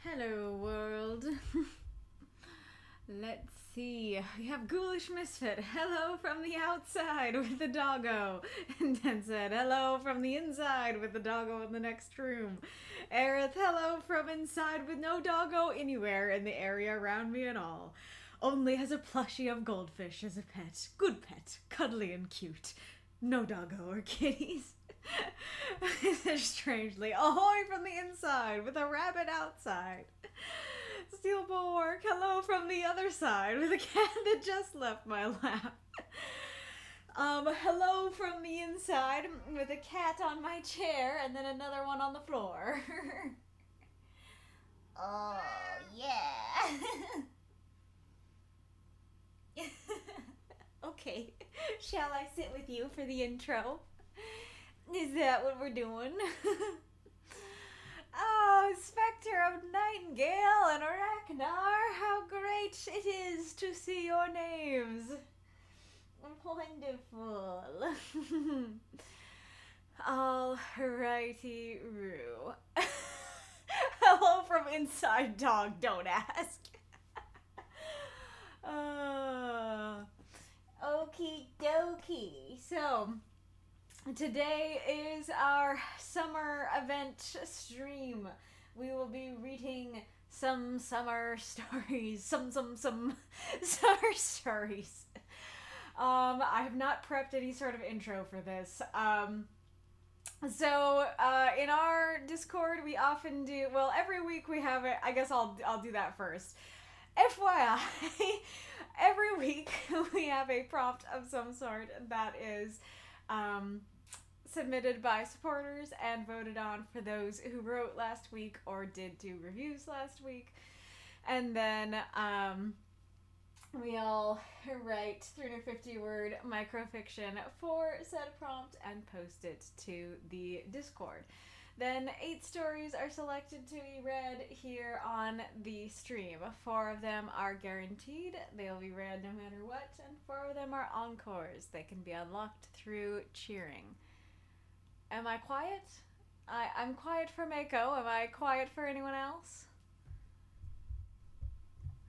Hello, world. Let's see. We have Ghoulish Misfit. Hello from the outside with the doggo. And then said, hello from the inside with the doggo in the next room. Aerith, hello from inside with no doggo anywhere in the area around me at all. Only has a plushie of goldfish as a pet. Good pet. Cuddly and cute. No doggo or kitties. Strangely, ahoy from the inside with a rabbit outside. Steel Bulwark, hello from the other side with a cat that just left my lap. Hello from the inside with a cat on my chair and then another one on the floor. Oh, yeah. Okay, shall I sit with you for the intro? Is that what we're doing? Oh, Spectre of Nightingale and Arachnar, how great it is to see your names. Wonderful. Alrighty, Roo. Hello from inside dog, don't ask. Okie dokie. So, today is our summer event stream. We will be reading some summer stories. Some summer stories. I have not prepped any sort of intro for this. So in our Discord, we often do, well, every week we have it. I guess I'll do that first. FYI, every week we have a prompt of some sort that is submitted by supporters and voted on for those who wrote last week or did do reviews last week. And then we all write 350-word microfiction for said prompt and post it to the Discord. Then 8 stories are selected to be read here on the stream. 4 of them are guaranteed. They'll be read no matter what. And 4 of them are encores. They can be unlocked through cheering. Am I quiet? I'm quiet for Mako. Am I quiet for anyone else?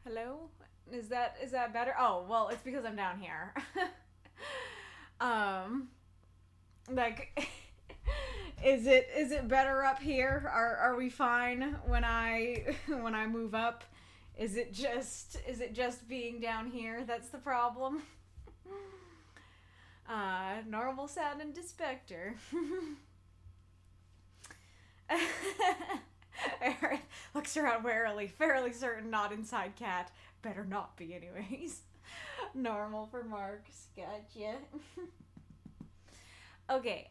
Hello? Is that better? Oh, well, it's because I'm down here. Like... Is it better up here? Are we fine when I move up? Is it just being down here that's the problem? Normal sound and Spectre. Aerith looks around warily, fairly certain not inside cat. Better not be anyways. Normal for Marks. Gotcha. Okay,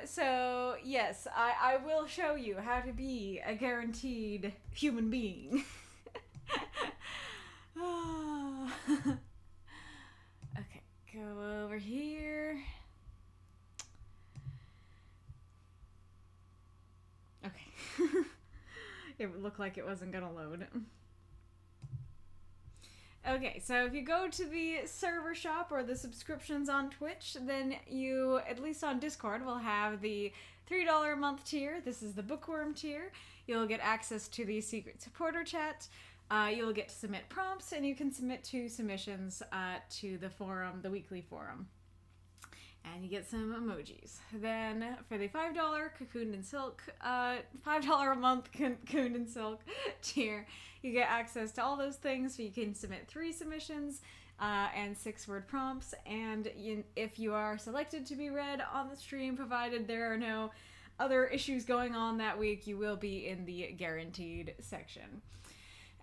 so yes, I will show you how to be a guaranteed human being. Okay, go over here. Okay. It looked like it wasn't gonna load. Okay, so if you go to the server shop or the subscriptions on Twitch, then you, at least on Discord, will have the $3 a month tier. This is the Bookworm tier. You'll get access to the secret supporter chat. You'll get to submit prompts, and you can submit 2 submissions to the forum, the weekly forum. And you get some emojis. Then for the $5 Cocooned in Silk, $5 a month Cocooned in Silk tier, you get access to all those things. So you can submit 3 submissions and 6-word prompts. And if you are selected to be read on the stream, provided there are no other issues going on that week, you will be in the guaranteed section.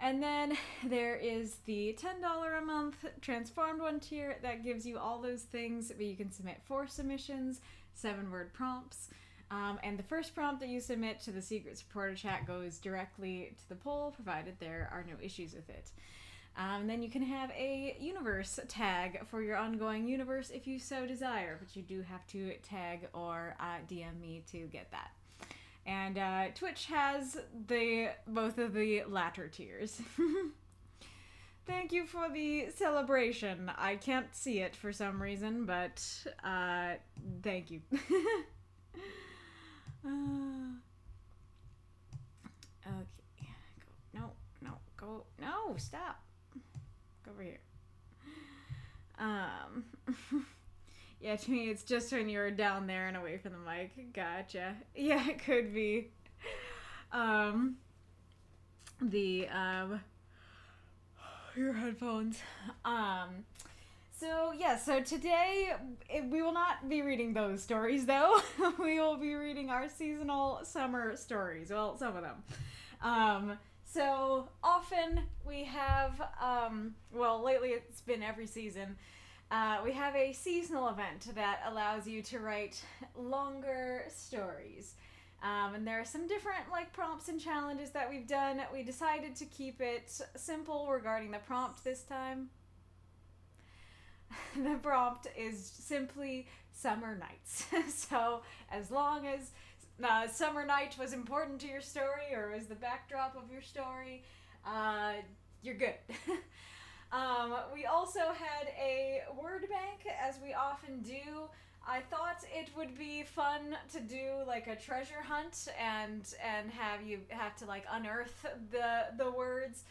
And then there is the $10 a month Transformed One tier that gives you all those things, but you can submit 4 submissions, 7-word prompts. And the first prompt that you submit to the secret supporter chat goes directly to the poll, provided there are no issues with it. Then you can have a universe tag for your ongoing universe if you so desire, but you do have to tag or DM me to get that. And Twitch has both of the latter tiers. Thank you for the celebration. I can't see it for some reason, but thank you. Okay, go Go. No, stop. Go over here. Yeah, to me, it's just when you're down there and away from the mic. Gotcha. Yeah, it could be. Your headphones. So today we will not be reading those stories, though. We will be reading our seasonal summer stories. Well, some of them. So often we have, lately it's been every season, we have a seasonal event that allows you to write longer stories. And there are some different prompts and challenges that we've done. We decided to keep it simple regarding the prompt this time. The prompt is simply summer nights. So as long as summer night was important to your story or was the backdrop of your story, you're good. We also had a word bank, as we often do. I thought it would be fun to do a treasure hunt and have you have to unearth the words,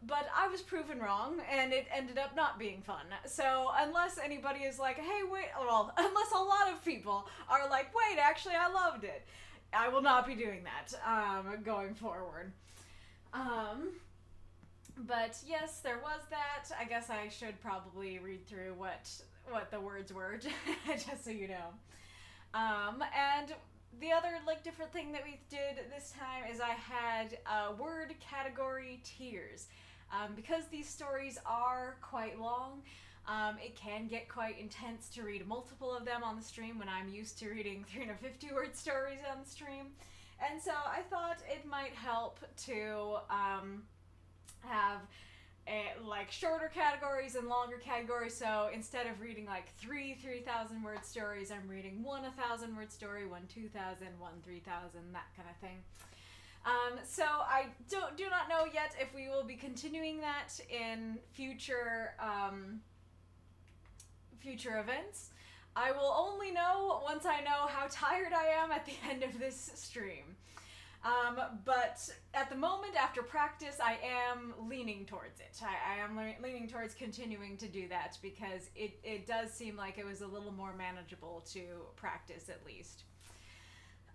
but I was proven wrong and it ended up not being fun. So unless anybody is hey, wait, unless a lot of people are wait, actually I loved it, I will not be doing that going forward. But yes, there was that. I guess I should probably read through what the words were, just so you know. And the other different thing that we did this time is I had word category tiers. Because these stories are quite long, it can get quite intense to read multiple of them on the stream when I'm used to reading 350 word stories on the stream. And so I thought it might help to have shorter categories and longer categories. So instead of reading 3,000 word stories, I'm reading 1,000 word story, 2,000, 3,000, that kind of thing. So I do not know yet if we will be continuing that in future events. I will only know once I know how tired I am at the end of this stream. But at the moment, after practice, I am leaning towards it. I am leaning towards continuing to do that because it does seem like it was a little more manageable to practice, at least.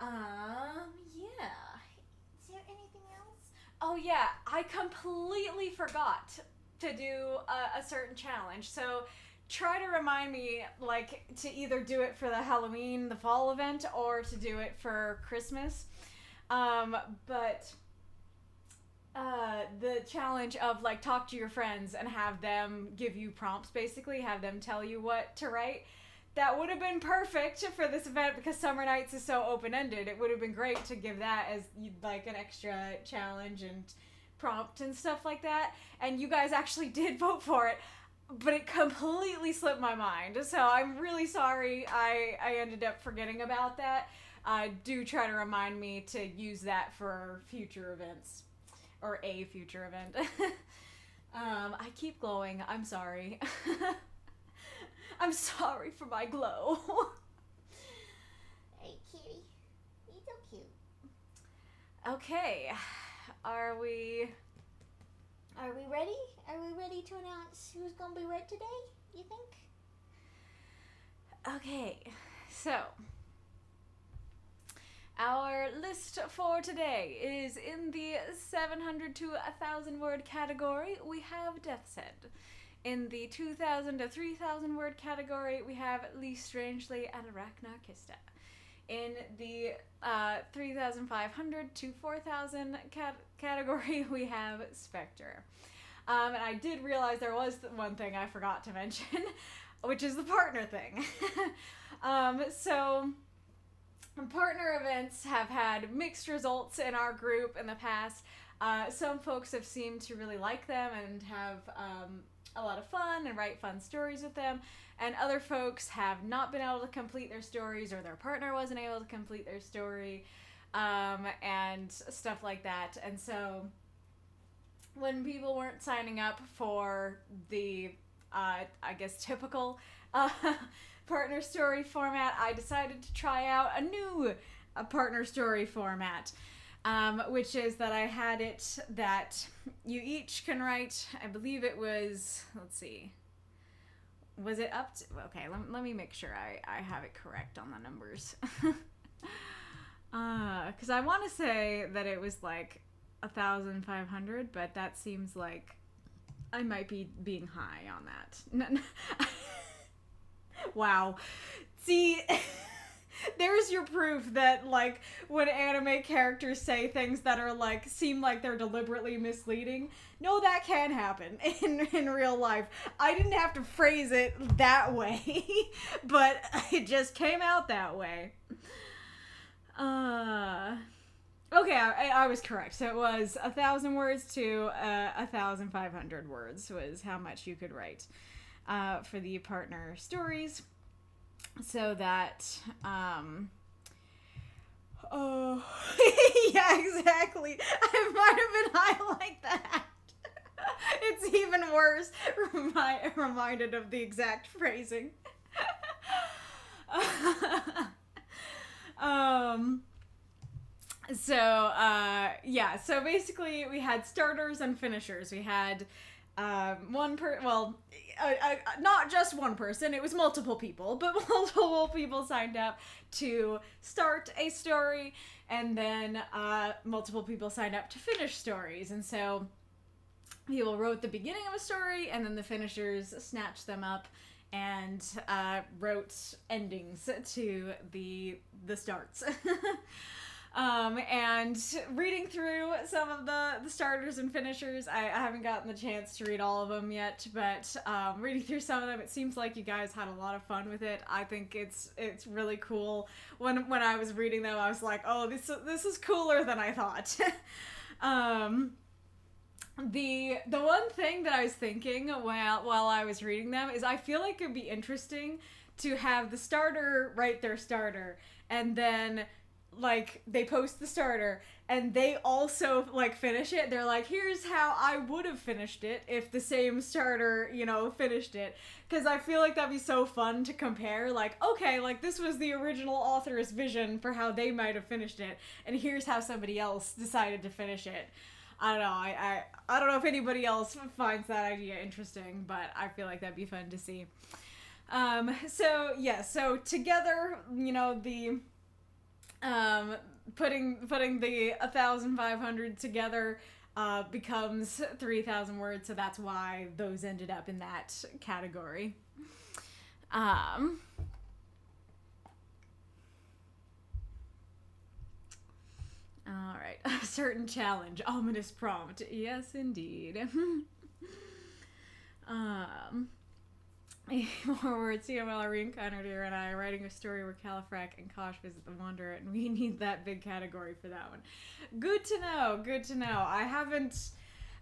Yeah. Is there anything else? Oh yeah, I completely forgot to do a certain challenge. So try to remind me, to either do it for the Halloween, the fall event, or to do it for Christmas. But the challenge of talk to your friends and have them give you prompts, basically have them tell you what to write, that would have been perfect for this event because Summer Nights is so open-ended. It would have been great to give that as an extra challenge and prompt and stuff like that. And you guys actually did vote for it, but it completely slipped my mind. So I'm really sorry I ended up forgetting about that. Do try to remind me to use that for future events. Or a future event. I keep glowing. I'm sorry. I'm sorry for my glow. Hey, kitty. You're so cute. Okay. Are we ready? Are we ready to announce who's gonna be read today, you think? Okay. So, our list for today is in the 700 to 1,000 word category, we have Death's Head. In the 2,000 to 3,000 word category, we have Lee Strangely and Ragnar Kista. In the 3,500 to 4,000 category, we have Spectre. And I did realize there was one thing I forgot to mention, which is the partner thing. So partner events have had mixed results in our group in the past. Some folks have seemed to really like them and have a lot of fun and write fun stories with them, and other folks have not been able to complete their stories, or their partner wasn't able to complete their story, and stuff like that. And so when people weren't signing up for the I guess typical partner story format, I decided to try out a new partner story format. which is that I had it that you each can write, I believe it was, let's see, was it up to, okay, let me make sure I have it correct on the numbers. Because I want to say that it was like 1,500, but that seems like I might be being high on that. Wow. See, there's your proof that, like, when anime characters say things that are, like, seem like they're deliberately misleading, no, that can happen in real life. I didn't have to phrase it that way, but it just came out that way. Okay, I was correct. So it was 1,000 words to 1,500 words was how much you could write for the partner stories. So that, oh, yeah, exactly. I might have been high like that. It's even worse. Reminded of the exact phrasing. Yeah, so basically we had starters and finishers. We had not just one person, it was multiple people, but multiple people signed up to start a story, and then multiple people signed up to finish stories. And so people wrote the beginning of a story, and then the finishers snatched them up and wrote endings to the starts. And reading through some of the starters and finishers, I haven't gotten the chance to read all of them yet, but reading through some of them, it seems like you guys had a lot of fun with it. I think it's really cool. When I was reading them, I was like, oh, this is cooler than I thought. The one thing that I was thinking while I was reading them is I feel like it'd be interesting to have the starter write their starter, and then like they post the starter and they also like finish it. They're like, here's how I would have finished it if the same starter, finished it. Because I feel like that'd be so fun to compare. Like, okay, like this was the original author's vision for how they might have finished it, and here's how somebody else decided to finish it. I don't know. I don't know if anybody else finds that idea interesting, but I feel like that'd be fun to see. So together, the putting the 1,500 together becomes 3,000 words, so that's why those ended up in that category. All right, a certain challenge, ominous prompt. Yes, indeed. More words. CML reincarnated here and I writing a story where Califrac and Kosh visit the Wanderer, and we need that big category for that one. Good to know.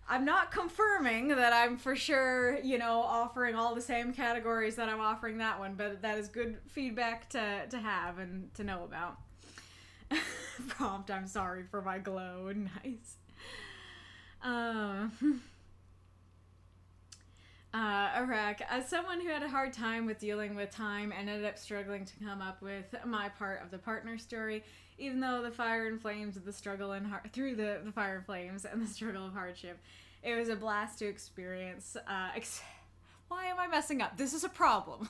I'm not confirming that I'm for sure, offering all the same categories that I'm offering that one, but that is good feedback to have and to know about. Prompt, I'm sorry for my glow. Nice. Iraq, as someone who had a hard time with dealing with time and ended up struggling to come up with my part of the partner story, even though the fire and flames of the struggle and through the fire and flames and the struggle of hardship, it was a blast to experience. Why am I messing up? This is a problem.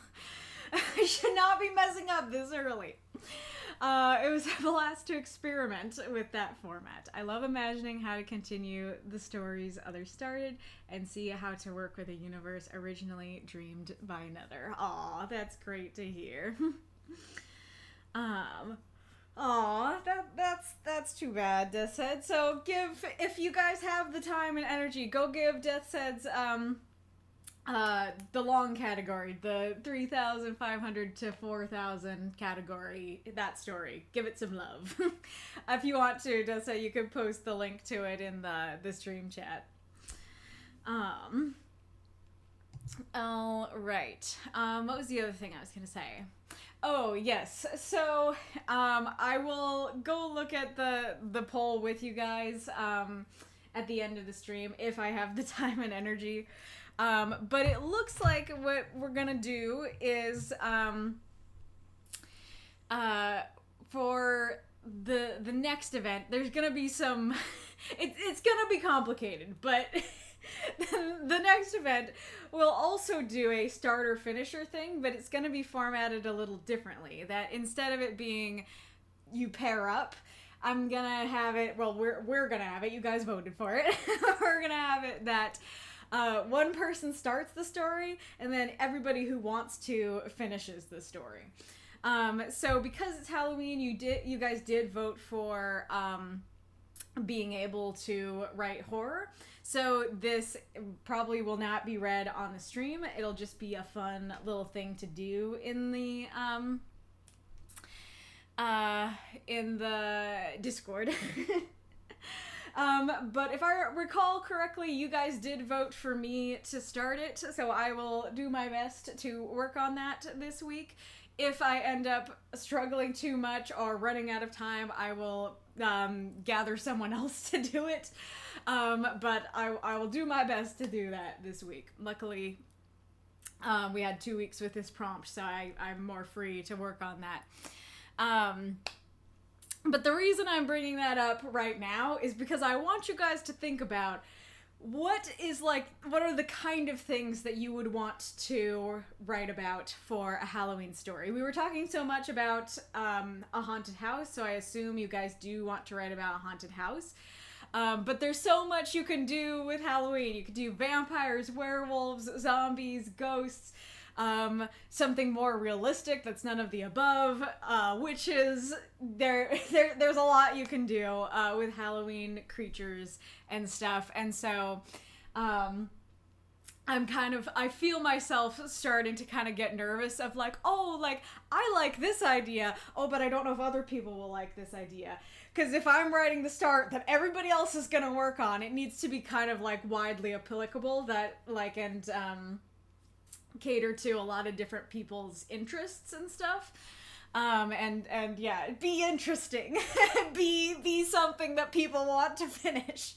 I should not be messing up this early. It was a blast to experiment with that format. I love imagining how to continue the stories others started and see how to work with a universe originally dreamed by another. Aw, that's great to hear. That's too bad, Death's Head. So if you guys have the time and energy, go give Death's Head's the long category, the 3,500 to 4,000 category, that story. Give it some love. If you want to, just so you can post the link to it in the stream chat. All right. What was the other thing I was going to say? Oh, yes. So, I will go look at the poll with you guys, at the end of the stream if I have the time and energy. But it looks like what we're gonna do is, for the next event, there's gonna be some it's gonna be complicated, but the next event will also do a starter finisher thing, but it's gonna be formatted a little differently. That instead of it being you pair up, I'm gonna have it, well, we're gonna have it, you guys voted for it. We're gonna have it that one person starts the story and then everybody who wants to finishes the story. So because it's Halloween, you guys did vote for being able to write horror. So this probably will not be read on the stream. It'll just be a fun little thing to do in the Discord. But if I recall correctly, you guys did vote for me to start it, so I will do my best to work on that this week. If I end up struggling too much or running out of time, I will gather someone else to do it. But I will do my best to do that this week. Luckily, we had 2 weeks with this prompt, so I'm more free to work on that. But the reason I'm bringing that up right now is because I want you guys to think about what are the kind of things that you would want to write about for a Halloween story. We were talking so much about a haunted house, so I assume you guys do want to write about a haunted house. But there's so much you can do with Halloween. You could do vampires, werewolves, zombies, ghosts, something more realistic that's none of the above, witches. There's a lot you can do with Halloween creatures and stuff. And so I feel myself starting to kind of get nervous of like, oh, like, I like this idea. Oh, but I don't know if other people will like this idea. Because if I'm writing the start that everybody else is going to work on, it needs to be kind of like widely applicable and cater to a lot of different people's interests and stuff. And yeah, be interesting. be something that people want to finish.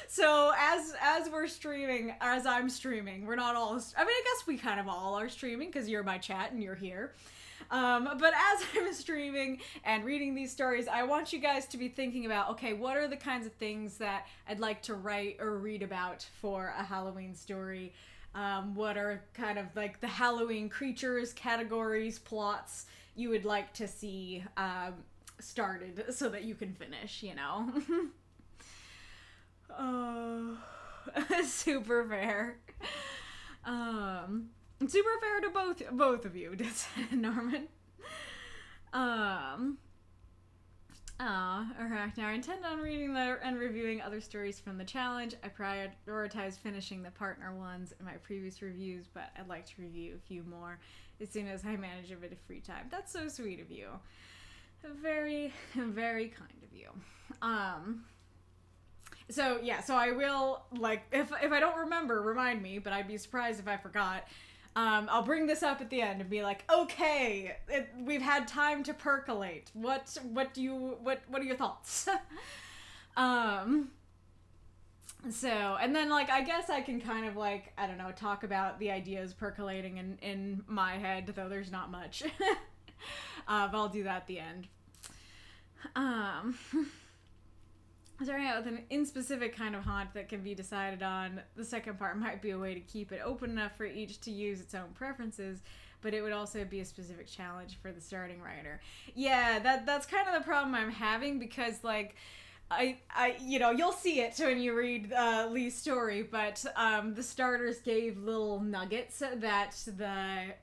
So as we're streaming, as I'm streaming, we're not all, I mean, I guess we kind of all are streaming because you're my chat and you're here. But as I'm streaming and reading these stories, I want you guys to be thinking about, okay, what are the kinds of things that I'd like to write or read about for a Halloween story? What are kind of like the Halloween creatures, categories, plots you would like to see started so that you can finish, you know? Oh, super fair. Super fair to both of you, Norman. Alright, now I intend on reading and reviewing other stories from the challenge. I prioritize finishing the partner ones in my previous reviews, but I'd like to review a few more as soon as I manage a bit of free time. That's so sweet of you. Very, very kind of you. So I will, like, if I don't remember, remind me, but I'd be surprised if I forgot. I'll bring this up at the end and be like, okay, we've had time to percolate. What are your thoughts? So, and then, like, I guess I can kind of, like, I don't know, talk about the ideas percolating in my head, though there's not much. But I'll do that at the end. Starting out with an in-specific kind of haunt that can be decided on, the second part might be a way to keep it open enough for each to use its own preferences, but it would also be a specific challenge for the starting writer. Yeah, that's kind of the problem I'm having, because, like, I you know, you'll see it when you read Lee's story, but the starters gave little nuggets that the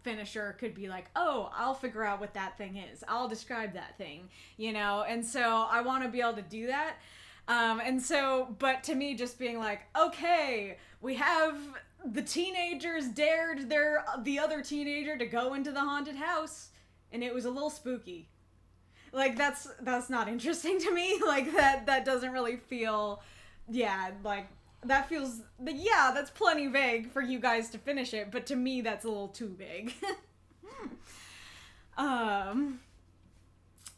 finisher could be like, oh, I'll figure out what that thing is. I'll describe that thing, you know? And so I want to be able to do that. And so, but to me, just being like, okay, we have the teenagers dared the other teenager to go into the haunted house, and it was a little spooky. Like, that's not interesting to me. Like, that doesn't really feel, yeah, like, that feels, yeah, that's plenty vague for you guys to finish it, but to me, that's a little too vague.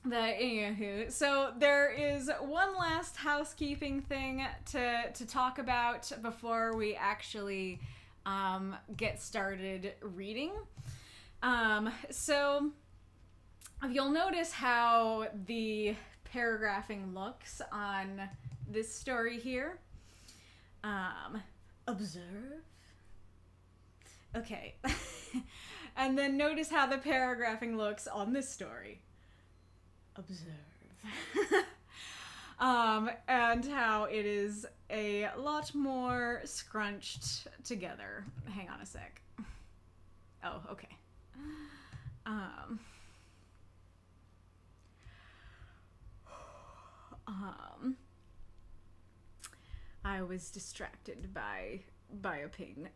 Anywho, so there is one last housekeeping thing to talk about before we actually you'll notice how the paragraphing looks on this story here. Observe. Okay. And then notice how the paragraphing looks on this story. Observe. And how it is a lot more scrunched together. Hang on a sec. Oh, okay. I was distracted by a ping.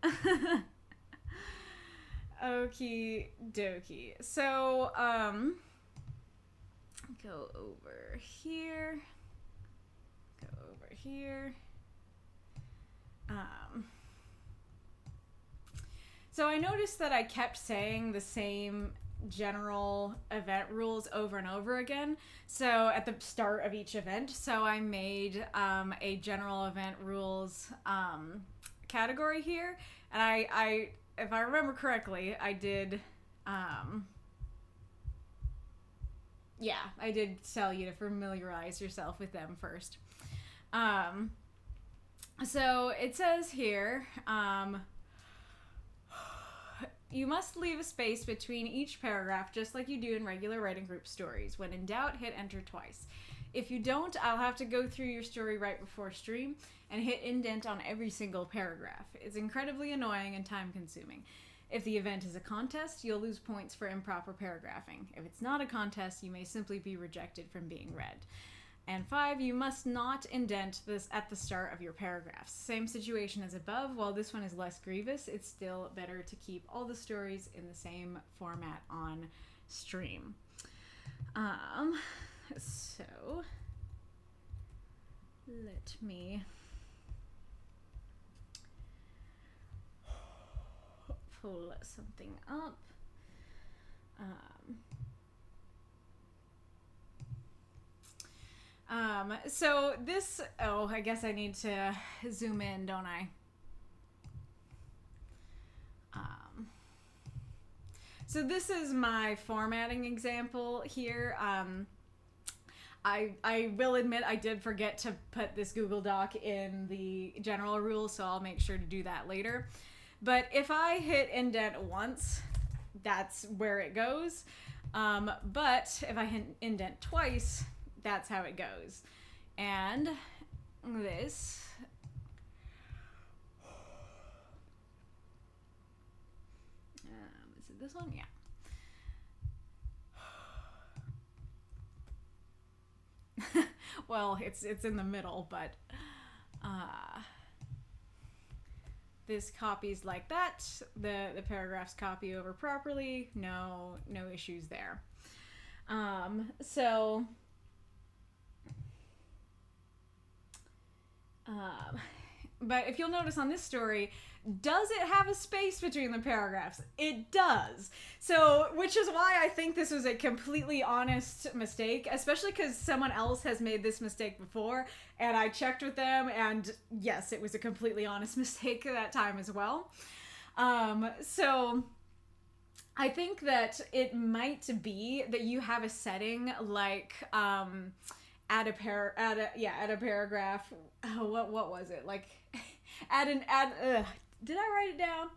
Okie dokie. So, go over here. Go over here. So I noticed that I kept saying the same general event rules over and over again. So at the start of each event, so I made a general event rules category here, and I if I remember correctly, I did I did tell you to familiarize yourself with them first. So it says here, you must leave a space between each paragraph just like you do in regular writing group stories. When in doubt, hit enter twice. If you don't, I'll have to go through your story right before stream and hit indent on every single paragraph. It's incredibly annoying and time consuming. If the event is a contest, you'll lose points for improper paragraphing. If it's not a contest, you may simply be rejected from being read. And 5, you must not indent this at the start of your paragraphs. Same situation as above. While this one is less grievous, it's still better to keep all the stories in the same format on stream. So let me pull something up. So this, I guess I need to zoom in, don't I? So this is my formatting example here. I will admit I did forget to put this Google Doc in the general rules, so I'll make sure to do that later. But if I hit indent once, that's where it goes. But if I hit indent twice, that's how it goes. And this, is it this one? Yeah. Well, it's in the middle, but this copies like that. The paragraphs copy over properly. No issues there. But if you'll notice on this story, does it have a space between the paragraphs? It does. So, which is why I think this was a completely honest mistake, especially because someone else has made this mistake before, and I checked with them, and yes, it was a completely honest mistake that time as well. So I think that it might be that you have a setting like, add a paragraph. Oh, what was it? Like, did I write it down?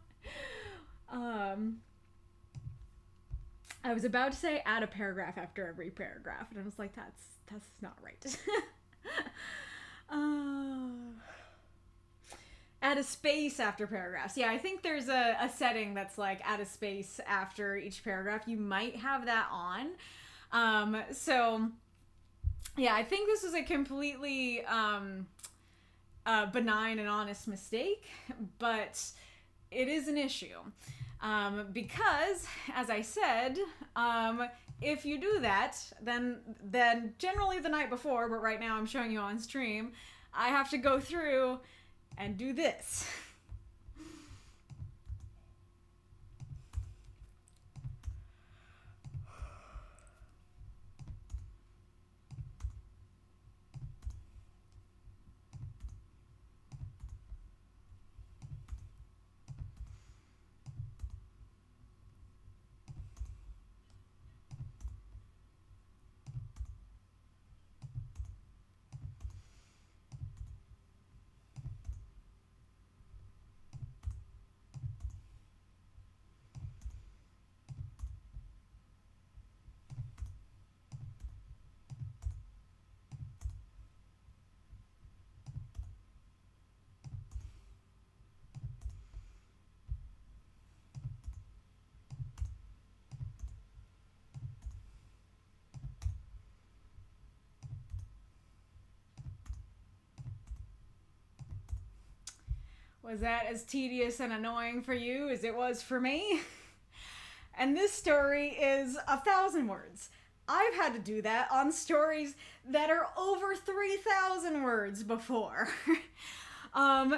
I was about to say add a paragraph after every paragraph, and I was like, that's not right. Add a space after paragraphs. Yeah, I think there's a setting that's like add a space after each paragraph. You might have that on. So yeah, I think this was a completely benign and honest mistake, but it is an issue. Because, as I said, if you do that, then generally the night before, but right now I'm showing you on stream, I have to go through and do this. Was that as tedious and annoying for you as it was for me? And this story is 1,000 words. I've had to do that on stories that are over 3,000 words before.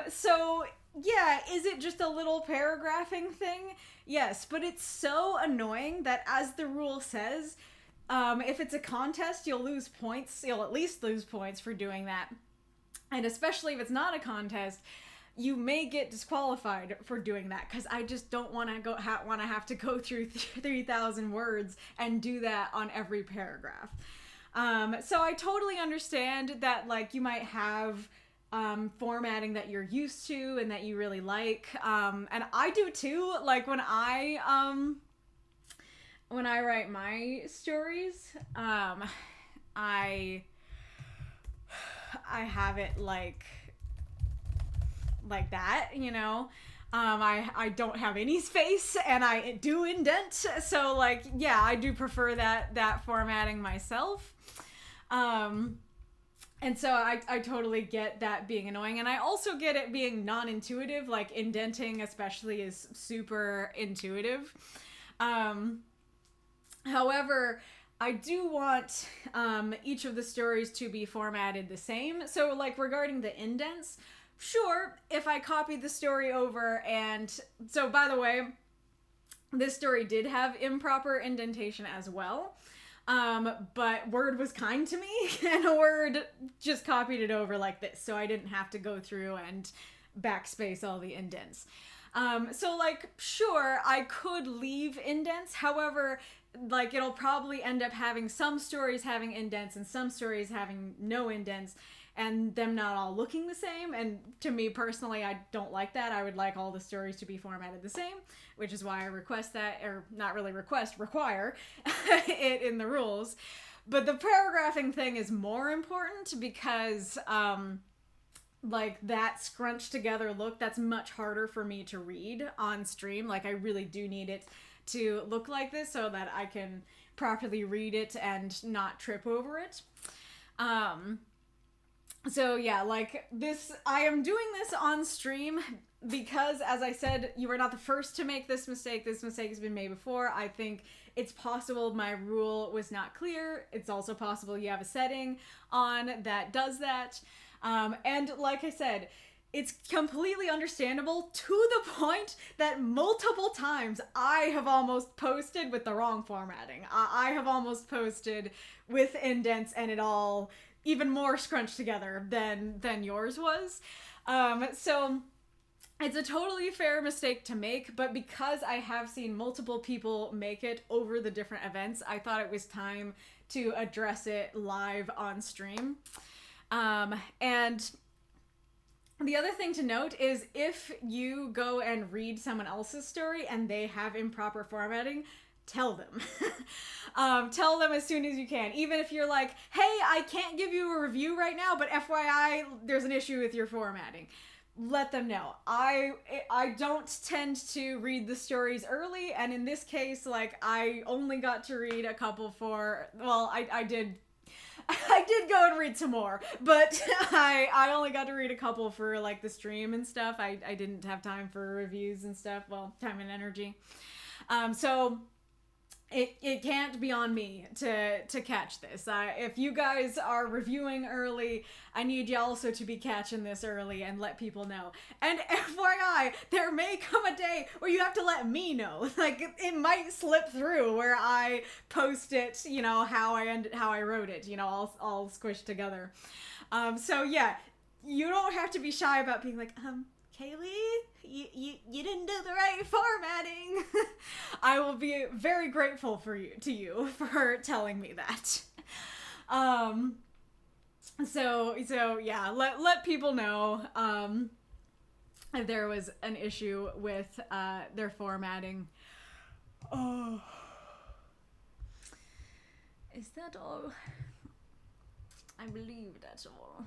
So yeah, is it just a little paragraphing thing? Yes, but it's so annoying that, as the rule says, if it's a contest, you'll lose points. You'll at least lose points for doing that. And especially if it's not a contest, you may get disqualified for doing that, because I just don't want to have to go through 3,000 words and do that on every paragraph. So I totally understand that, like, you might have formatting that you're used to and that you really like, and I do too. Like, when I write my stories, I have it like that, you know. I don't have any space, and I do indent, so, like, yeah, I do prefer that formatting myself. And so I totally get that being annoying, and I also get it being non-intuitive. Like, indenting especially is super intuitive. However, I do want each of the stories to be formatted the same. So, like, regarding the indents, sure, if I copied the story over, and so, by the way, this story did have improper indentation as well. But Word was kind to me, and Word just copied it over like this, so I didn't have to go through and backspace all the indents. So, like, sure, I could leave indents. However, like, it'll probably end up having some stories having indents and some stories having no indents, and them not all looking the same. And to me personally, I don't like that. I would like all the stories to be formatted the same, which is why I request that, or not really request, require it in the rules. But the paragraphing thing is more important because, like, that scrunched together look, that's much harder for me to read on stream. Like, I really do need it to look like this so that I can properly read it and not trip over it. So yeah, like, this, I am doing this on stream because, as I said, you are not the first to make this mistake. This mistake has been made before. I think it's possible my rule was not clear. It's also possible you have a setting on that does that. And like I said, it's completely understandable, to the point that multiple times I have almost posted with the wrong formatting. I have almost posted with indents and it all even more scrunched together than yours was. So it's a totally fair mistake to make, but because I have seen multiple people make it over the different events, I thought it was time to address it live on stream. And the other thing to note is, if you go and read someone else's story and they have improper formatting, tell them. Tell them as soon as you can. Even if you're like, hey, I can't give you a review right now, but FYI, there's an issue with your formatting. Let them know. I don't tend to read the stories early, and in this case, like, I only got to read a couple for, well, I did go and read some more, but I only got to read a couple for, like, the stream and stuff. I didn't have time for reviews and stuff. Well, time and energy. So it can't be on me to catch this. If you guys are reviewing early, I need you also to be catching this early and let people know. And FYI, there may come a day where you have to let me know. Like, it might slip through where I post it, you know, how I wrote it, you know, all squished together. So yeah, you don't have to be shy about being like, Kaylee, you didn't do the right formatting. I will be very grateful to you for telling me that. So yeah, let people know if there was an issue with their formatting. Oh, is that all? I believe that's all.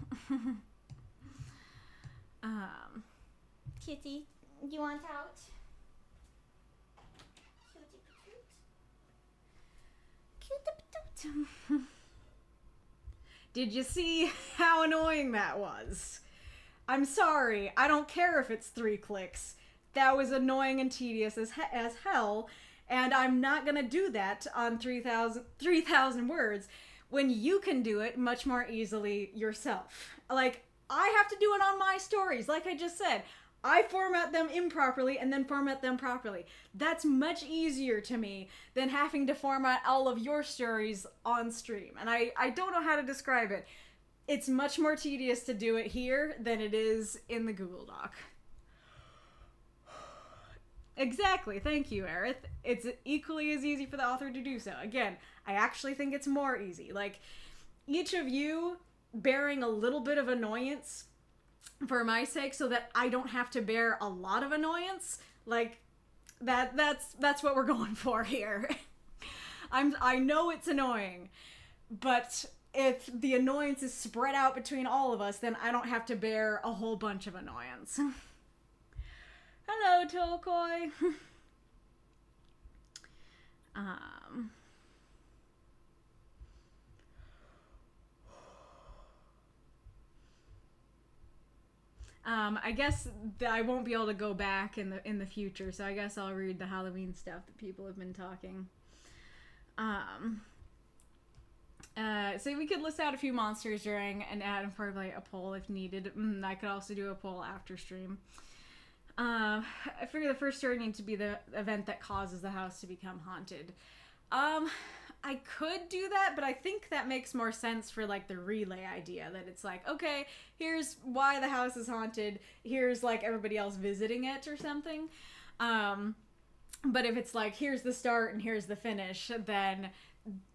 Kitty, you want out? Did you see how annoying that was? I'm sorry. I don't care if it's 3 clicks. That was annoying and tedious as hell, and I'm not gonna do that on 3,000 words when you can do it much more easily yourself. Like, I have to do it on my stories, like I just said. I format them improperly and then format them properly. That's much easier to me than having to format all of your stories on stream. And I don't know how to describe it. It's much more tedious to do it here than it is in the Google Doc. Exactly, thank you, Aerith. It's equally as easy for the author to do so. Again, I actually think it's more easy. Like, each of you bearing a little bit of annoyance for my sake so that I don't have to bear a lot of annoyance, like, that's what we're going for here. I know it's annoying, but if the annoyance is spread out between all of us, then I don't have to bear a whole bunch of annoyance. Hello, Tolkoi. I guess I won't be able to go back in the future, so I guess I'll read the Halloween stuff that people have been talking. So we could list out a few monsters during and add probably a poll if needed. I could also do a poll after stream. I figure the first story needs to be the event that causes the house to become haunted. I could do that, but I think that makes more sense for, like, the relay idea, that it's like, okay, here's why the house is haunted, here's, like, everybody else visiting it or something. But if it's like, here's the start and here's the finish, then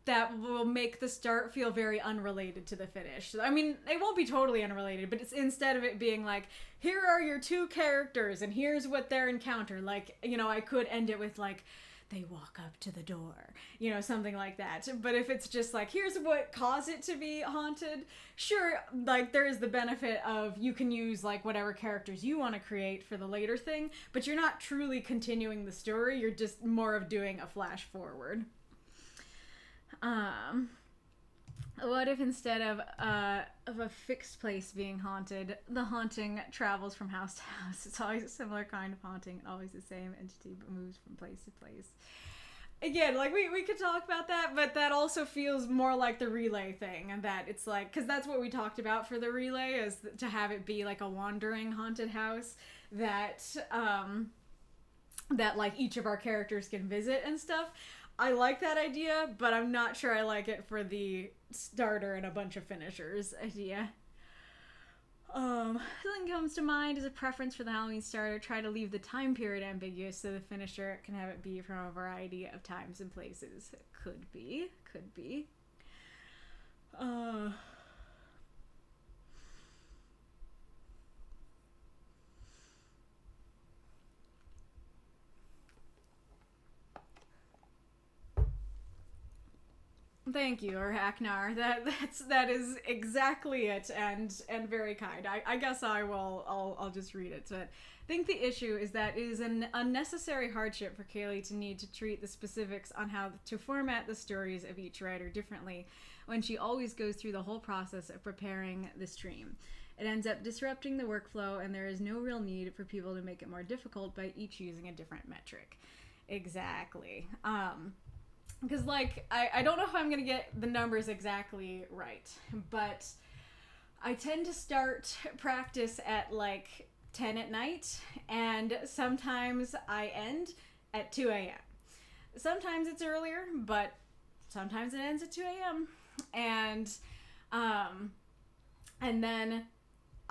that will make the start feel very unrelated to the finish. I mean, it won't be totally unrelated, but it's, instead of it being like, here are your 2 characters and here's what their encounter, like, you know, I could end it with, like, they walk up to the door, you know, something like that. But if it's just like, here's what caused it to be haunted, sure, like, there is the benefit of you can use, like, whatever characters you want to create for the later thing, but you're not truly continuing the story, you're just more of doing a flash forward. What if instead of a fixed place being haunted, the haunting travels from house to house? It's always a similar kind of haunting, always the same entity, but moves from place to place. Again, like, we could talk about that, but that also feels more like the relay thing, and that it's like, because that's what we talked about for the relay, is to have it be like a wandering haunted house that, that, like, each of our characters can visit and stuff. I like that idea, but I'm not sure I like it for the starter and a bunch of finishers idea. Something comes to mind as a preference for the Halloween starter. Try to leave the time period ambiguous so the finisher can have it be from a variety of times and places. Could be. Thank you, or Aknar. That is exactly it, and very kind. I guess I'll just read it. But I think the issue is that it is an unnecessary hardship for Kaylee to need to treat the specifics on how to format the stories of each writer differently when she always goes through the whole process of preparing the stream. It ends up disrupting the workflow, and there is no real need for people to make it more difficult by each using a different metric. Exactly. Because, like, I don't know if I'm going to get the numbers exactly right, but I tend to start practice at, like, 10 at night, and sometimes I end at 2 a.m. Sometimes it's earlier, but sometimes it ends at 2 a.m. And then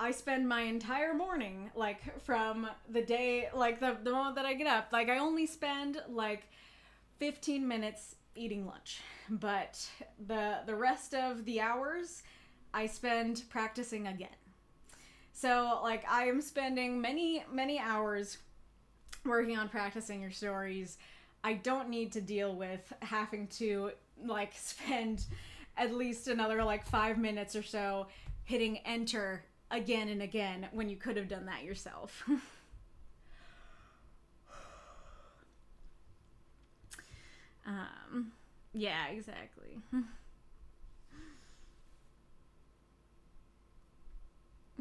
I spend my entire morning, like, from the day, like, the moment that I get up, like, I only spend, like, 15 minutes eating lunch, but the rest of the hours I spend practicing again. So, like, I am spending many hours working on practicing your stories. I don't need to deal with having to, like, spend at least another, like, 5 minutes or so hitting enter again and again when you could have done that yourself. Yeah, exactly.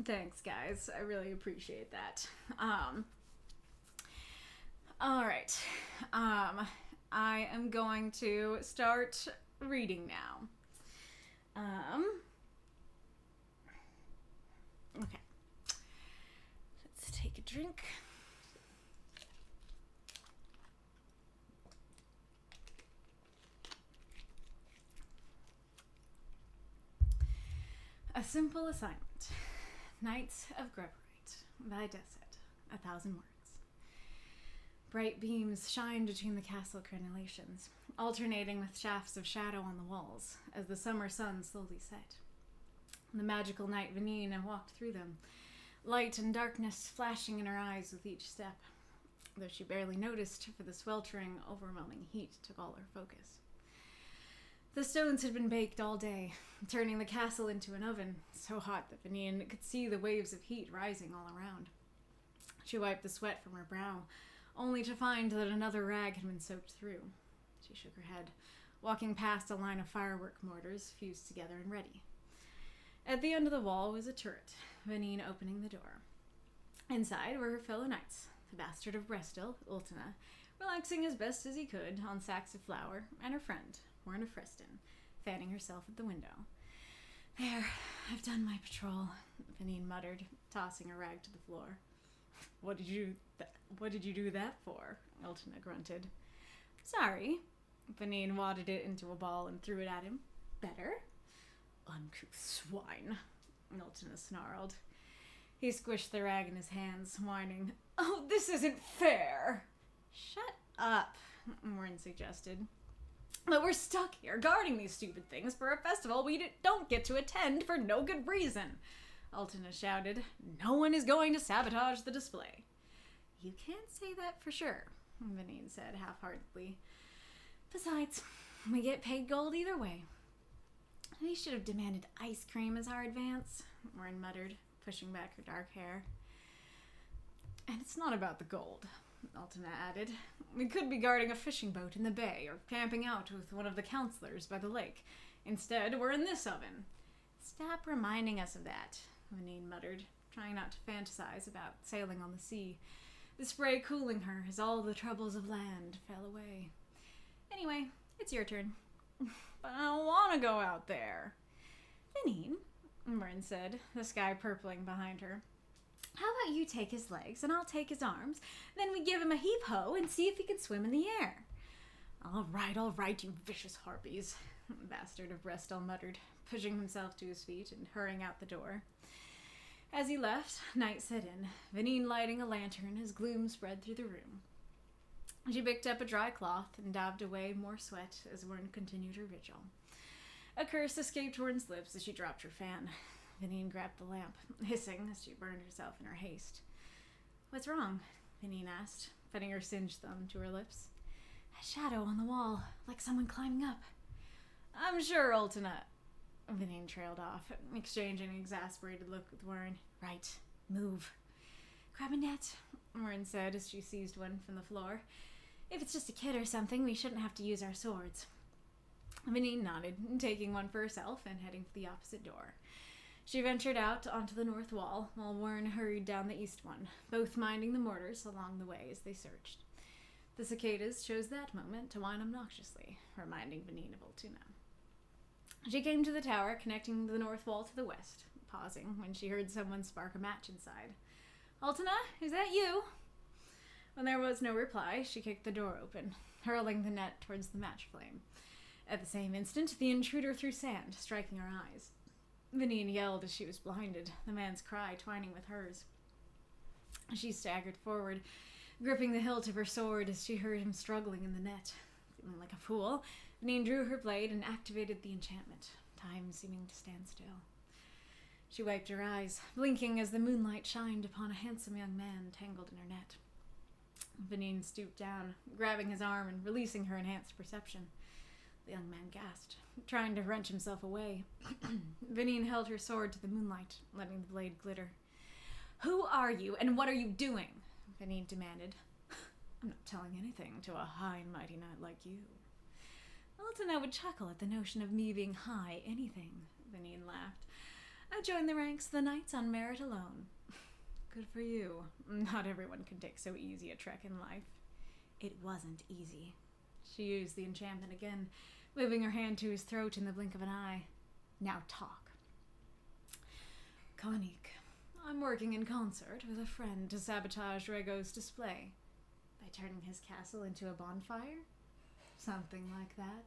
Thanks, guys. I really appreciate that. All right. I am going to start reading now. Okay. Let's take a drink. A simple assignment. Knights of Greborite by Desset. 1,000 words. Bright beams shined between the castle crenellations, alternating with shafts of shadow on the walls as the summer sun slowly set. The magical knight Vanine walked through them, light and darkness flashing in her eyes with each step, though she barely noticed, for the sweltering, overwhelming heat took all her focus. The stones had been baked all day, turning the castle into an oven, so hot that Vanine could see the waves of heat rising all around. She wiped the sweat from her brow, only to find that another rag had been soaked through. She shook her head, walking past a line of firework mortars fused together and ready. At the end of the wall was a turret, Vanine opening the door. Inside were her fellow knights, the bastard of Brestil, Ultina, relaxing as best as he could on sacks of flour, and her friend, Morna Freston, fanning herself at the window. There, I've done my patrol, Vanine muttered, tossing a rag to the floor. What did you do that for? Ultina grunted. Sorry. Vanine wadded it into a ball and threw it at him. Better? Uncouth swine, Ultina snarled. He squished the rag in his hands, whining. Oh, this isn't fair. Shut up, Warren suggested. But we're stuck here guarding these stupid things for a festival we don't get to attend for no good reason, Ultina shouted. No one is going to sabotage the display. You can't say that for sure, Vanine said half-heartedly. Besides, we get paid gold either way. We should have demanded ice cream as our advance, Warren muttered, pushing back her dark hair. And it's not about the gold, Ultina added. We could be guarding a fishing boat in the bay or camping out with one of the counselors by the lake. Instead, we're in this oven. Stop reminding us of that, Vanine muttered, trying not to fantasize about sailing on the sea, the spray cooling her as all the troubles of land fell away. Anyway, it's your turn. But I don't want to go out there. Vanine, Warren said, the sky purpling behind her. How about you take his legs and I'll take his arms, then we give him a heave-ho and see if he can swim in the air. All right, you vicious harpies, the bastard of Brestil muttered, pushing himself to his feet and hurrying out the door. As he left, night set in, Vanine lighting a lantern as gloom spread through the room. She picked up a dry cloth and dabbed away more sweat as Warren continued her vigil. A curse escaped Warren's lips as she dropped her fan. Vanine grabbed the lamp, hissing as she burned herself in her haste. What's wrong? Vanine asked, putting her singed thumb to her lips. A shadow on the wall, like someone climbing up. I'm sure, Ultina. Vanine trailed off, exchanging an exasperated look with Warren. Right, move. Grab a net, Warren said as she seized one from the floor. If it's just a kid or something, we shouldn't have to use our swords. Vanine nodded, taking one for herself and heading for the opposite door. She ventured out onto the north wall, while Warren hurried down the east one, both minding the mortars along the way as they searched. The cicadas chose that moment to whine obnoxiously, reminding Vanine of Ultina. She came to the tower connecting the north wall to the west, pausing when she heard someone spark a match inside. Ultina, is that you? When there was no reply, she kicked the door open, hurling the net towards the match flame. At the same instant, the intruder threw sand, striking her eyes. Vanine yelled as she was blinded, the man's cry twining with hers. She staggered forward, gripping the hilt of her sword as she heard him struggling in the net. Feeling like a fool, Vanine drew her blade and activated the enchantment, time seeming to stand still. She wiped her eyes, blinking as the moonlight shined upon a handsome young man tangled in her net. Vanine stooped down, grabbing his arm and releasing her enhanced perception. The young man gasped, trying to wrench himself away. Vanine held her sword to the moonlight, letting the blade glitter. Who are you, and what are you doing? Vanine demanded. I'm not telling anything to a high and mighty knight like you. Ultina would chuckle at the notion of me being high anything, Vanine laughed. I joined the ranks of the knights on merit alone. Good for you. Not everyone can take so easy a trek in life. It wasn't easy. She used the enchantment again, moving her hand to his throat in the blink of an eye. Now talk. Konik, I'm working in concert with a friend to sabotage Rego's display. By turning his castle into a bonfire? Something like that,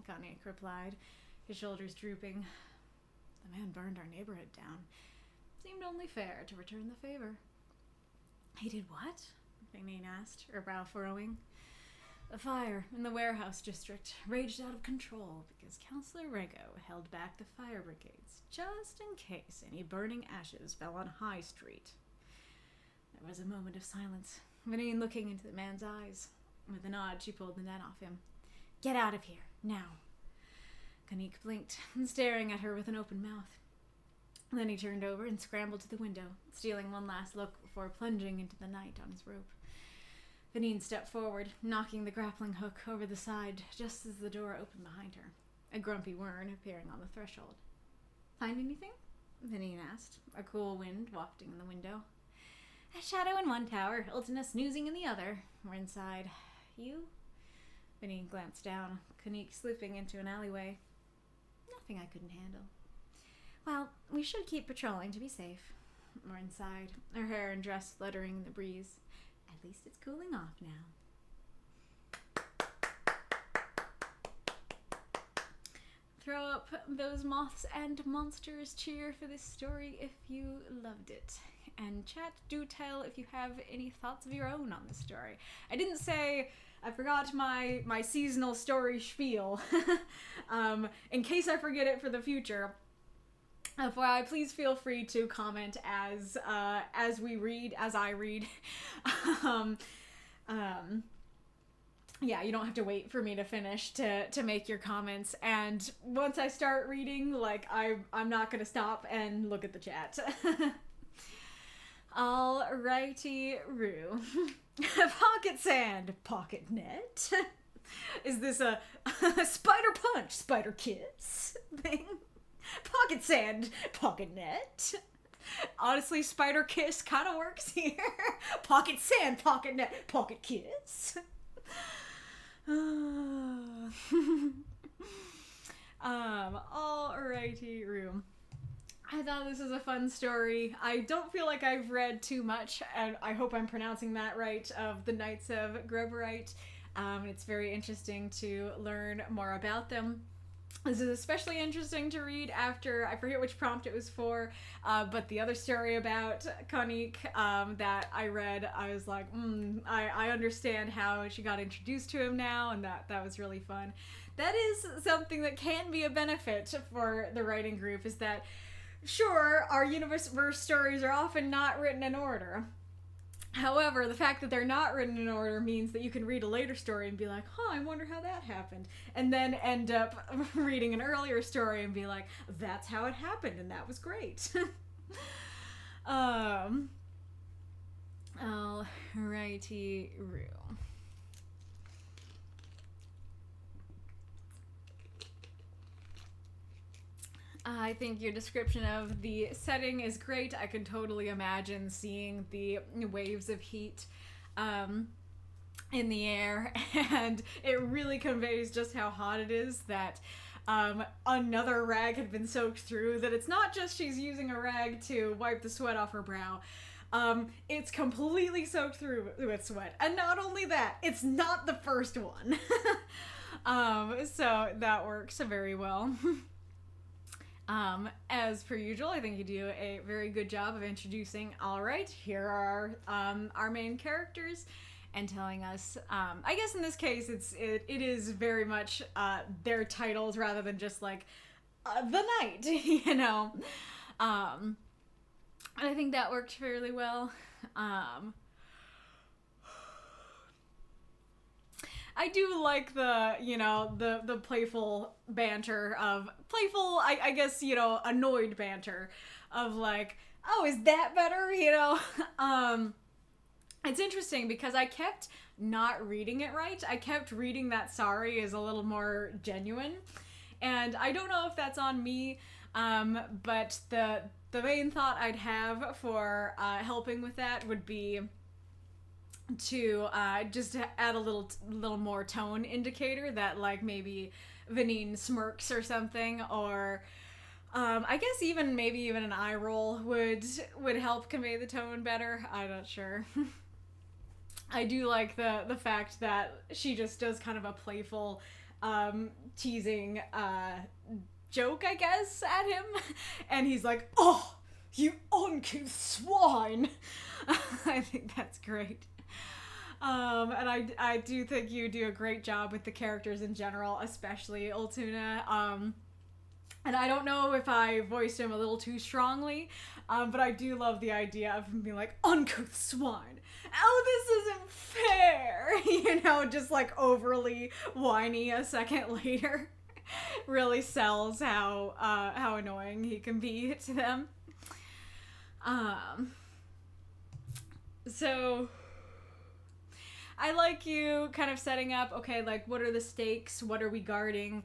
Konik replied, his shoulders drooping. The man burned our neighborhood down. Seemed only fair to return the favor. He did what? Vanin asked, her brow furrowing. The fire in the warehouse district raged out of control because Councillor Rego held back the fire brigades just in case any burning ashes fell on High Street. There was a moment of silence, Vanin looking into the man's eyes. With a nod, she pulled the net off him. Get out of here, now. Konik blinked, staring at her with an open mouth. Then he turned over and scrambled to the window, stealing one last look before plunging into the night on his rope. Vanin stepped forward, knocking the grappling hook over the side just as the door opened behind her, a grumpy Wern appearing on the threshold. Find anything? Vanin asked, a cool wind wafting in the window. A shadow in one tower, Iltina snoozing in the other. Wern sighed. You? Vanin glanced down, Konik slipping into an alleyway. Nothing I couldn't handle. Well, we should keep patrolling to be safe. Wern sighed, her hair and dress fluttering in the breeze. At least it's cooling off now. Throw up those moths and monsters cheer for this story if you loved it. And chat, do tell if you have any thoughts of your own on this story. I didn't say... I forgot my seasonal story spiel. In case I forget it for the future, FYI, please feel free to comment as I read. Yeah, you don't have to wait for me to finish to make your comments. And once I start reading, like I'm not gonna stop and look at the chat. Alrighty, Rue. Pocket sand, pocket net. Is this a spider punch, spider kiss thing? Pocket sand, pocket net. Honestly, spider kiss kind of works here. Pocket sand, pocket net, pocket kiss. Alrighty, Rue. I thought this was a fun story. I don't feel like I've read too much, and I hope I'm pronouncing that right, of the Knights of Gruberite. It's very interesting to learn more about them. This is especially interesting to read after, I forget which prompt it was for, but the other story about Konik that I read, I was like, I understand how she got introduced to him now, and that was really fun. That is something that can be a benefit for the writing group, is that sure, our universe stories are often not written in order. However, the fact that they're not written in order means that you can read a later story and be like, I wonder how that happened. And then end up reading an earlier story and be like, that's how it happened, and that was great. Alrighty, Rue. I think your description of the setting is great. I can totally imagine seeing the waves of heat in the air, and it really conveys just how hot it is that another rag had been soaked through, that it's not just she's using a rag to wipe the sweat off her brow. It's completely soaked through with sweat. And not only that, it's not the first one. So that works very well. As per usual, I think you do a very good job of introducing, alright, here are our main characters, and telling us, I guess in this case, it is very much their titles rather than just like, the knight, you know. I think that worked fairly well. I do like the playful banter of, I guess, annoyed banter of like, oh, is that better? It's interesting because I kept not reading it right. I kept reading that Sorry is a little more genuine. And I don't know if that's on me, But the main thought I'd have for helping with that would be to just add a little more tone indicator that like maybe Vanine smirks or something, or I guess maybe even an eye roll would help convey the tone better. I'm not sure. I do like the fact that she just does kind of a playful teasing joke, I guess, at him, and he's like, "Oh, you uncouth swine." I think that's great. And I do think you do a great job with the characters in general, especially Ultuna. And I don't know if I voiced him a little too strongly, but I do love the idea of him being like, "Uncouth swine. Oh, this isn't fair." You know, just like overly whiny a second later. Really sells how annoying he can be to them. So I like you kind of setting up, okay, like, what are the stakes? What are we guarding?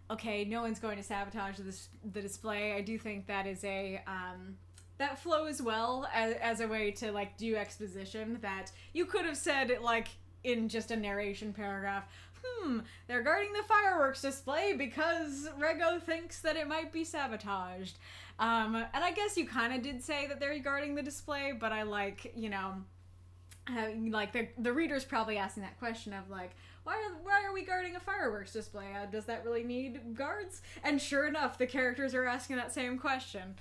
Okay, no one's going to sabotage the display. I do think that is that flows well as a way to, like, do exposition that you could have said, like, in just a narration paragraph. They're guarding the fireworks display because Rego thinks that it might be sabotaged. And I guess you kind of did say that they're guarding the display, but I like, you know, like the reader's probably asking that question of like, why are we guarding a fireworks display? Does that really need guards? And sure enough, the characters are asking that same question.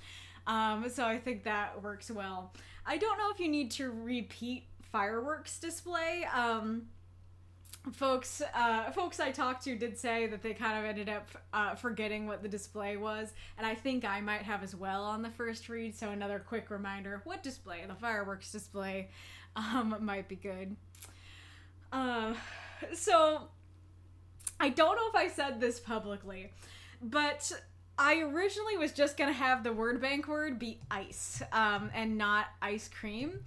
So I think that works well. I don't know if you need to repeat fireworks display. Folks I talked to did say that they kind of ended up forgetting what the display was, and I think I might have as well on the first read, so another quick reminder, what display? The fireworks display might be good. So I don't know if I said this publicly, but I originally was just gonna have the word bank word be ice, and not ice cream,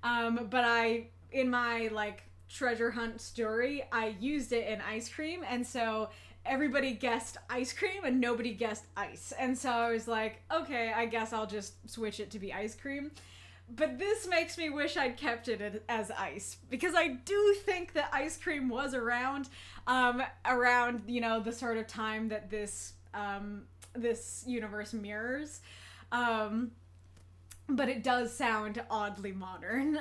but in my, like, treasure hunt story, I used it in ice cream, and so everybody guessed ice cream and nobody guessed ice, and so I was like, okay, I guess I'll just switch it to be ice cream. But this makes me wish I'd kept it as ice, because I do think that ice cream was around, you know, the sort of time that this universe mirrors, but it does sound oddly modern.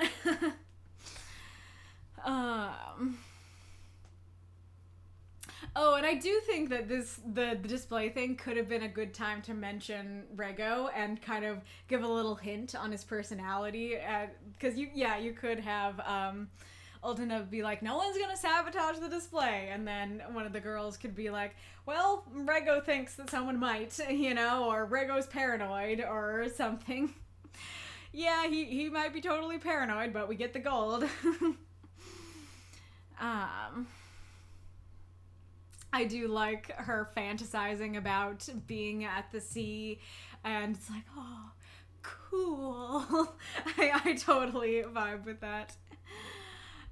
Oh, and I do think that the display thing could have been a good time to mention Rego and kind of give a little hint on his personality, because you could have Ultuna be like, no one's gonna sabotage the display, and then one of the girls could be like, well, Rego thinks that someone might, you know, or Rego's paranoid or something. Yeah, he might be totally paranoid, but we get the gold. I do like her fantasizing about being at the sea, and it's like, oh, cool. I totally vibe with that.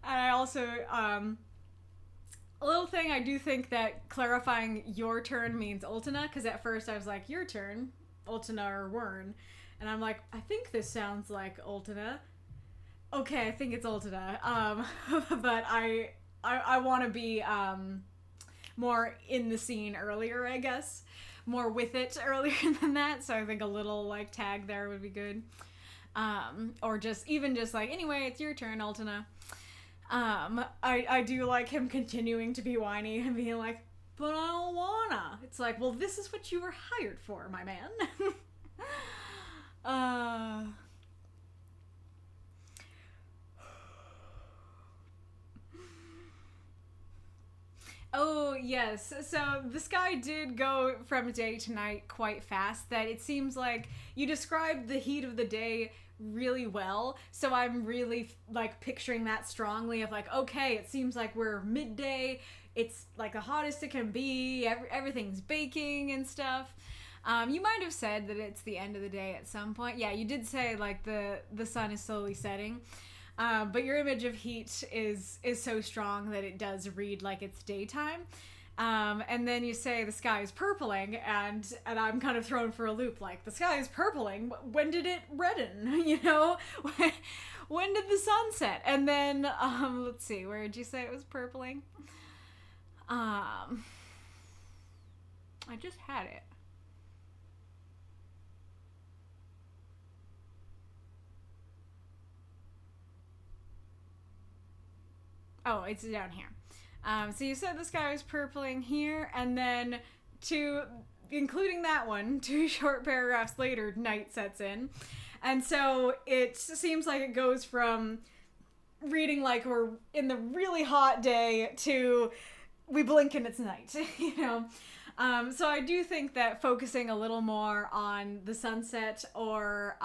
And I also, a little thing, I do think that clarifying your turn means Ultuna, because at first I was like, your turn, Ultuna or Wern, and I'm like, I think this sounds like Ultuna. Okay, I think it's Ultuna, but I want to be, more in the scene earlier, I guess. More with it earlier than that, so I think a little, like, tag there would be good. Or just like, anyway, it's your turn, Ultuna. I do like him continuing to be whiny and being like, but I don't wanna. It's like, well, this is what you were hired for, my man. Oh, yes. So the sky did go from day to night quite fast, that it seems like you described the heat of the day really well. So I'm really, like, picturing that strongly of, like, okay, it seems like we're midday. It's, like, the hottest it can be. Everything's baking and stuff. You might have said that it's the end of the day at some point. Yeah, you did say, like, the sun is slowly setting. But your image of heat is so strong that it does read like it's daytime. And then you say the sky is purpling, and I'm kind of thrown for a loop. Like, the sky is purpling. When did it redden? You know, when did the sun set? And then let's see, where did you say it was purpling? I just had it. Oh, it's down here. So you said the sky was purpling here, and then including that one, 2 short paragraphs later, night sets in. And so it seems like it goes from reading like we're in the really hot day to we blink and it's night, you know? So I do think that focusing a little more on the sunset or,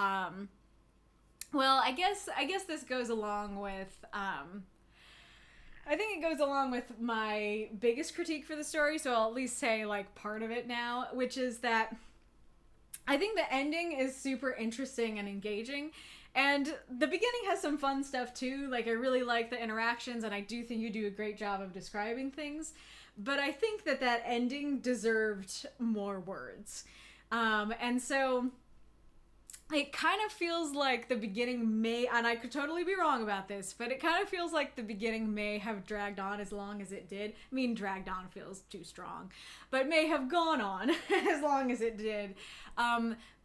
well, I guess this goes along with, I think it goes along with my biggest critique for the story, so I'll at least say, like, part of it now, which is that I think the ending is super interesting and engaging, and the beginning has some fun stuff, too. Like, I really like the interactions, and I do think you do a great job of describing things, but I think that ending deserved more words. And so it kind of feels like the beginning may, and I could totally be wrong about this, but it kind of feels like the beginning may have dragged on as long as it did. I mean, dragged on feels too strong, but may have gone on as long as it did,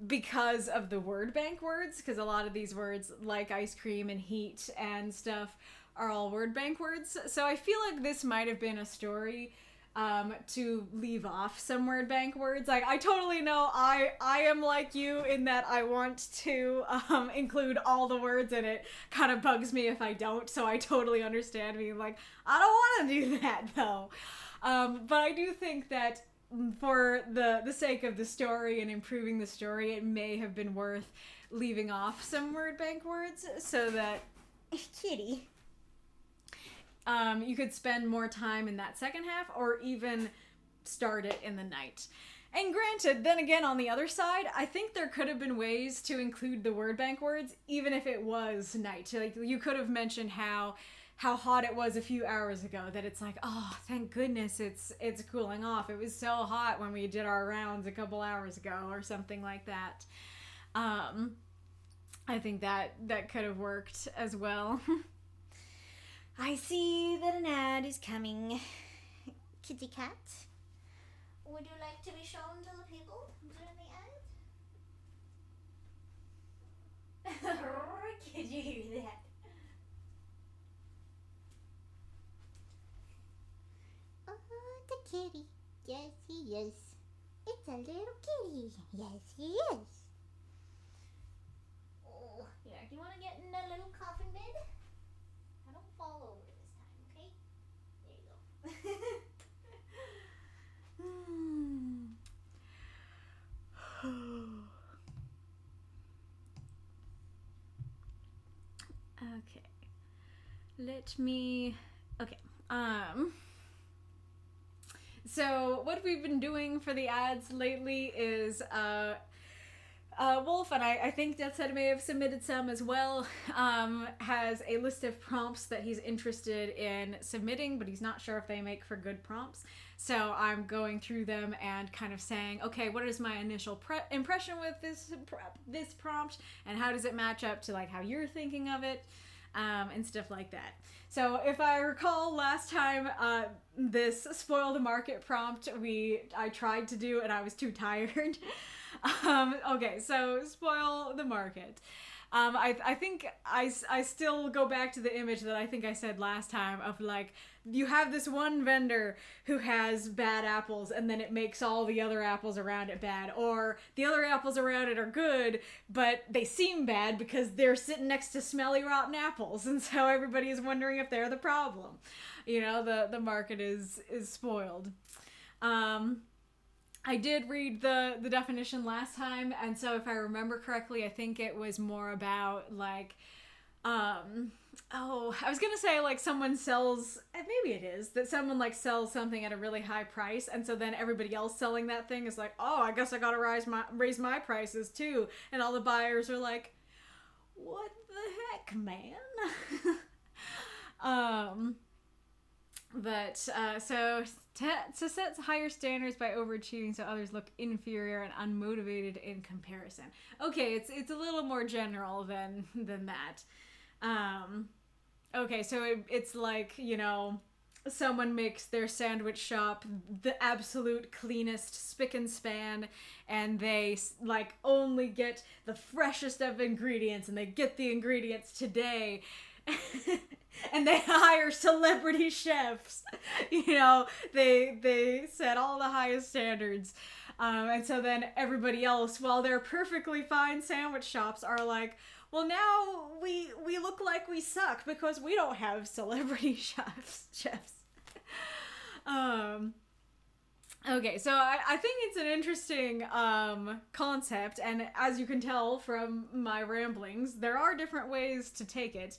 because of the word bank words, because a lot of these words, like ice cream and heat and stuff, are all word bank words. So I feel like this might have been a story to leave off some word bank words. Like, I totally know I am like you in that I want to include all the words, and it kind of bugs me if I don't, so I totally understand being like, I don't want to do that, though. But I do think that for the sake of the story and improving the story, it may have been worth leaving off some word bank words so that Kitty. You could spend more time in that second half, or even start it in the night. And granted, then again, on the other side, I think there could have been ways to include the word bank words, even if it was night. Like, you could have mentioned how hot it was a few hours ago, that it's like, oh, thank goodness it's cooling off. It was so hot when we did our rounds a couple hours ago, or something like that. I think that could have worked as well. I see that an ad is coming. Kitty cat, would you like to be shown to the people during the ad? Could you hear that? Oh, the kitty. Yes, he is. It's a little kitty. Yes, he is. Oh, yeah. Do you want to get in a little coffin bed? I don't fall over this time, okay? There you go. Okay. Let me... Okay. So what we've been doing for the ads lately is, Wolf, and I think Death's Head may have submitted some as well, has a list of prompts that he's interested in submitting, but he's not sure if they make for good prompts. So I'm going through them and kind of saying, okay, what is my initial impression with this prompt, and how does it match up to like how you're thinking of it, and stuff like that. So if I recall last time, this spoil the market prompt I tried to do and I was too tired. Okay, so spoil the market. I think I still go back to the image that I think I said last time of like, you have this one vendor who has bad apples and then it makes all the other apples around it bad, or the other apples around it are good, but they seem bad because they're sitting next to smelly rotten apples, and so everybody is wondering if they're the problem. You know, the market is spoiled. I did read the definition last time, and so if I remember correctly, I think it was more about like, I was gonna say like someone sells, maybe it is, that someone like sells something at a really high price, and so then everybody else selling that thing is like, oh, I guess I gotta raise my prices too, and all the buyers are like, what the heck, man? But to set higher standards by overachieving so others look inferior and unmotivated in comparison. Okay, it's a little more general than that. Okay, so it's like, you know, someone makes their sandwich shop the absolute cleanest spick and span, and they like only get the freshest of ingredients, and they get the ingredients today. And they hire celebrity chefs. You know, they set all the highest standards. And so then everybody else, while they're perfectly fine sandwich shops, are like, well, now we look like we suck because we don't have celebrity chefs. Okay, so I think it's an interesting concept, and as you can tell from my ramblings, there are different ways to take it.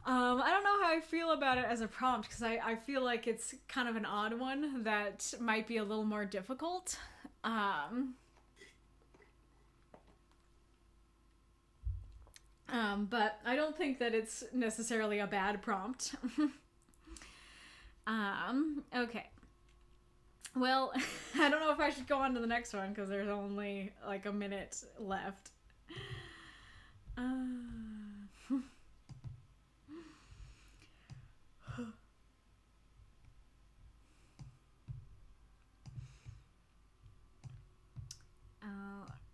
I don't know how I feel about it as a prompt, because I feel like it's kind of an odd one that might be a little more difficult. But I don't think that it's necessarily a bad prompt. Okay. Well, I don't know if I should go on to the next one, because there's only like a minute left.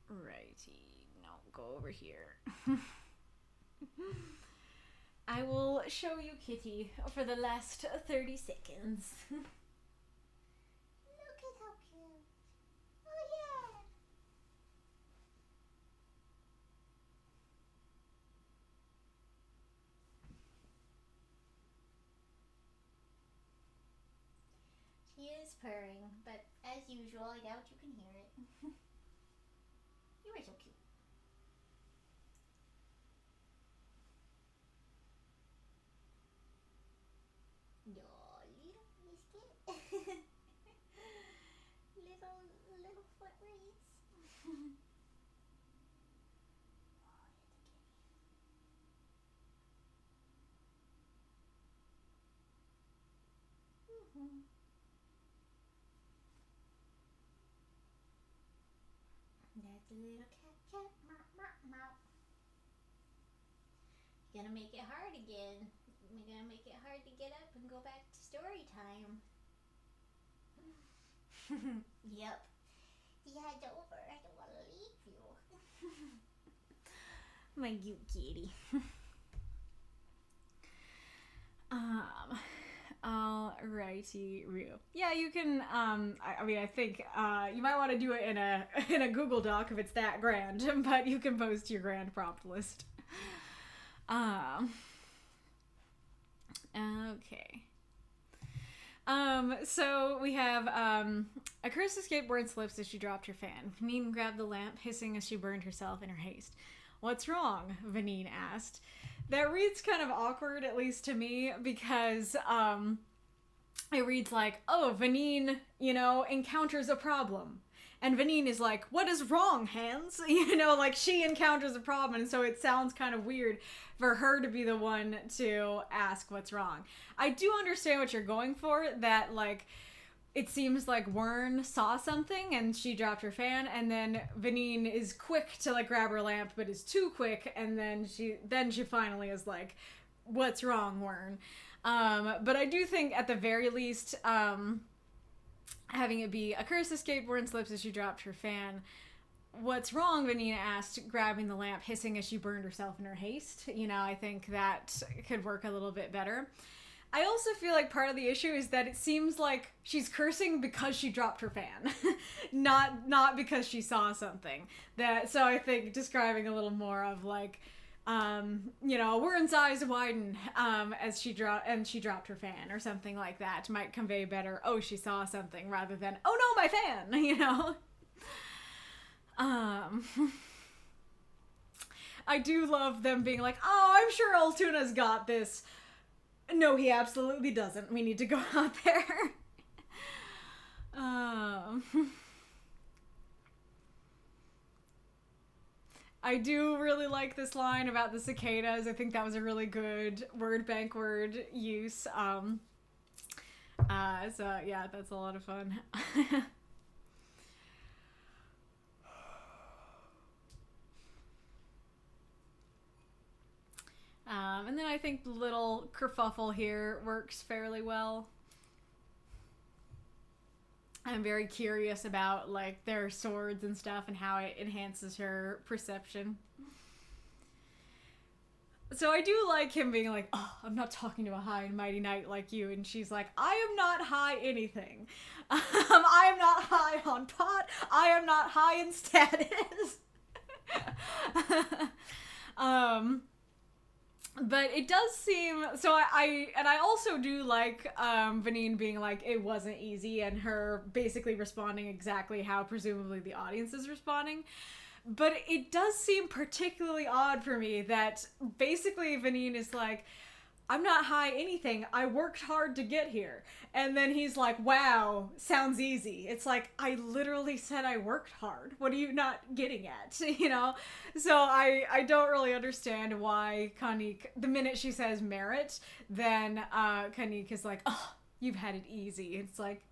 Alrighty, no, go over here. I will show you Kitty for the last 30 seconds. Look at how cute. Oh yeah. She is purring, but as usual, I doubt you can hear it. You are so cute. Your little biscuit. little foot reeds. That's a little cat. Meow. You're gonna make it hard again. We're gonna make it hard to get up and go back to story time. Yep. Yeah, it's over. I don't want to leave you. My cute kitty. Alrighty, Ryu. Yeah, you can, I mean, I think, you might want to do it in a Google Doc if it's that grand, but you can post your grand prompt list. Okay. So we have, Akirisa skateboard and slips as she dropped her fan. Vanine grabbed the lamp, hissing as she burned herself in her haste. What's wrong? Vanine asked. That reads kind of awkward, at least to me, because, it reads like, oh, Vanine, you know, encounters a problem. And Vanine is like, what is wrong, Hans? You know, like, she encounters a problem, and so it sounds kind of weird for her to be the one to ask what's wrong. I do understand what you're going for, that, like, it seems like Wern saw something, and she dropped her fan, and then Vanine is quick to, like, grab her lamp, but is too quick, and then she finally is like, what's wrong, Wern? But I do think, at the very least, having it be Akirisa skateboard and slips as she dropped her fan. What's wrong? Vanina asked, grabbing the lamp, hissing as she burned herself in her haste. You know, I think that could work a little bit better. I also feel like part of the issue is that it seems like she's cursing because she dropped her fan, not because she saw something. So I think describing a little more of like, you know, Wern's eyes widen as she dropped her fan or something like that might convey better, oh, she saw something, rather than, oh no, my fan, you know? I do love them being like, oh, I'm sure Altuna's got this. No, he absolutely doesn't. We need to go out there. I do really like this line about the cicadas. I think that was a really good word bank word use. So yeah, that's a lot of fun. And then I think the little kerfuffle here works fairly well. I'm very curious about like their swords and stuff and how it enhances her perception. So I do like him being like, oh, I'm not talking to a high and mighty knight like you. And she's like, I am not high anything. I am not high on pot. I am not high in status. But it does seem, so I also do like Vanine being like, it wasn't easy, and her basically responding exactly how presumably the audience is responding. But it does seem particularly odd for me that basically Vanine is like, I'm not high anything. I worked hard to get here. And then he's like, wow, sounds easy. It's like, I literally said I worked hard. What are you not getting at? You know? So I don't really understand why Kaniq, the minute she says merit, then Kaniq is like, oh, you've had it easy. It's like,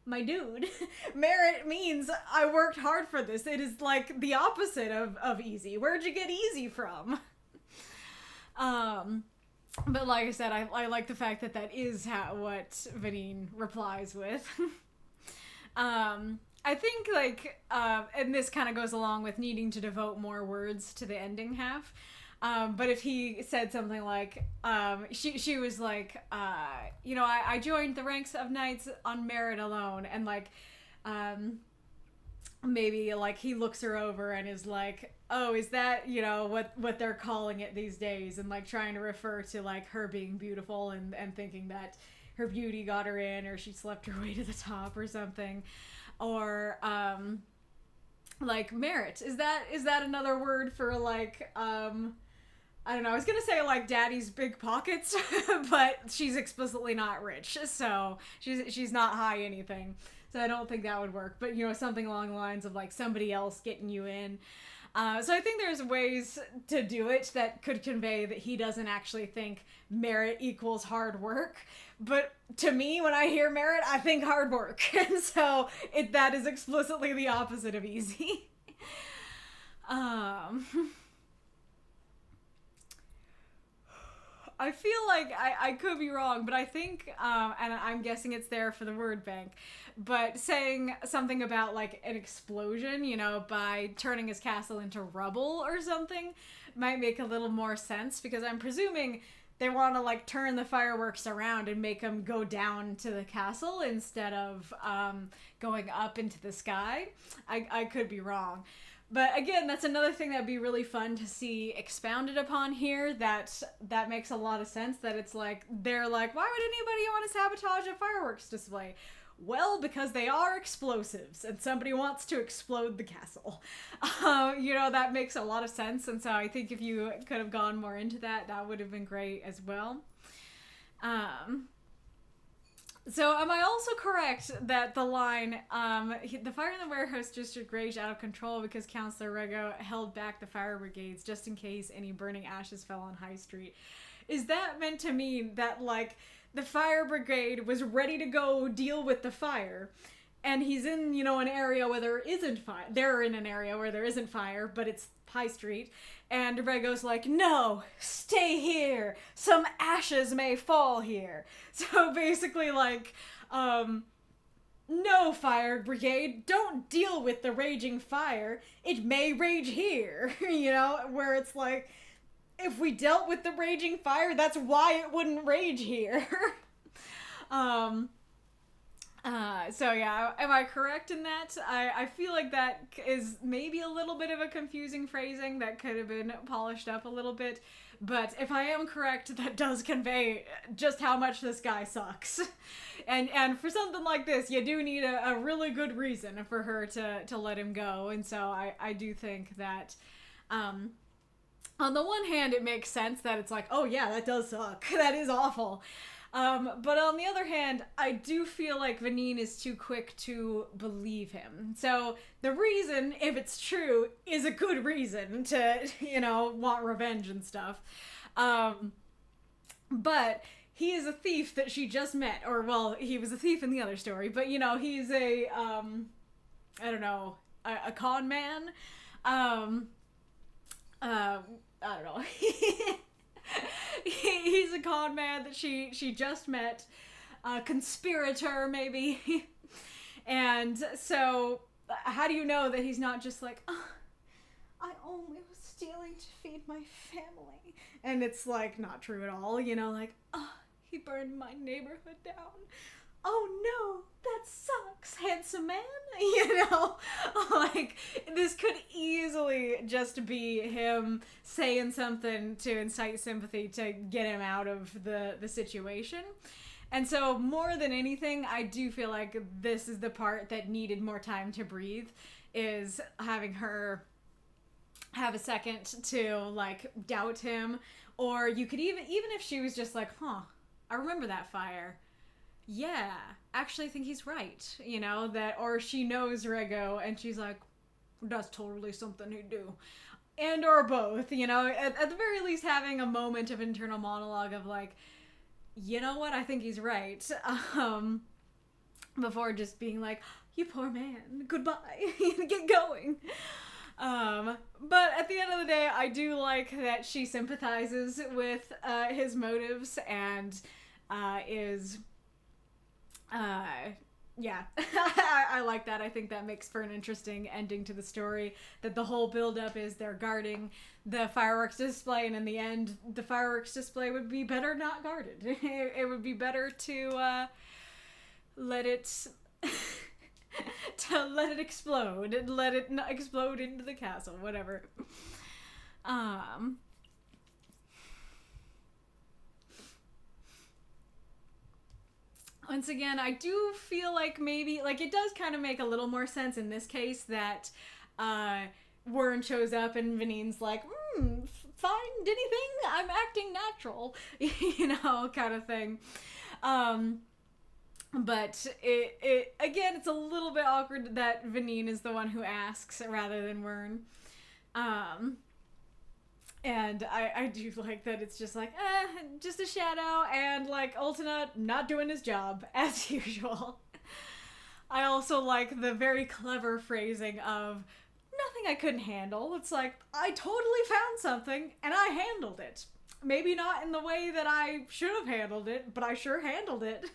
my dude, merit means I worked hard for this. It is like the opposite of easy. Where'd you get easy from? But like I said, I like the fact that that is what Vanine replies with. I think like, and this kind of goes along with needing to devote more words to the ending half. But if he said something like, she was like, you know, I joined the ranks of knights on merit alone, and like, maybe like he looks her over and is like, oh, is that, you know, what they're calling it these days, and like trying to refer to like her being beautiful and thinking that her beauty got her in, or she slept her way to the top or something, or like merit, is that another word for like I don't know, I was gonna say like daddy's big pockets, but she's explicitly not rich, so she's not high anything, so I don't think that would work. But you know, something along the lines of like somebody else getting you in. So I think there's ways to do it that could convey that he doesn't actually think merit equals hard work. But to me, when I hear merit, I think hard work, and so that is explicitly the opposite of easy. I feel like I could be wrong, but I think, and I'm guessing it's there for the word bank, but saying something about like an explosion, you know, by turning his castle into rubble or something might make a little more sense, because I'm presuming they want to like turn the fireworks around and make them go down to the castle instead of going up into the sky. I could be wrong. But again, that's another thing that'd be really fun to see expounded upon here. That makes a lot of sense. That it's like, they're like, why would anybody want to sabotage a fireworks display? Well, because they are explosives, and somebody wants to explode the castle. You know, that makes a lot of sense, and so I think if you could have gone more into that, that would have been great as well. So am I also correct that the line, the fire in the warehouse district raged out of control because Councillor Rego held back the fire brigades just in case any burning ashes fell on High Street? Is that meant to mean that, like, the fire brigade was ready to go deal with the fire, and he's in, you know, an area where there isn't fire. They're in an area where there isn't fire, but it's High Street, and Rego's like, no, stay here. Some ashes may fall here. So basically, like, no, fire brigade, don't deal with the raging fire. It may rage here, you know, where it's like, if we dealt with the raging fire, that's why it wouldn't rage here. So yeah, am I correct in that? I feel like that is maybe a little bit of a confusing phrasing that could have been polished up a little bit, but if I am correct, that does convey just how much this guy sucks. And for something like this, you do need a really good reason for her to let him go, and so I do think that, on the one hand, it makes sense that it's like, oh yeah, that does suck. That is awful. But on the other hand, I do feel like Vanine is too quick to believe him. So the reason, if it's true, is a good reason to, you know, want revenge and stuff. But he is a thief that she just met, or well, he was a thief in the other story, but you know, he's a I don't know, a con man. I don't know. He's a con man that she just met, a conspirator maybe. And so how do you know that he's not just like, oh, I only was stealing to feed my family, and it's like not true at all, you know, like, oh, he burned my neighborhood down. Oh no, that sucks, handsome man. You know, like, this could easily just be him saying something to incite sympathy to get him out of the situation. And so more than anything, I do feel like this is the part that needed more time to breathe, is having her have a second to like doubt him. Or you could even if she was just like, I remember that fire. Yeah, actually I think he's right, you know, that, or she knows Rego and she's like, that's totally something he'd do. And or both, you know, at the very least having a moment of internal monologue of like, you know what, I think he's right, before just being like, you poor man, goodbye, get going. But at the end of the day, I do like that she sympathizes with his motives and is yeah. I like that. I think that makes for an interesting ending to the story, that the whole build-up is they're guarding the fireworks display, and in the end the fireworks display would be better not guarded. It would be better to let it explode, and let it not explode into the castle, whatever. Once again, I do feel like maybe, like, it does kind of make a little more sense in this case that Warren shows up and Vanine's like, find anything? I'm acting natural, you know, kind of thing. But it again, it's a little bit awkward that Vanine is the one who asks rather than Warren. And I do like that it's just like, just a shadow, and like Ultona not doing his job as usual. I also like the very clever phrasing of nothing I couldn't handle. It's like, I totally found something and I handled it. Maybe not in the way that I should have handled it, but I sure handled it.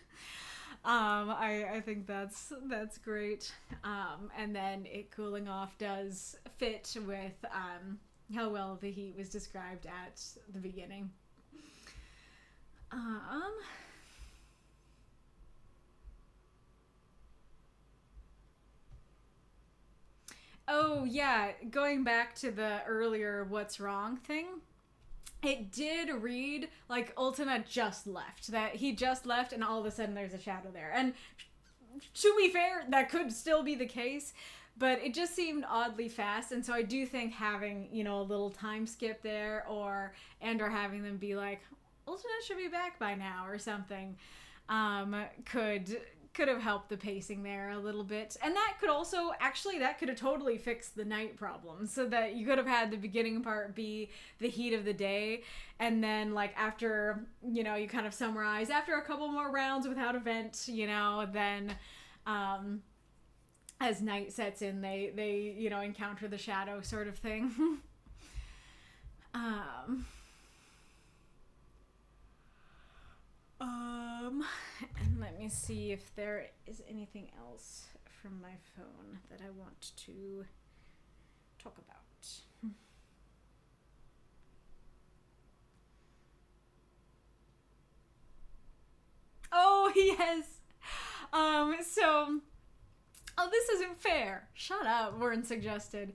I think that's great. And then it cooling off does fit with how well the heat was described at the beginning. Oh yeah, going back to the earlier what's wrong thing, it did read like Ultona just left, that he just left and all of a sudden there's a shadow there. And to be fair, that could still be the case, but it just seemed oddly fast, and so I do think having, you know, a little time skip there, or having them be like, Ultona should be back by now or something, could have helped the pacing there a little bit. And that could also, actually, that could have totally fixed the night problem, so that you could have had the beginning part be the heat of the day, and then, like, after, you know, you kind of summarize, after a couple more rounds without a vent, you know, then, as night sets in, they you know, encounter the shadow sort of thing. And let me see if there is anything else from my phone that I want to talk about. Oh, yes! So... Oh, this isn't fair. Shut up, Warren suggested.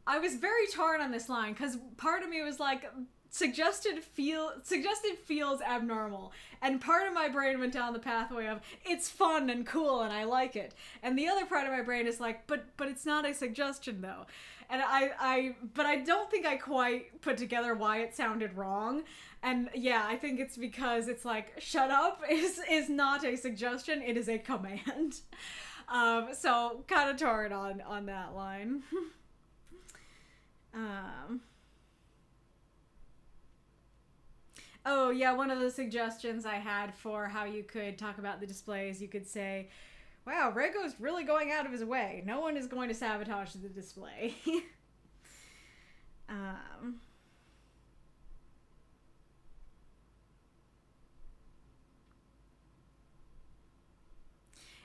I was very torn on this line, because part of me was like, suggested feels abnormal. And part of my brain went down the pathway of, it's fun and cool and I like it. And the other part of my brain is like, but it's not a suggestion though. And but I don't think I quite put together why it sounded wrong. And yeah, I think it's because it's like, shut up is not a suggestion, it is a command. So kind of torn on that line. Oh, yeah, one of the suggestions I had for how you could talk about the displays, you could say, wow, Rego's really going out of his way. No one is going to sabotage the display. um,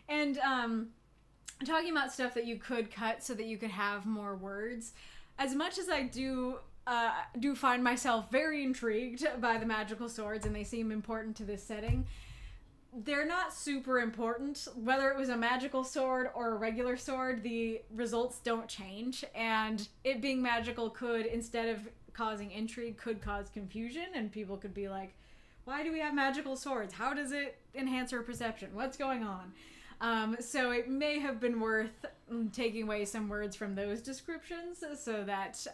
and talking about stuff that you could cut so that you could have more words, as much as I do find myself very intrigued by the magical swords and they seem important to this setting, they're not super important. Whether it was a magical sword or a regular sword, the results don't change, and it being magical could, instead of causing intrigue, could cause confusion, and people could be like, why do we have magical swords? How does it enhance our perception? What's going on? So it may have been worth taking away some words from those descriptions so that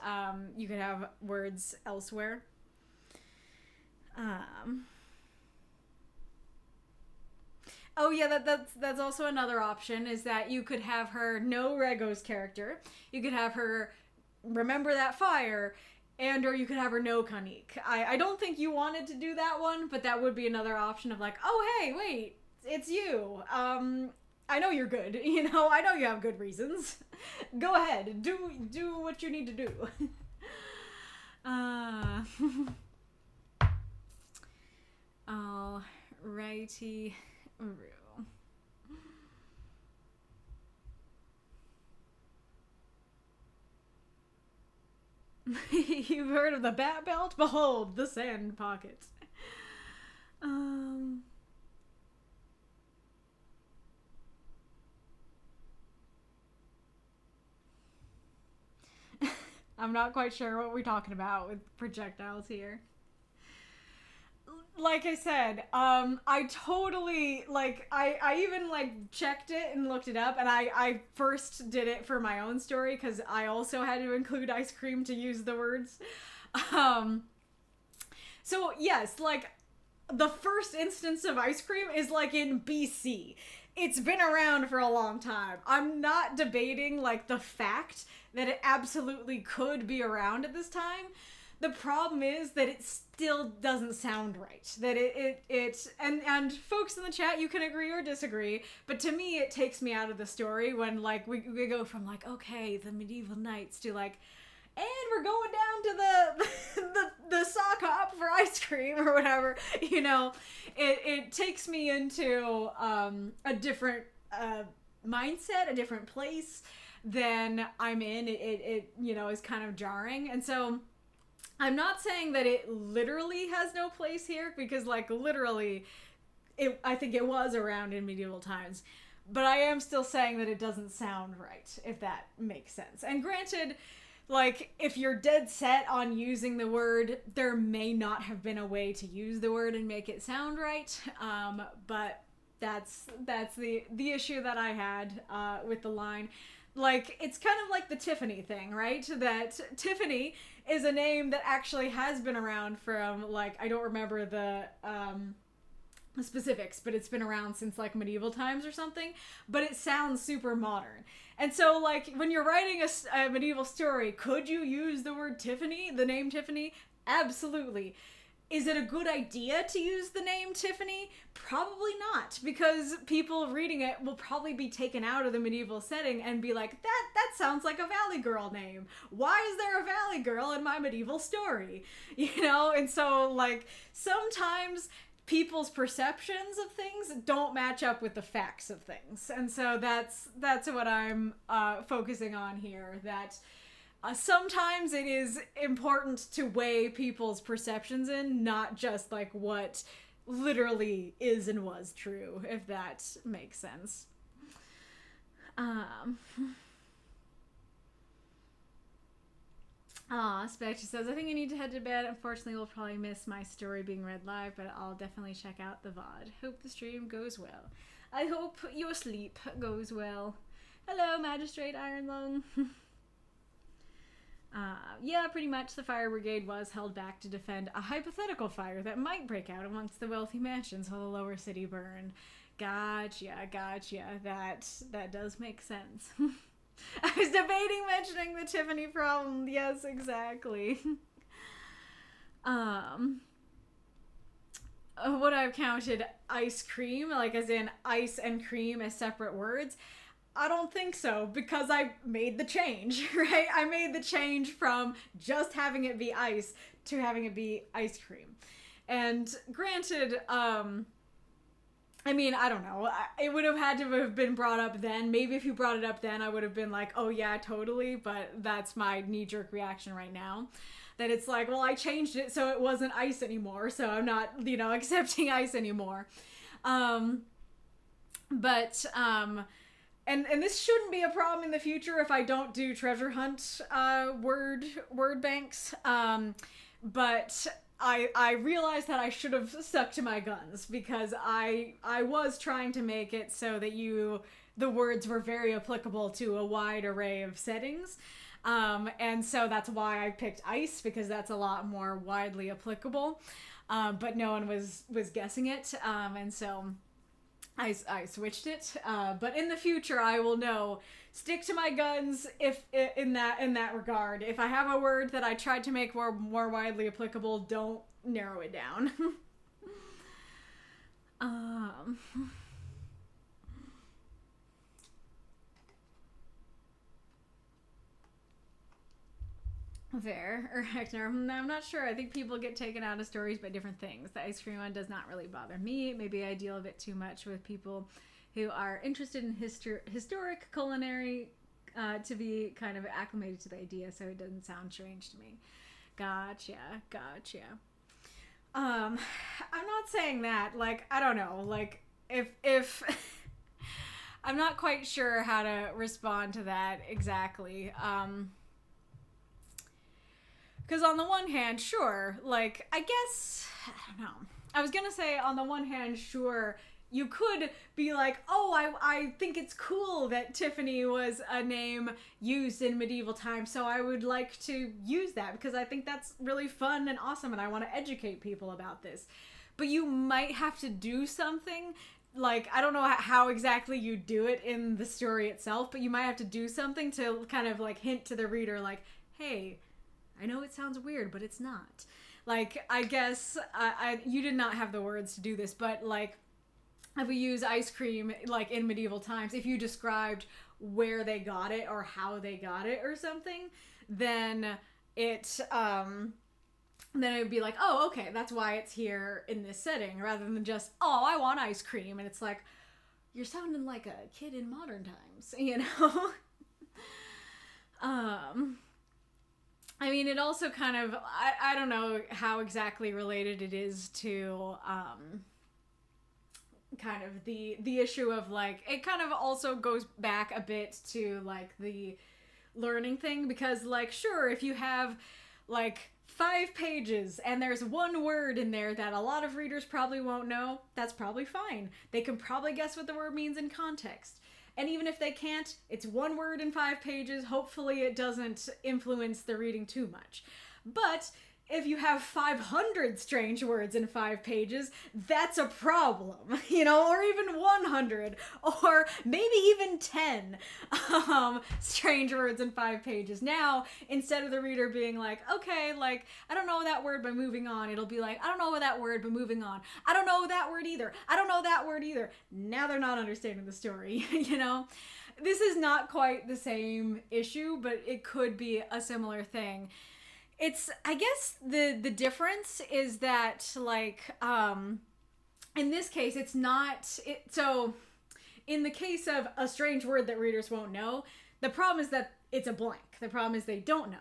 you could have words elsewhere. Oh yeah, that's also another option, is that you could have her know Rego's character. You could have her remember that fire, and or you could have her know Kanik. I don't think you wanted to do that one, but that would be another option of like, oh hey, wait, it's you. I know you're good. You know, I know you have good reasons. Go ahead, do what you need to do. Alrighty. You've heard of the Bat Belt? Behold, the Sand Pocket. I'm not quite sure what we're talking about with projectiles here. Like I said, I totally, like, I even, like, checked it and looked it up, and I first did it for my own story, because I also had to include ice cream to use the words. So, yes, like, the first instance of ice cream is, like, in BC. It's been around for a long time. I'm not debating, like, the fact that it absolutely could be around at this time. The problem is that it still doesn't sound right. That and folks in the chat, you can agree or disagree, but to me it takes me out of the story when, like, we go from, like, okay, the medieval knights to, like, and we're going down to the sock hop for ice cream or whatever. You know, it takes me into a different mindset, a different place than I'm in. It you know, is kind of jarring. And so I'm not saying that it literally has no place here, because, like, literally, I think it was around in medieval times. But I am still saying that it doesn't sound right, if that makes sense. And granted, like, if you're dead set on using the word, there may not have been a way to use the word and make it sound right. But that's the issue that I had with the line. Like, it's kind of like the Tiffany thing, right? That Tiffany is a name that actually has been around from, like, I don't remember the specifics, but it's been around since, like, medieval times or something, but it sounds super modern. And so, like, when you're writing a medieval story, could you use the word Tiffany, the name Tiffany? Absolutely. Is it a good idea to use the name Tiffany? Probably not, because people reading it will probably be taken out of the medieval setting and be like, that sounds like a Valley Girl name. Why is there a Valley Girl in my medieval story? You know, and so, like, sometimes people's perceptions of things don't match up with the facts of things. And so that's what I'm focusing on here, that sometimes it is important to weigh people's perceptions in, not just, like, what literally is and was true, if that makes sense. Spectre says, I think I need to head to bed. Unfortunately, we'll probably miss my story being read live, but I'll definitely check out the VOD. Hope the stream goes well. I hope your sleep goes well. Hello, Magistrate Ironlung. Yeah, pretty much the fire brigade was held back to defend a hypothetical fire that might break out amongst the wealthy mansions while the lower city burned. Gotcha. That does make sense. I was debating mentioning the Tiffany problem. Yes, exactly. would I have counted ice cream, like as in ice and cream as separate words? I don't think so, because I made the change, right? I made the change from just having it be ice to having it be ice cream. And granted, I mean, I don't know. It would have had to have been brought up then. Maybe if you brought it up then, I would have been like, oh yeah, totally. But that's my knee-jerk reaction right now. That it's like, well, I changed it so it wasn't ice anymore. So I'm not, accepting ice anymore. And this shouldn't be a problem in the future if I don't do treasure hunt word banks. But I realized that I should have stuck to my guns, because I was trying to make it so that the words were very applicable to a wide array of settings. And so that's why I picked ice, because that's a lot more widely applicable. But no one was guessing it. And so I switched it. But in the future, I will know, stick to my guns if in that regard. If I have a word that I tried to make more widely applicable, don't narrow it down. Fair. Or Hector, I'm not sure. I think people get taken out of stories by different things. The ice cream one does not really bother me. Maybe I deal a bit too much with people who are interested in historic culinary to be kind of acclimated to the idea, so it doesn't sound strange to me. Gotcha. I'm not saying that. Like, I don't know. Like, if I'm not quite sure how to respond to that exactly. Because on the one hand, sure, like, I guess, I don't know. I was gonna say, on the one hand, sure, you could be like, oh, I think it's cool that Tiffany was a name used in medieval times, so I would like to use that, because I think that's really fun and awesome, and I want to educate people about this. But you might have to do something, like, I don't know how exactly you do it in the story itself, but you might have to do something to kind of, like, hint to the reader, like, hey, I know it sounds weird, but it's not. Like, I guess you did not have the words to do this, but, like, if we use ice cream, like, in medieval times, if you described where they got it or how they got it or something, then it would be like, oh, okay, that's why it's here in this setting, rather than just, oh, I want ice cream. And it's like, you're sounding like a kid in modern times, I mean, it also kind of, I don't know how exactly related it is to, kind of the issue of, like, it kind of also goes back a bit to, like, the learning thing, because, like, sure, if you have, like, 5 pages and there's one word in there that a lot of readers probably won't know, that's probably fine. They can probably guess what the word means in context. And even if they can't, it's one word in 5 pages. Hopefully it doesn't influence the reading too much. But if you have 500 strange words in 5 pages, that's a problem, or even 100, or maybe even 10 strange words in 5 pages. Now, instead of the reader being like, okay, like, I don't know that word, but moving on, it'll be like, I don't know that word, but moving on. I don't know that word either. I don't know that word either. Now they're not understanding the story, This is not quite the same issue, but it could be a similar thing. It's, I guess the difference is that, like, in this case, it's not, so in the case of a strange word that readers won't know, the problem is that it's a blank. The problem is they don't know.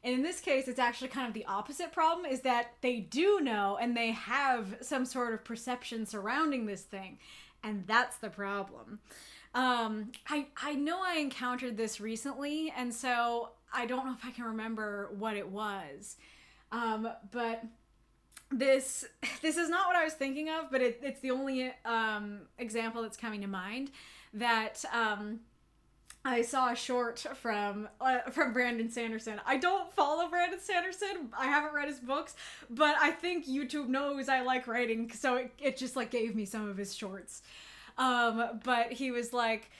And in this case, it's actually kind of the opposite problem, is that they do know and they have some sort of perception surrounding this thing. And that's the problem. I know I encountered this recently, and so I don't know if I can remember what it was. But this is not what I was thinking of, but it's the only example that's coming to mind, that I saw a short from Brandon Sanderson. I don't follow Brandon Sanderson. I haven't read his books, but I think YouTube knows I like writing, so it just, like, gave me some of his shorts. But he was like,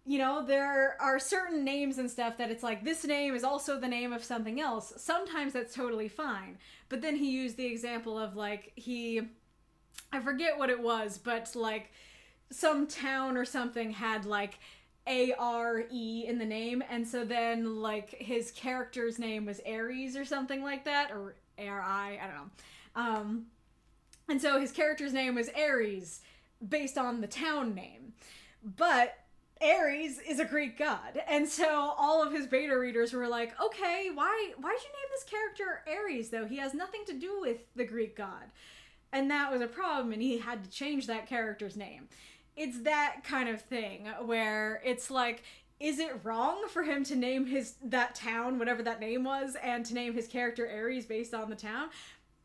there are certain names and stuff that it's like, this name is also the name of something else. Sometimes that's totally fine. But then he used the example of, like, he I forget what it was, but like some town or something had like A-R-E in the name, and so then like his character's name was Ares or something like that, or A-R-I, I don't know. And so his character's name was Ares based on the town name. But Ares is a Greek god. And so all of his beta readers were like, okay, why'd you name this character Ares though? He has nothing to do with the Greek god. And that was a problem, and he had to change that character's name. It's that kind of thing where it's like, is it wrong for him to name that town, whatever that name was, and to name his character Ares based on the town?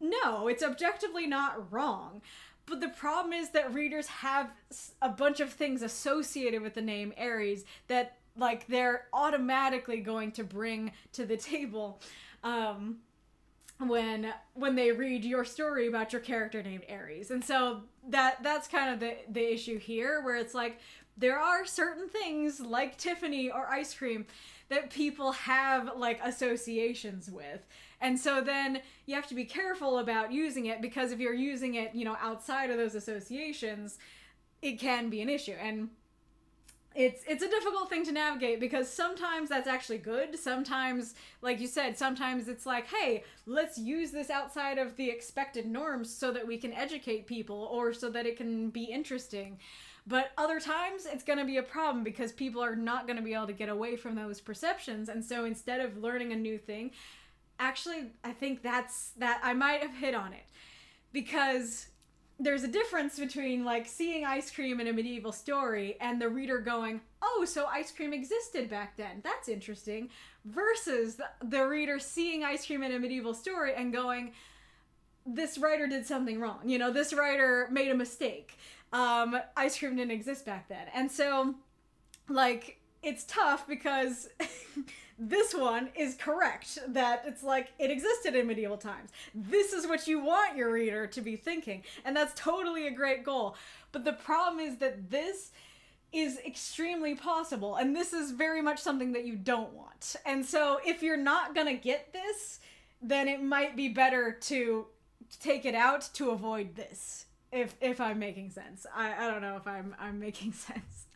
No, it's objectively not wrong. But the problem is that readers have a bunch of things associated with the name Ares that like they're automatically going to bring to the table when they read your story about your character named Ares. And so that's kind of the issue here, where it's like there are certain things like Tiffany or ice cream that people have like associations with. And so then you have to be careful about using it, because if you're using it, you know, outside of those associations, it can be an issue. And it's a difficult thing to navigate, because sometimes that's actually good. Sometimes, like you said, sometimes it's like, hey, let's use this outside of the expected norms so that we can educate people, or so that it can be interesting. But other times it's going to be a problem, because people are not going to be able to get away from those perceptions. And so instead of learning a new thing, actually, I think that I might have hit on it, because there's a difference between like seeing ice cream in a medieval story and the reader going, oh, so ice cream existed back then. That's interesting. Versus the reader seeing ice cream in a medieval story and going, this writer did something wrong. You know, this writer made a mistake. Ice cream didn't exist back then. And so, like, it's tough because this one is correct, that it's like it existed in medieval times. This is what you want your reader to be thinking, and that's totally a great goal. But the problem is that this is extremely possible, and this is very much something that you don't want. And so if you're not gonna get this, then it might be better to take it out to avoid this, if I'm making sense. I don't know if I'm making sense.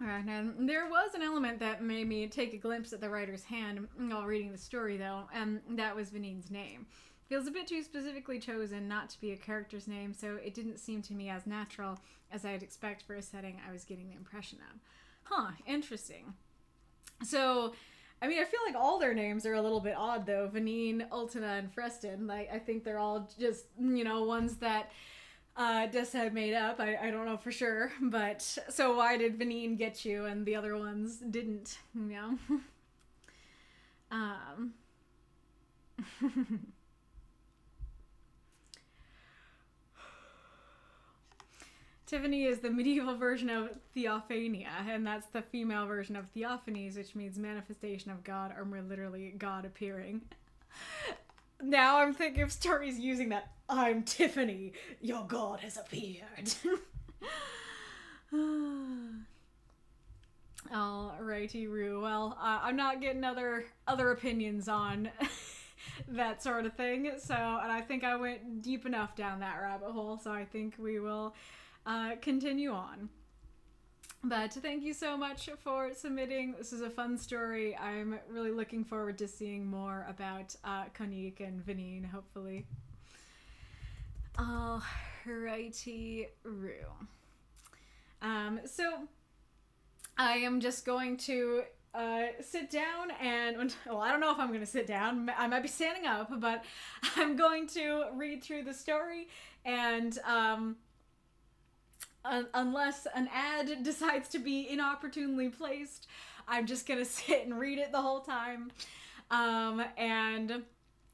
Alright, and there was an element that made me take a glimpse at the writer's hand while reading the story, though, and that was Vanine's name. Feels a bit too specifically chosen not to be a character's name, so it didn't seem to me as natural as I'd expect for a setting I was getting the impression of. Huh, interesting. So, I mean, I feel like all their names are a little bit odd, though. Vanine, Ultina, and Freston. Like, I think they're all just, you know, ones that Dessa had made up. I don't know for sure. But, so why did Vanine get you and the other ones didn't, you know? Tiffany is the medieval version of Theophania, and that's the female version of Theophanies, which means manifestation of God, or more literally, God appearing. Now I'm thinking of stories using that, I'm Tiffany, your God has appeared. Alrighty, Rue. Well, I'm not getting other opinions on that sort of thing, so, and I think I went deep enough down that rabbit hole, so I think we will continue on. But thank you so much for submitting. This is a fun story. I'm really looking forward to seeing more about Konique and Vanine, hopefully. Alrighty, Rue. So I am just going to sit down and, well, I don't know if I'm going to sit down. I might be standing up, but I'm going to read through the story, and unless an ad decides to be inopportunely placed, I'm just gonna sit and read it the whole time. And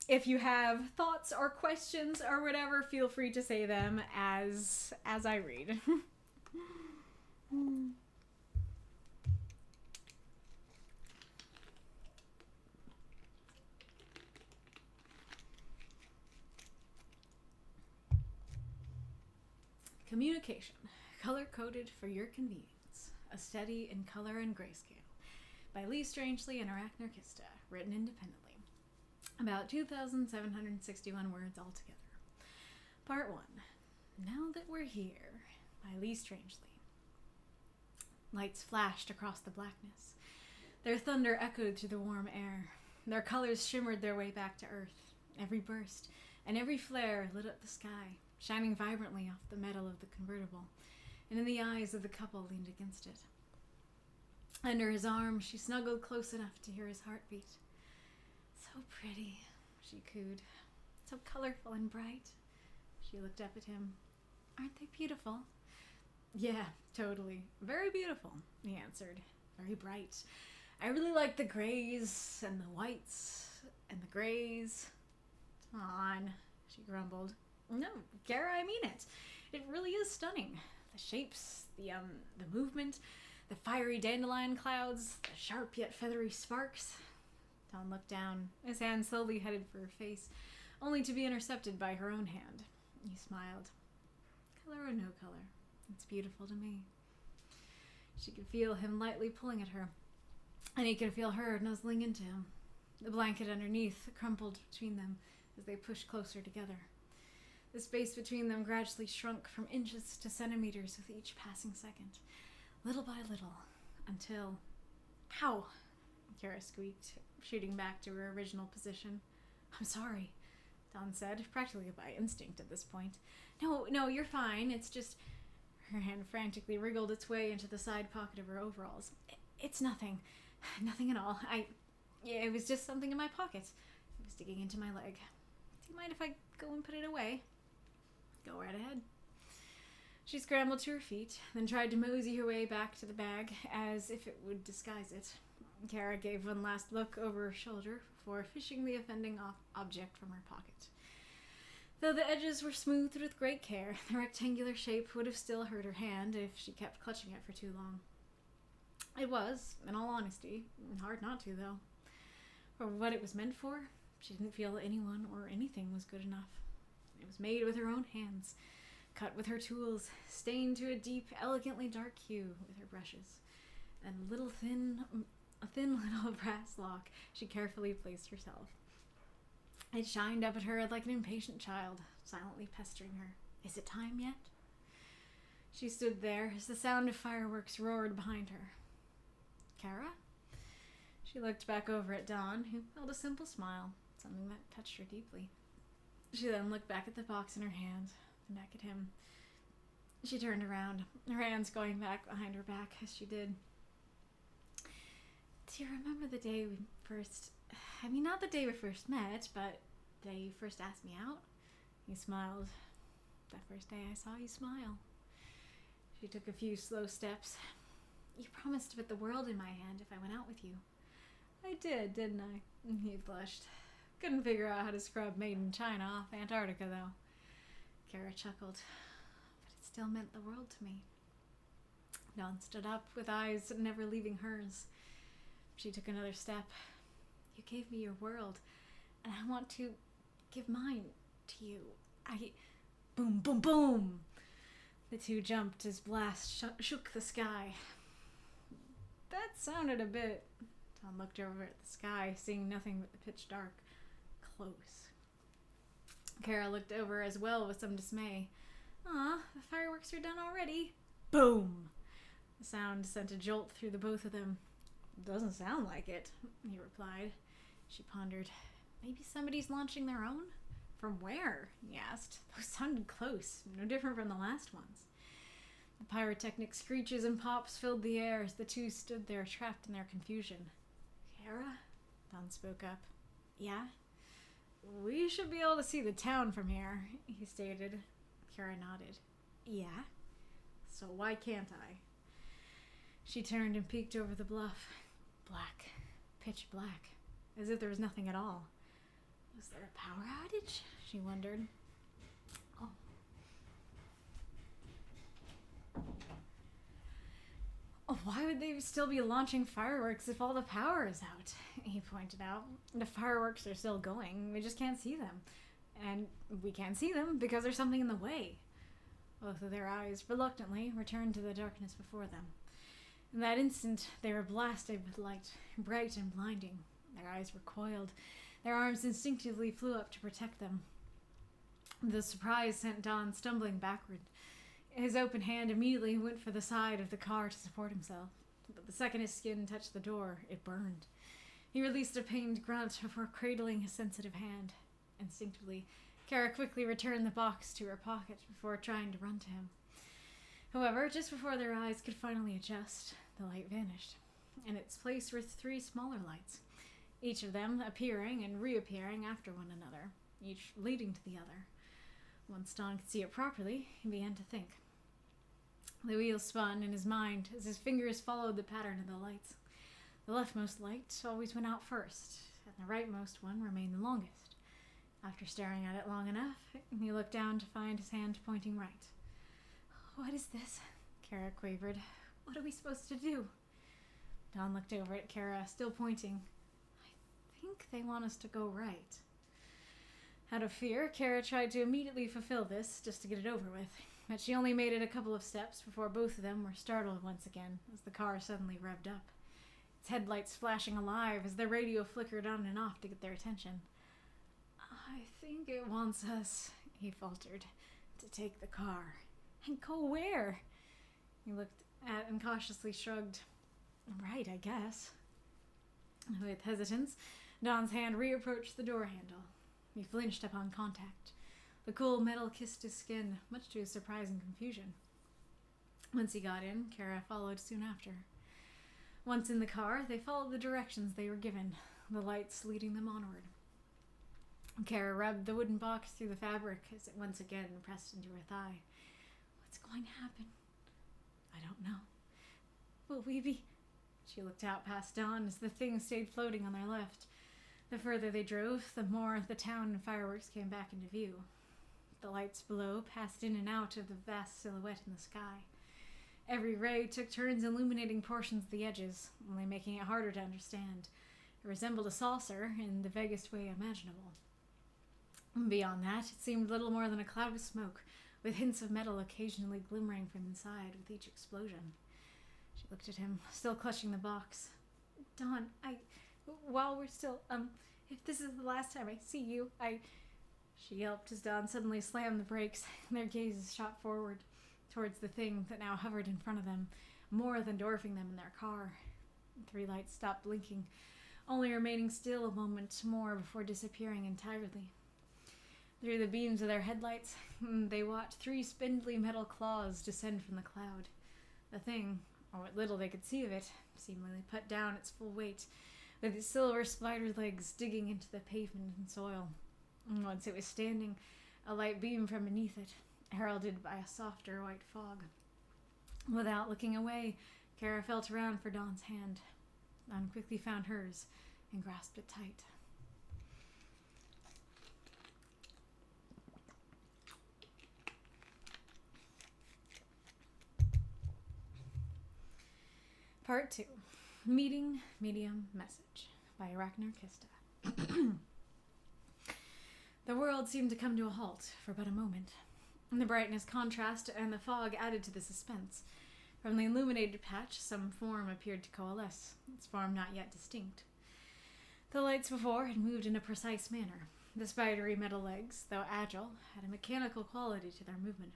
if you have thoughts or questions or whatever, feel free to say them as I read. Communication. Color-coded for your convenience. A Study in Color and Grayscale, by Lee Strangely and Arachnarkista, written independently. About 2,761 words altogether. Part 1. Now That We're Here, by Lee Strangely. Lights flashed across the blackness. Their thunder echoed through the warm air. Their colors shimmered their way back to Earth. Every burst and every flare lit up the sky, shining vibrantly off the metal of the convertible, and in the eyes of the couple leaned against it. Under his arm, she snuggled close enough to hear his heartbeat. So pretty, she cooed. So colorful and bright. She looked up at him. Aren't they beautiful? Yeah, totally. Very beautiful, he answered. Very bright. I really like the grays and the whites and the grays. Come on, she grumbled. No, Kara, I mean it. It really is stunning. The shapes, the movement, the fiery dandelion clouds, the sharp yet feathery sparks. Dawn looked down, his hand slowly headed for her face, only to be intercepted by her own hand. He smiled. Color or no color, it's beautiful to me. She could feel him lightly pulling at her, and he could feel her nuzzling into him. The blanket underneath crumpled between them as they pushed closer together. The space between them gradually shrunk from inches to centimeters with each passing second, little by little, until... Ow! Kara squeaked, shooting back to her original position. I'm sorry, Dawn said, practically by instinct at this point. No, you're fine. It's just... Her hand frantically wriggled its way into the side pocket of her overalls. It's nothing. Nothing at all. It was just something in my pocket. It was digging into my leg. Do you mind if I go and put it away? Go right ahead. She scrambled to her feet, then tried to mosey her way back to the bag, as if it would disguise it. Kara gave one last look over her shoulder before fishing the offending object from her pocket. Though the edges were smoothed with great care, the rectangular shape would have still hurt her hand if she kept clutching it for too long. It was, in all honesty, hard not to, though. For what it was meant for, she didn't feel anyone or anything was good enough. It was made with her own hands, cut with her tools, stained to a deep, elegantly dark hue with her brushes, and a thin little brass lock she carefully placed herself. It shined up at her like an impatient child, silently pestering her. Is it time yet? She stood there as the sound of fireworks roared behind her. Kara? She looked back over at Dawn, who held a simple smile, something that touched her deeply. She then looked back at the box in her hand, then back at him. She turned around, her hands going back behind her back as she did. Do you remember the day we first... not the day we first met, but the day you first asked me out? He smiled. That first day I saw you smile. She took a few slow steps. You promised to put the world in my hand if I went out with you. I did, didn't I? He blushed. Couldn't figure out how to scrub Made in China off Antarctica, though. Kara chuckled. But it still meant the world to me. Dawn stood up, with eyes never leaving hers. She took another step. You gave me your world, and I want to give mine to you. Boom, boom, boom! The two jumped as blast shook the sky. That sounded a bit... Dawn looked over at the sky, seeing nothing but the pitch dark. Close. Kara looked over as well with some dismay. The fireworks are done already. Boom! The sound sent a jolt through the both of them. Doesn't sound like it, he replied. She pondered. Maybe somebody's launching their own? From where? He asked. Those sounded close, no different from the last ones. The pyrotechnic screeches and pops filled the air as the two stood there trapped in their confusion. Kara? Dawn spoke up. Yeah? We should be able to see the town from here, he stated. Kara nodded. Yeah? So why can't I? She turned and peeked over the bluff. Black. Pitch black. As if there was nothing at all. Was there a power outage? She wondered. Oh, why would they still be launching fireworks if all the power is out? He pointed out. The fireworks are still going. We just can't see them. And we can't see them because there's something in the way. Both of their eyes reluctantly returned to the darkness before them. In that instant, they were blasted with light, bright and blinding. Their eyes recoiled. Their arms instinctively flew up to protect them. The surprise sent Don stumbling backward. His open hand immediately went for the side of the car to support himself. But the second his skin touched the door, it burned. He released a pained grunt before cradling his sensitive hand. Instinctively, Kara quickly returned the box to her pocket before trying to run to him. However, just before their eyes could finally adjust, the light vanished. In its place were 3 smaller lights, each of them appearing and reappearing after one another, each leading to the other. Once Don could see it properly, he began to think. The wheel spun in his mind as his fingers followed the pattern of the lights. The leftmost light always went out first, and the rightmost one remained the longest. After staring at it long enough, he looked down to find his hand pointing right. "What is this?" Kara quavered. "What are we supposed to do?" Don looked over at Kara, still pointing. "I think they want us to go right." Out of fear, Kara tried to immediately fulfill this, just to get it over with, but she only made it a couple of steps before both of them were startled once again as the car suddenly revved up, its headlights flashing alive as the radio flickered on and off to get their attention. "I think it wants us," he faltered, "to take the car." "And go where?" He looked at and cautiously shrugged. "Right, I guess." With hesitance, Don's hand reapproached the door handle. He flinched upon contact. The cool metal kissed his skin, much to his surprise and confusion. Once he got in, Kara followed soon after. Once in the car, they followed the directions they were given, the lights leading them onward. Kara rubbed the wooden box through the fabric as it once again pressed into her thigh. "What's going to happen?" "I don't know." "Will we be—" She looked out past Don as the thing stayed floating on their left. The further they drove, the more the town and fireworks came back into view. The lights below passed in and out of the vast silhouette in the sky. Every ray took turns illuminating portions of the edges, only making it harder to understand. It resembled a saucer in the vaguest way imaginable. Beyond that, it seemed little more than a cloud of smoke, with hints of metal occasionally glimmering from inside with each explosion. She looked at him, still clutching the box. "Don, while we're still, if this is the last time I see you, She yelped as Don suddenly slammed the brakes, and their gazes shot forward, towards the thing that now hovered in front of them, more than dwarfing them in their car. The 3 lights stopped blinking, only remaining still a moment more before disappearing entirely. Through the beams of their headlights, they watched 3 spindly metal claws descend from the cloud. The thing, or what little they could see of it, seemingly put down its full weight, with its silver spider legs digging into the pavement and soil. And once it was standing, a light beam from beneath it, heralded by a softer white fog. Without looking away, Kara felt around for Dawn's hand. Dawn quickly found hers and grasped it tight. Part 2. Meeting, Medium, Message by Ragnar Kista. The world seemed to come to a halt for but a moment. The brightness contrast and the fog added to the suspense. From the illuminated patch, some form appeared to coalesce, its form not yet distinct. The lights before had moved in a precise manner. The spidery metal legs, though agile, had a mechanical quality to their movement.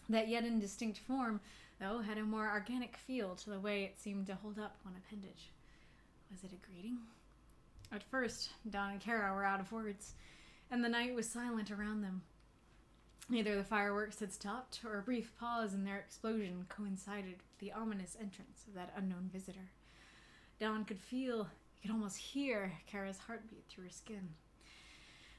That yet indistinct form, though, had a more organic feel to the way it seemed to hold up one appendage. Was it a greeting? At first, Dawn and Kara were out of words, and the night was silent around them. Either the fireworks had stopped, or a brief pause in their explosion coincided with the ominous entrance of that unknown visitor. Dawn could feel, could almost hear Kara's heartbeat through her skin.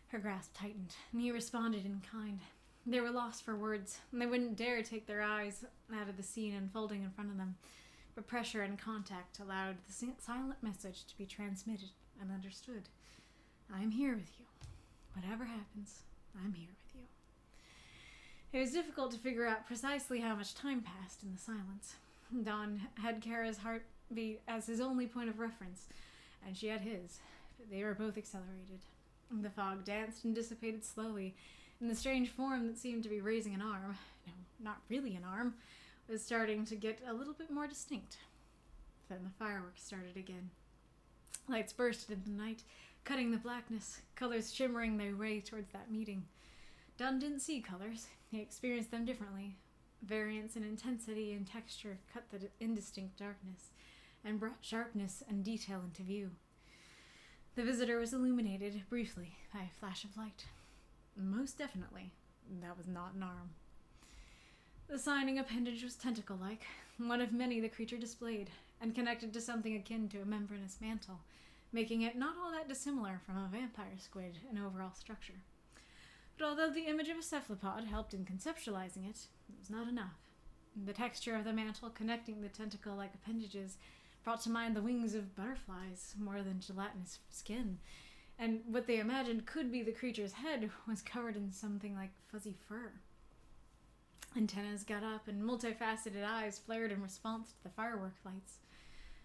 Her grasp tightened, and he responded in kind. They were lost for words, and they wouldn't dare take their eyes out of the scene unfolding in front of them. But pressure and contact allowed the silent message to be transmitted and understood. I'm here with you. Whatever happens, I'm here with you. It was difficult to figure out precisely how much time passed in the silence. Dawn had Kara's heartbeat as his only point of reference, and she had his, but they were both accelerated. The fog danced and dissipated slowly, and the strange form that seemed to be raising an arm, no, not really an arm, was starting to get a little bit more distinct. Then the fireworks started again. Lights bursted in the night, cutting the blackness, colors shimmering their way towards that meeting. Don didn't see colors. He experienced them differently. Variance in intensity and texture cut the indistinct darkness and brought sharpness and detail into view. The visitor was illuminated briefly by a flash of light. Most definitely, that was not an arm. The signing appendage was tentacle-like, one of many the creature displayed, and connected to something akin to a membranous mantle, making it not all that dissimilar from a vampire squid in overall structure. But although the image of a cephalopod helped in conceptualizing it, it was not enough. The texture of the mantle connecting the tentacle-like appendages brought to mind the wings of butterflies more than gelatinous skin, and what they imagined could be the creature's head was covered in something like fuzzy fur. Antennas got up and multifaceted eyes flared in response to the firework lights.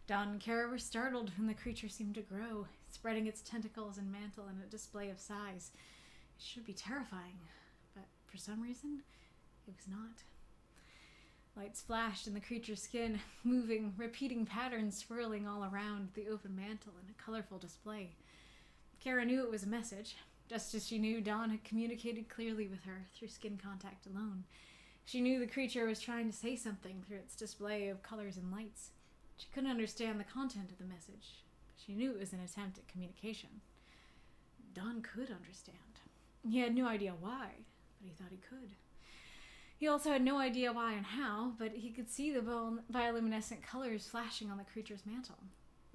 Don and Kara were startled when the creature seemed to grow, spreading its tentacles and mantle in a display of size. It should be terrifying, but for some reason, it was not. Lights flashed in the creature's skin, moving, repeating patterns swirling all around the open mantle in a colorful display. Kara knew it was a message, just as she knew Don had communicated clearly with her through skin contact alone. She knew the creature was trying to say something through its display of colors and lights. She couldn't understand the content of the message, but she knew it was an attempt at communication. Don could understand. He had no idea why, but he thought he could. He also had no idea why and how, but he could see the bioluminescent colors flashing on the creature's mantle.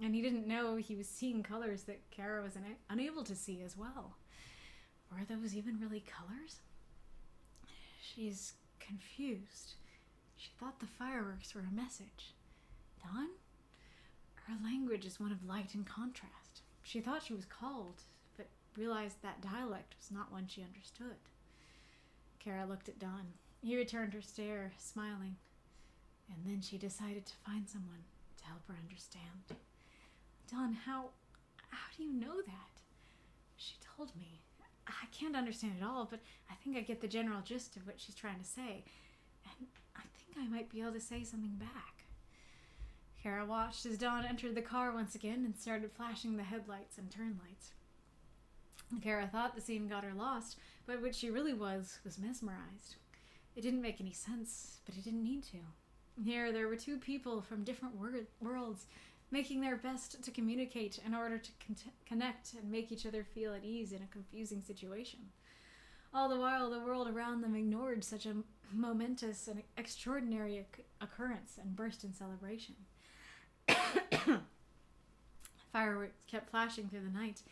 And he didn't know he was seeing colors that Kara was unable to see as well. Were those even really colors? She's confused. She thought the fireworks were a message. Don? Her language is one of light and contrast. She thought she was called, but realized that dialect was not one she understood. Kara looked at Don. He returned her stare, smiling. And then she decided to find someone to help her understand. Don, how do you know that? She told me. I can't understand it all, but I think I get the general gist of what she's trying to say. And I think I might be able to say something back. Kara watched as Don entered the car once again and started flashing the headlights and turn lights. Kara thought the scene got her lost, but what she really was mesmerized. It didn't make any sense, but it didn't need to. Here, there were two people from different worlds making their best to communicate in order to connect and make each other feel at ease in a confusing situation. All the while, the world around them ignored such a momentous and extraordinary occurrence and burst in celebration. Fireworks kept flashing through the night,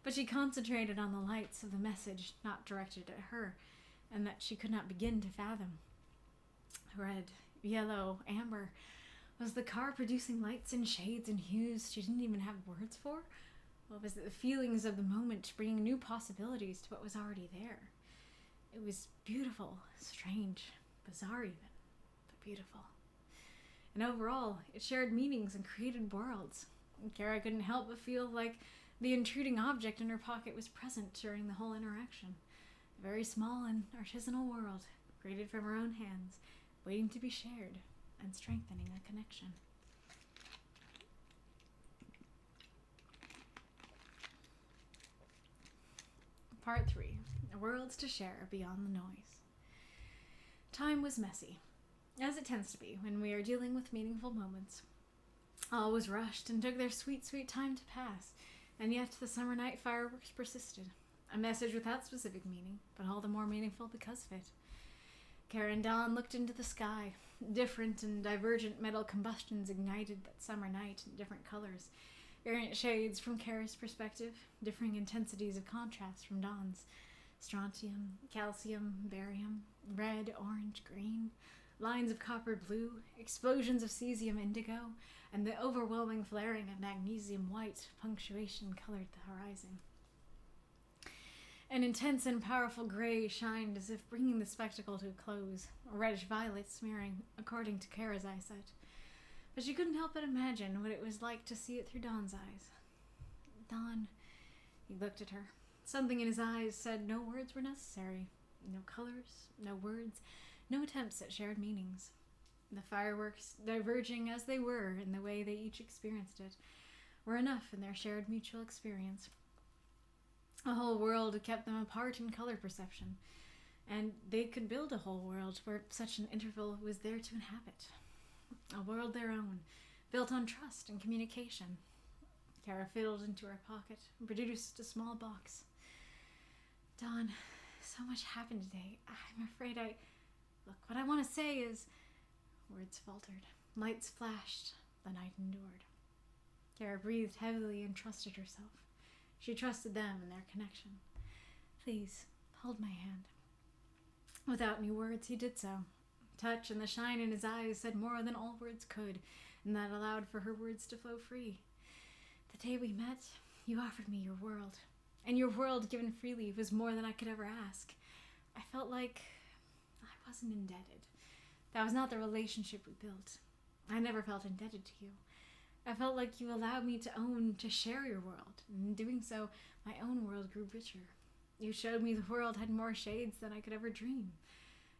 but she concentrated on the lights of the message not directed at her, and that she could not begin to fathom. Red, yellow, amber. Was the car producing lights and shades and hues she didn't even have words for? Or was it the feelings of the moment bringing new possibilities to what was already there? It was beautiful, strange, bizarre even, but beautiful. And overall, it shared meanings and created worlds. And Kara couldn't help but feel like the intruding object in her pocket was present during the whole interaction. A very small and artisanal world, created from her own hands, waiting to be shared and strengthening a connection. Part 3. Worlds to share beyond the noise. Time was messy, as it tends to be when we are dealing with meaningful moments. All was rushed and took their sweet, sweet time to pass, and yet the summer night fireworks persisted. A message without specific meaning, but all the more meaningful because of it. Kara and Don looked into the sky. Different and divergent metal combustions ignited that summer night in different colors. Variant shades from Kara's perspective, differing intensities of contrast from Don's. Strontium, calcium, barium, red, orange, green, lines of copper blue, explosions of cesium indigo, and the overwhelming flaring of magnesium white punctuation colored the horizon. An intense and powerful gray shined as if bringing the spectacle to a close, a reddish-violet smearing according to Kara's eyesight. But she couldn't help but imagine what it was like to see it through Don's eyes. Don, he looked at her. Something in his eyes said no words were necessary. No colors, no words, no attempts at shared meanings. The fireworks, diverging as they were in the way they each experienced it, were enough in their shared mutual experience. A whole world kept them apart in color perception, and they could build a whole world where such an interval was there to inhabit. A world their own, built on trust and communication. Kara fiddled into her pocket and produced a small box. Dawn, so much happened today. I'm afraid Look, what I want to say is... Words faltered. Lights flashed. The night endured. Kara breathed heavily and trusted herself. She trusted them and their connection. Please, hold my hand. Without any words, he did so. Touch and the shine in his eyes said more than all words could, and that allowed for her words to flow free. The day we met, you offered me your world, and your world given freely was more than I could ever ask. I felt like I wasn't indebted. That was not the relationship we built. I never felt indebted to you. I felt like you allowed me to share your world, and in doing so, my own world grew richer. You showed me the world had more shades than I could ever dream.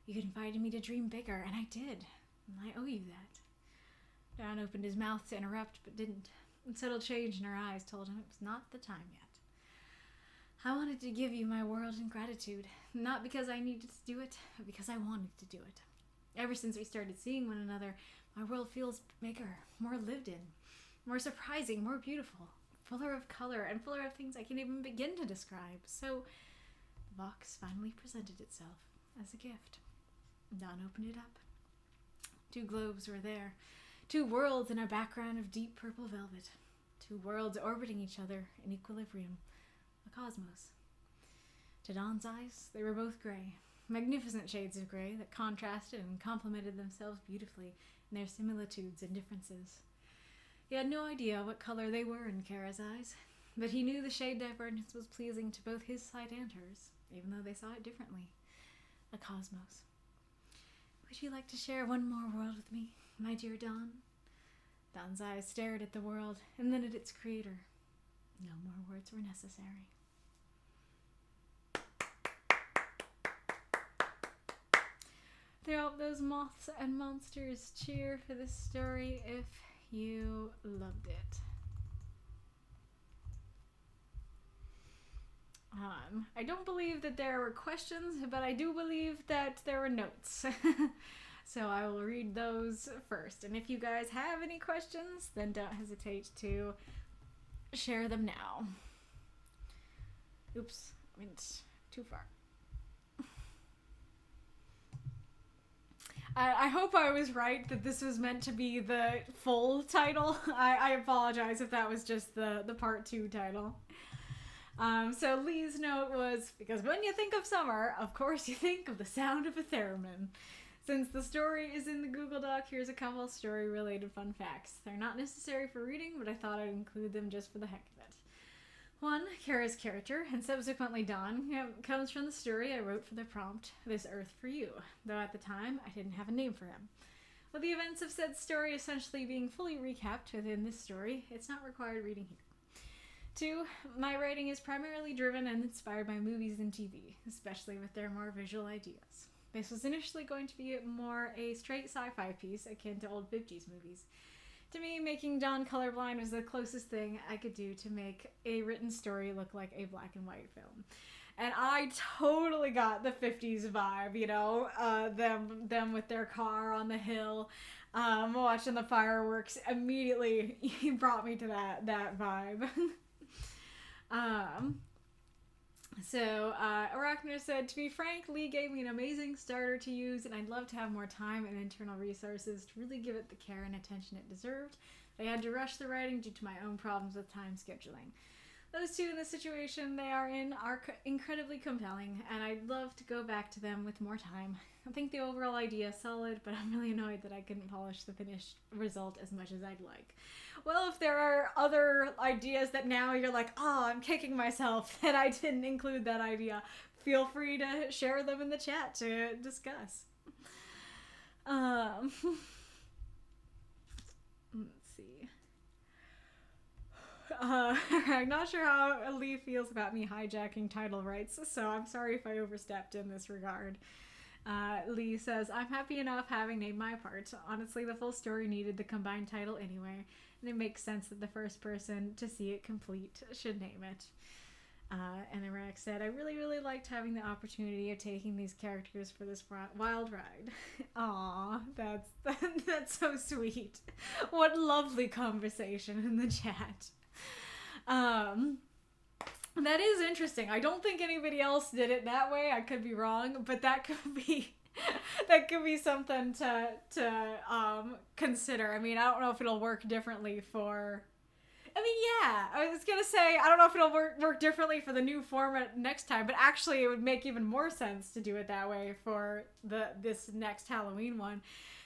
You invited me to dream bigger, and I did. And I owe you that. Don opened his mouth to interrupt, but didn't. A subtle change in her eyes told him it was not the time yet. I wanted to give you my world in gratitude, not because I needed to do it, but because I wanted to do it. Ever since we started seeing one another, my world feels bigger, more lived in, more surprising, more beautiful, fuller of color, and fuller of things I can't even begin to describe. So, the box finally presented itself as a gift. Dawn opened it up. 2 globes were there. 2 worlds in a background of deep purple velvet. 2 worlds orbiting each other in equilibrium. A cosmos. To Dawn's eyes, they were both gray. Magnificent shades of gray that contrasted and complemented themselves beautifully in their similitudes and differences. He had no idea what color they were in Kara's eyes, but he knew the shade divergence was pleasing to both his sight and hers, even though they saw it differently. A cosmos. Would you like to share one more world with me, my dear Dawn? Dawn's eyes stared at the world, and then at its creator. No more words were necessary. Throughout those moths and monsters, cheer for this story if you loved it. I don't believe that there were questions, but I do believe that there were notes. So I will read those first. And if you guys have any questions, then don't hesitate to share them now. Oops, went too far. I hope I was right that this was meant to be the full title. I apologize if that was just the part 2 title. So Lee's note was, because when you think of summer, of course you think of the sound of a theremin. Since the story is in the Google Doc, here's a couple story-related fun facts. They're not necessary for reading, but I thought I'd include them just for the heck of it. 1, Kara's character, and subsequently Dawn, comes from the story I wrote for the prompt, This Earth for You, though at the time I didn't have a name for him. With the events of said story essentially being fully recapped within this story, it's not required reading here. 2, my writing is primarily driven and inspired by movies and TV, especially with their more visual ideas. This was initially going to be more a straight sci-fi piece akin to old 50s movies. To me, making Dawn colorblind was the closest thing I could do to make a written story look like a black and white film. And I totally got the 50s vibe, you know, them with their car on the hill, watching the fireworks. Immediately, he brought me to that vibe. So, Arachner said, to be frank, Lee gave me an amazing starter to use, and I'd love to have more time and internal resources to really give it the care and attention it deserved. I had to rush the writing due to my own problems with time scheduling. Those 2 in the situation they are in are incredibly compelling, and I'd love to go back to them with more time. I think the overall idea is solid, but I'm really annoyed that I couldn't polish the finished result as much as I'd like. Well, if there are other ideas that now you're like, oh, I'm kicking myself that I didn't include that idea, feel free to share them in the chat to discuss. Let's see. I'm not sure how Lee feels about me hijacking title rights, so I'm sorry if I overstepped in this regard. Lee says, I'm happy enough having named my part. Honestly, the full story needed the combined title anyway, and it makes sense that the first person to see it complete should name it. And Iraq said, I really, really liked having the opportunity of taking these characters for this wild ride. Aw, that's so sweet. What lovely conversation in the chat. That is interesting. I don't think anybody else did it that way. I could be wrong, but that could be something to consider. I mean, I don't know if it'll work differently for. I mean, yeah, I was gonna say I don't know if it'll work differently for the new format next time, but actually it would make even more sense to do it that way for this next Halloween one.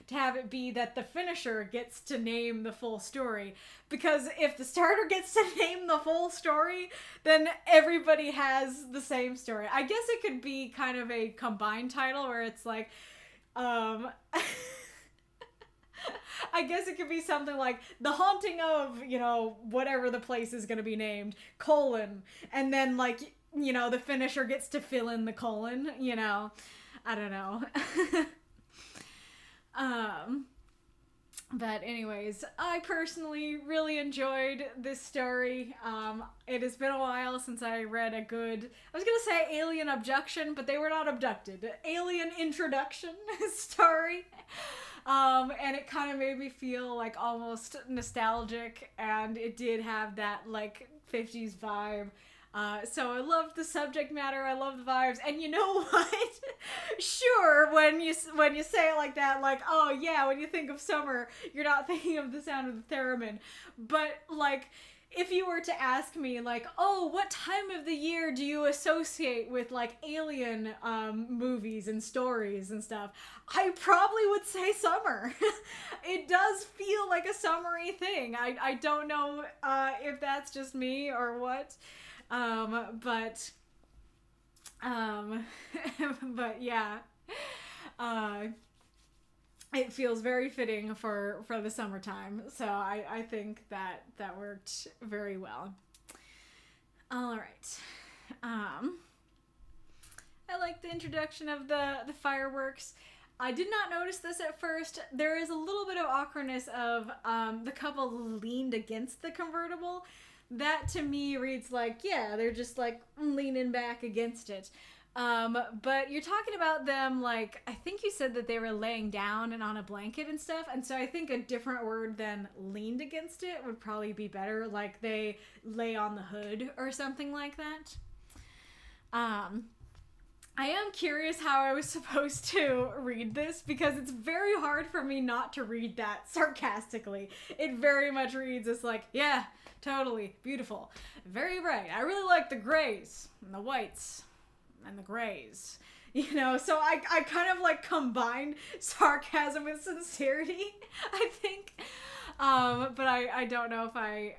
To have it be that the finisher gets to name the full story. Because if the starter gets to name the full story, then everybody has the same story. I guess it could be kind of a combined title where it's like, I guess it could be something like The Haunting of, whatever the place is going to be named, : and then like, the finisher gets to fill in the colon, I don't know. But anyways, I personally really enjoyed this story. It has been a while since I read a good, I was gonna say alien abduction, but they were not abducted. Alien introduction story. And it kind of made me feel like almost nostalgic, and it did have that like 50s vibe. So I loved the subject matter, I love the vibes, and you know what? Sure, when you say it like that, like, oh yeah, when you think of summer, you're not thinking of the sound of the theremin. But like, if you were to ask me, like, oh, what time of the year do you associate with like alien movies and stories and stuff, I probably would say summer. It does feel like a summery thing. I don't know if that's just me or what. But yeah, it feels very fitting for the summertime. So I think that worked very well. All right. I like the introduction of the fireworks. I did not notice this at first. There is a little bit of awkwardness of the couple leaned against the convertible. That to me reads like, yeah, they're just like leaning back against it. But you're talking about them like, I think you said that they were laying down and on a blanket and stuff. And so I think a different word than leaned against it would probably be better. Like they lay on the hood or something like that. I am curious how I was supposed to read this because it's very hard for me not to read that sarcastically. It very much reads as like, yeah, totally beautiful, very bright. I really like the grays and the whites and the grays, so I kind of like combined sarcasm with sincerity, I think. But I don't know if I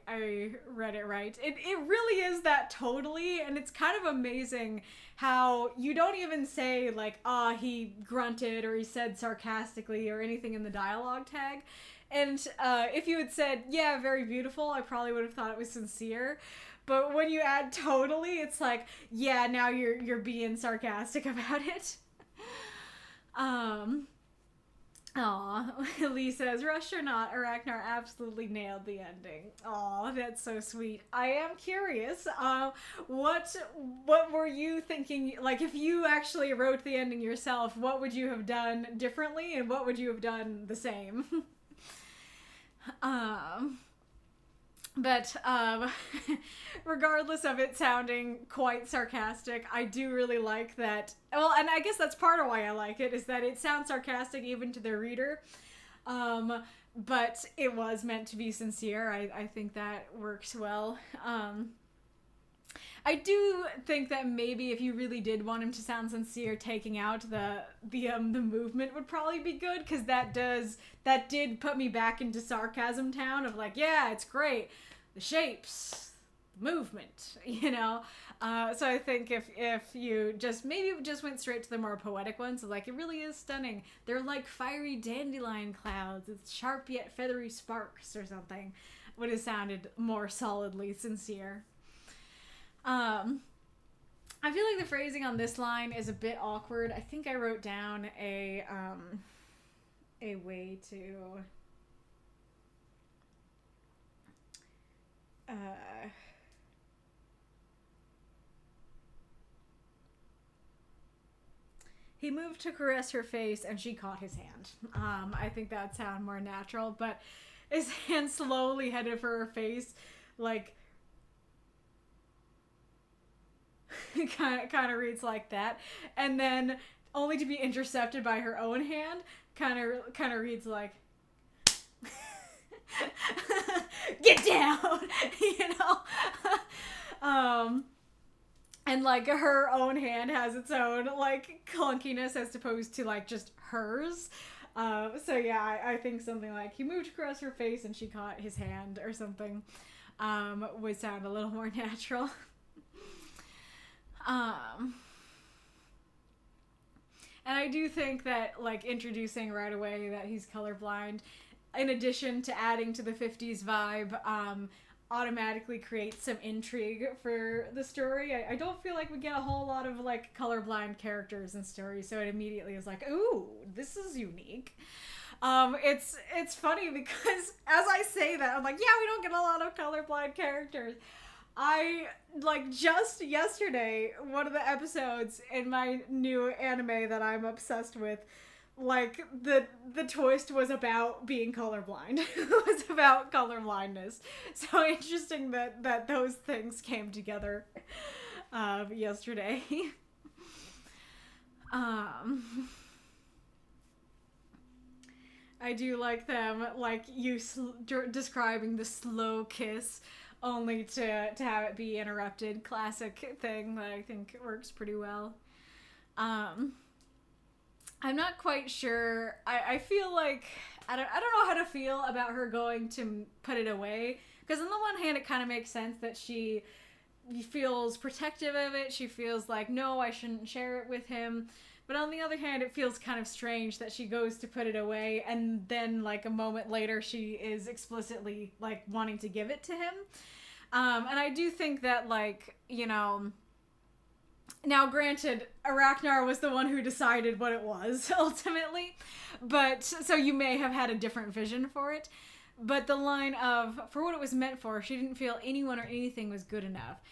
read it right. It really is that totally, and it's kind of amazing how you don't even say like, he grunted or he said sarcastically or anything in the dialogue tag. And if you had said, yeah, very beautiful, I probably would have thought it was sincere. But when you add totally, it's like, yeah, now you're being sarcastic about it. Aw, Lee says, rush or not, Arachnar absolutely nailed the ending. Aw, that's so sweet. I am curious, what were you thinking, like if you actually wrote the ending yourself, what would you have done differently and what would you have done the same? But regardless of it sounding quite sarcastic, I do really like that. Well, and I guess that's part of why I like it, is that it sounds sarcastic even to the reader. But it was meant to be sincere. I think that works well. I do think that maybe if you really did want him to sound sincere, taking out the movement would probably be good, because that did put me back into sarcasm town of like, yeah, it's great, the shapes, the movement, So I think if you just went straight to the more poetic ones, like it really is stunning. They're like fiery dandelion clouds. It's sharp yet feathery sparks or something. Would have sounded more solidly sincere. I feel like the phrasing on this line is a bit awkward. I think I wrote down a way to he moved to caress her face and she caught his hand. I think that sound more natural, but his hand slowly headed for her face, like kind of reads like that, and then only to be intercepted by her own hand. Kind of reads like, "Get down," you know. And like her own hand has its own like clunkiness as opposed to like just hers. So yeah, I think something like he moved across her face and she caught his hand or something would sound a little more natural. And I do think that like introducing right away that he's colorblind, in addition to adding to the 50s vibe, automatically creates some intrigue for the story. I don't feel like we get a whole lot of like colorblind characters in stories, so it immediately is like, ooh, this is unique. It's funny because as I say that, I'm like, yeah, we don't get a lot of colorblind characters. I, like, just yesterday, one of the episodes in my new anime that I'm obsessed with, like, the twist was about being colorblind. It was about colorblindness. So interesting that those things came together yesterday. I do like them, like, you describing the slow kiss only to have it be interrupted. Classic thing that I think works pretty well. I'm not quite sure. I feel like I don't know how to feel about her going to put it away, because on the one hand it kind of makes sense that she feels protective of it. She feels like, no, I shouldn't share it with him. But on the other hand, it feels kind of strange that she goes to put it away and then like a moment later she is explicitly like wanting to give it to him. And I do think that, like, you know, now granted, Arachnar was the one who decided what it was ultimately, but so you may have had a different vision for it. But the line of, for what it was meant for, she didn't feel anyone or anything was good enough,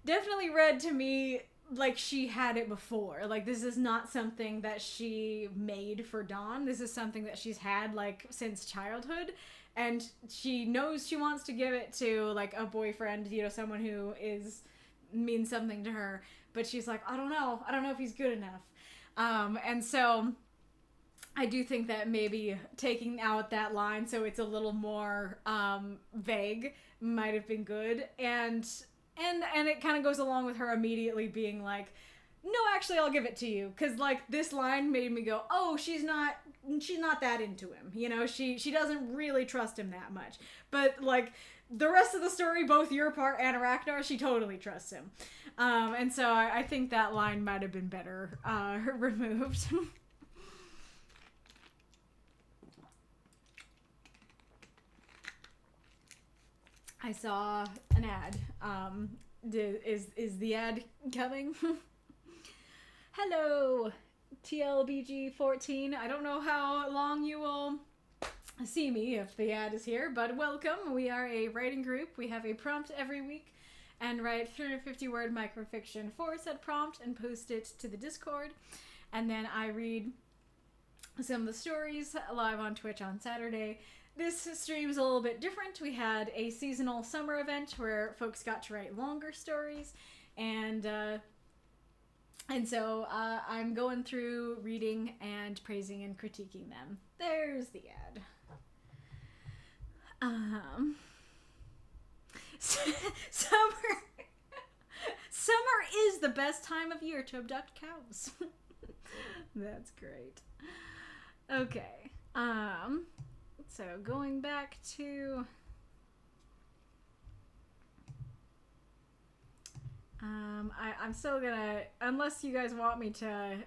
definitely read to me like she had it before. Like, this is not something that she made for Dawn. This is something that she's had, like, since childhood. And she knows she wants to give it to, like, a boyfriend, you know, someone who means something to her. But she's like, I don't know if he's good enough. And so I do think that maybe taking out that line so it's a little more vague might have been good. And it kind of goes along with her immediately being like, no, actually, I'll give it to you. Because, like, this line made me go, oh, she's not that into him. You know, she doesn't really trust him that much. But, like, the rest of the story, both your part and Arachnar, she totally trusts him. And so I think that line might have been better removed. I saw an ad. Is the ad coming? Hello, TLBG14. I don't know how long you will see me if the ad is here, but welcome. We are a writing group. We have a prompt every week and write 350-word microfiction for said prompt and post it to the Discord. And then I read some of the stories live on Twitch on Saturday. This stream is a little bit different. We had a seasonal summer event where folks got to write longer stories, and so I'm going through reading and praising and critiquing them. There's the ad. Summer is the best time of year to abduct cows. That's great. Okay. So going back to I'm still gonna, unless you guys want me to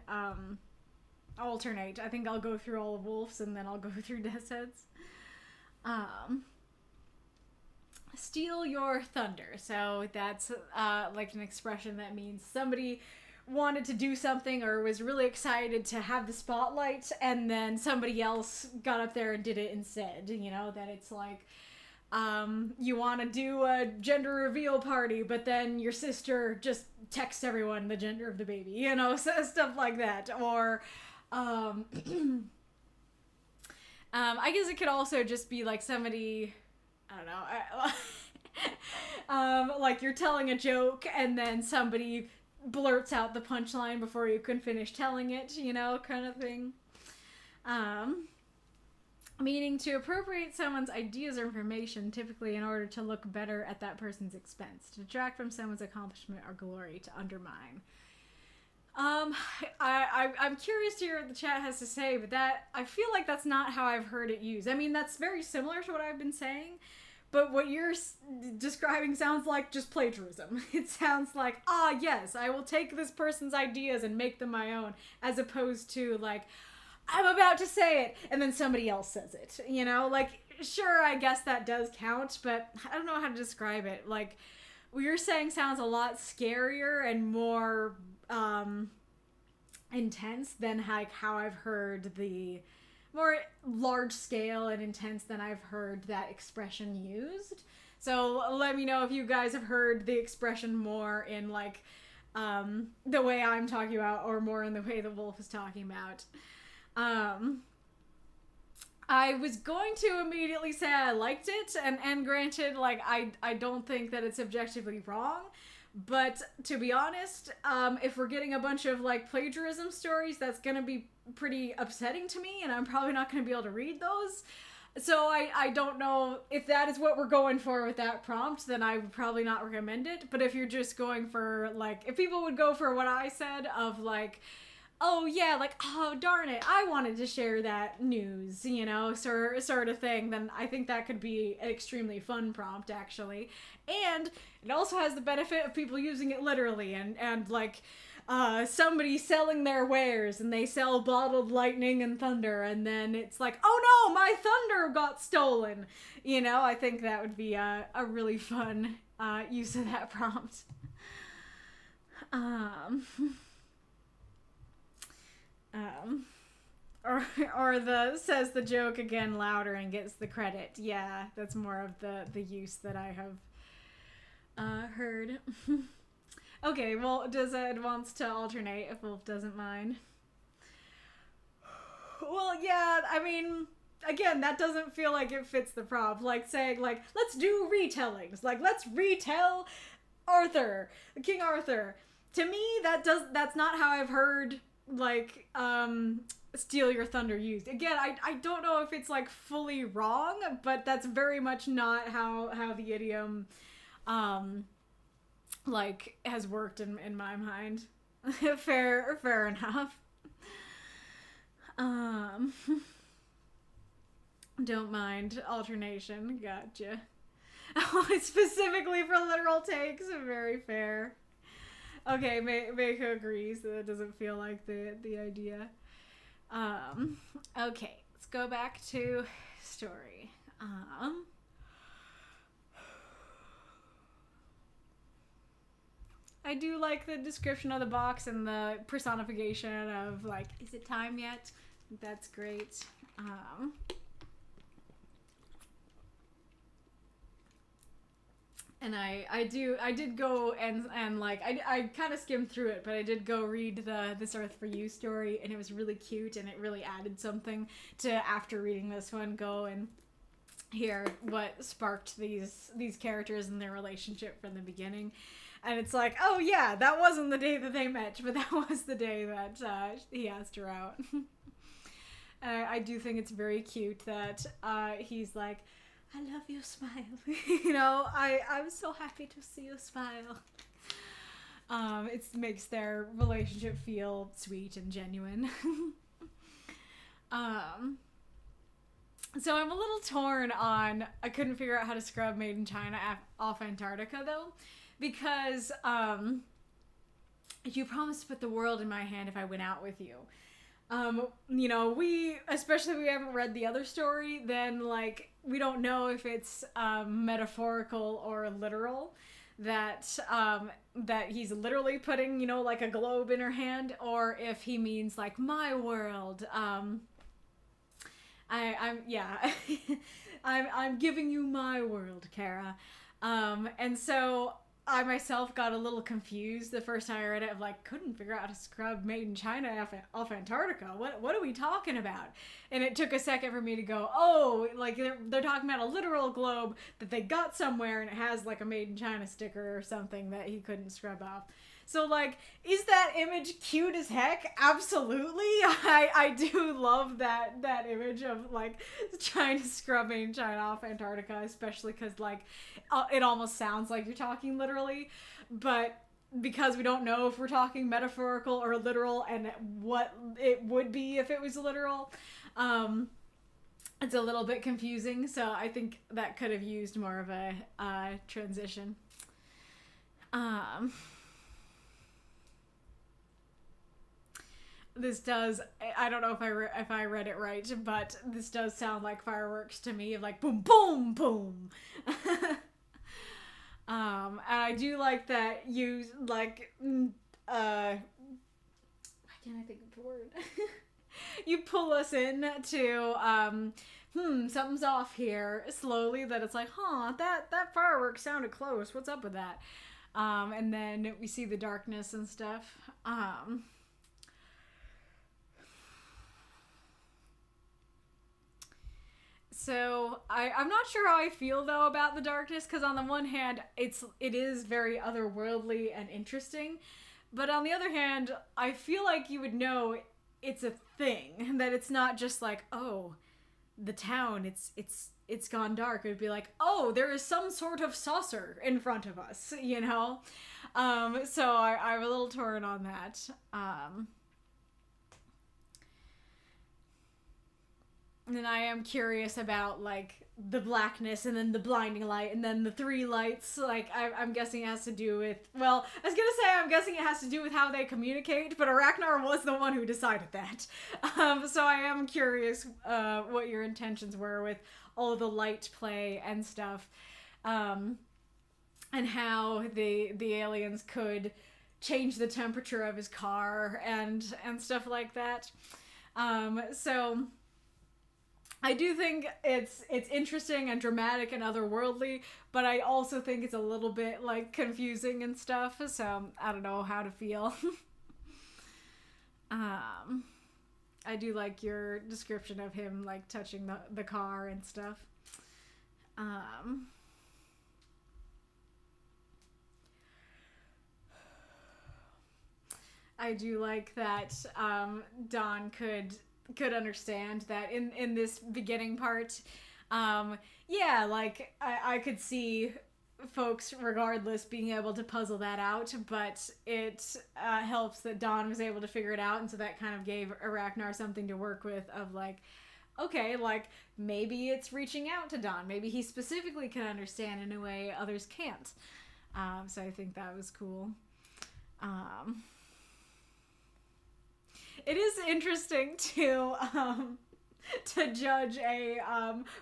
alternate, I think I'll go through all of Wolf's and then I'll go through Death's Heads. steal your thunder. So that's like an expression that means somebody wanted to do something or was really excited to have the spotlight, and then somebody else got up there and did it instead. You know, that it's like you want to do a gender reveal party, but then your sister just texts everyone the gender of the baby, you know, so stuff like that. Or I guess it could also just be like somebody, I don't know, like you're telling a joke and then somebody blurts out the punchline before you can finish telling it, you know, kind of thing. Meaning to appropriate someone's ideas or information, typically in order to look better at that person's expense, to detract from someone's accomplishment or glory, to undermine. I'm curious to hear what the chat has to say, but that, I feel like that's not how I've heard it used. I mean, that's very similar to what I've been saying, but what you're describing sounds like just plagiarism. It sounds like, yes, I will take this person's ideas and make them my own, as opposed to like, I'm about to say it, and then somebody else says it, you know? Like, sure, I guess that does count, but I don't know how to describe it. Like, what you're saying sounds a lot scarier and more intense than like how I've heard the more large scale and intense than I've heard that expression used. So let me know if you guys have heard the expression more in like the way I'm talking about, or more in the way the wolf is talking about. I was going to immediately say I liked it, and granted, like, I don't think that it's objectively wrong, but to be honest, if we're getting a bunch of, like, plagiarism stories, that's gonna be pretty upsetting to me, and I'm probably not gonna be able to read those. So I don't know if that is what we're going for with that prompt, then I would probably not recommend it. But if you're just going for, like, if people would go for what I said of, like, oh yeah, like, oh darn it, I wanted to share that news, you know, sort of thing, then I think that could be an extremely fun prompt, actually. And it also has the benefit of people using it literally, and like, somebody selling their wares, and they sell bottled lightning and thunder, and then it's like, oh no, my thunder got stolen, you know. I think that would be a really fun use of that prompt. Or the says the joke again louder and gets the credit. Yeah, that's more of the use that I have heard. Okay, well, does Ed wants to alternate if Wolf doesn't mind? Well, yeah, I mean, again, that doesn't feel like it fits the prompt. Like saying, like, let's do retellings. Like, let's retell Arthur, King Arthur. To me, that's not how I've heard, like, steal your thunder used. Again, I don't know if it's like fully wrong, but that's very much not how the idiom like has worked in my mind. fair enough. Don't mind alternation. Gotcha. Oh, it's specifically for literal takes. Very fair. Okay, Meiko agrees that it doesn't feel like the idea. Okay, let's go back to story. I do like the description of the box and the personification of, like, is it time yet? That's great. And I did go and like, I kind of skimmed through it, but I did go read the This Earth for You story, and it was really cute, and it really added something to, after reading this one, go and hear what sparked these characters and their relationship from the beginning. And it's like, oh yeah, that wasn't the day that they met, but that was the day that he asked her out. I do think it's very cute that he's like, I love your smile. You know, I'm so happy to see you smile. It makes their relationship feel sweet and genuine. So I'm a little torn on, I couldn't figure out how to scrub Made in China off Antarctica, though, because you promised to put the world in my hand if I went out with you. especially if we haven't read the other story, then like we don't know if it's metaphorical or literal, that he's literally putting, like a globe in her hand, or if he means like my world. I'm yeah. I'm giving you my world, Kara. And so I myself got a little confused the first time I read it, of like, couldn't figure out how to scrub made in China off Antarctica. What are we talking about? And it took a second for me to go, oh, like they're talking about a literal globe that they got somewhere, and it has like a made in China sticker or something that he couldn't scrub off. So, like, is that image cute as heck? Absolutely. I do love that image of, like, trying to scrub in China off Antarctica, especially because, like, it almost sounds like you're talking literally. But because we don't know if we're talking metaphorical or literal and what it would be if it was literal, it's a little bit confusing. So I think that could have used more of a transition. This does, I don't know if I read it right, but this does sound like fireworks to me, of like boom, boom, boom. And I do like that you, like, why can't I think of the word? You pull us in to, something's off here, slowly, that it's like, that firework sounded close, what's up with that? And then we see the darkness and stuff. So I'm not sure how I feel though about the darkness, because on the one hand it is very otherworldly and interesting, but on the other hand I feel like you would know it's a thing, that it's not just like, oh, the town, it's gone dark. It would be like, oh, there is some sort of saucer in front of us, So I'm a little torn on that. And then I am curious about, like, the blackness and then the blinding light and then the three lights. Like, I'm guessing it has to do with... Well, I was gonna say I'm guessing it has to do with how they communicate, but Arachnar was the one who decided that. So I am curious what your intentions were with all of the light play and stuff. And how the aliens could change the temperature of his car and stuff like that. So... I do think it's interesting and dramatic and otherworldly, but I also think it's a little bit, like, confusing and stuff, so I don't know how to feel. I do like your description of him, like, touching the car and stuff. I do like that Dawn could understand that in this beginning part, like I could see folks regardless being able to puzzle that out, but it helps that Dawn was able to figure it out, and so that kind of gave Arachnar something to work with, of like, okay, like maybe it's reaching out to Dawn, maybe he specifically can understand in a way others can't. So I think that was cool. It is interesting to judge a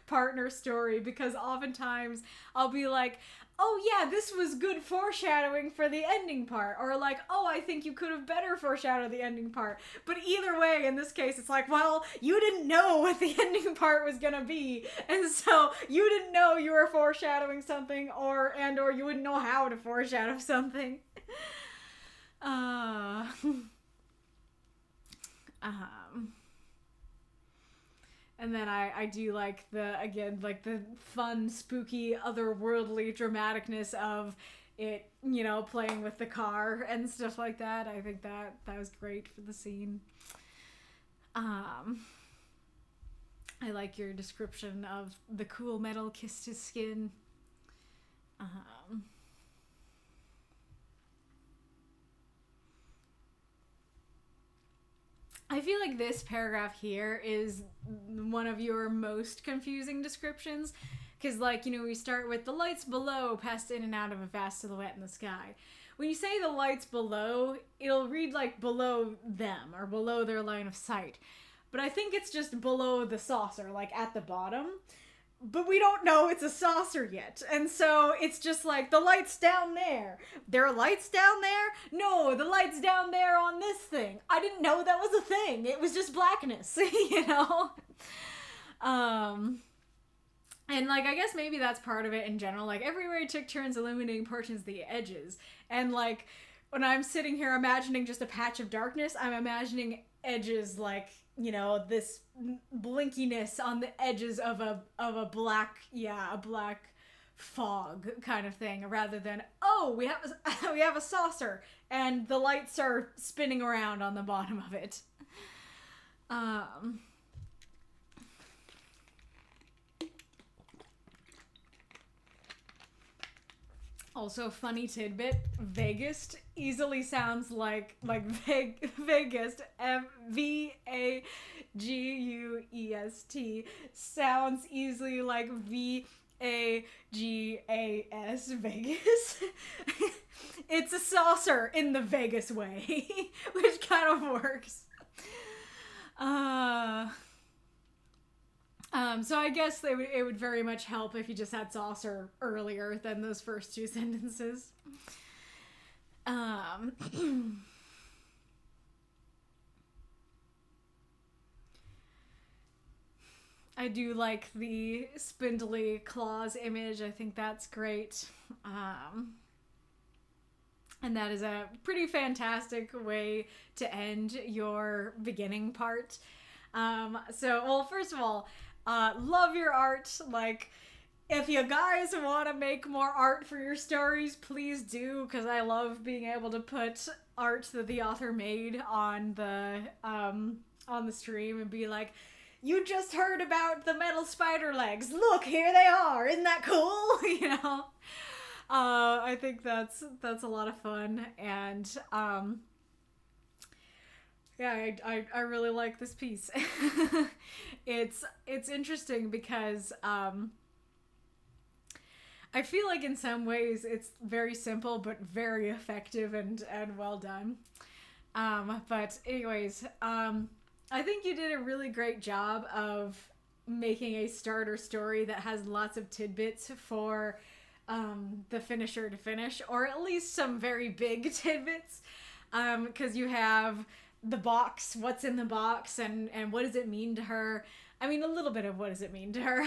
partner story, because oftentimes I'll be like, oh yeah, this was good foreshadowing for the ending part, or like, oh, I think you could have better foreshadowed the ending part. But either way, in this case, it's like, well, you didn't know what the ending part was gonna be, and so you didn't know you were foreshadowing something, or you wouldn't know how to foreshadow something. And then I do like the fun, spooky, otherworldly dramaticness of it, playing with the car and stuff like that. I think that was great for the scene. I like your description of the cool metal kissed his skin. I feel like this paragraph here is one of your most confusing descriptions, because, like, we start with the lights below passed in and out of a vast silhouette in the sky. when you say the lights below, it'll read like below them or below their line of sight. But I think it's just below the saucer, like at the bottom. But we don't know it's a saucer yet. And so it's just like, the light's down there. There are lights down there? No, the light's down there on this thing. I didn't know that was a thing. It was just blackness, you know? And, like, I guess maybe that's part of it in general. Like, everywhere I took turns illuminating portions the edges. And, like, when I'm sitting here imagining just a patch of darkness, I'm imagining edges like, you know, this blinkiness on the edges of a black fog kind of thing, rather than, oh, we have a saucer and the lights are spinning around on the bottom of it. Also, funny tidbit, Vegas easily sounds like Vegas, V-A-G-U-E-S-T, sounds easily like V-A-G-A-S, Vegas. It's a saucer in the Vegas way, which kind of works. So I guess it would very much help if you just had saucer earlier than those first two sentences. I do like the spindly claws image. I think that's great. And that is a pretty fantastic way to end your beginning part. Well, first of all, love your art. Like, if you guys want to make more art for your stories, please do, because I love being able to put art that the author made on the stream and be like, you just heard about the metal spider legs. Look, here they are. Isn't that cool? You know? I think that's a lot of fun, and yeah, I really like this piece. It's interesting because I feel like in some ways it's very simple but very effective and well done. But anyways, I think you did a really great job of making a starter story that has lots of tidbits for the finisher to finish, or at least some very big tidbits, because you have the box, what's in the box, and what does it mean to her. I mean, a little bit of what does it mean to her.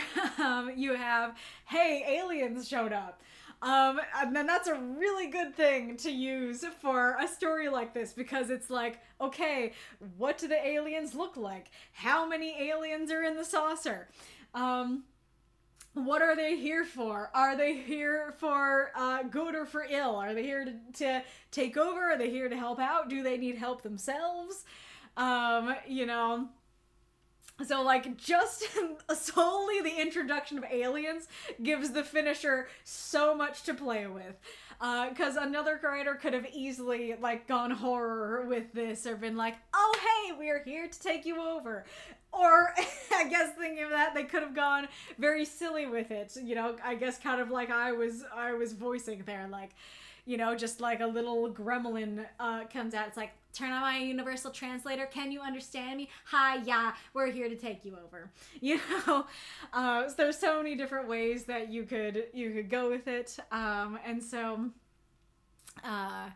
You have, hey, aliens showed up. And then that's a really good thing to use for a story like this, because it's like, okay, what do the aliens look like? How many aliens are in the saucer? What are they here for? Are they here for good or for ill? Are they here to take over? Are they here to help out? Do they need help themselves? You know... So, like, just solely the introduction of aliens gives the finisher so much to play with. Because another writer could have easily, like, gone horror with this, or been like, oh, hey, we're here to take you over. Or, I guess thinking of that, they could have gone very silly with it. You know, I guess kind of like I was voicing there, like, you know, just like a little gremlin comes out. It's like, turn on my universal translator. Can you understand me? Hi, yeah, we're here to take you over. You know, so there's so many different ways that you could go with it. And so, I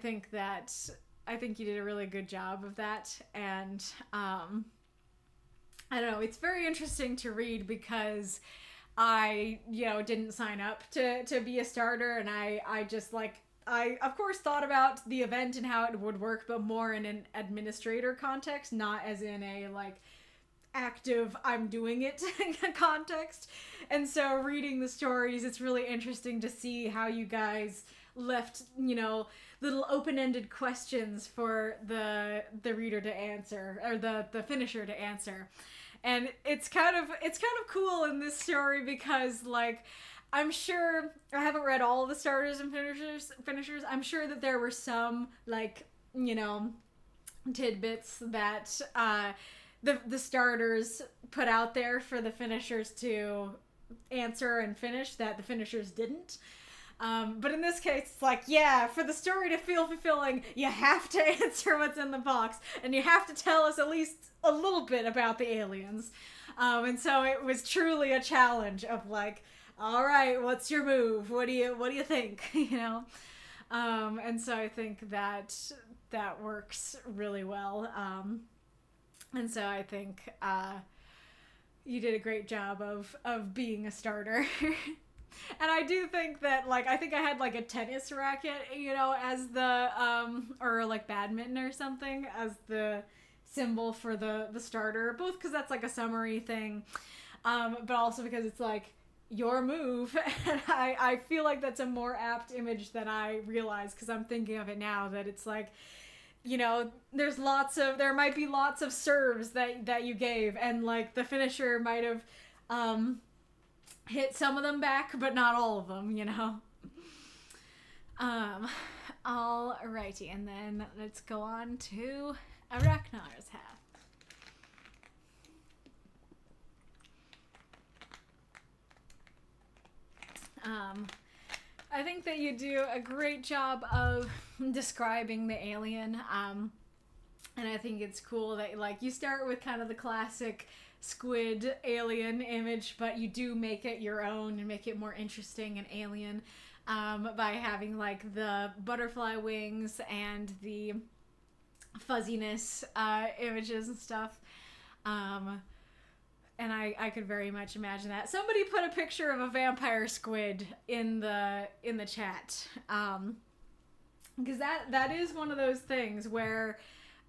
think you did a really good job of that. And I don't know, it's very interesting to read because I, you know, didn't sign up to be a starter, and I just, like, I, of course, thought about the event and how it would work, but more in an administrator context, not as in a, like, active, I'm doing it context. And so reading the stories, it's really interesting to see how you guys left, you know, little open-ended questions for the reader to answer, or the finisher to answer. And it's kind of cool in this story because, like, I'm sure, I haven't read all of the starters and finishers. I'm sure that there were some, like, you know, tidbits that the starters put out there for the finishers to answer and finish that the finishers didn't. But in this case, it's like, yeah, for the story to feel fulfilling, you have to answer what's in the box, and you have to tell us at least a little bit about the aliens. And so it was truly a challenge of like, all right, what's your move? What do you think? You know? And so I think that works really well. And so I think you did a great job of being a starter. And I do think that, like, I think I had, like, a tennis racket, you know, as the, or, like, badminton or something, as the symbol for the starter. Both because that's, like, a summary thing, but also because it's, like, your move. And I feel like that's a more apt image than I realized, because I'm thinking of it now, that it's, like, you know, there might be lots of serves that you gave, and, like, the finisher might have, hit some of them back, but not all of them, you know? Alrighty, and then let's go on to Arachnar's Hat. I think that you do a great job of describing the alien, and I think it's cool that, like, you start with kind of the classic squid alien image, but you do make it your own and make it more interesting and alien, by having, like, the butterfly wings and the fuzziness images and stuff. And I could very much imagine that. Somebody put a picture of a vampire squid in the chat, because that is one of those things where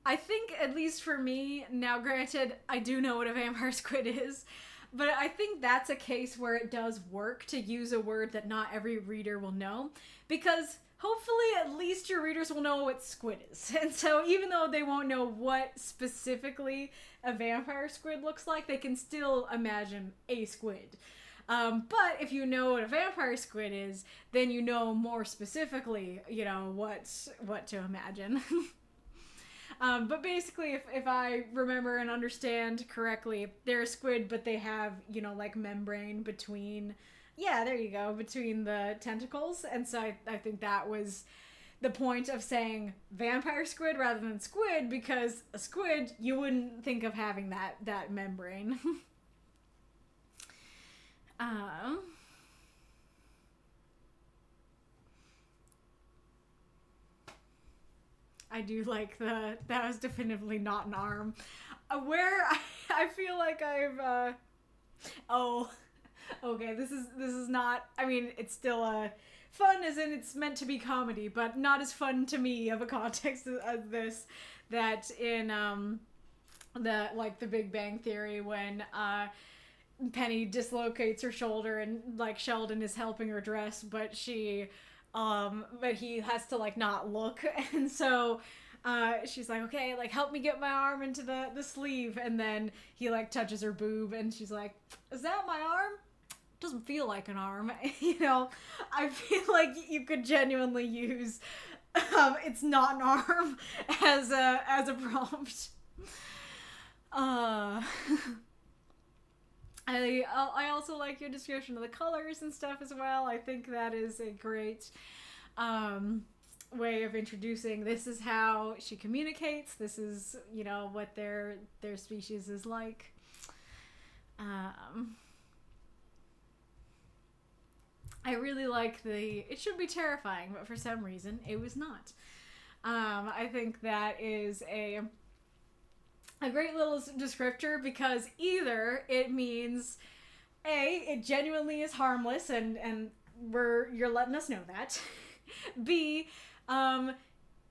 I think, at least for me, now granted, I do know what a vampire squid is, but I think that's a case where it does work to use a word that not every reader will know, because hopefully at least your readers will know what squid is. And so even though they won't know what specifically a vampire squid looks like, they can still imagine a squid. But if you know what a vampire squid is, then you know more specifically, you know, what to imagine. But basically, if I remember and understand correctly, they're a squid, but they have, you know, like, membrane between, yeah, there you go, between the tentacles. And so I think that was the point of saying vampire squid rather than squid, because a squid, you wouldn't think of having that membrane. I do like that was definitively not an arm. Where I feel like I've, oh, okay, this is not, I mean, it's still fun as in it's meant to be comedy, but not as fun to me of a context as this, that in, the Big Bang Theory, when, Penny dislocates her shoulder and, like, Sheldon is helping her dress, but he has to, like, not look, and so she's like, okay, like, help me get my arm into the sleeve, and then he, like, touches her boob, and she's like, is that my arm? Doesn't feel like an arm. You know, I feel like you could genuinely use it's not an arm as a prompt. I also like your description of the colors and stuff as well. I think that is a great way of introducing, this is how she communicates, this is, you know, what their species is like. I really like it should be terrifying, but for some reason it was not. I think that is a great little descriptor, because either it means A, it genuinely is harmless and you're letting us know that. B,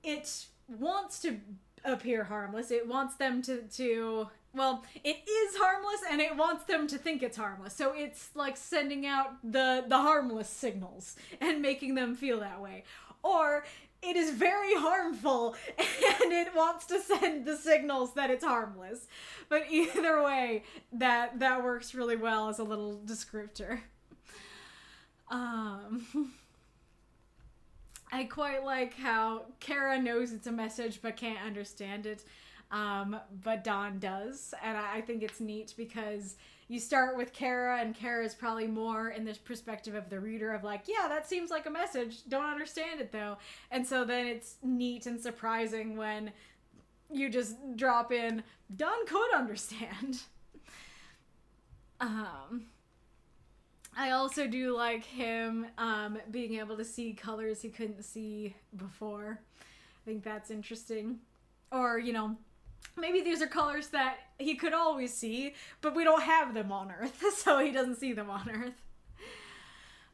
it wants to appear harmless. It wants them to well, it is harmless and it wants them to think it's harmless. So it's like sending out the harmless signals and making them feel that way. Or it is very harmful and it wants to send the signals that it's harmless. But either way, that works really well as a little descriptor. I quite like how Kara knows it's a message but can't understand it, but Dawn does. And I think it's neat because you start with Kara, and Kara is probably more in this perspective of the reader of like, yeah, that seems like a message. Don't understand it though. And so then it's neat and surprising when you just drop in, Don could understand. I also do like him being able to see colors he couldn't see before. I think that's interesting. Or, you know, maybe these are colors that he could always see, but we don't have them on Earth, so he doesn't see them on Earth.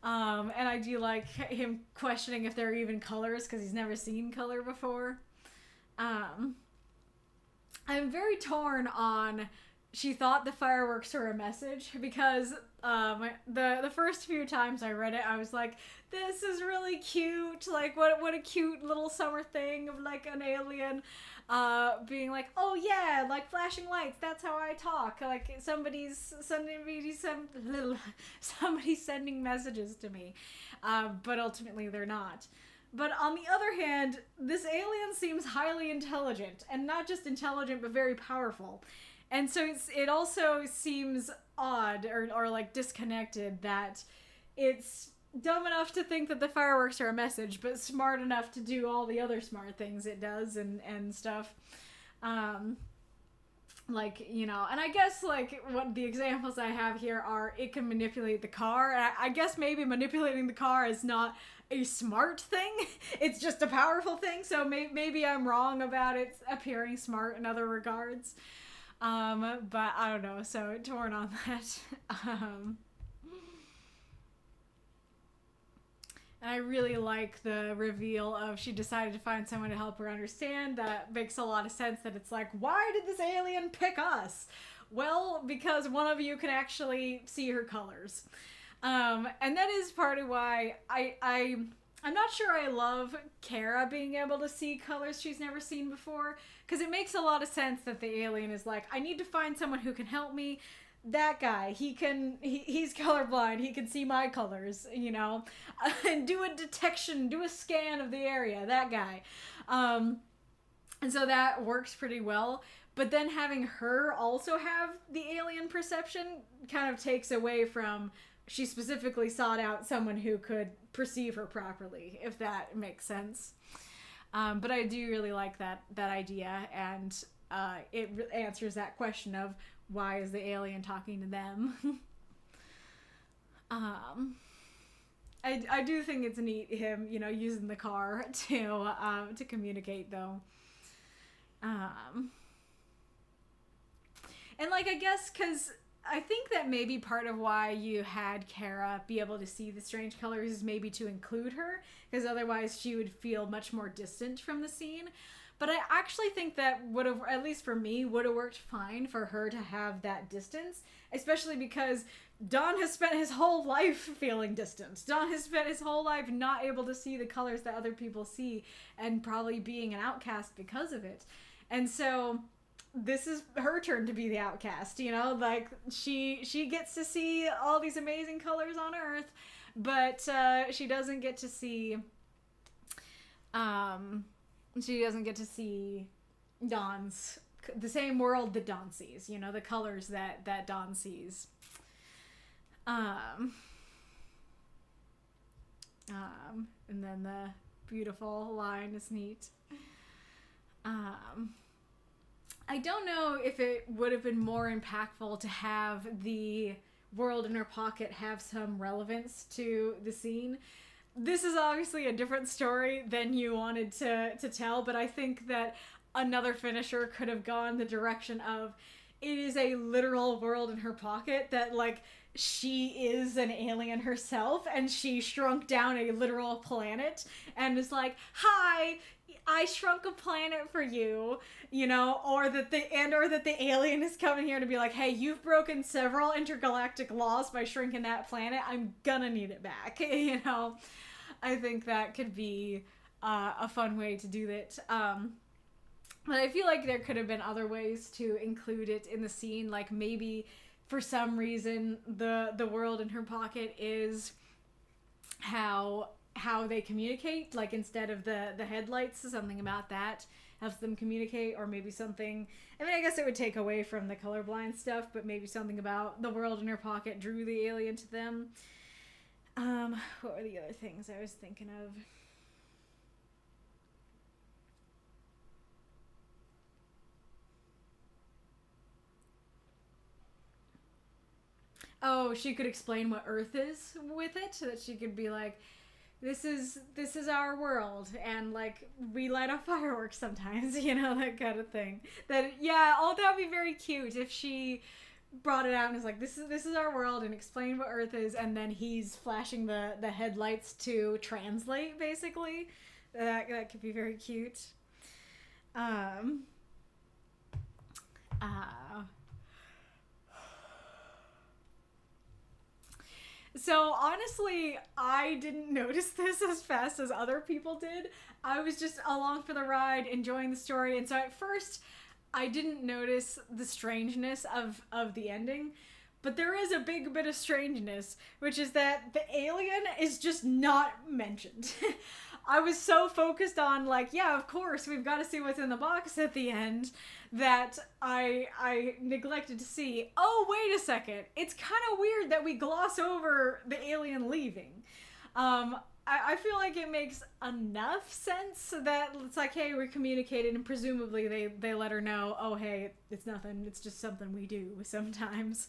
And I do like him questioning if there are even colors, because he's never seen color before. I'm very torn on she thought the fireworks were a message, because the first few times I read it, I was like, this is really cute. Like, what a cute little summer thing of like an alien being like, oh yeah, like flashing lights, that's how I talk. Like somebody's sending messages to me. But ultimately they're not. But on the other hand, this alien seems highly intelligent, and not just intelligent, but very powerful. And so it also seems odd or like disconnected that it's dumb enough to think that the fireworks are a message, but smart enough to do all the other smart things it does and stuff. Like, you know, and I guess like what the examples I have here are it can manipulate the car. And I guess maybe manipulating the car is not a smart thing. It's just a powerful thing. So maybe I'm wrong about it appearing smart in other regards. But I don't know, so torn on that. And I really like the reveal of she decided to find someone to help her understand. That makes a lot of sense, that it's like, why did this alien pick us? Well, because one of you can actually see her colors. And that is part of why I'm not sure I love Kara being able to see colors she's never seen before, because it makes a lot of sense that the alien is like, I need to find someone who can help me. That guy, he's colorblind, he can see my colors, you know, and do a scan of the area, that guy. And so that works pretty well. But then having her also have the alien perception kind of takes away from, she specifically sought out someone who could perceive her properly, if that makes sense. But I do really like that idea, and it answers that question of why is the alien talking to them. I do think it's neat him, you know, using the car to communicate though. And like, I guess because I think that maybe part of why you had Kara be able to see the strange colors is maybe to include her, because otherwise she would feel much more distant from the scene. But I actually think that would have, at least for me, would have worked fine for her to have that distance, especially because Don has spent his whole life feeling distant. Don has spent his whole life not able to see the colors that other people see, and probably being an outcast because of it. And so this is her turn to be the outcast, you know, like she gets to see all these amazing colors on Earth, but she doesn't get to see Don's, the same world that Don sees, you know, the colors that Don sees. And then the beautiful line is neat. I don't know if it would have been more impactful to have the world in her pocket have some relevance to the scene. This is obviously a different story than you wanted to tell, but I think that another finisher could have gone the direction of, it is a literal world in her pocket, that like she is an alien herself and she shrunk down a literal planet and is like, hi, I shrunk a planet for you, you know, or that the alien is coming here to be like, hey, you've broken several intergalactic laws by shrinking that planet, I'm gonna need it back. You know, I think that could be a fun way to do it. But I feel like there could have been other ways to include it in the scene, like maybe for some reason the world in her pocket is how how they communicate, like instead of the headlights, something about that helps them communicate, or maybe something, I mean, I guess it would take away from the colorblind stuff, but maybe something about the world in her pocket drew the alien to them. What were the other things I was thinking of? Oh, she could explain what Earth is with it, so that she could be like, this is our world, and like we light up fireworks sometimes, you know, that kind of thing. That, yeah, all that would be very cute if she brought it out and was like, this is our world, and explained what Earth is, and then he's flashing the headlights to translate, basically. That could be very cute. So honestly, I didn't notice this as fast as other people did. I was just along for the ride, enjoying the story, and so at first I didn't notice the strangeness of the ending. But there is a big bit of strangeness, which is that the alien is just not mentioned. I was so focused on, like, yeah, of course, we've got to see what's in the box at the end, that I neglected to see, oh, wait a second, it's kind of weird that we gloss over the alien leaving. I feel like it makes enough sense that it's like, hey, we're communicating, and presumably they let her know, oh, hey, it's nothing, it's just something we do sometimes.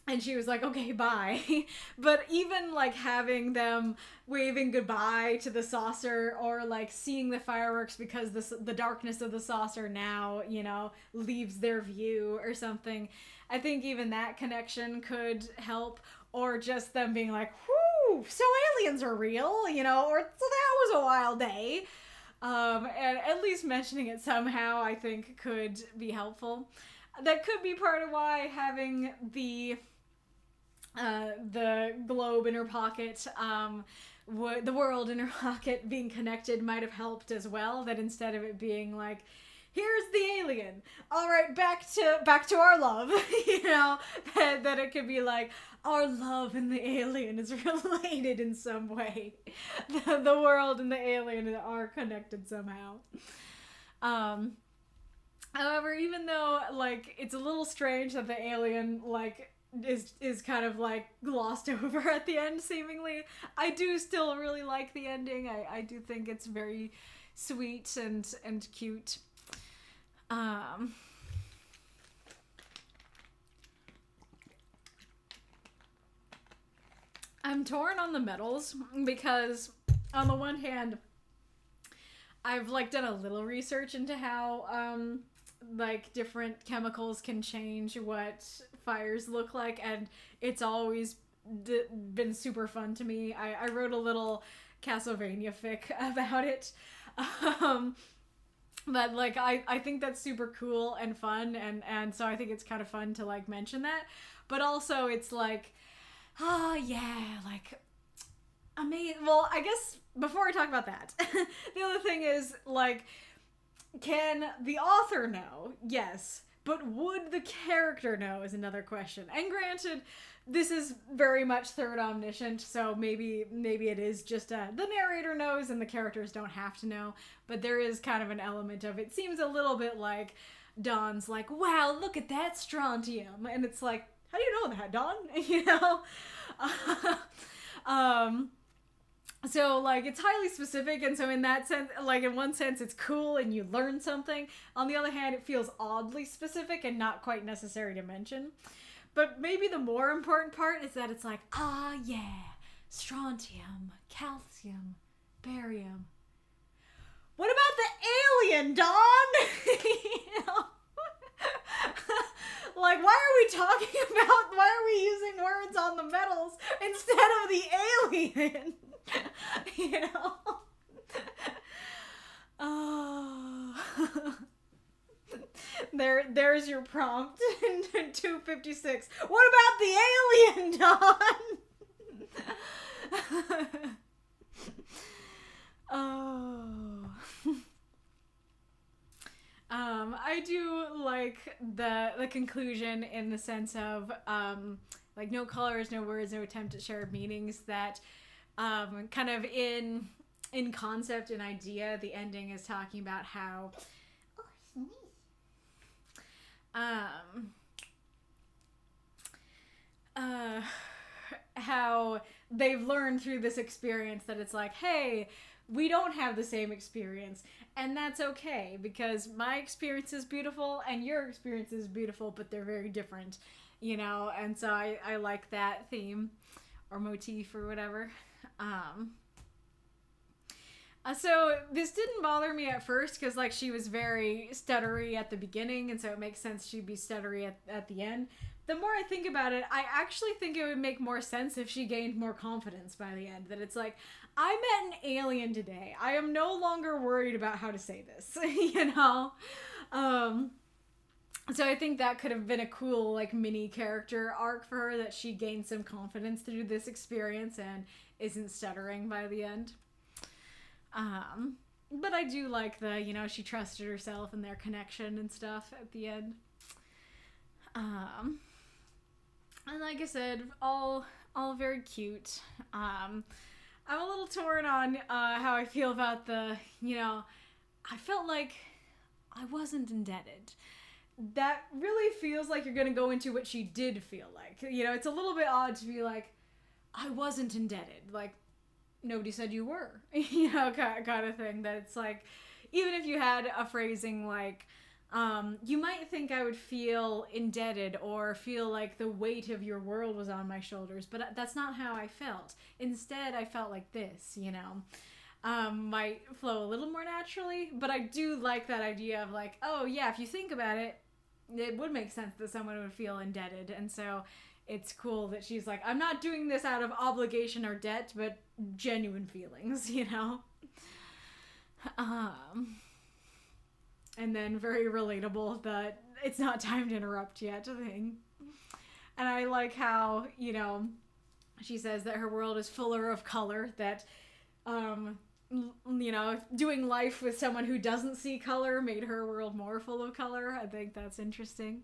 And she was like, okay, bye. But even like having them waving goodbye to the saucer, or like seeing the fireworks because the darkness of the saucer now, you know, leaves their view or something, I think even that connection could help. Or just them being like, whoo, so aliens are real, you know, or so that was a wild day. And at least mentioning it somehow, I think, could be helpful. That could be part of why having the globe in her pocket, the world in her pocket being connected might have helped as well. That instead of it being like, here's the alien, all right, back to our love, you know, that it could be like, our love and the alien is related in some way. The world and the alien are connected somehow. However, even though, like, it's a little strange that the alien, like, is kind of, like, glossed over at the end, seemingly, I do still really like the ending. I do think it's very sweet and cute. I'm torn on the metals, because on the one hand, I've, like, done a little research into how, like, different chemicals can change what fires look like, and it's always been super fun to me. I wrote a little Castlevania fic about it. But, like, I think that's super cool and fun, and so I think it's kind of fun to, like, mention that. But also, it's like, oh, yeah, like, amazing. Well, I guess before I talk about that, the other thing is, like, can the author know? Yes. But would the character know is another question. And granted, this is very much third omniscient, so maybe it is just the narrator knows and the characters don't have to know. But there is kind of an element of, it seems a little bit like Dawn's like, wow, look at that strontium. And it's like, how do you know that, Dawn? You know? So, like, it's highly specific, and so in that sense, like, in one sense, it's cool and you learn something. On the other hand, it feels oddly specific and not quite necessary to mention. But maybe the more important part is that it's like, ah, yeah, strontium, calcium, barium. What about the alien, Dawn? You know? Like, why are we using words on the metals instead of the alien? You know? Oh. There's your prompt in 256. What about the alien, Dawn? Oh. I do like the conclusion in the sense of, like, no colors, no words, no attempt at shared meanings, that kind of in concept and idea, the ending is talking about how Oh, sneeze. How they've learned through this experience that it's like, hey, we don't have the same experience, and that's okay, because my experience is beautiful and your experience is beautiful, but they're very different, you know. And so I like that theme or motif or whatever. So this didn't bother me at first because, like, she was very stuttery at the beginning, and so it makes sense she'd be stuttery at the end. The more I think about it, I actually think it would make more sense if she gained more confidence by the end. That it's like, I met an alien today. I am no longer worried about how to say this, you know? So I think that could have been a cool, like, mini character arc for her, that she gained some confidence through this experience and isn't stuttering by the end. But I do like the, you know, she trusted herself and their connection and stuff at the end. And like I said, all very cute. I'm a little torn on how I feel about the, you know, I felt like I wasn't indebted. That really feels like you're gonna go into what she did feel like. You know, it's a little bit odd to be like, I wasn't indebted. Like, nobody said you were, you know, kind of thing. That it's like, even if you had a phrasing like, you might think I would feel indebted or feel like the weight of your world was on my shoulders, but that's not how I felt. Instead, I felt like this, you know. Might flow a little more naturally, but I do like that idea of like, oh yeah, if you think about it, it would make sense that someone would feel indebted. And so it's cool that she's like, I'm not doing this out of obligation or debt, but genuine feelings, you know? And then very relatable that it's not time to interrupt yet thing. And I like how, you know, she says that her world is fuller of color, that, you know, doing life with someone who doesn't see color made her world more full of color. I think that's interesting.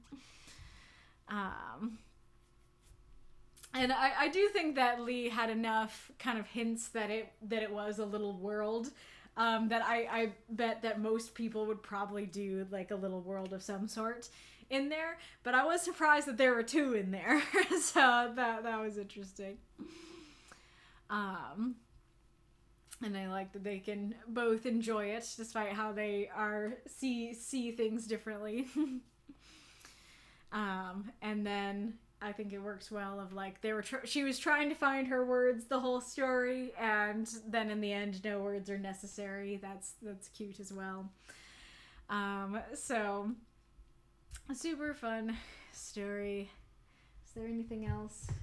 And I do think that Lee had enough kind of hints that it was a little world, that I bet that most people would probably do like a little world of some sort in there. But I was surprised that there were two in there, so that was interesting. And I like that they can both enjoy it despite how they see things differently. And then I think it works well of like she was trying to find her words the whole story, and then in the end no words are necessary. That's cute as well. So a super fun story. Is there anything else I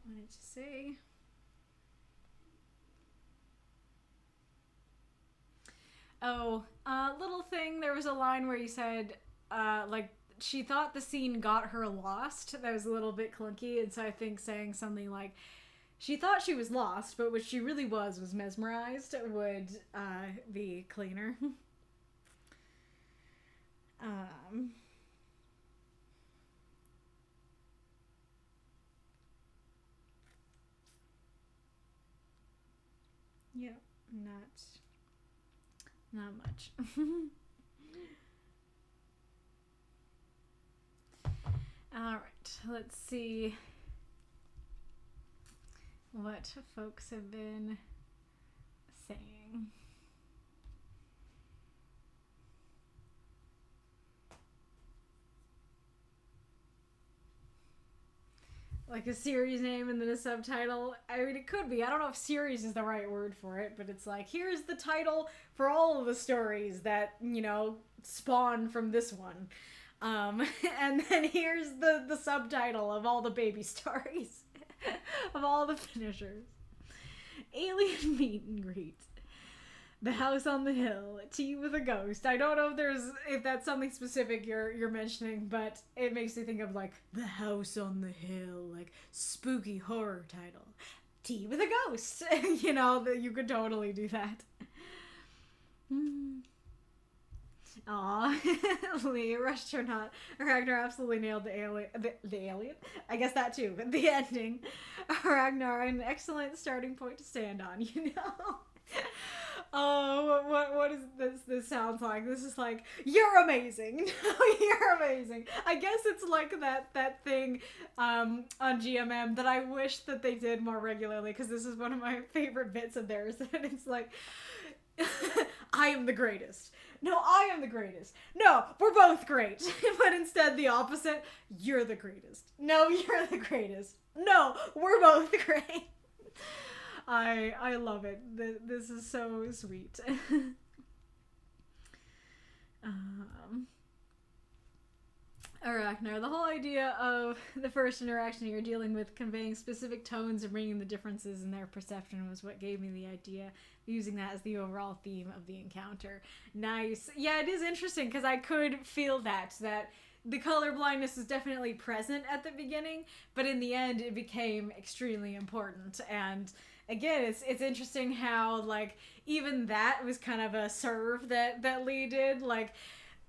wanted to say? Oh, little thing, there was a line where you said like she thought the scene got her lost. That was a little bit clunky, and so I think saying something like she thought she was lost, but what she really was mesmerized would be cleaner. Yeah, not much. All right, let's see what folks have been saying. Like a series name and then a subtitle. I mean, it could be. I don't know if series is the right word for it, but it's like, here's the title for all of the stories that, you know, spawn from this one. And then here's the subtitle of all the baby stories. Of all the finishers. Alien meet and greet. The house on the hill. Tea with a ghost. I don't know if that's something specific you're mentioning, but it makes me think of like the house on the hill, like spooky horror title. Tea with a ghost. You know, that you could totally do that. Aw, Lee, Ragnar absolutely nailed the alien. The alien? I guess that too, but the ending. Ragnar, an excellent starting point to stand on, you know? Oh, what is this? This sounds like this is like you're amazing. You're amazing. I guess it's like that thing on GMM that I wish that they did more regularly because this is one of my favorite bits of theirs. And it's like, I am the greatest. No, I am the greatest. No, we're both great. But instead, the opposite. You're the greatest. No, you're the greatest. No, we're both great. I love it. This is so sweet. Ragnar, the whole idea of the first interaction you're dealing with conveying specific tones and bringing the differences in their perception was what gave me the idea of using that as the overall theme of the encounter. Nice. Yeah, it is interesting because I could feel that the color blindness was definitely present at the beginning, but in the end it became extremely important. And again, it's interesting how like even that was kind of a serve that Lee did. Like,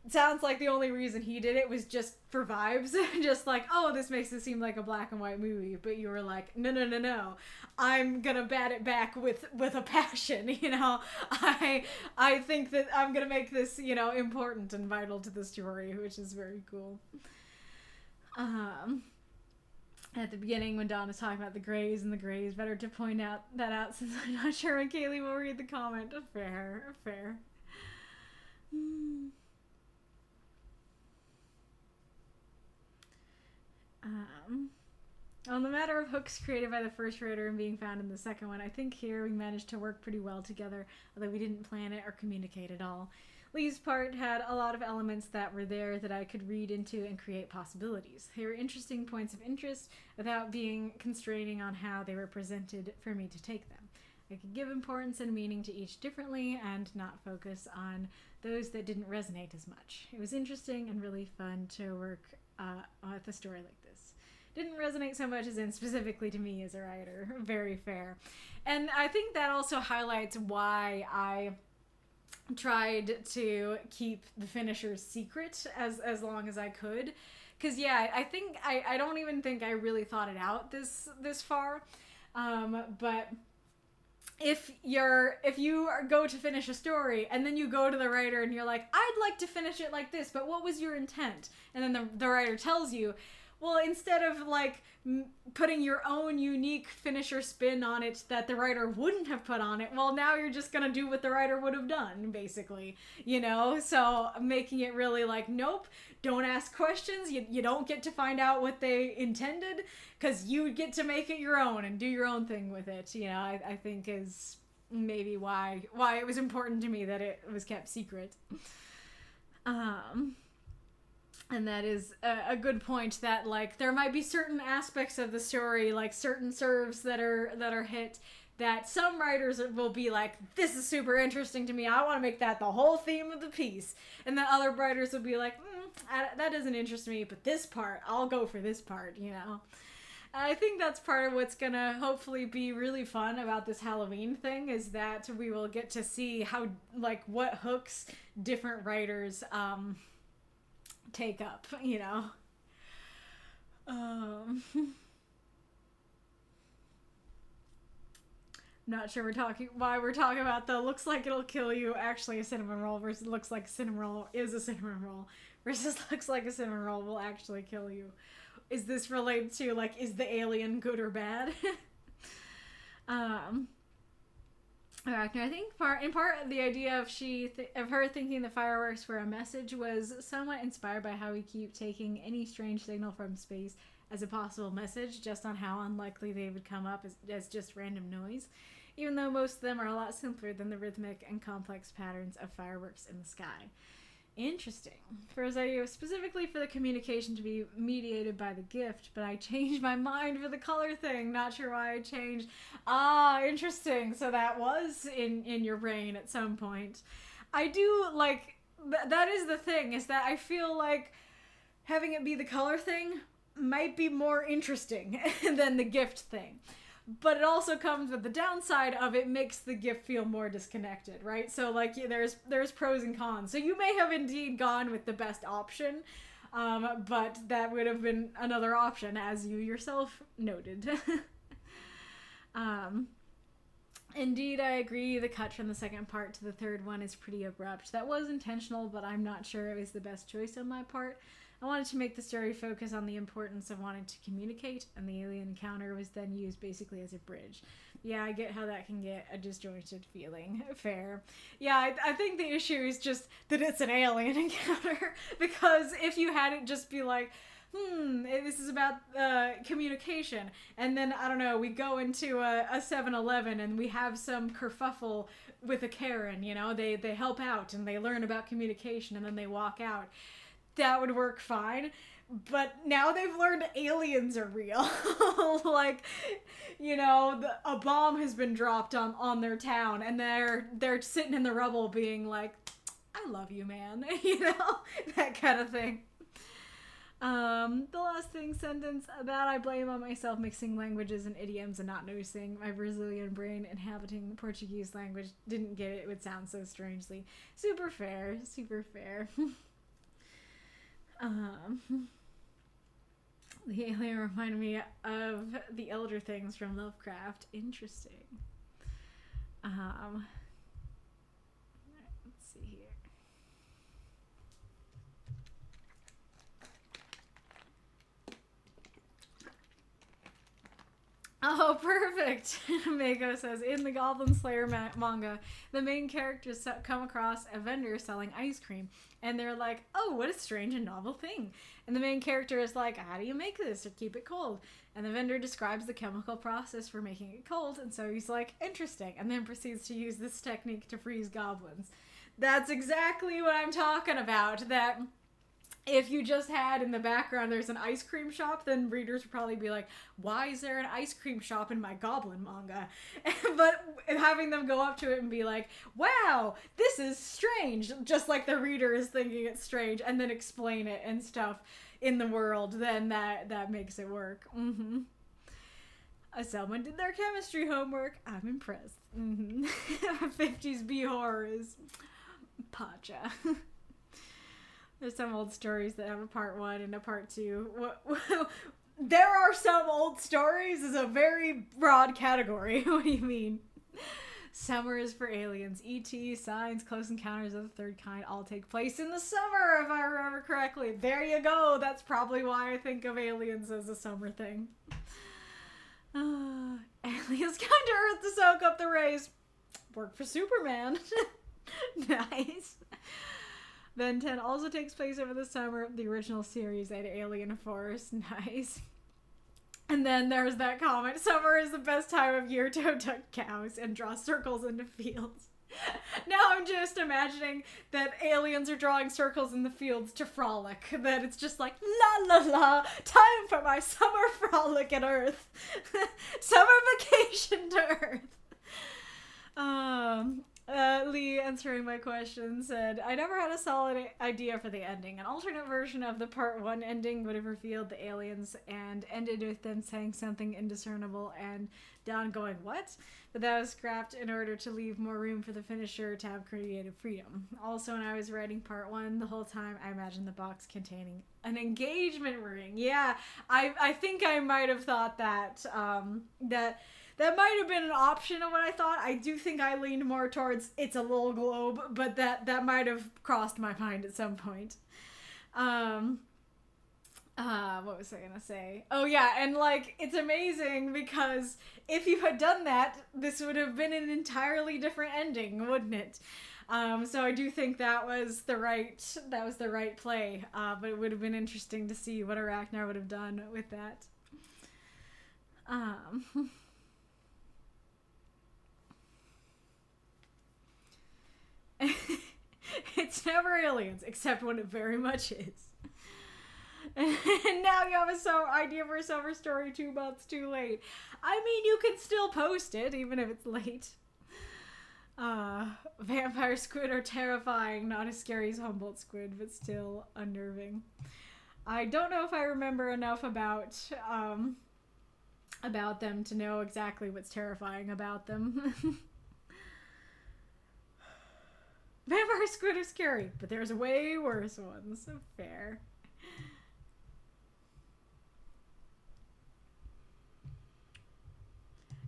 sounds like the only reason he did it was just for vibes. Just like, oh, this makes it seem like a black and white movie. But you were like, no. I'm gonna bat it back with a passion, you know? I think that I'm gonna make this, you know, important and vital to the story, which is very cool. At the beginning, when Don is talking about the Greys and the Greys, better to point that out since I'm not sure when Kaylee will read the comment. Fair. On the matter of hooks created by the first writer and being found in the second one, I think here we managed to work pretty well together, although we didn't plan it or communicate at all. Lee's part had a lot of elements that were there that I could read into and create possibilities. They were interesting points of interest without being constraining on how they were presented for me to take them. I could give importance and meaning to each differently and not focus on those that didn't resonate as much. It was interesting and really fun to work with a story like this. Didn't resonate so much as in specifically to me as a writer. Very fair. And I think that also highlights why I tried to keep the finishers secret as long as I could. Because yeah, I think I don't even think I really thought it out this far. But if you go to finish a story and then you go to the writer and you're like, I'd like to finish it like this, but what was your intent? And then the writer tells you, well, instead of like putting your own unique finisher spin on it that the writer wouldn't have put on it, well, now you're just gonna do what the writer would have done, basically, you know? So making it really like, nope, don't ask questions. You don't get to find out what they intended because you get to make it your own and do your own thing with it. You know, I think is maybe why it was important to me that it was kept secret. And that is a good point that, like, there might be certain aspects of the story, like certain serves that are hit, that some writers will be like, this is super interesting to me, I want to make that the whole theme of the piece. And then other writers will be like, that doesn't interest me, but this part, I'll go for this part, you know? I think that's part of what's gonna hopefully be really fun about this Halloween thing, is that we will get to see how, like, what hooks different writers, take up, you know. Not sure why we're talking about the looks like it'll kill you actually a cinnamon roll versus looks like a cinnamon roll is a cinnamon roll versus looks like a cinnamon roll will actually kill you. Is this related to, like, is the alien good or bad? Ragnar, I think in part the idea of her thinking the fireworks were a message was somewhat inspired by how we keep taking any strange signal from space as a possible message, just on how unlikely they would come up as just random noise, even though most of them are a lot simpler than the rhythmic and complex patterns of fireworks in the sky. Interesting. For his idea specifically for the communication to be mediated by the gift, but I changed my mind for the color thing. Not sure why I changed. Interesting. So that was in your brain at some point. I do like that is the thing, is that I feel like having it be the color thing might be more interesting than the gift thing. but it also comes with the downside of it makes the gift feel more disconnected, right? So like there's pros and cons. So you may have indeed gone with the best option, but that would have been another option, as you yourself noted. Indeed, I agree. The cut from the second part to the third one is pretty abrupt. That was intentional, but I'm not sure it was the best choice on my part. I wanted to make the story focus on the importance of wanting to communicate, and the alien encounter was then used basically as a bridge. Yeah, I get how that can get a disjointed feeling. Fair. Yeah, I think the issue is just that it's an alien encounter, because if you had it just be like, this is about communication, and then, I don't know, we go into a 7-Eleven and we have some kerfuffle with a Karen, you know, they help out and they learn about communication and then they walk out. That would work fine. But now they've learned aliens are real. Like, you know, a bomb has been dropped on their town, and they're sitting in the rubble being like, I love you, man. You know, that kind of thing. The last sentence that I blame on myself mixing languages and idioms and not noticing my Brazilian brain inhabiting the Portuguese language didn't get it would sound so strangely. Super fair. The alien reminded me of the Elder Things from Lovecraft. Interesting. Let's see here. Oh, perfect! Mako says, in the Goblin Slayer manga, the main characters come across a vendor selling ice cream, and they're like, oh, what a strange and novel thing. And the main character is like, how do you make this or keep it cold? And the vendor describes the chemical process for making it cold, and so he's like, interesting, and then proceeds to use this technique to freeze goblins. That's exactly what I'm talking about, that if you just had in the background there's an ice cream shop, then readers would probably be like, why is there an ice cream shop in my goblin manga? But having them go up to it and be like, wow, this is strange, just like the reader is thinking it's strange, and then explain it and stuff in the world, then that makes it work. Someone did their chemistry homework. I'm impressed. 50s B horror is Pacha. There's some old stories that have a part 1 and a part 2. There are some old stories is a very broad category. What do you mean? Summer is for aliens. E.T., Signs, Close Encounters of the Third Kind all take place in the summer, if I remember correctly. There you go. That's probably why I think of aliens as a summer thing. Aliens come to Earth to soak up the rays. Work for Superman. Nice. Ben 10 also takes place over the summer. The original series at Alien Force. Nice. And then there's that comment. Summer is the best time of year to abduct cows and draw circles into fields. Now I'm just imagining that aliens are drawing circles in the fields to frolic. That it's just like, la la la, time for my summer frolic at Earth. Summer vacation to Earth. Lee, answering my question, said, I never had a solid idea for the ending. An alternate version of the part 1 ending would have revealed the aliens and ended with them saying something indiscernible and Don going, what? But that was scrapped in order to leave more room for the finisher to have creative freedom. Also, when I was writing part 1, the whole time I imagined the box containing an engagement ring. Yeah, I think I might have thought that, that might have been an option of what I thought. I do think I leaned more towards it's a little globe, but that might have crossed my mind at some point. What was I gonna say? Oh yeah, and like, it's amazing because if you had done that, this would have been an entirely different ending, wouldn't it? So I do think that was the right play. But it would have been interesting to see what Arachnar would have done with that. It's never aliens, except when it very much is. And now you have a idea for a summer story 2 months too late. I mean, you can still post it, even if it's late. Vampire squid are terrifying, not as scary as Humboldt squid, but still unnerving. I don't know if I remember enough about about them to know exactly what's terrifying about them. Vampire squid are scary, but there's way worse ones. So fair.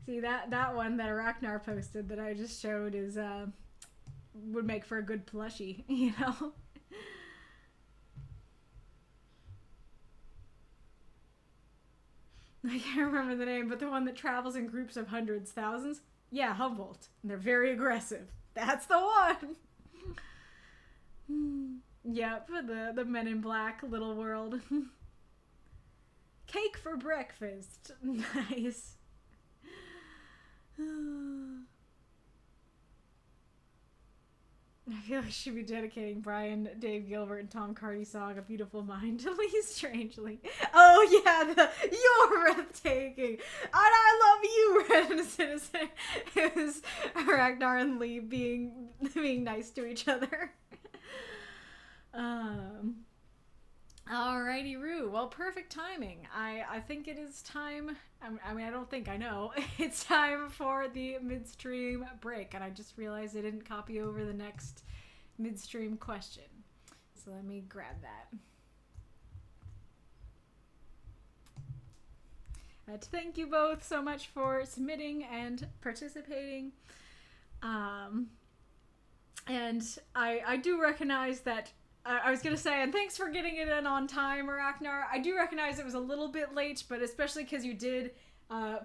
See, that one that Arachnar posted that I just showed is would make for a good plushie, you know? I can't remember the name, but the one that travels in groups of hundreds, thousands. Yeah, Humboldt. And they're very aggressive. That's the one. Yep, the Men in Black little world. Cake for breakfast. Nice. I feel like I should be dedicating Brian, Dave Gilbert, and Tom Cardy's song "A Beautiful Mind" to Lee Strangely. Oh yeah, you're breathtaking, and I love you, Red Citizen. It was Ragnar and Lee being nice to each other. Alrighty, Roo. Well, perfect timing. I think it is time. I mean, I don't think I know. It's time for the midstream break, and I just realized I didn't copy over the next midstream question. So let me grab that. To thank you both so much for submitting and participating. And I do recognize that. I was going to say, and thanks for getting it in on time, Arachnar. I do recognize it was a little bit late, but especially because you did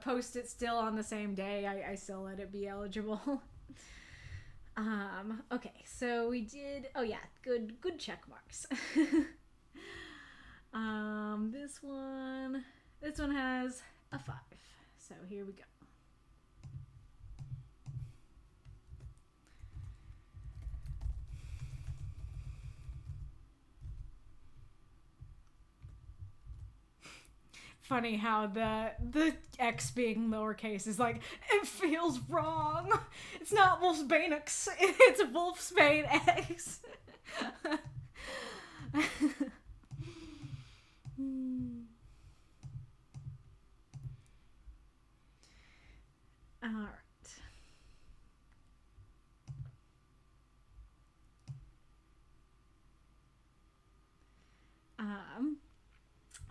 post it still on the same day, I still let it be eligible. Okay, so we did... Oh yeah, good check marks. This one has a 5. So here we go. Funny how the X being lowercase is like, it feels wrong. It's not Wolfsbane X, it's Wolfsbane X. All right.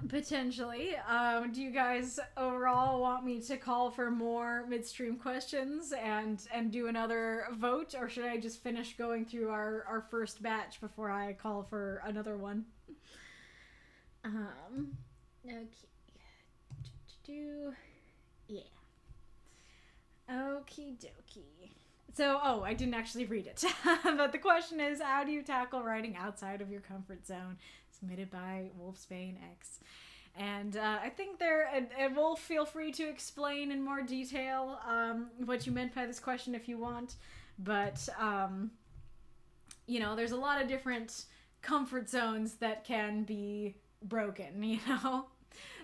Potentially. Do you guys overall want me to call for more midstream questions and do another vote, or should I just finish going through our first batch before I call for another one? Okay. Yeah. Okie dokie. So, I didn't actually read it. But the question is, how do you tackle writing outside of your comfort zone? Submitted by Wolfsbane X. And I think and Wolf, feel free to explain in more detail what you meant by this question if you want. But, there's a lot of different comfort zones that can be broken,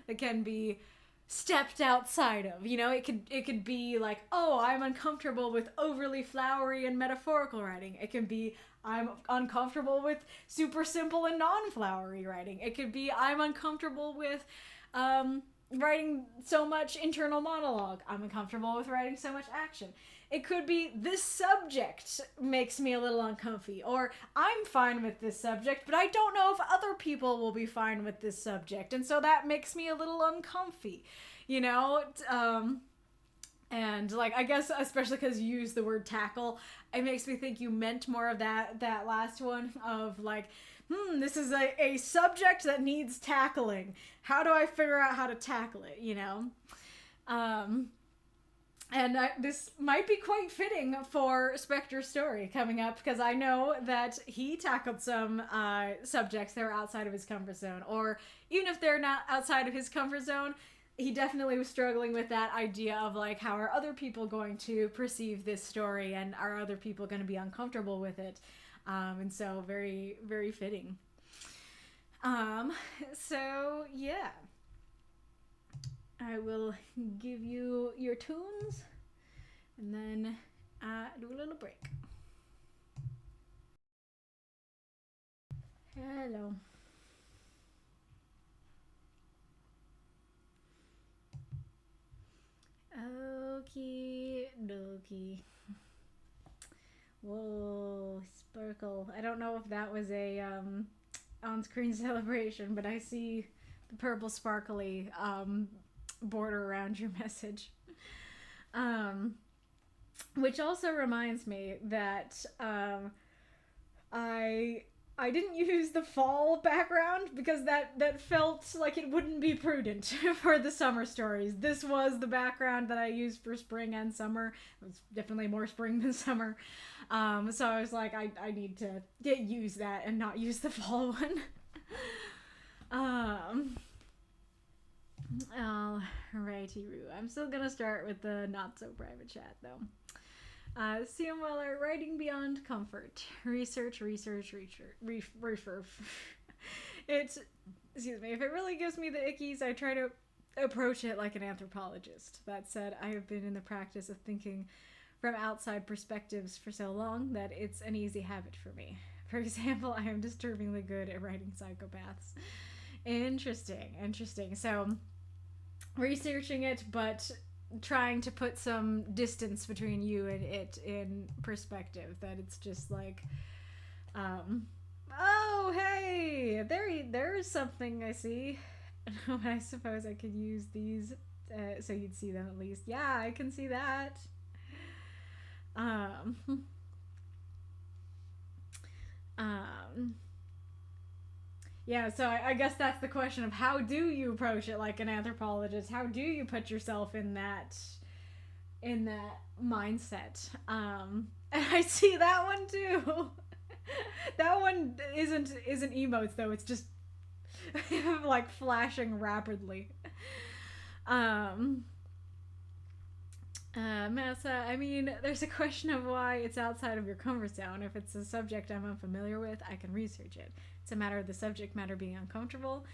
that can be stepped outside of. It could be like, I'm uncomfortable with overly flowery and metaphorical writing. It can be, I'm uncomfortable with super simple and non-flowery writing. It could be, I'm uncomfortable with writing so much internal monologue. I'm uncomfortable with writing so much action. It could be, this subject makes me a little uncomfy, or I'm fine with this subject, but I don't know if other people will be fine with this subject, and so that makes me a little uncomfy, and like, I guess especially because you use the word tackle, it makes me think you meant more of that last one of like, this is a subject that needs tackling. How do I figure out how to tackle it, And this might be quite fitting for Spectre's story coming up, because I know that he tackled some subjects that were outside of his comfort zone, or even if they're not outside of his comfort zone, he definitely was struggling with that idea of like, how are other people going to perceive this story, and are other people going to be uncomfortable with it? And so very, very fitting. So yeah. I will give you your tunes and then do a little break. Hello. icky. Whoa, sparkle. I don't know if that was a on-screen celebration, but I see the purple sparkly border around your message. Which also reminds me that I didn't use the fall background because that felt like it wouldn't be prudent for the summer stories. This was the background that I used for spring and summer. It was definitely more spring than summer. So I was like, I need to use that and not use the fall one. Alrighty, Roo. I'm still gonna start with the not so private chat though. C.M. Weller, writing beyond comfort. Research. It's, excuse me, if it really gives me the ickies, I try to approach it like an anthropologist. That said, I have been in the practice of thinking from outside perspectives for so long that it's an easy habit for me. For example, I am disturbingly good at writing psychopaths. Interesting. So, researching it, but trying to put some distance between you and it in perspective, that it's just like, oh, hey, there is something I see. I suppose I could use these so you'd see them at least. Yeah, I can see that. Yeah, so I guess that's the question of how do you approach it like an anthropologist? How do you put yourself in that mindset? And I see that one too. That one isn't emotes though, it's just like flashing rapidly. Massa, I mean, there's a question of why it's outside of your comfort zone. If it's a subject I'm unfamiliar with, I can research it. It's a matter of the subject matter being uncomfortable.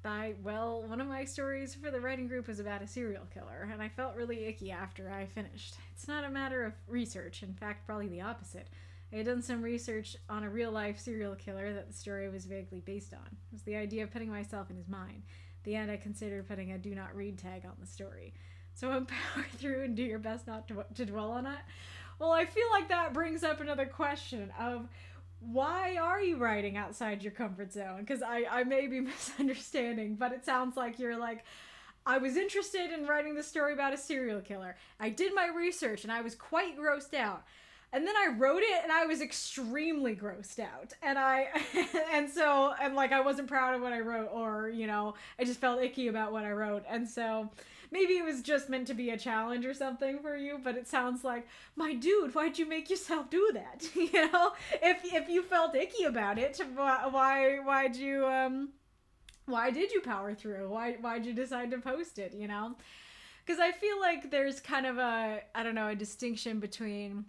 One of my stories for the writing group was about a serial killer, and I felt really icky after I finished. It's not a matter of research, in fact, probably the opposite. I had done some research on a real-life serial killer that the story was vaguely based on. It was the idea of putting myself in his mind. At the end, I considered putting a do not read tag on the story. So power through and do your best not to dwell on it. Well, I feel like that brings up another question of why are you writing outside your comfort zone? Because I may be misunderstanding, but it sounds like you're like, I was interested in writing this story about a serial killer. I did my research and I was quite grossed out. And then I wrote it and I was extremely grossed out. And I wasn't proud of what I wrote, or, I just felt icky about what I wrote. And so maybe it was just meant to be a challenge or something for you, but it sounds like, my dude, why'd you make yourself do that? If you felt icky about it, why did you power through? Why'd you decide to post it, Because I feel like there's kind of a distinction between,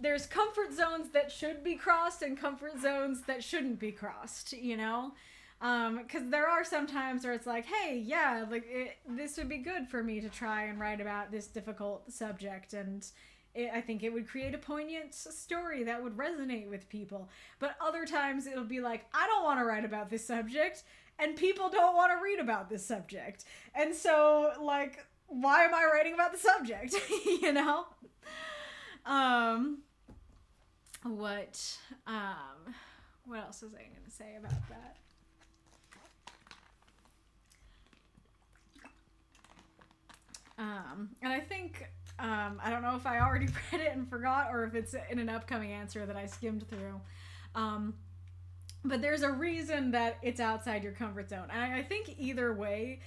there's comfort zones that should be crossed and comfort zones that shouldn't be crossed, because there are some times where it's like, hey, yeah, this would be good for me to try and write about this difficult subject, and I think it would create a poignant story that would resonate with people. But other times it'll be like, I don't want to write about this subject, and people don't want to read about this what else was I going to say about that? And I think, I don't know if I already read it and forgot, or if it's in an upcoming answer that I skimmed through. But there's a reason that it's outside your comfort zone. And I think either way,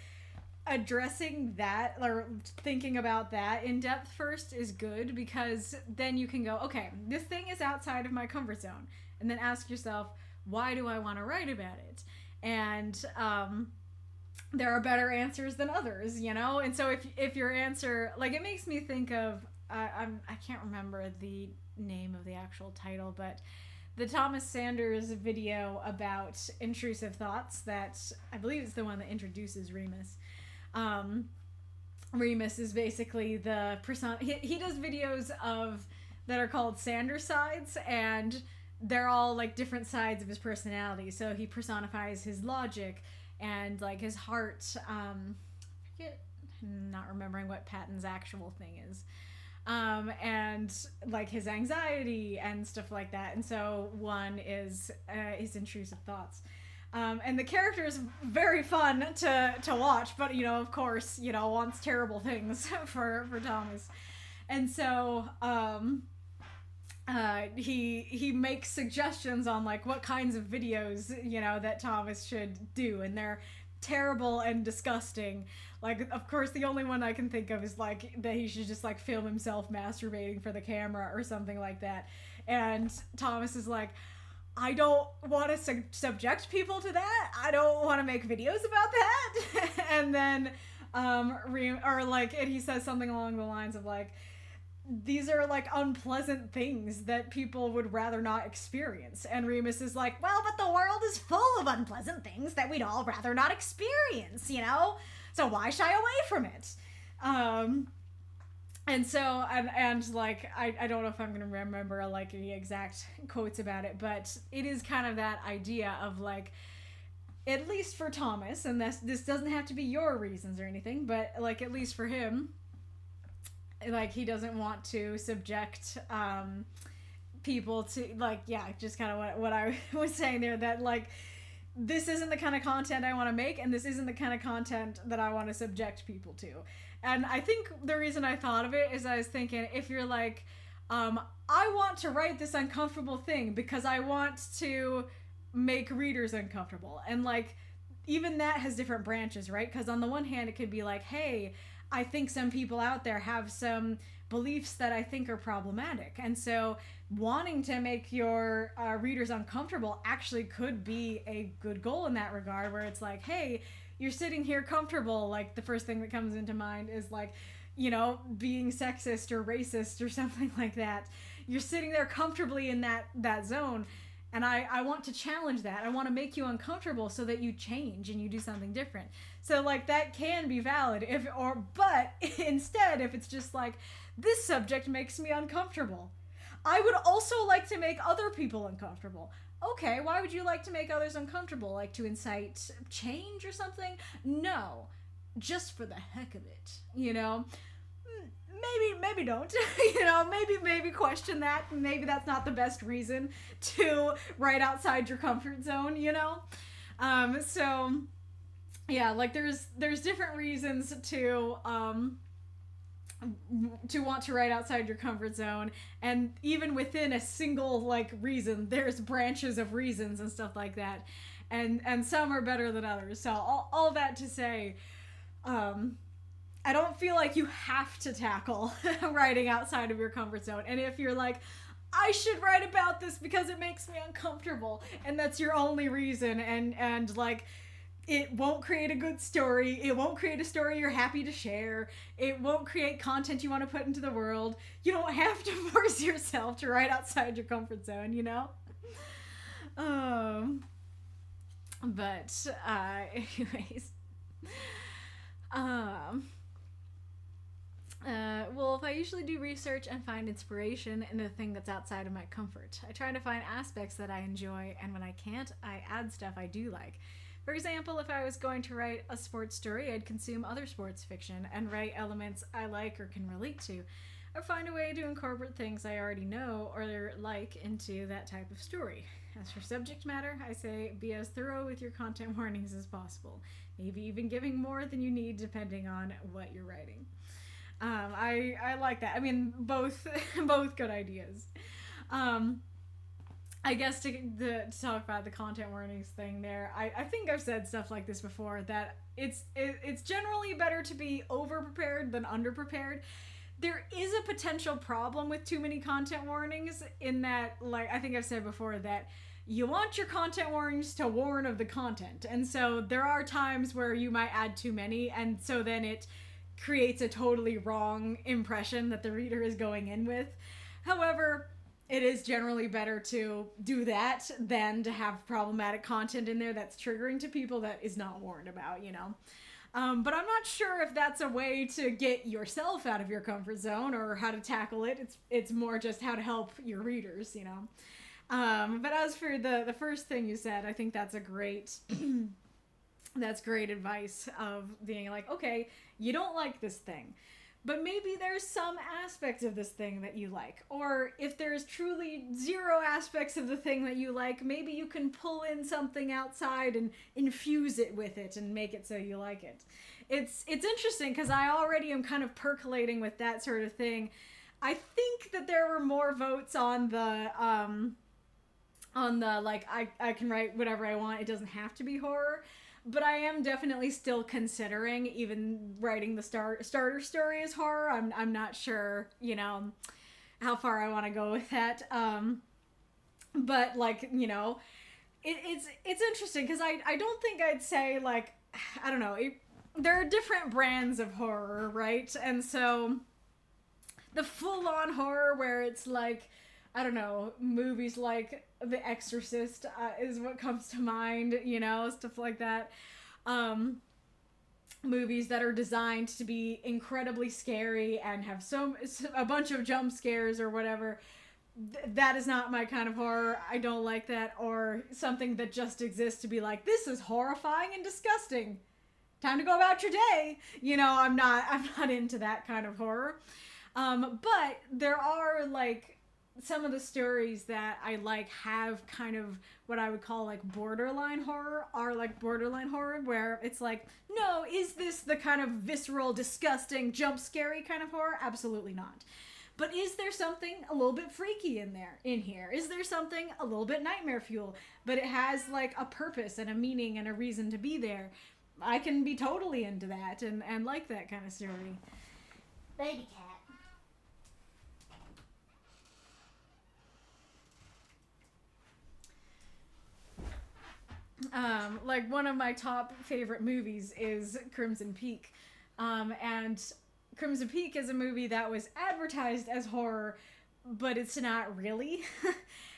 addressing that or thinking about that in depth first is good, because then you can go, okay, this thing is outside of my comfort zone, and then ask yourself, why do I want to write about it? And there are better answers than others, and so if your answer, it makes me think of, I can't remember the name of the actual title, but the Thomas Sanders video about intrusive thoughts, that I believe is the one that introduces Remus. Remus is basically the person. He does videos that are called Sanders sides, and they're all different sides of his personality. So he personifies his logic and his heart. I forget not remembering what Patton's actual thing is. And like his anxiety and stuff like that. And so one is his intrusive thoughts. And the character is very fun to watch, but of course, wants terrible things for Thomas. And so he makes suggestions on like what kinds of videos that Thomas should do, and they're terrible and disgusting. Like, of course, the only one I can think of is like that he should just like film himself masturbating for the camera or something like that. And Thomas is like, I don't want to subject people to that. I don't want to make videos about that. And then, and he says something along the lines of like, these are like unpleasant things that people would rather not experience. And Remus is like, well, but the world is full of unpleasant things that we'd all rather not experience, So why shy away from it? And so, and like, I don't know if I'm going to remember like the exact quotes about it, but it is kind of that idea of like, at least for Thomas, and this doesn't have to be your reasons or anything, but like, at least for him, like, he doesn't want to subject people to, like, just kind of what I was saying there, that like, this isn't the kind of content I want to make, and this isn't the kind of content that I want to subject people to. And I think the reason I thought of it is I was thinking, if you're like, I want to write this uncomfortable thing because I want to make readers uncomfortable. And like, even that has different branches, right? Because on the one hand, it could be like, hey, I think some people out there have some beliefs that I think are problematic. And so wanting to make your readers uncomfortable actually could be a good goal in that regard, where it's like, hey, you're sitting here comfortable. Like, the first thing that comes into mind is like, being sexist or racist or something like that. You're sitting there comfortably in that zone. And I want to challenge that. I want to make you uncomfortable so that you change and you do something different. So like, that can be valid but instead, if it's just like, this subject makes me uncomfortable, I would also like to make other people uncomfortable. Okay, why would you like to make others uncomfortable? Like, to incite change or something? No, just for the heck of it, Maybe don't, maybe question that. Maybe that's not the best reason to write outside your comfort zone, So, yeah, like, there's different reasons to want to write outside your comfort zone, and even within a single like reason, there's branches of reasons and stuff like that, and some are better than others. So all that to say, I don't feel like you have to tackle writing outside of your comfort zone. And if you're like, I should write about this because it makes me uncomfortable, and that's your only reason, and like, it won't create a good story. It won't create a story you're happy to share. It won't create content you want to put into the world. You don't have to force yourself to write outside your comfort zone, But, anyways. Well, if I usually do research and find inspiration in the thing that's outside of my comfort, I try to find aspects that I enjoy, and when I can't, I add stuff I do like. For example, if I was going to write a sports story, I'd consume other sports fiction and write elements I like or can relate to, or find a way to incorporate things I already know or like into that type of story. As for subject matter, I say be as thorough with your content warnings as possible, maybe even giving more than you need depending on what you're writing. I like that. I mean, both good ideas. I guess to talk about the content warnings thing there, I think I've said stuff like this before, that it's generally better to be over-prepared than under-prepared. There is a potential problem with too many content warnings, in that, like, I think I've said before, that you want your content warnings to warn of the content. And so there are times where you might add too many, and so then it creates a totally wrong impression that the reader is going in with. However, it is generally better to do that than to have problematic content in there that's triggering to people that is not warned about, But I'm not sure if that's a way to get yourself out of your comfort zone or how to tackle it. It's more just how to help your readers, But as for the first thing you said, I think that's a great That's great advice of being like, okay, you don't like this thing, but maybe there's some aspects of this thing that you like. Or if there's truly zero aspects of the thing that you like, maybe you can pull in something outside and infuse it with it and make it so you like it. It's interesting because I already am kind of percolating with that sort of thing. I think that there were more votes on the like I can write whatever I want. It doesn't have to be horror. But I am definitely still considering even writing the starter story as horror. I'm not sure, you know, how far I want to go with that. But like, you know, it's interesting because I don't think I'd say like, I don't know, there are different brands of horror, right? And so the full-on horror where it's like, I don't know, movies like The Exorcist is what comes to mind, you know, stuff like that. Movies that are designed to be incredibly scary and have a bunch of jump scares or whatever. That is not my kind of horror. I don't like that. Or something that just exists to be like, this is horrifying and disgusting. Time to go about your day. You know, I'm not into that kind of horror. But there are like some of the stories that I like have kind of what I would call like borderline horror, where it's like, no, is this the kind of visceral, disgusting, jump scary kind of horror? Absolutely not. But is there something a little bit freaky in here? Is there something a little bit nightmare fuel, but it has like a purpose and a meaning and a reason to be there? I can be totally into that and like that kind of story. Baby cat. Like one of my top favorite movies is Crimson Peak. And Crimson Peak is a movie that was advertised as horror, but it's not really.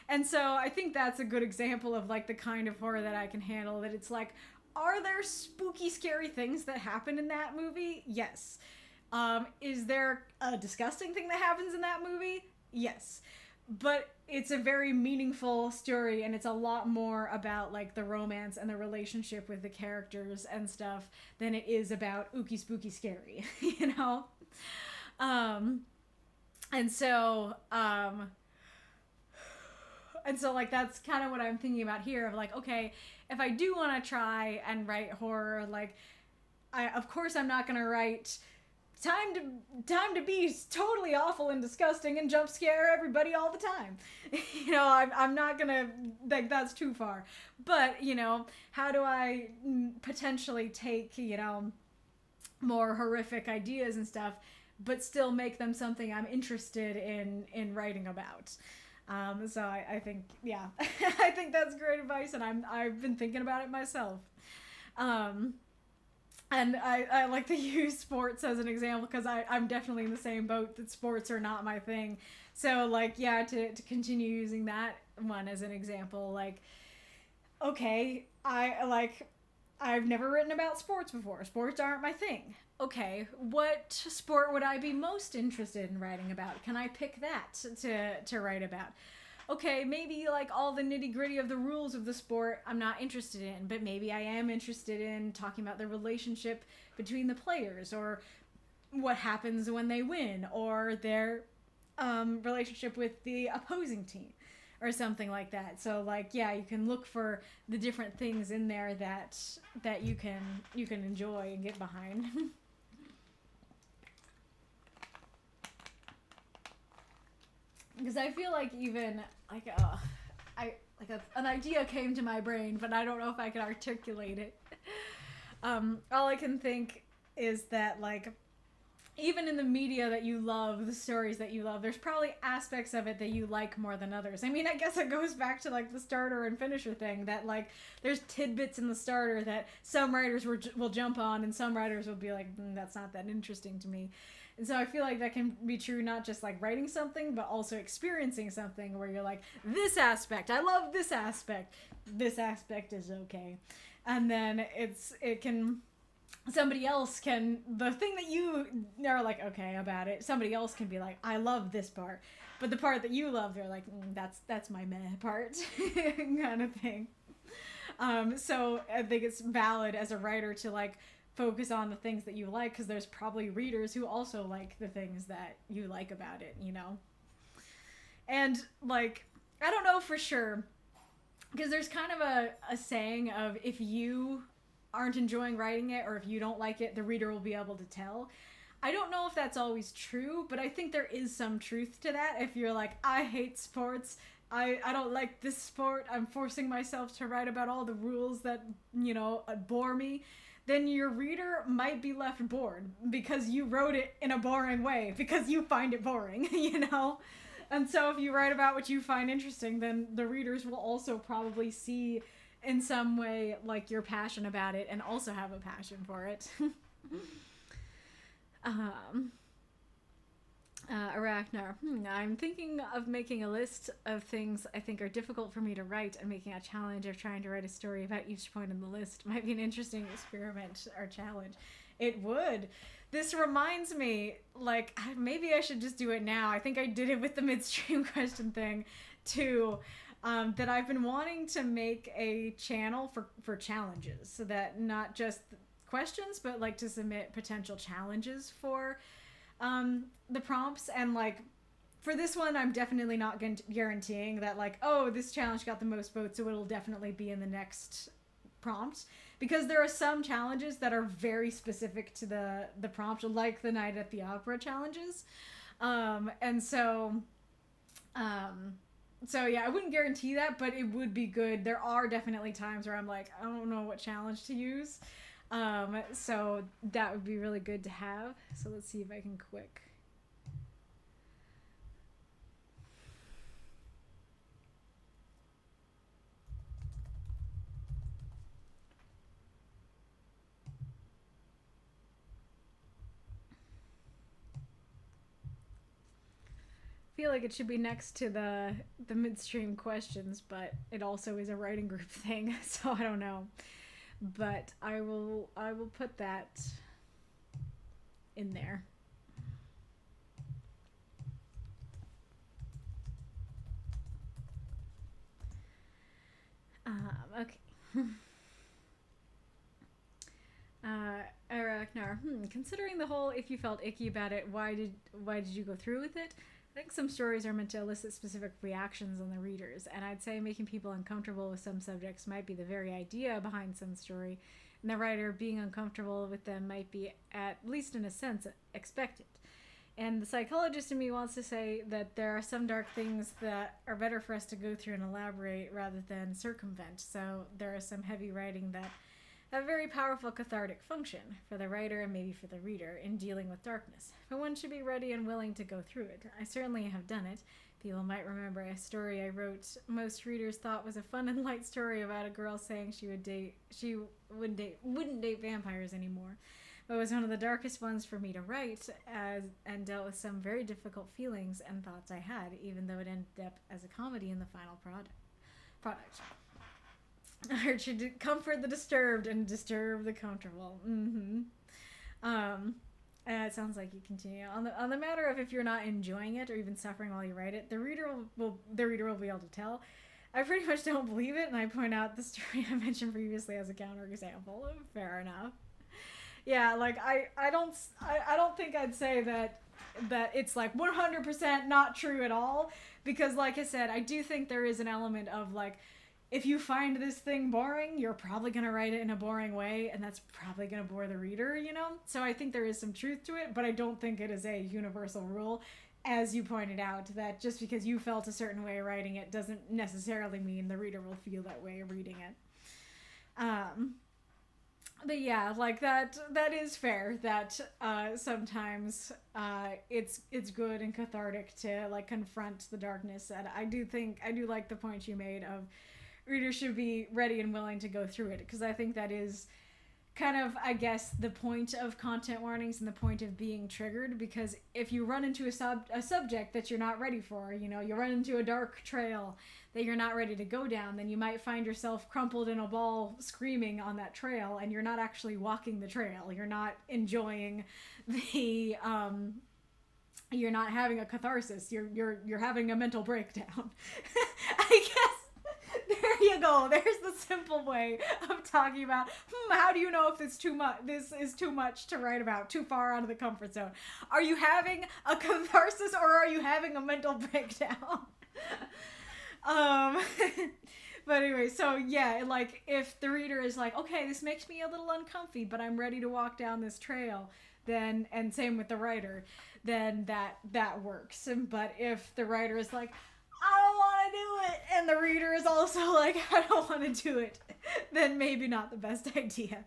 And so I think that's a good example of like the kind of horror that I can handle, that it's like, are there spooky, scary things that happen in that movie? Yes. Is there a disgusting thing that happens in that movie? Yes. But it's a very meaningful story, and it's a lot more about like the romance and the relationship with the characters and stuff than it is about ooky spooky scary, you know? And so like that's kind of what I'm thinking about here, of like, okay, if I do want to try and write horror, like of course I'm not going to write time to be totally awful and disgusting and jump scare everybody all the time. You know, I'm not gonna, like, that's too far. But, you know, how do I potentially take, you know, more horrific ideas and stuff, but still make them something I'm interested in writing about? So I think, yeah, I think that's great advice, and I've been thinking about it myself. And I like to use sports as an example because I'm definitely in the same boat that sports are not my thing. So, like, yeah, to continue using that one as an example, like, okay, I've never written about sports before. Sports aren't my thing. Okay, what sport would I be most interested in writing about? Can I pick that to write about? Okay, maybe like all the nitty gritty of the rules of the sport I'm not interested in, but maybe I am interested in talking about the relationship between the players, or what happens when they win, or their relationship with the opposing team, or something like that. So like, yeah, you can look for the different things in there that you can enjoy and get behind. Because I feel like even like an idea came to my brain, but I don't know if I can articulate it. All I can think is that, like, even in the media that you love, the stories that you love, there's probably aspects of it that you like more than others. I mean, I guess it goes back to like the starter and finisher thing, that like there's tidbits in the starter that some writers will jump on, and some writers will be like, that's not that interesting to me. And so I feel like that can be true not just like writing something, but also experiencing something where you're like, this aspect, I love this aspect is okay. And then somebody else can, the thing that you are like, okay about it, somebody else can be like, I love this part. But the part that you love, they're like, that's my meh part, kind of thing. So I think it's valid as a writer to like focus on the things that you like, because there's probably readers who also like the things that you like about it, you know? And like, I don't know for sure, because there's kind of a saying of, if you aren't enjoying writing it or if you don't like it, the reader will be able to tell. I don't know if that's always true, but I think there is some truth to that. If you're like, I hate sports, I don't like this sport, I'm forcing myself to write about all the rules that, you know, bore me, then your reader might be left bored because you wrote it in a boring way, because you find it boring, you know? And so if you write about what you find interesting, then the readers will also probably see in some way like you're passionate about it and also have a passion for it. Arachnar. I'm thinking of making a list of things I think are difficult for me to write, and making a challenge of trying to write a story about each point in the list might be an interesting experiment or challenge. It would. This reminds me, like, maybe I should just do it now. I think I did it with the midstream question thing, too. That I've been wanting to make a channel for challenges, so that not just questions, but like to submit potential challenges for the prompts. And like for this one, I'm definitely not guaranteeing that like, oh, this challenge got the most votes, so it'll definitely be in the next prompt, because there are some challenges that are very specific to the prompt, like the Night at the Opera challenges. And so yeah, I wouldn't guarantee that, but it would be good. There are definitely times where I'm like, I don't know what challenge to use. So that would be really good to have. So let's see if I can quick. Feel like it should be next to the midstream questions, but it also is a writing group thing, so I don't know. But I will put that in there. Okay. Arachnar. Considering the whole if you felt icky about it, why did you go through with it? I think some stories are meant to elicit specific reactions on the readers, and I'd say making people uncomfortable with some subjects might be the very idea behind some story, and the writer being uncomfortable with them might be, at least in a sense, expected. And the psychologist in me wants to say that there are some dark things that are better for us to go through and elaborate rather than circumvent, so there is some heavy writing that have a very powerful cathartic function for the writer and maybe for the reader in dealing with darkness. But one should be ready and willing to go through it. I certainly have done it. People might remember a story I wrote most readers thought was a fun and light story about a girl saying she wouldn't date vampires anymore. But it was one of the darkest ones for me to write, and dealt with some very difficult feelings and thoughts I had, even though it ended up as a comedy in the final product. Or to comfort the disturbed and disturb the comfortable. It sounds like you continue on the matter of if you're not enjoying it or even suffering while you write it, the reader will be able to tell. I pretty much don't believe it, and I point out the story I mentioned previously as a counterexample. Fair enough. Yeah, like I don't think I'd say that it's like 100% not true at all, because like I said, I do think there is an element of like, if you find this thing boring, you're probably going to write it in a boring way, and that's probably going to bore the reader, you know? So I think there is some truth to it, but I don't think it is a universal rule, as you pointed out, that just because you felt a certain way writing it doesn't necessarily mean the reader will feel that way reading it. But yeah, like that is fair, that sometimes it's good and cathartic to like confront the darkness. And I do like the point you made of readers should be ready and willing to go through it, because I think that is kind of, I guess, the point of content warnings and the point of being triggered, because if you run into a subject that you're not ready for, you know, you run into a dark trail that you're not ready to go down, then you might find yourself crumpled in a ball screaming on that trail, and you're not actually walking the trail. You're not enjoying the you're not having a catharsis. You're having a mental breakdown. I guess There you go. There's the simple way of talking about, how do you know if this is too much to write about, too far out of the comfort zone? Are you having a catharsis or are you having a mental breakdown? But anyway, so yeah, like if the reader is like, okay, this makes me a little uncomfy, but I'm ready to walk down this trail, then, and same with the writer, then that works. But if the writer is like, I don't want to do it, and the reader is also like, I don't want to do it, then maybe not the best idea.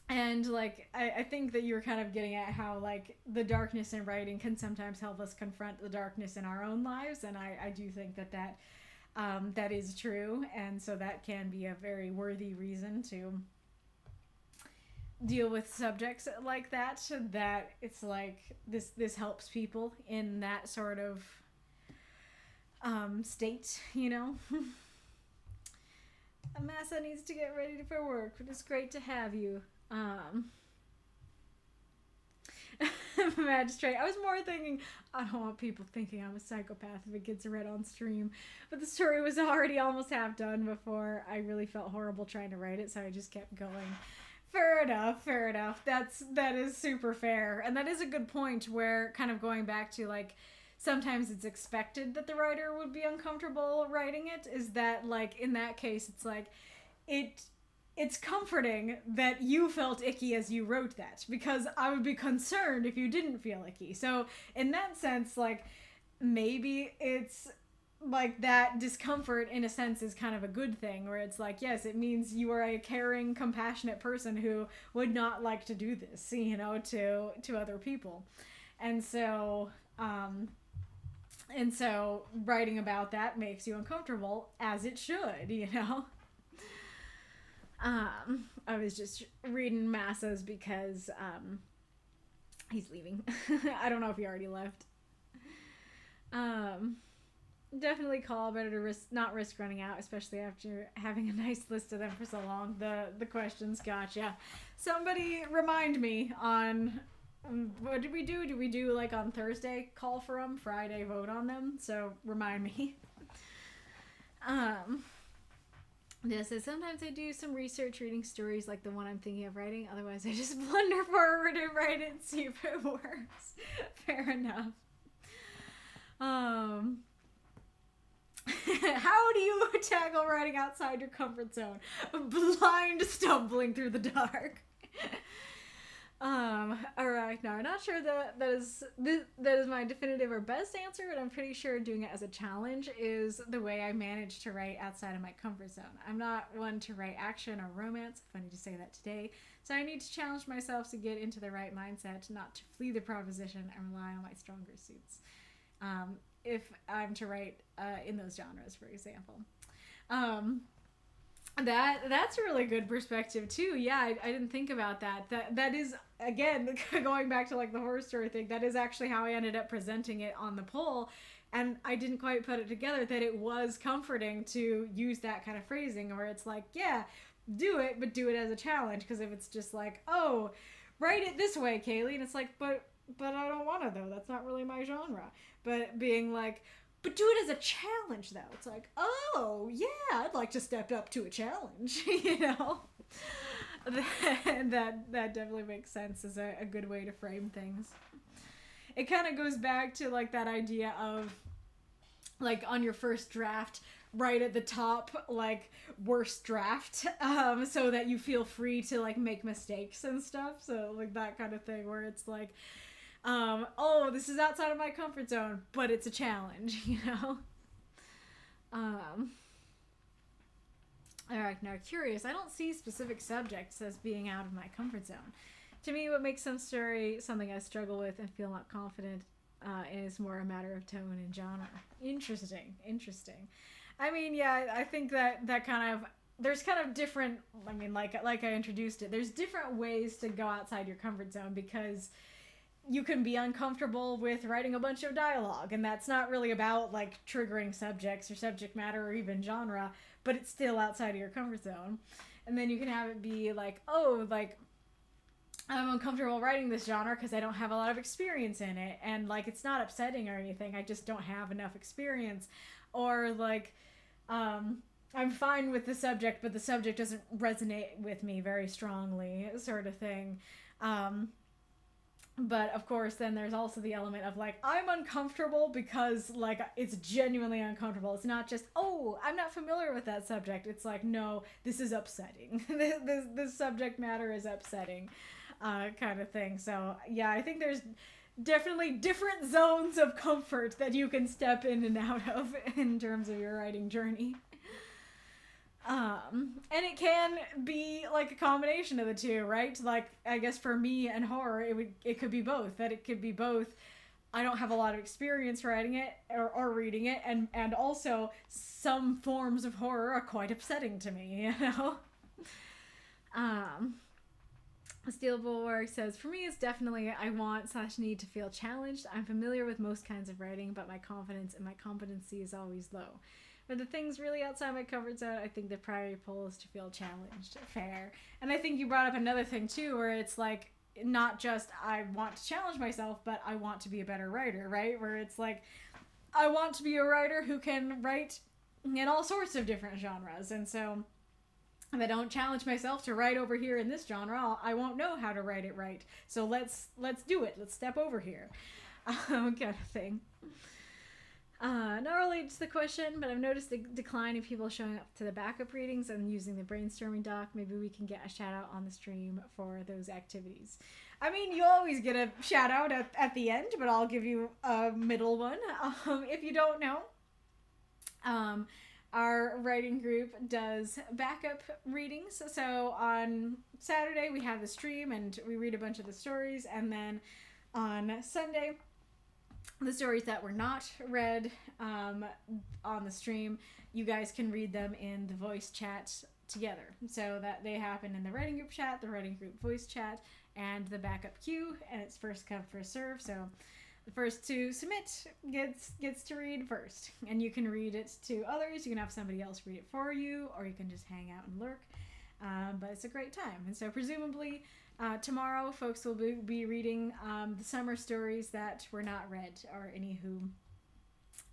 And like I think that you were kind of getting at how like the darkness in writing can sometimes help us confront the darkness in our own lives, and I do think that is true, and so that can be a very worthy reason to deal with subjects like that. That it's like this helps people in that sort of state, you know. Amasa needs to get ready for work, but it's great to have you. Magistrate. I was more thinking, I don't want people thinking I'm a psychopath if it gets read on stream, but the story was already almost half done before I really felt horrible trying to write it, so I just kept going. Fair enough. That is super fair, and that is a good point where kind of going back to like sometimes it's expected that the writer would be uncomfortable writing it, is that like in that case it's like it's comforting that you felt icky as you wrote that, because I would be concerned if you didn't feel icky. So in that sense, like maybe it's like that discomfort in a sense is kind of a good thing, where it's like, yes, it means you are a caring, compassionate person who would not like to do this, you know, to other people. And so writing about that makes you uncomfortable, as it should, you know. I was just reading Massa's because he's leaving. I don't know if he already left. Definitely call, better to not risk running out, especially after having a nice list of them for so long. The questions, gotcha. Somebody remind me on what did we do? Did we do like on Thursday call for them, Friday vote on them? So remind me. This is sometimes I do some research reading stories like the one I'm thinking of writing. Otherwise, I just blunder forward and write it and see if it works. Fair enough. How do you tackle writing outside your comfort zone? Blind stumbling through the dark. Alright, now I'm not sure that is my definitive or best answer, but I'm pretty sure doing it as a challenge is the way I manage to write outside of my comfort zone. I'm not one to write action or romance, funny to say that today, so I need to challenge myself to get into the right mindset, not to flee the proposition and rely on my stronger suits. If I'm to write in those genres, for example. That's a really good perspective too. Yeah, I didn't think about that. That is, again, going back to like the horror story thing, that is actually how I ended up presenting it on the poll, and I didn't quite put it together that it was comforting to use that kind of phrasing where it's like, yeah, do it, but do it as a challenge, because if it's just like, oh, write it this way, Kaylee, and it's like, but I don't want to though, that's not really my genre. But being like, but do it as a challenge, though. It's like, oh, yeah, I'd like to step up to a challenge, you know? That definitely makes sense as a good way to frame things. It kind of goes back to, like, that idea of, like, on your first draft, right at the top, like, worst draft, so that you feel free to, like, make mistakes and stuff. So, like, that kind of thing where it's like, oh, this is outside of my comfort zone, but it's a challenge, you know? Alright, now curious, I don't see specific subjects as being out of my comfort zone. To me, what makes some story something I struggle with and feel not confident is more a matter of tone and genre. Interesting. I mean, yeah, I think that kind of, there's kind of different, I mean, like I introduced it, there's different ways to go outside your comfort zone, because you can be uncomfortable with writing a bunch of dialogue, and that's not really about like triggering subjects or subject matter or even genre, but it's still outside of your comfort zone. And then you can have it be like, oh, like I'm uncomfortable writing this genre because I don't have a lot of experience in it, and like it's not upsetting or anything. I just don't have enough experience, or like, I'm fine with the subject, but the subject doesn't resonate with me very strongly, sort of thing. But of course, then there's also the element of like, I'm uncomfortable because like it's genuinely uncomfortable. It's not just, oh, I'm not familiar with that subject. It's like, no, this is upsetting. this subject matter is upsetting, kind of thing. So yeah, I think there's definitely different zones of comfort that you can step in and out of in terms of your writing journey. And it can be like a combination of the two, right? Like, I guess for me and horror, it could be both. That it could be both. I don't have a lot of experience writing it or reading it, and also some forms of horror are quite upsetting to me, you know? Steel Bulwark says, for me, it's definitely I want/need to feel challenged. I'm familiar with most kinds of writing, but my confidence and my competency is always low. But the things really outside my comfort zone, I think the primary pull is to feel challenged. Fair. And I think you brought up another thing, too, where it's like, not just I want to challenge myself, but I want to be a better writer, right? Where it's like, I want to be a writer who can write in all sorts of different genres. And so if I don't challenge myself to write over here in this genre, I won't know how to write it right. So let's do it. Let's step over here. Kind of thing. Not related to the question, but I've noticed a decline in people showing up to the backup readings and using the brainstorming doc. Maybe we can get a shout out on the stream for those activities. I mean, you always get a shout out at the end, but I'll give you a middle one. If you don't know, our writing group does backup readings. So on Saturday we have the stream and we read a bunch of the stories, and then on Sunday, the stories that were not read on the stream, you guys can read them in the voice chat together. So that they happen in the writing group chat, the writing group voice chat, and the backup queue, and it's first come, first serve. So the first to submit gets to read first, and you can read it to others. You can have somebody else read it for you, or you can just hang out and lurk. But it's a great time. And so presumably tomorrow folks will be reading the summer stories that were not read, or any who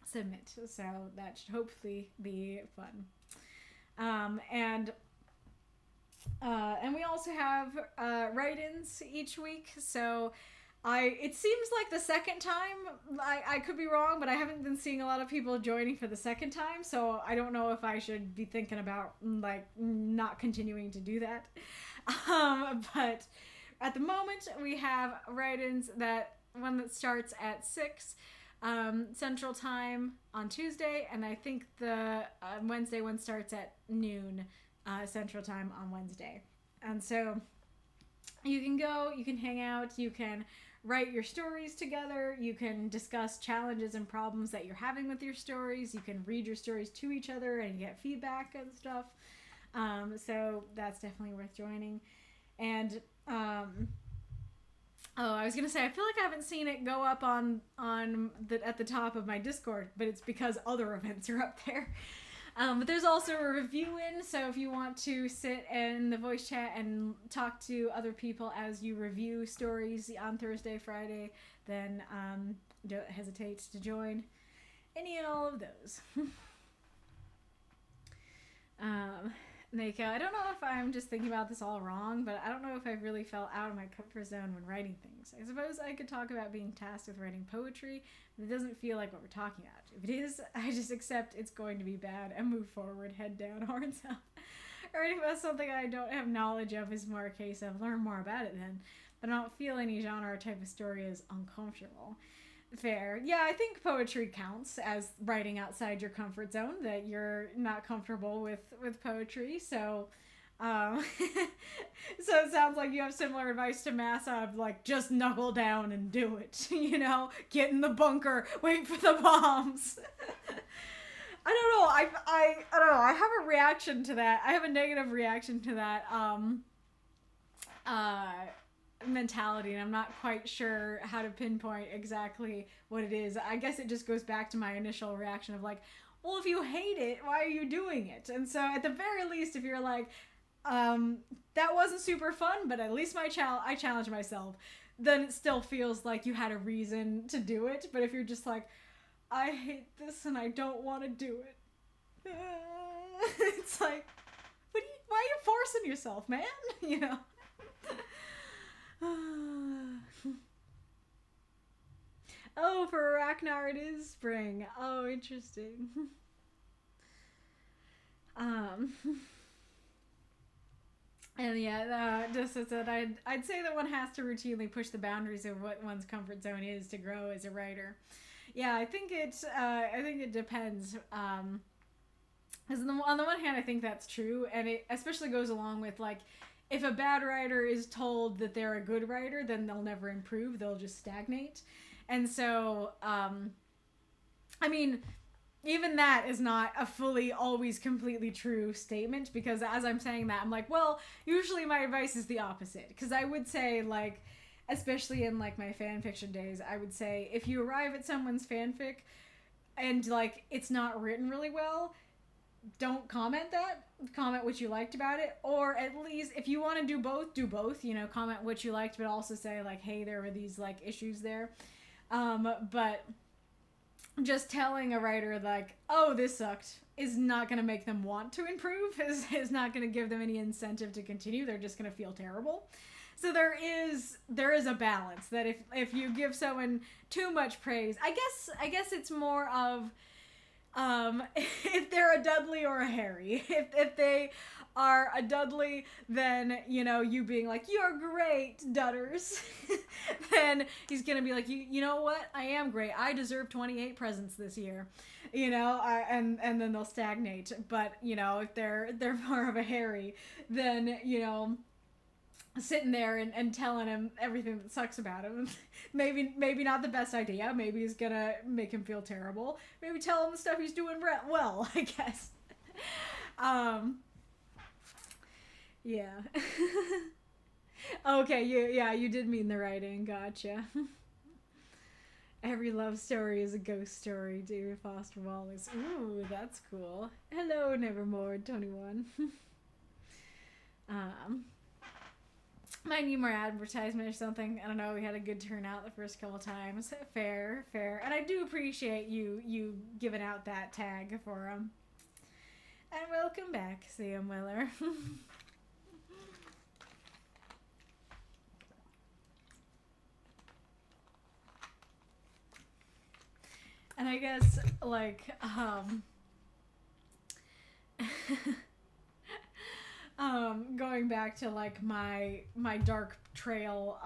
submit. So that should hopefully be fun. And we also have write-ins each week. So it seems like the second time, I could be wrong, but I haven't been seeing a lot of people joining for the second time, so I don't know if I should be thinking about like not continuing to do that. But at the moment we have write-ins, one that starts at 6 Central Time on Tuesday, and I think the Wednesday one starts at noon Central Time on Wednesday. And so you can go, you can hang out, you can write your stories together, you can discuss challenges and problems that you're having with your stories, you can read your stories to each other and get feedback and stuff. So that's definitely worth joining. And I was gonna say, I feel like I haven't seen it go up at the top of my Discord, but it's because other events are up there. But there's also a review in, so if you want to sit in the voice chat and talk to other people as you review stories on Thursday, Friday, then don't hesitate to join any and all of those. Nako, I don't know if I'm just thinking about this all wrong, but I don't know if I really fell out of my comfort zone when writing things. I suppose I could talk about being tasked with writing poetry, but it doesn't feel like what we're talking about. If it is, I just accept it's going to be bad and move forward, head down, horns up. Writing about something I don't have knowledge of is more a case of learn more about it then, but I don't feel any genre or type of story is uncomfortable. Fair. Yeah, I think poetry counts as writing outside your comfort zone, that you're not comfortable with poetry. So so it sounds like you have similar advice to Massa of like, just knuckle down and do it. You know, get in the bunker, wait for the bombs. I don't know. I don't know. I have a reaction to that. I have a negative reaction to that mentality, and I'm not quite sure how to pinpoint exactly what it is. I guess it just goes back to my initial reaction of like, well, if you hate it, why are you doing it? And so at the very least, if you're like, that wasn't super fun, but at least I challenged myself. Then it still feels like you had a reason to do it. But if you're just like, I hate this and I don't want to do it, it's like, why are you forcing yourself, man? You know. Oh, for Ragnar it is spring. Oh, interesting. And yeah, just as that, I'd say that one has to routinely push the boundaries of what one's comfort zone is to grow as a writer. Yeah, I think it depends. Because on the one hand, I think that's true, and it especially goes along with, like, if a bad writer is told that they're a good writer, then they'll never improve, they'll just stagnate. And so, I mean, even that is not a fully always completely true statement, because as I'm saying that, I'm like, well, usually my advice is the opposite. Because I would say, like, especially in, like, my fan fiction days, I would say if you arrive at someone's fanfic and, like, it's not written really well, don't comment that. Comment what you liked about it. Or at least, if you want to do both, you know, comment what you liked, but also say, like, hey, there were these, like, issues there. But just telling a writer, like, oh, this sucked, is not going to make them want to improve, is not going to give them any incentive to continue. They're just going to feel terrible. So there is a balance that if you give someone too much praise, I guess it's more of, if they're a Dudley or a Harry. If they are a Dudley, then, you know, you being like, you're great, Dudders, then he's gonna be like, you know what, I am great, I deserve 28 presents this year, you know, and then they'll stagnate. But, you know, if they're more of a Harry, then, you know, sitting there and telling him everything that sucks about him, maybe not the best idea. Maybe he's gonna make him feel terrible. Maybe tell him the stuff he's doing well, I guess. Yeah. Okay, you did mean the writing. Gotcha. Every love story is a ghost story, David Foster Wallace. Ooh, that's cool. Hello, Nevermore 21. Might need more advertisement or something. I don't know. We had a good turnout the first couple times. Fair. And I do appreciate you giving out that tag for them. And welcome back, Sam Weller. And I guess, like, going back to, like, my dark trail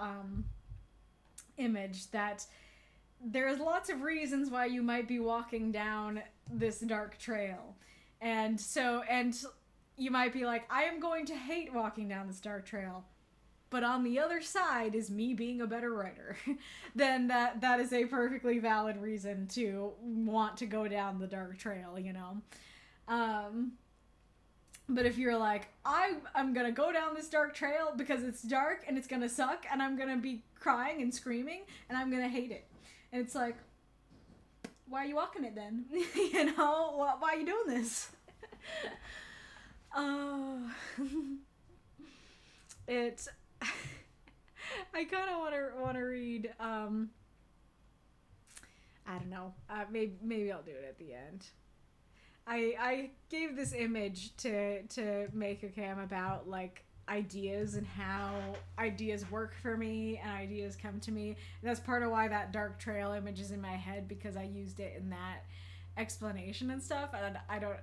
image, that there's lots of reasons why you might be walking down this dark trail. And you might be like, I am going to hate walking down this dark trail, but on the other side is me being a better writer. Then that is a perfectly valid reason to want to go down the dark trail, you know. But if you're like, I'm gonna go down this dark trail because it's dark and it's gonna suck and I'm gonna be crying and screaming and I'm gonna hate it, and it's like, why are you walking it then? You know, why are you doing this? Oh, it's. I kind of want to read. I don't know. Maybe I'll do it at the end. I gave this image to make a cam about, like, ideas and how ideas work for me and ideas come to me. And that's part of why that dark trail image is in my head, because I used it in that explanation and stuff. And I don't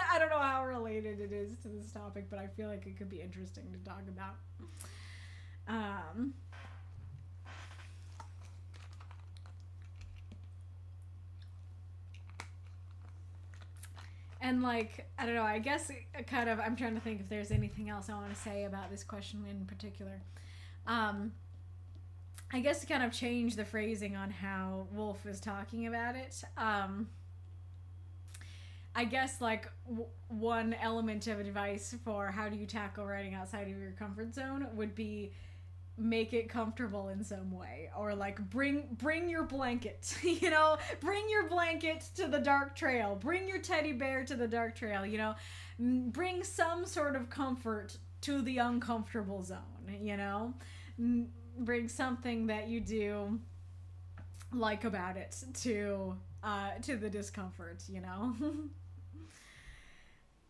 I don't know how related it is to this topic, but I feel like it could be interesting to talk about. And, like, I don't know, I guess kind of, I'm trying to think if there's anything else I want to say about this question in particular. I guess to kind of change the phrasing on how Wolf is talking about it, I guess, like, one element of advice for how do you tackle writing outside of your comfort zone would be make it comfortable in some way, or, like, bring your blanket, you know, bring your blanket to the dark trail, bring your teddy bear to the dark trail, you know, bring some sort of comfort to the uncomfortable zone, you know? Bring something that you do like about it to the discomfort, you know?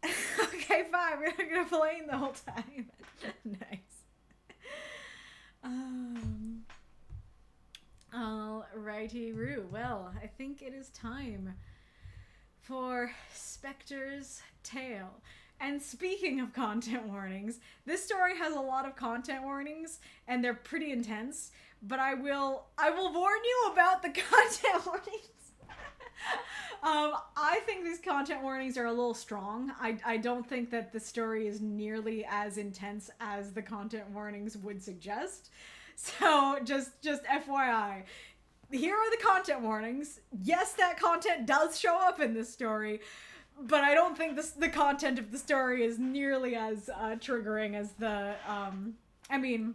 Okay, fine. We're gonna play the whole time. Nice. Alrighty, Roo. Well, I think it is time for Spectre's Tale. And speaking of content warnings, this story has a lot of content warnings, and they're pretty intense. But I will warn you about the content warnings. I think these content warnings are a little strong. I don't think that the story is nearly as intense as the content warnings would suggest. So just FYI. Here are the content warnings. Yes, that content does show up in this story, but I don't think the content of the story is nearly as triggering as the... I mean,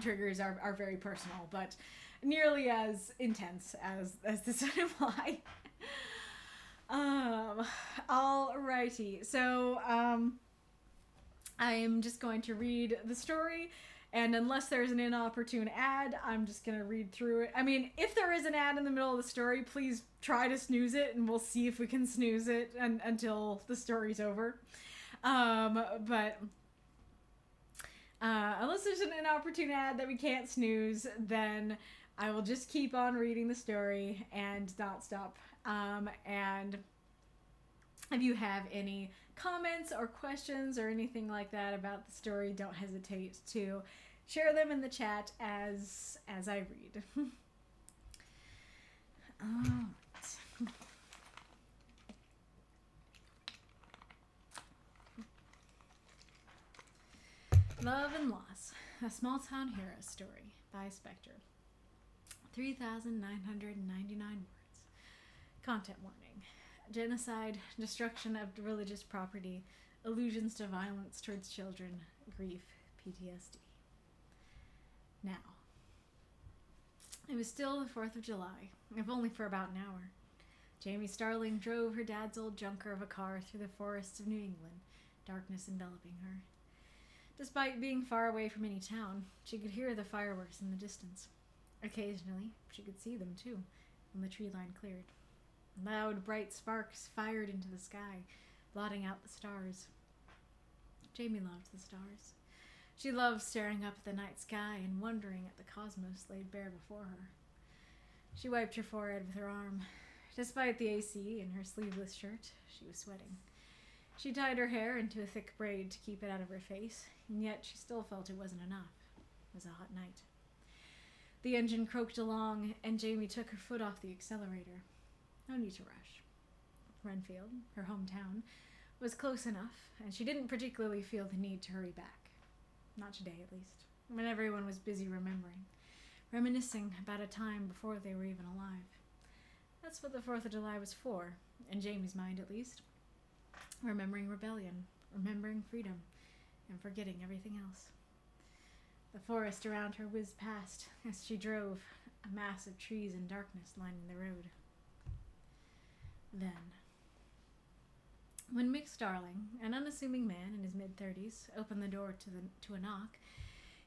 triggers are very personal, but nearly as intense as this would imply. Alrighty. So, I am just going to read the story, and unless there's an inopportune ad, I'm just going to read through it. I mean, if there is an ad in the middle of the story, please try to snooze it, and we'll see if we can snooze it until the story's over. But unless there's an inopportune ad that we can't snooze, then I will just keep on reading the story and not stop. And if you have any comments or questions or anything like that about the story, don't hesitate to share them in the chat as I read. Love and Loss, a small town hero story by Spectre. 3,999 words. Content warning. Genocide, destruction of religious property, allusions to violence towards children, grief, PTSD. Now, it was still the 4th of July, if only for about an hour. Jamie Starling drove her dad's old junker of a car through the forests of New England, darkness enveloping her. Despite being far away from any town, she could hear the fireworks in the distance. Occasionally, she could see them too, when the tree line cleared. Loud, bright sparks fired into the sky, blotting out the stars. Jamie loved the stars. She loved staring up at the night sky and wondering at the cosmos laid bare before her. She wiped her forehead with her arm. Despite the AC and her sleeveless shirt, she was sweating. She tied her hair into a thick braid to keep it out of her face, and yet she still felt it wasn't enough. It was a hot night. The engine croaked along, and Jamie took her foot off the accelerator. No need to rush. Renfield, her hometown, was close enough, and she didn't particularly feel the need to hurry back. Not today, at least, when everyone was busy reminiscing about a time before they were even alive. That's what the 4th of July was for, in Jamie's mind at least. Remembering rebellion, remembering freedom, and forgetting everything else. The forest around her whizzed past as she drove, a mass of trees and darkness lining the road. Then, when Mick Starling, an unassuming man in his mid-30s, opened the door to a knock,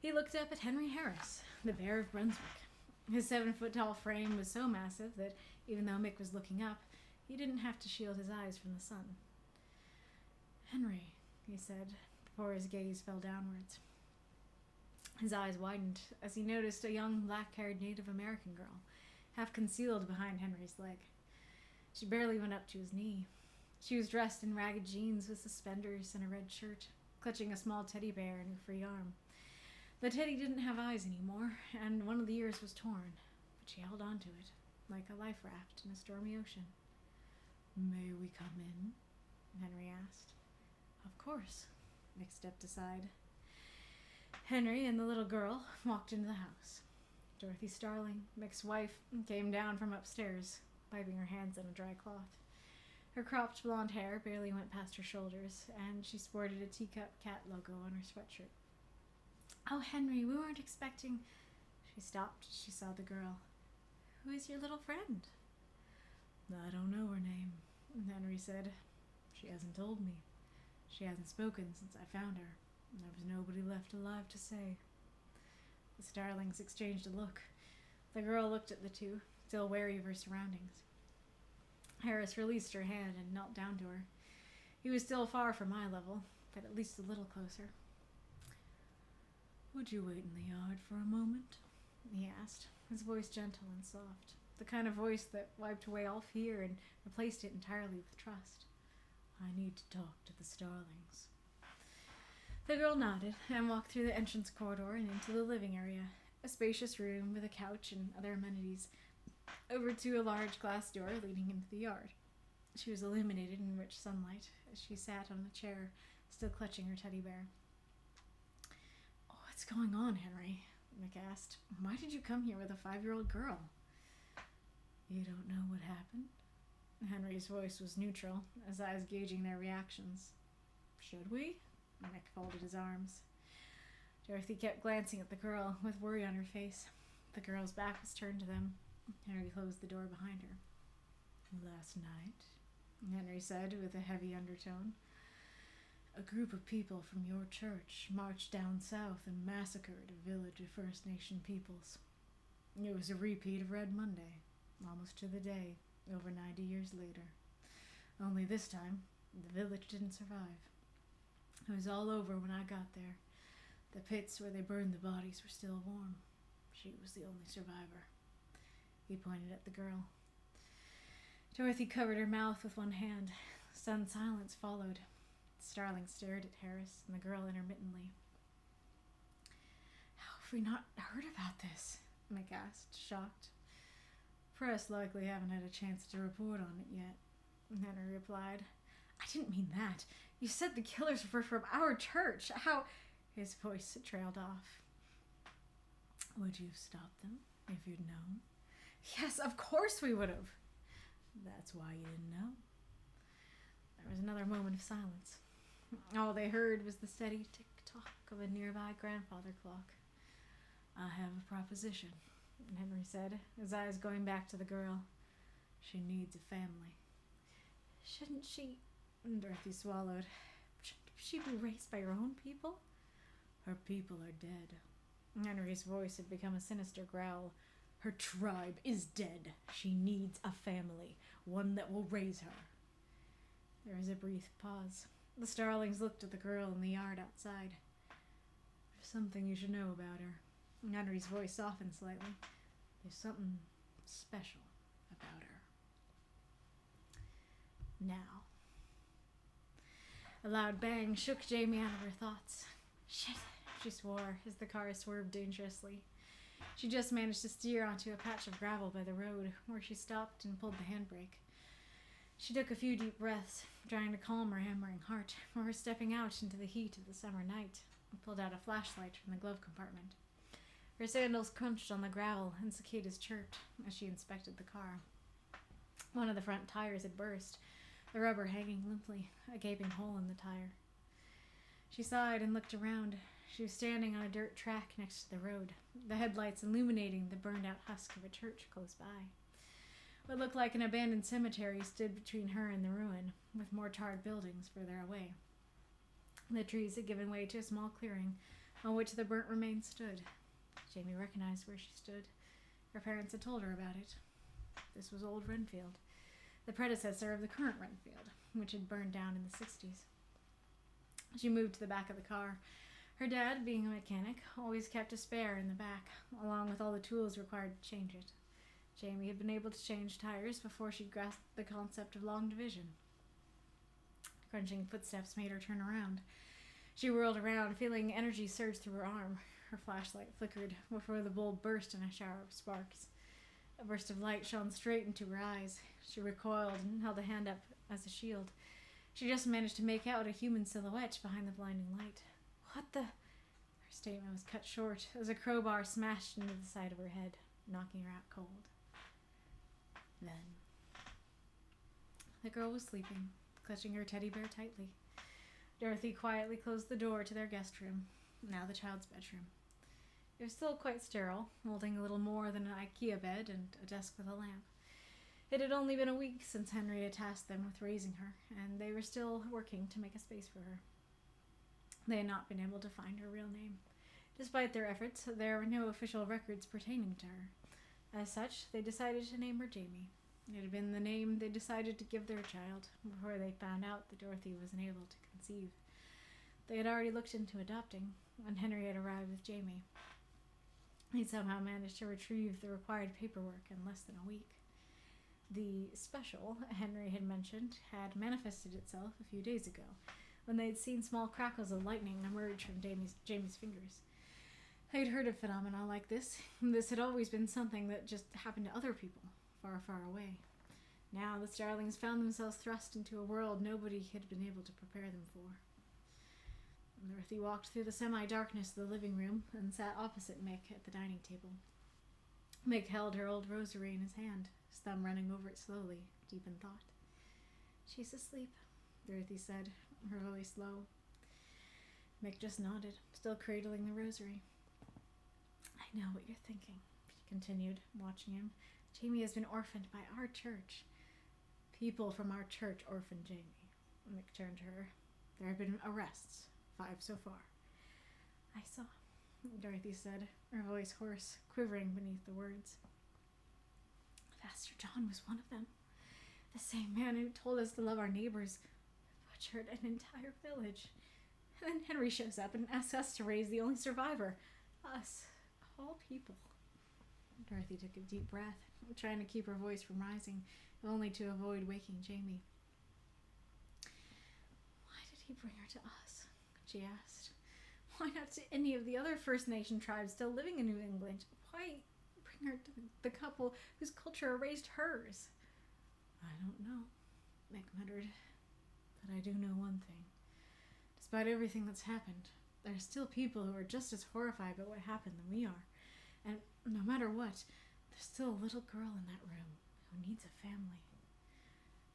he looked up at Henry Harris, the Bear of Brunswick. His 7-foot-tall frame was so massive that, even though Mick was looking up, he didn't have to shield his eyes from the sun. "Henry," he said, before his gaze fell downwards. His eyes widened as he noticed a young black-haired Native American girl, half concealed behind Henry's leg. She barely went up to his knee. She was dressed in ragged jeans with suspenders and a red shirt, clutching a small teddy bear in her free arm. The teddy didn't have eyes anymore, and one of the ears was torn, but she held on to it, like a life raft in a stormy ocean. "May we come in?" Henry asked. "Of course." Mick stepped aside. Henry and the little girl walked into the house. Dorothy Starling, Mick's wife, came down from upstairs, wiping her hands on a dry cloth. Her cropped blonde hair barely went past her shoulders, and she sported a teacup cat logo on her sweatshirt. "Oh, Henry, we weren't expecting..." She stopped as she saw the girl. "Who is your little friend?" "I don't know her name," Henry said. "She hasn't told me. She hasn't spoken since I found her." There was nobody left alive to say. The starlings exchanged a look. The girl looked at the two, still wary of her surroundings. Harris released her hand and knelt down to her. He was still far from eye level, but at least a little closer. "Would you wait in the yard for a moment?" he asked, his voice gentle and soft, the kind of voice that wiped away all fear and replaced it entirely with trust. "I need to talk to the starlings." The girl nodded and walked through the entrance corridor and into the living area, a spacious room with a couch and other amenities, over to a large glass door leading into the yard. She was illuminated in rich sunlight as she sat on a chair, still clutching her teddy bear. "What's going on, Henry?" Mick asked. "Why did you come here with a 5-year-old girl?" "You don't know what happened?" Henry's voice was neutral, his eyes gauging their reactions. "Should we?" Mick folded his arms. Dorothy kept glancing at the girl, with worry on her face. The girl's back was turned to them. Henry closed the door behind her. "Last night," Henry said with a heavy undertone, "a group of people from your church marched down south and massacred a village of First Nation peoples. It was a repeat of Red Monday, almost to the day, over 90 years later. Only this time, the village didn't survive. It was all over when I got there. The pits where they burned the bodies were still warm. She was the only survivor." He pointed at the girl. Dorothy covered her mouth with one hand. Stunned silence followed. Starling stared at Harris and the girl intermittently. "How have we not heard about this?" Mick asked, shocked. "Press likely haven't had a chance to report on it yet," Henry replied. "I didn't mean that. You said the killers were from our church. How—" His voice trailed off. "Would you have stopped them if you'd known?" "Yes, of course we would have." "That's why you didn't know." There was another moment of silence. All they heard was the steady tick-tock of a nearby grandfather clock. "I have a proposition," Henry said, his eyes going back to the girl. "She needs a family." "Shouldn't she—" Dorothy swallowed. "Shouldn't she be raised by her own people?" "Her people are dead." Henry's voice had become a sinister growl. "Her tribe is dead. She needs a family, one that will raise her." There was a brief pause. The starlings looked at the girl in the yard outside. "There's something you should know about her." Henry's voice softened slightly. "There's something special about her." Now. A loud bang shook Jamie out of her thoughts. "Shit," she swore as the car swerved dangerously. She just managed to steer onto a patch of gravel by the road, where she stopped and pulled the handbrake. She took a few deep breaths, trying to calm her hammering heart, before stepping out into the heat of the summer night, and pulled out a flashlight from the glove compartment. Her sandals crunched on the gravel, and cicadas chirped as she inspected the car. One of the front tires had burst, the rubber hanging limply, a gaping hole in the tire. She sighed and looked around. She was standing on a dirt track next to the road, the headlights illuminating the burned-out husk of a church close by. What looked like an abandoned cemetery stood between her and the ruin, with more charred buildings further away. The trees had given way to a small clearing, on which the burnt remains stood. Jamie recognized where she stood. Her parents had told her about it. This was Old Renfield, the predecessor of the current Renfield, which had burned down in the 60s. She moved to the back of the car. Her dad, being a mechanic, always kept a spare in the back, along with all the tools required to change it. Jamie had been able to change tires before she grasped the concept of long division. Crunching footsteps made her turn around. She whirled around, feeling energy surge through her arm. Her flashlight flickered before the bulb burst in a shower of sparks. A burst of light shone straight into her eyes. She recoiled and held a hand up as a shield. She just managed to make out a human silhouette behind the blinding light. "What the—" Her statement was cut short as a crowbar smashed into the side of her head, knocking her out cold. Then the girl was sleeping, clutching her teddy bear tightly. Dorothy quietly closed the door to their guest room, now the child's bedroom. It was still quite sterile, holding a little more than an IKEA bed and a desk with a lamp. It had only been a week since Henry had tasked them with raising her, and they were still working to make a space for her. They had not been able to find her real name. Despite their efforts, there were no official records pertaining to her. As such, they decided to name her Jamie. It had been the name they decided to give their child before they found out that Dorothy was unable to conceive. They had already looked into adopting when Henry had arrived with Jamie. He somehow managed to retrieve the required paperwork in less than a week. The special Henry had mentioned had manifested itself a few days ago, when they had seen small crackles of lightning emerge from Jamie's fingers. They'd heard of phenomena like this. This had always been something that just happened to other people, far, far away. Now the Starlings found themselves thrust into a world nobody had been able to prepare them for. Dorothy walked through the semi-darkness of the living room and sat opposite Mick at the dining table. Mick held her old rosary in his hand, his thumb running over it slowly, deep in thought. "She's asleep," Dorothy said, her voice low. Mick just nodded, still cradling the rosary. "I know what you're thinking," she continued, watching him. "Jamie has been orphaned by our church." "People from our church orphaned Jamie." Mick turned to her. "There have been arrests, 5 so far." "I saw," Dorothy said, her voice hoarse, quivering beneath the words. "Pastor John was one of them. The same man who told us to love our neighbors, butchered an entire village. And then Henry shows up and asks us to raise the only survivor. Us, of all people." Dorothy took a deep breath, trying to keep her voice from rising, only to avoid waking Jamie. "Why did he bring her to us?" she asked. "Why not to any of the other First Nation tribes still living in New England? Why bring her to the couple whose culture erased hers?" "I don't know," Mick muttered. "But I do know one thing. Despite everything that's happened, there are still people who are just as horrified by what happened than we are. And no matter what, there's still a little girl in that room who needs a family."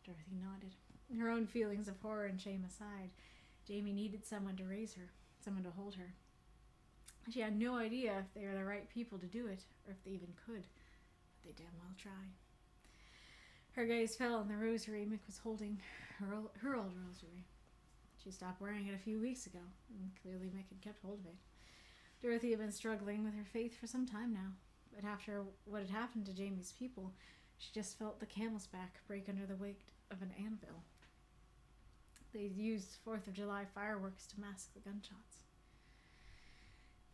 Dorothy nodded. Her own feelings of horror and shame aside, Jamie needed someone to raise her, someone to hold her. She had no idea if they were the right people to do it, or if they even could, but they damn well try. Her gaze fell on the rosary Mick was holding, her old rosary. She stopped wearing it a few weeks ago, and clearly Mick had kept hold of it. Dorothy had been struggling with her faith for some time now, but after what had happened to Jamie's people, she just felt the camel's back break under the weight of an anvil. They used 4th of July fireworks to mask the gunshots.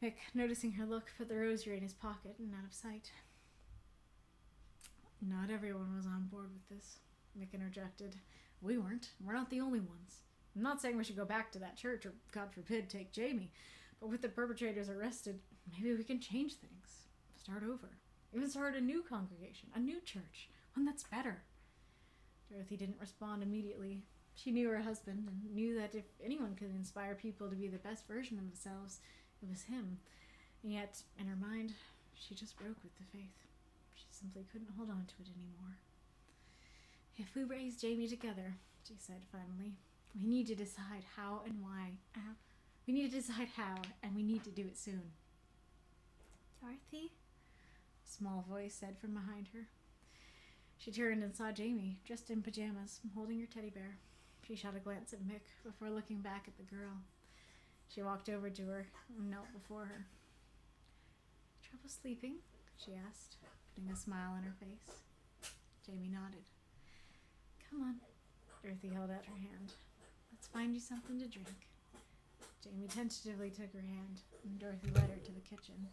Mick, noticing her look, put the rosary in his pocket and out of sight. "Not everyone was on board with this," Mick interjected. "We weren't. We're not the only ones. I'm not saying we should go back to that church or, God forbid, take Jamie, but with the perpetrators arrested, maybe we can change things. Start over. Even start a new congregation, a new church, one that's better." Dorothy didn't respond immediately. She knew her husband and knew that if anyone could inspire people to be the best version of themselves, it was him. And yet, in her mind, she just broke with the faith. She simply couldn't hold on to it anymore. "If we raise Jamie together," she said finally, "we need to decide how and why. We need to decide how, and we need to do it soon." "Dorothy?" a small voice said from behind her. She turned and saw Jamie, dressed in pajamas, holding her teddy bear. She shot a glance at Mick before looking back at the girl. She walked over to her and knelt before her. "Trouble sleeping?" she asked, putting a smile on her face. Jamie nodded. "Come on." Dorothy held out her hand. "Let's find you something to drink." Jamie tentatively took her hand, and Dorothy led her to the kitchen.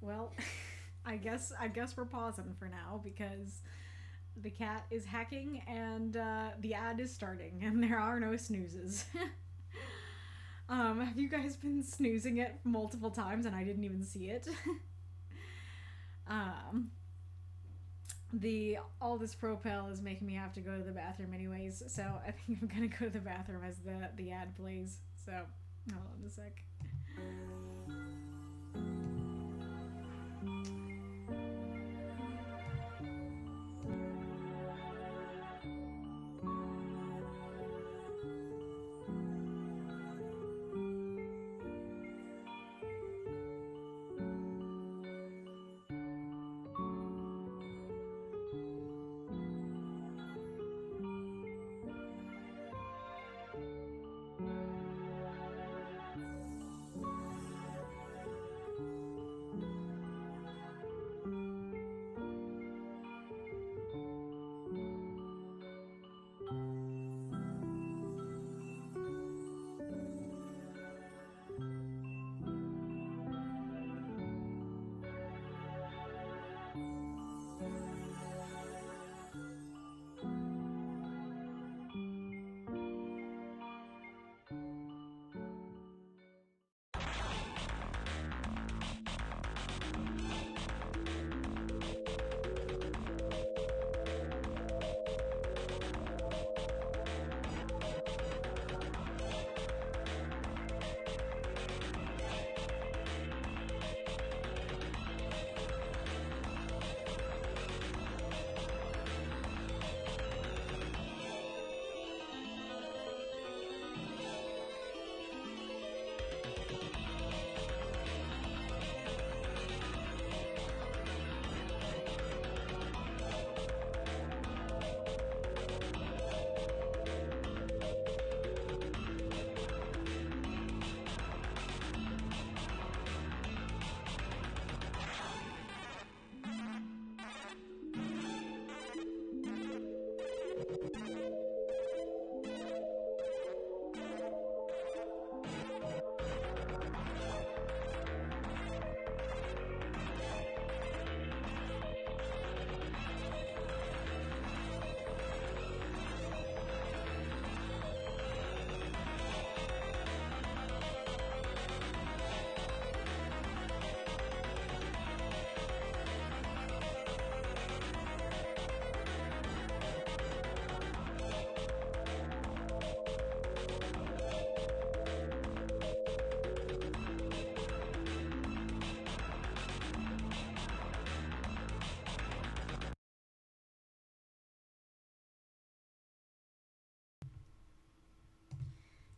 Well, I guess we're pausing for now because the cat is hacking and the ad is starting and there are no snoozes. Have you guys been snoozing it multiple times and I didn't even see it? All this propel is making me have to go to the bathroom anyways, so I think I'm gonna go to the bathroom as the ad plays. So hold on a sec.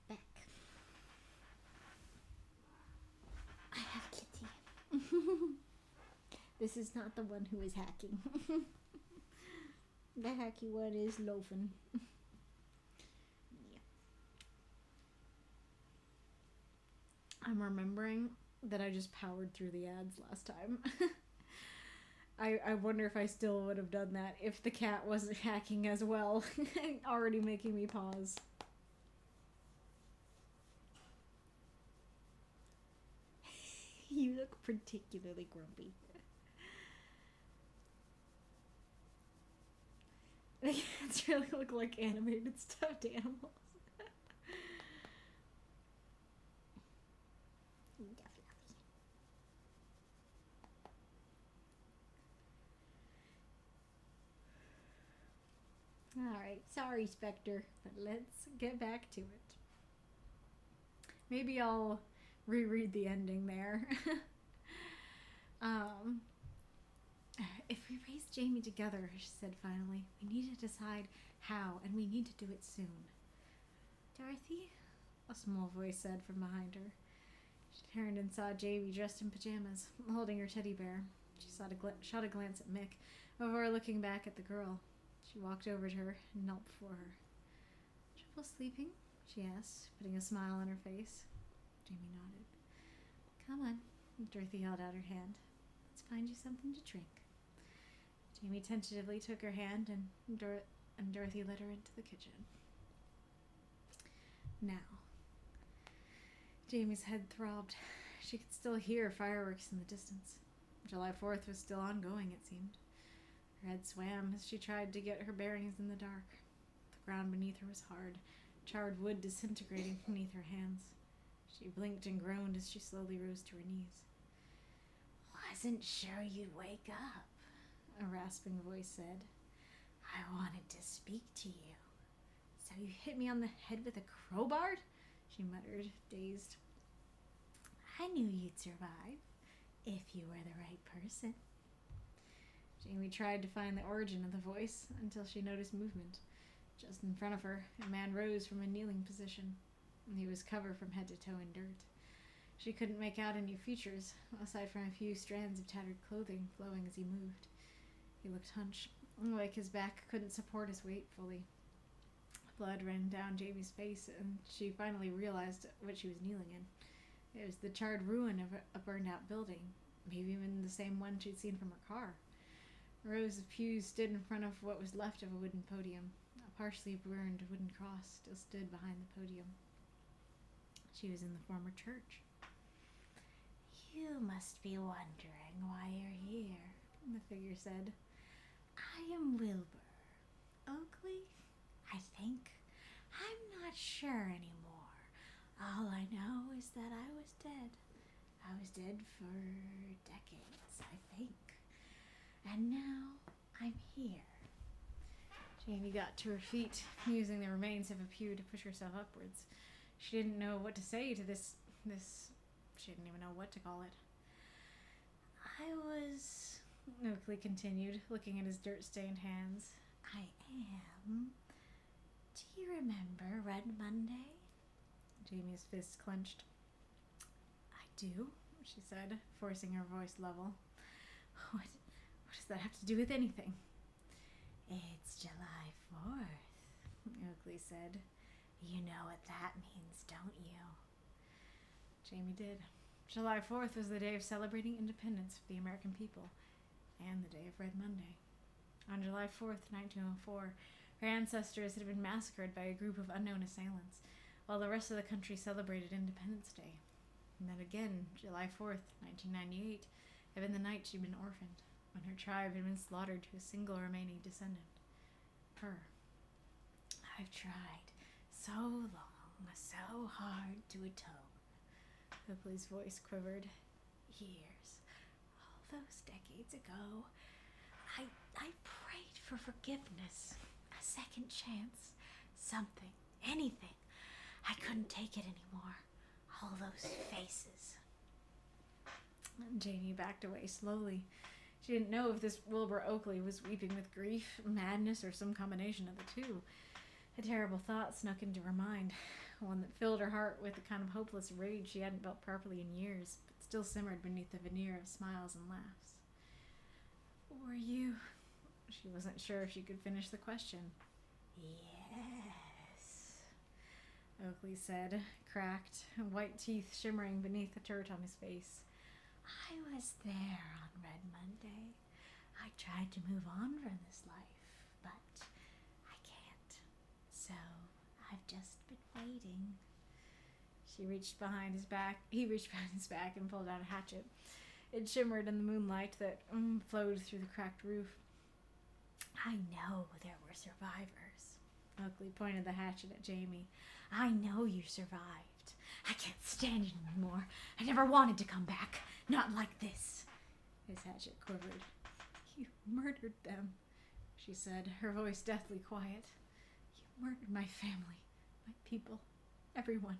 Back. I have Kitty. This is not the one who is hacking. The hacky one is loafing. Yeah. I'm remembering that I just powered through the ads last time. I wonder if I still would have done that if the cat wasn't hacking as well. Already making me pause. You look particularly grumpy. The cats really look like animated stuffed animals. Definitely. Alright, sorry, Spectre, but let's get back to it. Maybe I'll reread the ending there. If we raise Jamie together, she said finally, we need to decide how, and we need to do it soon. Dorothy? A small voice said from behind her. She turned and saw Jamie dressed in pajamas, holding her teddy bear. She shot a glance at Mick before looking back at the girl. She walked over to her and knelt before her. Trouble sleeping? She asked, putting a smile on her face. Jamie nodded. Come on. Dorothy held out her hand. Let's find you something to drink. Jamie tentatively took her hand and Dorothy led her into the kitchen. Now. Jamie's head throbbed. She could still hear fireworks in the distance. July 4th was still ongoing, it seemed. Her head swam as she tried to get her bearings in the dark. The ground beneath her was hard, charred wood disintegrating beneath her hands. She blinked and groaned as she slowly rose to her knees. Wasn't sure you'd wake up, a rasping voice said. I wanted to speak to you. So you hit me on the head with a crowbar? She muttered, dazed. I knew you'd survive, if you were the right person. Jamie tried to find the origin of the voice until she noticed movement. Just in front of her, a man rose from a kneeling position. He was covered from head to toe in dirt. She couldn't make out any features, aside from a few strands of tattered clothing flowing as he moved. He looked hunched, like his back couldn't support his weight fully. Blood ran down Jamie's face, and she finally realized what she was kneeling in. It was the charred ruin of a burned-out building, maybe even the same one she'd seen from her car. Rows of pews stood in front of what was left of a wooden podium. A partially burned wooden cross still stood behind the podium. She was in the former church. You must be wondering why you're here, the figure said. I am Wilbur. Oakley, I think. I'm not sure anymore. All I know is that I was dead. I was dead for decades, I think. And now I'm here. Jamie got to her feet, using the remains of a pew to push herself upwards. She didn't know what to say to this. She didn't even know what to call it. I was, Oakley continued, looking at his dirt-stained hands. I am. Do you remember Red Monday? Jamie's fists clenched. I do, she said, forcing her voice level. What does that have to do with anything? It's July 4th, Oakley said. You know what that means, don't you? Jamie did. July 4th was the day of celebrating independence for the American people, and the day of Red Monday. On July 4th, 1904, her ancestors had been massacred by a group of unknown assailants, while the rest of the country celebrated Independence Day. And then again, July 4th, 1998, had been the night she'd been orphaned, when her tribe had been slaughtered to a single remaining descendant. Her. I've tried so long, so hard to atone. Oakley's voice quivered. Years, all those decades ago, I prayed for forgiveness, a second chance, something, anything. I couldn't take it anymore. All those faces. Jamie backed away slowly. She didn't know if this Wilbur Oakley was weeping with grief, madness, or some combination of the two. A terrible thought snuck into her mind, one that filled her heart with a kind of hopeless rage she hadn't felt properly in years, but still simmered beneath the veneer of smiles and laughs. Were you... She wasn't sure if she could finish the question. Yes, Oakley said, cracked, white teeth shimmering beneath the dirt on his face. I was there on Red Monday. I tried to move on from this life, but I can't. So I've just been waiting. He reached behind his back and pulled out a hatchet. It shimmered in the moonlight that flowed through the cracked roof. I know there were survivors. Oakley pointed the hatchet at Jamie. I know you survived. I can't stand it anymore. I never wanted to come back. Not like this. His hatchet quivered. You murdered them, she said, her voice deathly quiet. You murdered my family, my people, everyone.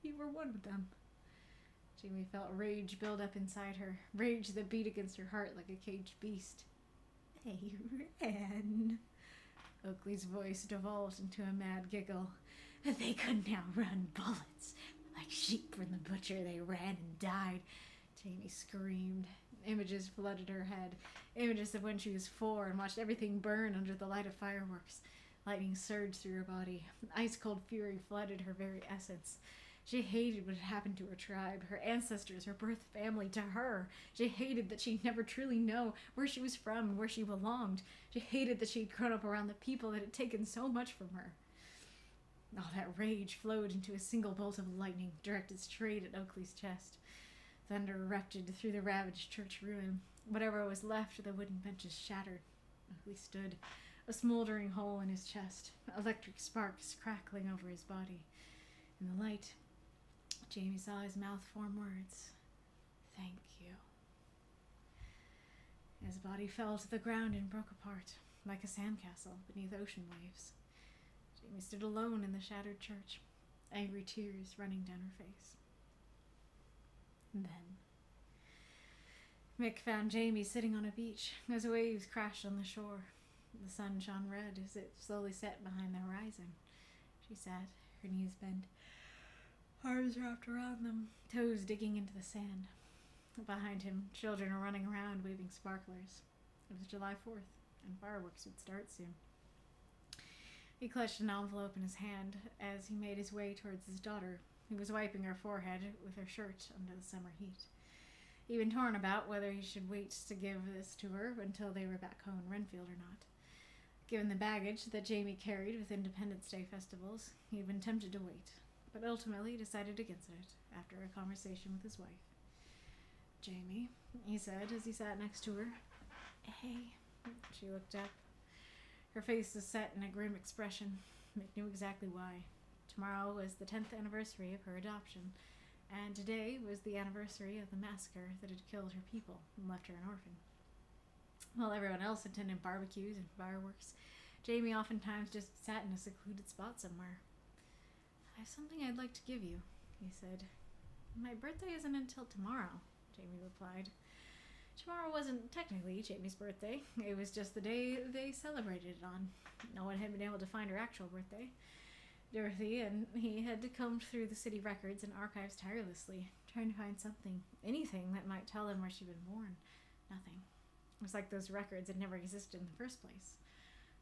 You were one of them. Jamie felt rage build up inside her, rage that beat against her heart like a caged beast. They ran. Oakley's voice devolved into a mad giggle. They could now run bullets. Like sheep from the butcher, they ran and died. Jamie screamed. Images flooded her head. Images of when she was 4 and watched everything burn under the light of fireworks. Lightning surged through her body. Ice-cold fury flooded her very essence. She hated what had happened to her tribe, her ancestors, her birth family, to her. She hated that she'd never truly know where she was from and where she belonged. She hated that she'd grown up around the people that had taken so much from her. All that rage flowed into a single bolt of lightning directed straight at Oakley's chest. Thunder erupted through the ravaged church ruin. Whatever was left of the wooden benches shattered. Oakley stood, a smoldering hole in his chest, electric sparks crackling over his body. In the light, Jamie saw his mouth form words. Thank you. His body fell to the ground and broke apart, like a sandcastle beneath ocean waves. Jamie stood alone in the shattered church, angry tears running down her face. Then, Mick found Jamie sitting on a beach as waves crashed on the shore. The sun shone red as it slowly set behind the horizon. She sat, her knees bent, arms wrapped around them, toes digging into the sand. Behind him, children were running around waving sparklers. It was July 4th, and fireworks would start soon. He clutched an envelope in his hand as he made his way towards his daughter, who was wiping her forehead with her shirt under the summer heat. He'd been torn about whether he should wait to give this to her until they were back home in Renfield or not. Given the baggage that Jamie carried with Independence Day festivals, he'd been tempted to wait, but ultimately decided against it after a conversation with his wife. Jamie, he said as he sat next to her. Hey. She looked up. Her face was set in a grim expression. Mick knew exactly why. Tomorrow was the 10th anniversary of her adoption, and today was the anniversary of the massacre that had killed her people and left her an orphan. While everyone else attended barbecues and fireworks, Jamie oftentimes just sat in a secluded spot somewhere. I have something I'd like to give you, he said. My birthday isn't until tomorrow, Jamie replied. Tomorrow wasn't technically Jamie's birthday. It was just the day they celebrated it on. No one had been able to find her actual birthday. Dorothy and he had to comb through the city records and archives tirelessly, trying to find something, anything that might tell them where she'd been born. Nothing. It was like those records had never existed in the first place.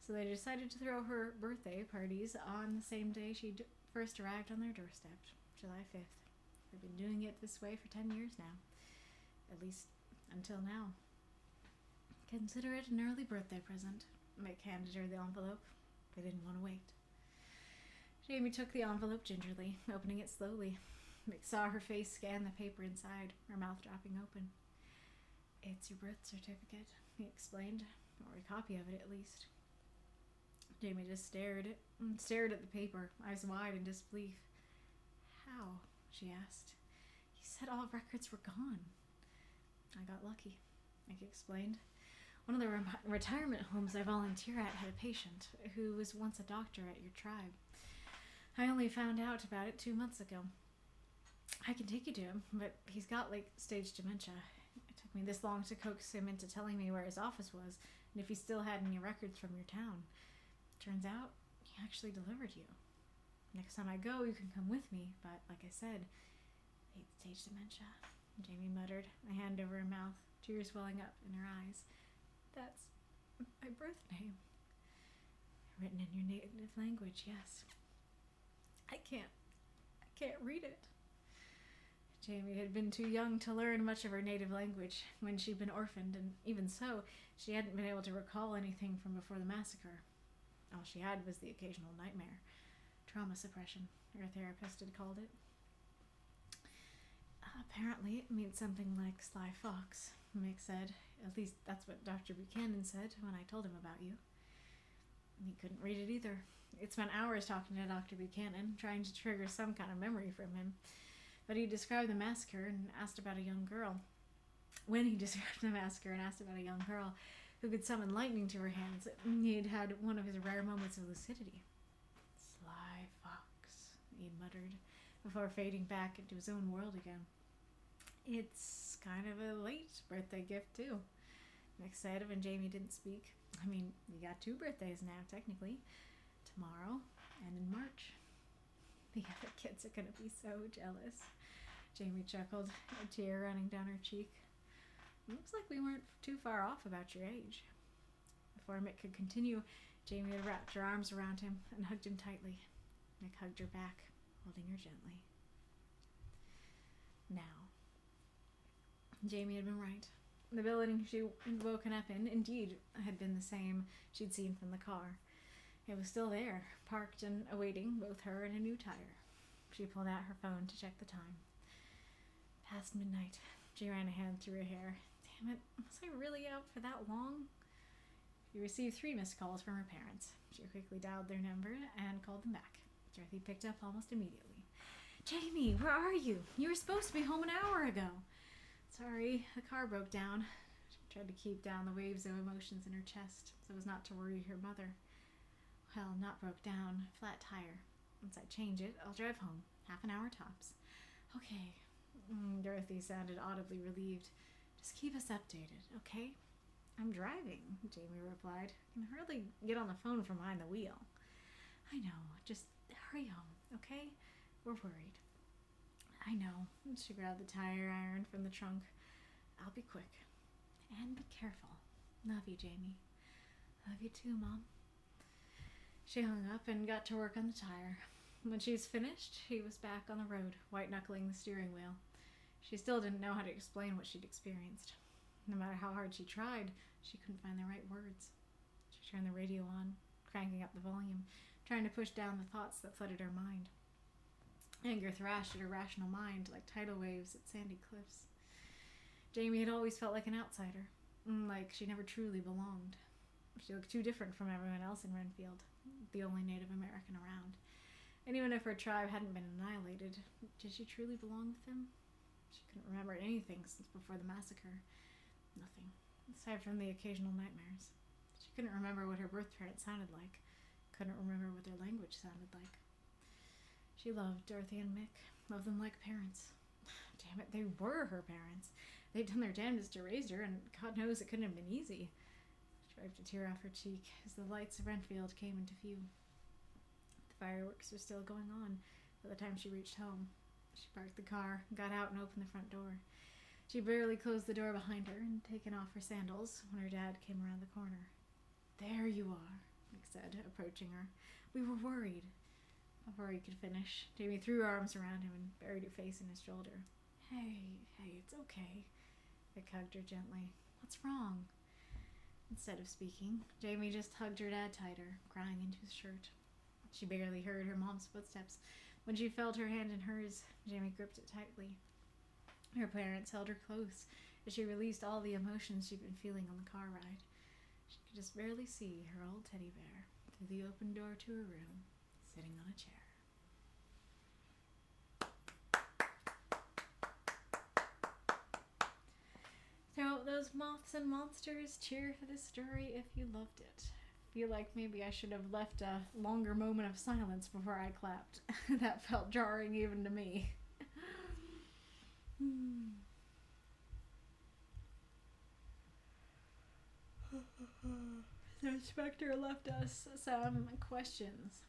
So they decided to throw her birthday parties on the same day she'd first arrived on their doorstep, July 5th. They've been doing it this way for 10 years now. At least until now. Consider it an early birthday present. Mick handed her the envelope. They didn't want to wait. Jamie took the envelope gingerly, opening it slowly. Mick saw her face scan the paper inside, her mouth dropping open. It's your birth certificate, he explained, or a copy of it at least. Jamie just stared at the paper, eyes wide in disbelief. How? She asked. You said all records were gone. I got lucky, Mick explained. One of the retirement homes I volunteer at had a patient who was once a doctor at your tribe. I only found out about it 2 months ago. I can take you to him, but he's got late-stage dementia. It took me this long to coax him into telling me where his office was and if he still had any records from your town. Turns out, he actually delivered you. Next time I go, you can come with me, but like I said, late-stage dementia, Jamie muttered, a hand over her mouth, tears welling up in her eyes. That's my birth name. Written in your native language, yes. I can't read it. Jamie had been too young to learn much of her native language when she'd been orphaned, and even so, she hadn't been able to recall anything from before the massacre. All she had was the occasional nightmare. Trauma suppression, her therapist had called it. Apparently, it means something like Sly Fox, Mick said. At least that's what Dr. Buchanan said when I told him about you. He couldn't read it either. It spent hours talking to Dr. Buchanan, trying to trigger some kind of memory from him. But he described the massacre and asked about a young girl. When he described the massacre and asked about a young girl who could summon lightning to her hands, he'd had one of his rare moments of lucidity. Sly Fox, he muttered, before fading back into his own world again. It's kind of a late birthday gift, too, Mick said when Jamie didn't speak. I mean, you got 2 birthdays now, technically. Tomorrow and in March. The other kids are going to be so jealous. Jamie chuckled, a tear running down her cheek. Looks like we weren't too far off about your age. Before Mick could continue, Jamie had wrapped her arms around him and hugged him tightly. Mick hugged her back, holding her gently. Now, Jamie had been right. The building she had woken up in, indeed, had been the same she'd seen from the car. It was still there, parked and awaiting both her and a new tire. She pulled out her phone to check the time. Past midnight. She ran a hand through her hair. Damn it, was I really out for that long? She received 3 missed calls from her parents. She quickly dialed their number and called them back. Dorothy picked up almost immediately. Jamie, where are you? You were supposed to be home an hour ago. Sorry, the car broke down. She tried to keep down the waves of emotions in her chest so as not to worry her mother. Well, not broke down, flat tire. Once I change it, I'll drive home. Half an hour tops. Okay. Dorothy sounded audibly relieved. Just keep us updated, okay? I'm driving, Jamie replied. I can hardly get on the phone from behind the wheel. I know. Just hurry home, okay? We're worried. I know. She grabbed the tire iron from the trunk. I'll be quick. And be careful. Love you, Jamie. Love you too, Mom. She hung up and got to work on the tire. When she was finished, he was back on the road, white-knuckling the steering wheel. She still didn't know how to explain what she'd experienced. No matter how hard she tried, she couldn't find the right words. She turned the radio on, cranking up the volume, trying to push down the thoughts that flooded her mind. Anger thrashed at her rational mind like tidal waves at sandy cliffs. Jamie had always felt like an outsider, like she never truly belonged. She looked too different from everyone else in Renfield, the only Native American around. And even if her tribe hadn't been annihilated, did she truly belong with them? She couldn't remember anything since before the massacre. Nothing, aside from the occasional nightmares. She couldn't remember what her birth parents sounded like. Couldn't remember what their language sounded like. She loved Dorothy and Mick, loved them like parents. Damn it, they were her parents. They'd done their damnedest to raise her, and God knows it couldn't have been easy. She wiped a tear off her cheek as the lights of Renfield came into view. The fireworks were still going on by the time she reached home. She parked the car, got out, and opened the front door. She barely closed the door behind her and taken off her sandals when her dad came around the corner. There you are, Mick said, approaching her. We were worried. Before he could finish, Jamie threw her arms around him and buried her face in his shoulder. Hey, it's okay. Mick hugged her gently. What's wrong? Instead of speaking, Jamie just hugged her dad tighter, crying into his shirt. She barely heard her mom's footsteps. When she felt her hand in hers, Jamie gripped it tightly. Her parents held her close as she released all the emotions she'd been feeling on the car ride. She could just barely see her old teddy bear through the open door to her room, sitting on a chair. So, those moths and monsters, cheer for this story if you loved it. I feel like maybe I should have left a longer moment of silence before I clapped. That felt jarring even to me. So Spectre left us some questions.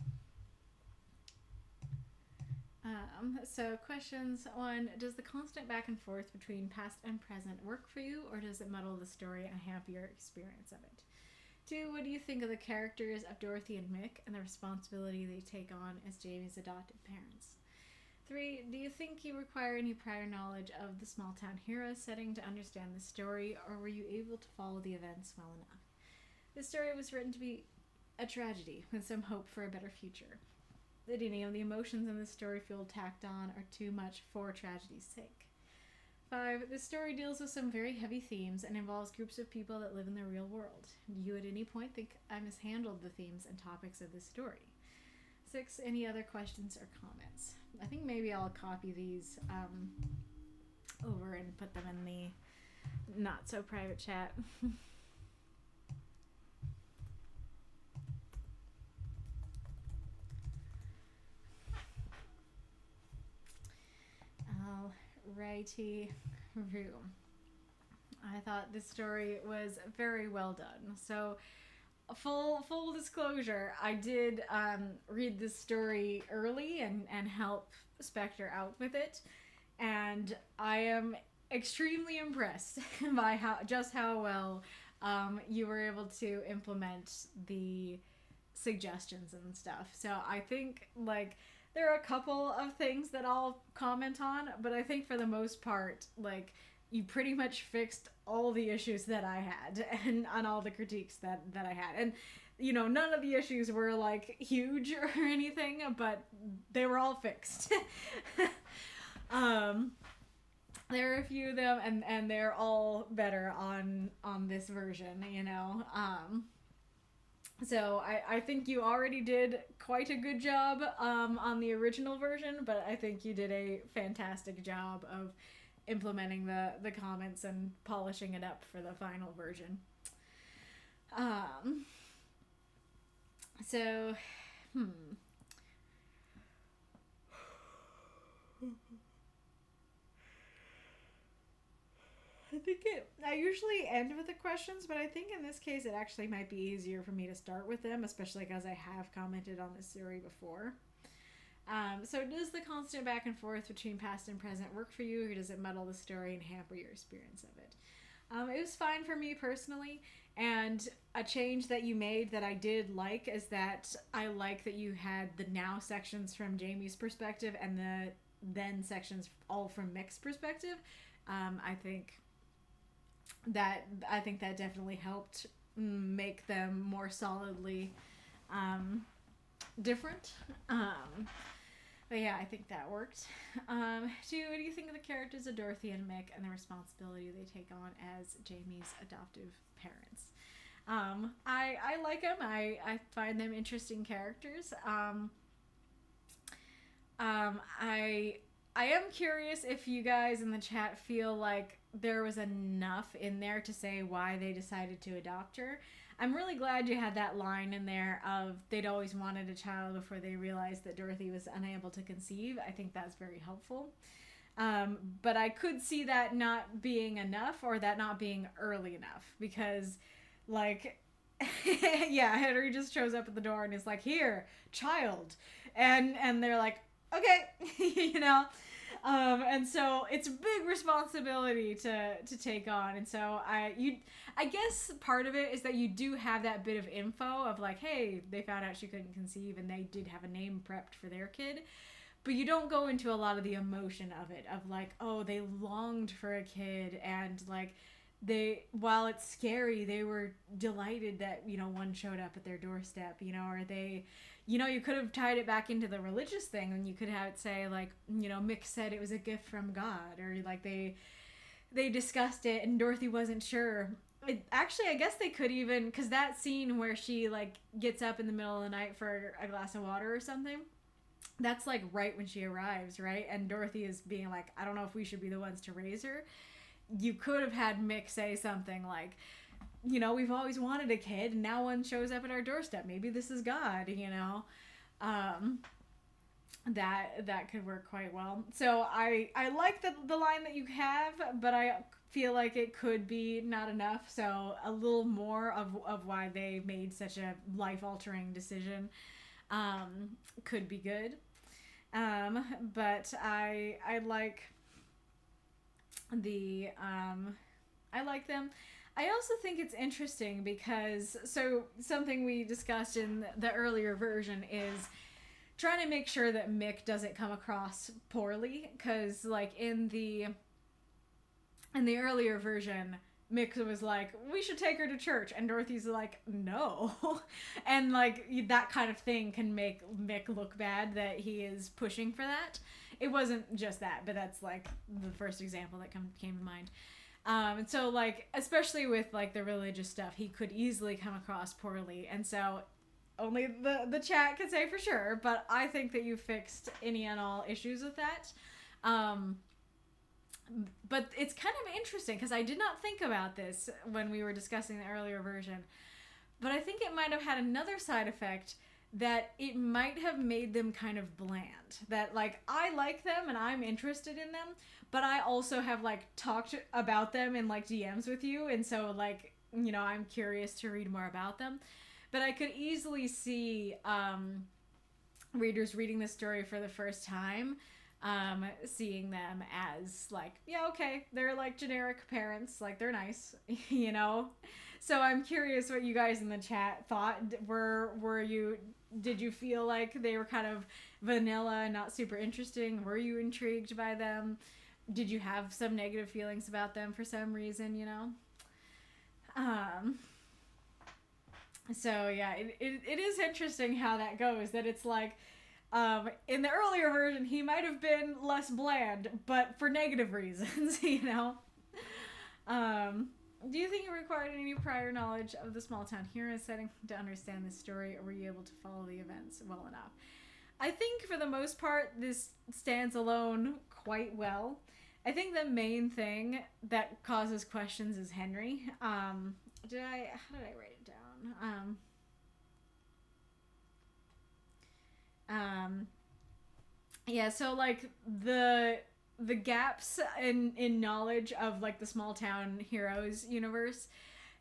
So questions 1, does the constant back and forth between past and present work for you, or does it muddle the story and hamper your experience of it? 2, what do you think of the characters of Dorothy and Mick and the responsibility they take on as Jamie's adopted parents? 3, do you think you require any prior knowledge of the small town hero setting to understand the story, or were you able to follow the events well enough? This story was written to be a tragedy with some hope for a better future. Did any of the emotions in this story feel tacked on or too much for tragedy's sake? 5, this story deals with some very heavy themes and involves groups of people that live in the real world. Do you at any point think I mishandled the themes and topics of this story? 6, any other questions or comments? I think maybe I'll copy these over and put them in the not so private chat. Alrighty, room. I thought this story was very well done. So, full disclosure, I did read this story early and help Spectre out with it, and I am extremely impressed by how well you were able to implement the suggestions and stuff. So I think there are a couple of things that I'll comment on, but I think for the most part, you pretty much fixed all the issues that I had and on all the critiques that I had. And, none of the issues were, huge or anything, but they were all fixed. there are a few of them, and they're all better on this version, you know. So I think you already did quite a good job on the original version, but I think you did a fantastic job of implementing the comments and polishing it up for the final version. So, I usually end with the questions, but I think in this case it actually might be easier for me to start with them, especially because I have commented on this story before. So does the constant back and forth between past and present work for you, or does it muddle the story and hamper your experience of it? It was fine for me personally, and a change that you made that I did like is that I like that you had the now sections from Jamie's perspective and the then sections all from Mick's perspective. I think that definitely helped make them more solidly different. But yeah, I think that worked. What do you think of the characters of Dorothy and Mick and the responsibility they take on as Jamie's adoptive parents? I like them. I find them interesting characters. I am curious if you guys in the chat feel like there was enough in there to say why they decided to adopt her. I'm really glad you had that line in there of they'd always wanted a child before they realized that Dorothy was unable to conceive. I think that's very helpful. But I could see that not being enough, or that not being early enough, because like yeah, Henry just shows up at the door and is like, "Here, child." And they're like, "Okay." You know. And so it's a big responsibility to take on. And so I guess part of it is that you do have that bit of info of like, hey, they found out she couldn't conceive and they did have a name prepped for their kid. But you don't go into a lot of the emotion of it, of like, oh, they longed for a kid, and like while it's scary, they were delighted that, you know, one showed up at their doorstep, you know, or they, you know, you could have tied it back into the religious thing, and you could have it say like, you know, Mick said it was a gift from God, or like they discussed it and Dorothy wasn't sure. Actually, I guess they could even, because that scene where she like gets up in the middle of the night for a glass of water or something, that's like right when she arrives, right? And Dorothy is being like, I don't know if we should be the ones to raise her. You could have had Mick say something like, you know, we've always wanted a kid and now one shows up at our doorstep. Maybe this is God, you know. That could work quite well. So I like the line that you have, but I feel like it could be not enough. So a little more of why they made such a life-altering decision could be good. But I like the I like them. I also think it's interesting because, so something we discussed in the earlier version is trying to make sure that Mick doesn't come across poorly, because like in the earlier version, Mick was like, we should take her to church, and Dorothy's like, no. And like that kind of thing can make Mick look bad, that he is pushing for that. It wasn't just that, but that's like the first example that came to mind. And so like, especially with like the religious stuff, he could easily come across poorly, and so only the chat can say for sure, but I think that you fixed any and all issues with that. But it's kind of interesting because I did not think about this when we were discussing the earlier version, but I think it might have had another side effect, that it might have made them kind of bland. That like, I like them and I'm interested in them, but I also have like talked about them in like DMs with you, and so like, you know, I'm curious to read more about them. But I could easily see readers reading this story for the first time, seeing them as like, yeah, okay, they're like generic parents, like they're nice, you know. So I'm curious what you guys in the chat thought. Did you feel like they were kind of vanilla, not super interesting? Were you intrigued by them? Did you have some negative feelings about them for some reason, you know? So yeah, it is interesting how that goes, that it's like, In the earlier version, he might have been less bland, but for negative reasons, you know? Do you think you required any prior knowledge of the small town hero setting to understand this story, or were you able to follow the events well enough? I think for the most part, this stands alone quite well. I think the main thing that causes questions is Henry. How did I write it down? Yeah, so like the gaps in knowledge of like the small town heroes universe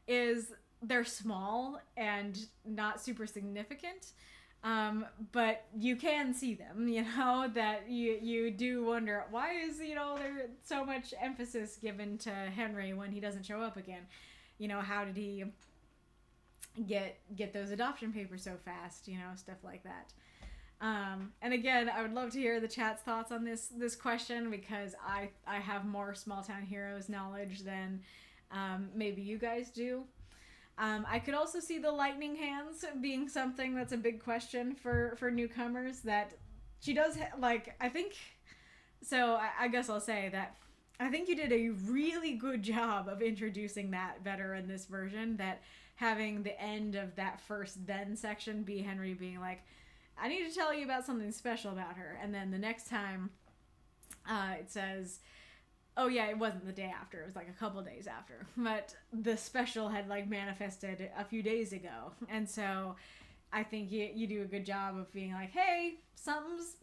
is they're small and not super significant. But you can see them, you know, that you do wonder, why is, you know, there so much emphasis given to Henry when he doesn't show up again? You know, how did he get those adoption papers so fast, you know, stuff like that. And again, I would love to hear the chat's thoughts on this question, because I have more small town heroes knowledge than maybe you guys do. I could also see the lightning hands being something that's a big question for newcomers, that she does like, I think, so I guess I'll say that I think you did a really good job of introducing that better in this version, that having the end of that first then section be Henry being like, I need to tell you about something special about her. And then the next time it says, oh yeah, it wasn't the day after. It was like a couple days after. But the special had like manifested a few days ago. And so I think you do a good job of being like, hey, something's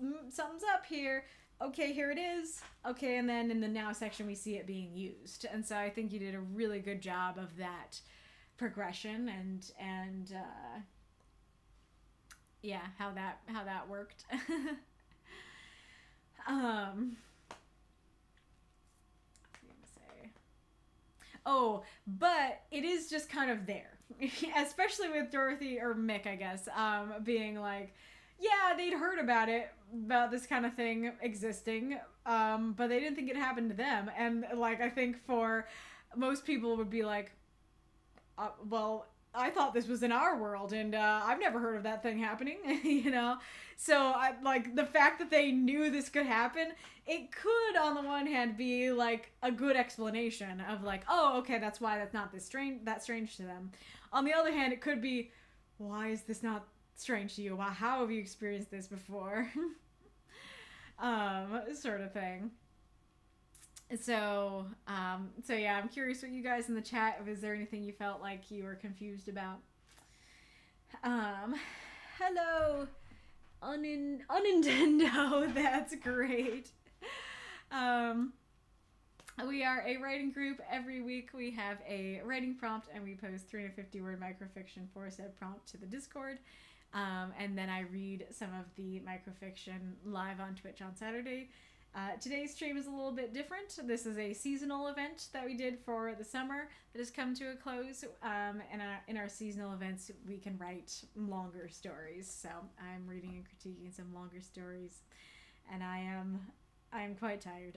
up here. Okay, here it is. Okay, and then in the now section we see it being used. And so I think you did a really good job of that progression and yeah, how that worked. Oh, but it is just kind of there, especially with Dorothy or Mick, I guess, being like, yeah, they'd heard about this kind of thing existing, but they didn't think it happened to them. And like, I think for most people would be like, well, I thought this was in our world, and I've never heard of that thing happening, you know? So, like, the fact that they knew this could happen, it could, on the one hand, be, like, a good explanation of, like, oh, okay, that's why that's not that strange to them. On the other hand, it could be, why is this not strange to you? How have you experienced this before? Sort of thing. So yeah, I'm curious what you guys in the chat, is there anything you felt like you were confused about? Hello, Unintendo, that's great. We are a writing group. Every week we have a writing prompt, and we post 350-word microfiction for said prompt to the Discord. And then I read some of the microfiction live on Twitch on Saturday. Today's stream is a little bit different. This is a seasonal event that we did for the summer that has come to a close. And in our seasonal events, we can write longer stories. So I'm reading and critiquing some longer stories, and I am quite tired.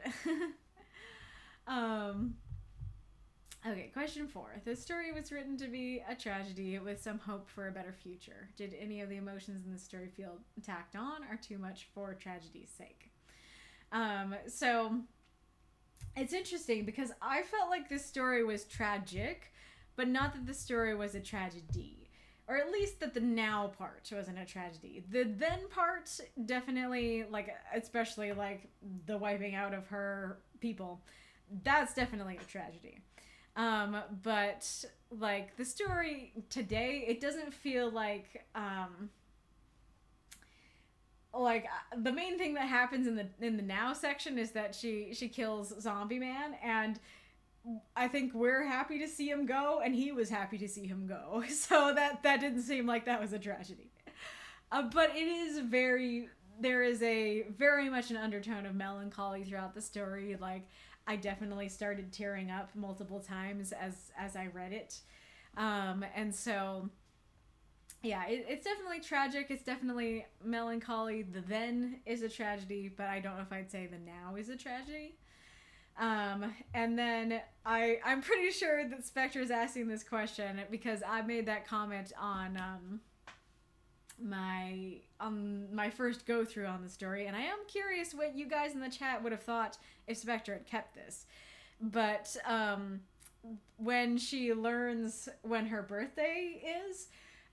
Okay, question 4. The story was written to be a tragedy with some hope for a better future. Did any of the emotions in the story feel tacked on, or too much for tragedy's sake? So it's interesting, because I felt like this story was tragic, but not that the story was a tragedy, or at least that the now part wasn't a tragedy. The then part definitely, like, especially like the wiping out of her people, that's definitely a tragedy. But like the story today, it doesn't feel like, the main thing that happens in the now section is that she kills Zombie Man, and I think we're happy to see him go, and he was happy to see him go. So that didn't seem like that was a tragedy. But it is there is a very much an undertone of melancholy throughout the story. Like, I definitely started tearing up multiple times as I read it. And so, yeah, it's definitely tragic. It's definitely melancholy. The then is a tragedy, but I don't know if I'd say the now is a tragedy. And then I'm pretty sure that Spectre is asking this question because I made that comment on my first go through on the story, and I am curious what you guys in the chat would have thought if Spectre had kept this. But when she learns when her birthday is,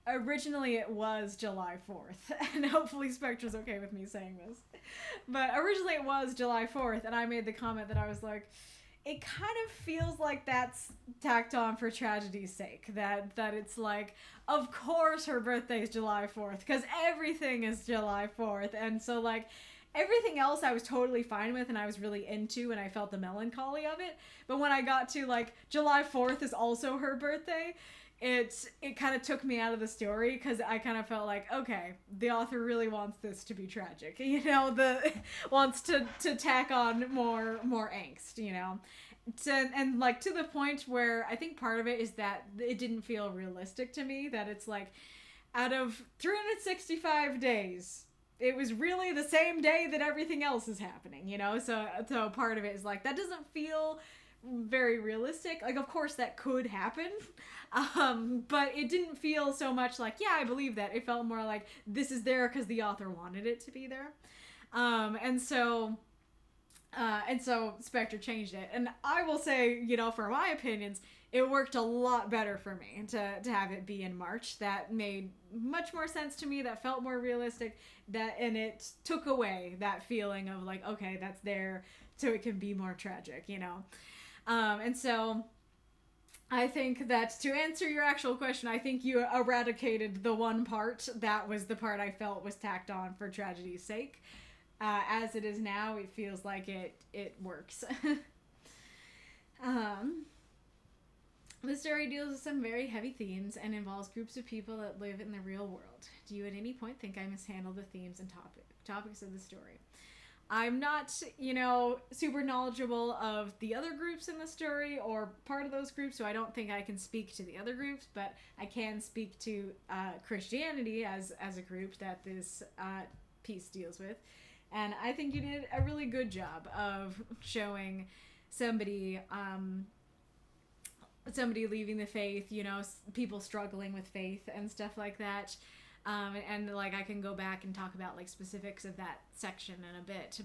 originally it was July 4th, and hopefully Spectre's okay with me saying this, but originally it was July 4th, and I made the comment that I was like, it kind of feels like that's tacked on for tragedy's sake, that it's like, of course her birthday is July 4th, because everything is July 4th, and so like everything else I was totally fine with and I was really into, and I felt the melancholy of it, but when I got to like July 4th is also her birthday, it kind of took me out of the story, because I kind of felt like, okay, the author really wants this to be tragic, you know, wants to tack on more angst, you know, and like to the point where I think part of it is that it didn't feel realistic to me, that it's like out of 365 days, it was really the same day that everything else is happening, you know, so part of it is like, that doesn't feel very realistic. Like, of course that could happen, but it didn't feel so much like, yeah, I believe that. It felt more like this is there because the author wanted it to be there, and so Spectre changed it, and I will say, you know, for my opinions, it worked a lot better for me to have it be in March. That made much more sense to me. That felt more realistic. And it took away that feeling of like, okay, that's there, so it can be more tragic, you know. And so I think that to answer your actual question, I think you eradicated the one part that was the part I felt was tacked on for tragedy's sake. As it is now, it feels like it works. The story deals with some very heavy themes and involves groups of people that live in the real world. Do you at any point think I mishandled the themes and topics of the story? I'm not, you know, super knowledgeable of the other groups in the story or part of those groups, so I don't think I can speak to the other groups, but I can speak to Christianity as a group that this piece deals with. And I think you did a really good job of showing somebody leaving the faith, you know, people struggling with faith and stuff like that. And like I can go back and talk about like specifics of that section in a bit,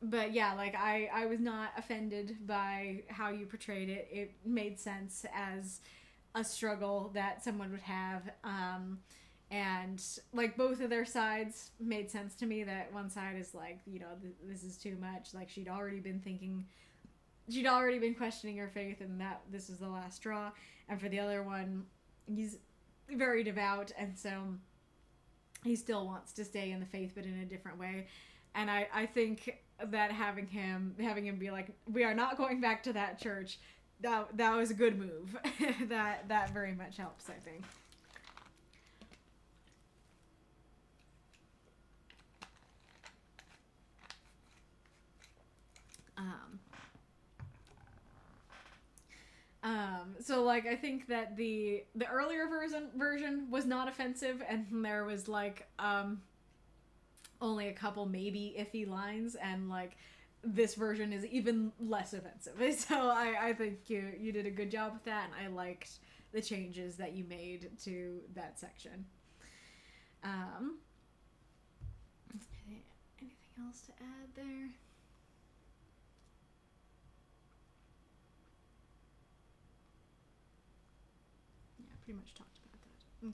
but yeah, like I was not offended by how you portrayed it. It made sense as a struggle that someone would have, and like both of their sides made sense to me. That one side is like, you know, this is too much, like she'd already been questioning her faith, and that this is the last straw. And for the other one, he's very devout, and so he still wants to stay in the faith, but in a different way. And I think that having him be like, we are not going back to that church, that was a good move. that very much helps, I think. So like I think that the earlier version was not offensive, and there was like only a couple maybe iffy lines, and like this version is even less offensive. So I think you did a good job with that, and I liked the changes that you made to that section. Anything else to add there? Pretty much talked about that.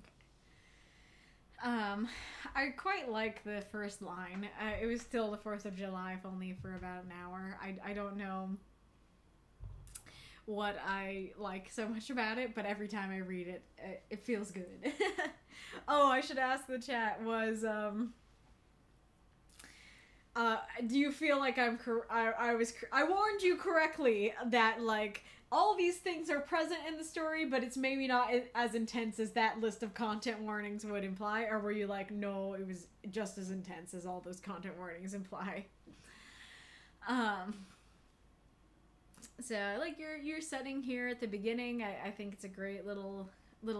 Okay. I quite like the first line. It was still the 4th of July, if only for about an hour. I don't know what I like so much about it, but every time I read it, it feels good. Oh, I should ask the chat, do you feel like I warned you correctly that like all these things are present in the story, but it's maybe not as intense as that list of content warnings would imply? Or were you like, no, it was just as intense as all those content warnings imply? So I like your setting here at the beginning. I think it's a great little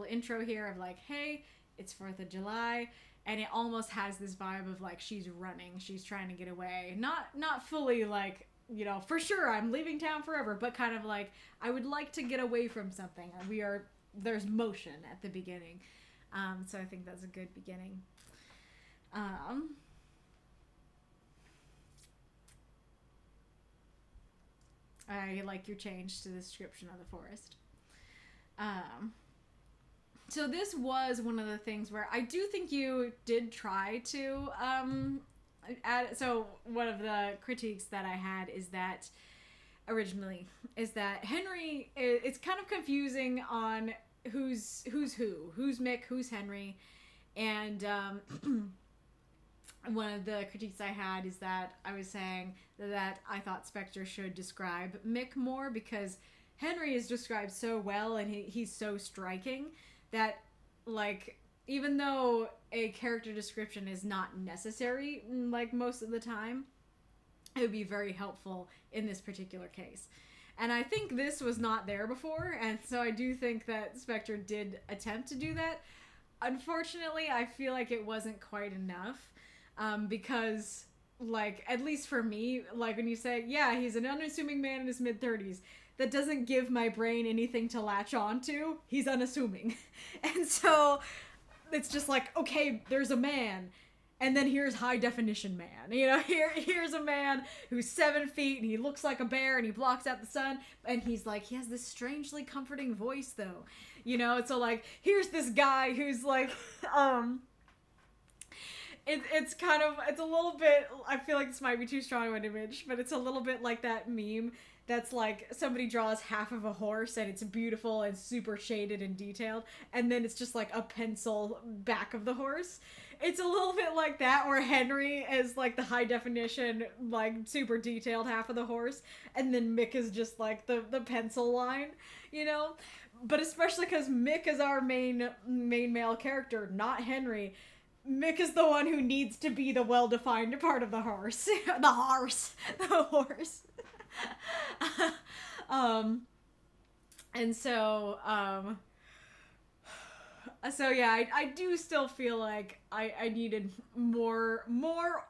intro here of like, hey, it's 4th of July. And it almost has this vibe of like she's running, she's trying to get away. Not fully like, you know, for sure I'm leaving town forever, but kind of like I would like to get away from something. We are, there's motion at the beginning. So I think that's a good beginning. I like your change to the description of the forest. So this was one of the things where I do think you did try to add. So one of the critiques that I had is that originally is that Henry, it's kind of confusing on who's Mick, who's Henry, and one of the critiques I had is that I was saying that I thought Spectre should describe Mick more, because Henry is described so well and he's so striking that, like, even though a character description is not necessary, like, most of the time, it would be very helpful in this particular case. And I think this was not there before, and so I do think that Spectre did attempt to do that. Unfortunately, I feel like it wasn't quite enough, because, like, at least for me, like, when you say, yeah, he's an unassuming man in his mid-30s, that doesn't give my brain anything to latch on to. He's unassuming. And so it's just like, okay, there's a man, and then here's high definition man. You know, here's a man who's 7 feet and he looks like a bear and he blocks out the sun, and he's like, he has this strangely comforting voice though. You know, so like, here's this guy who's like, it's kind of, it's a little bit, I feel like this might be too strong of an image, but it's a little bit like that meme that's like, somebody draws half of a horse and it's beautiful and super shaded and detailed, and then it's just like a pencil back of the horse. It's a little bit like that, where Henry is like the high definition, like super detailed half of the horse, and then Mick is just like the pencil line, you know? But especially because Mick is our main male character, not Henry. Mick is the one who needs to be the well-defined part of the horse. The horse. And so, so yeah, I do still feel like I needed more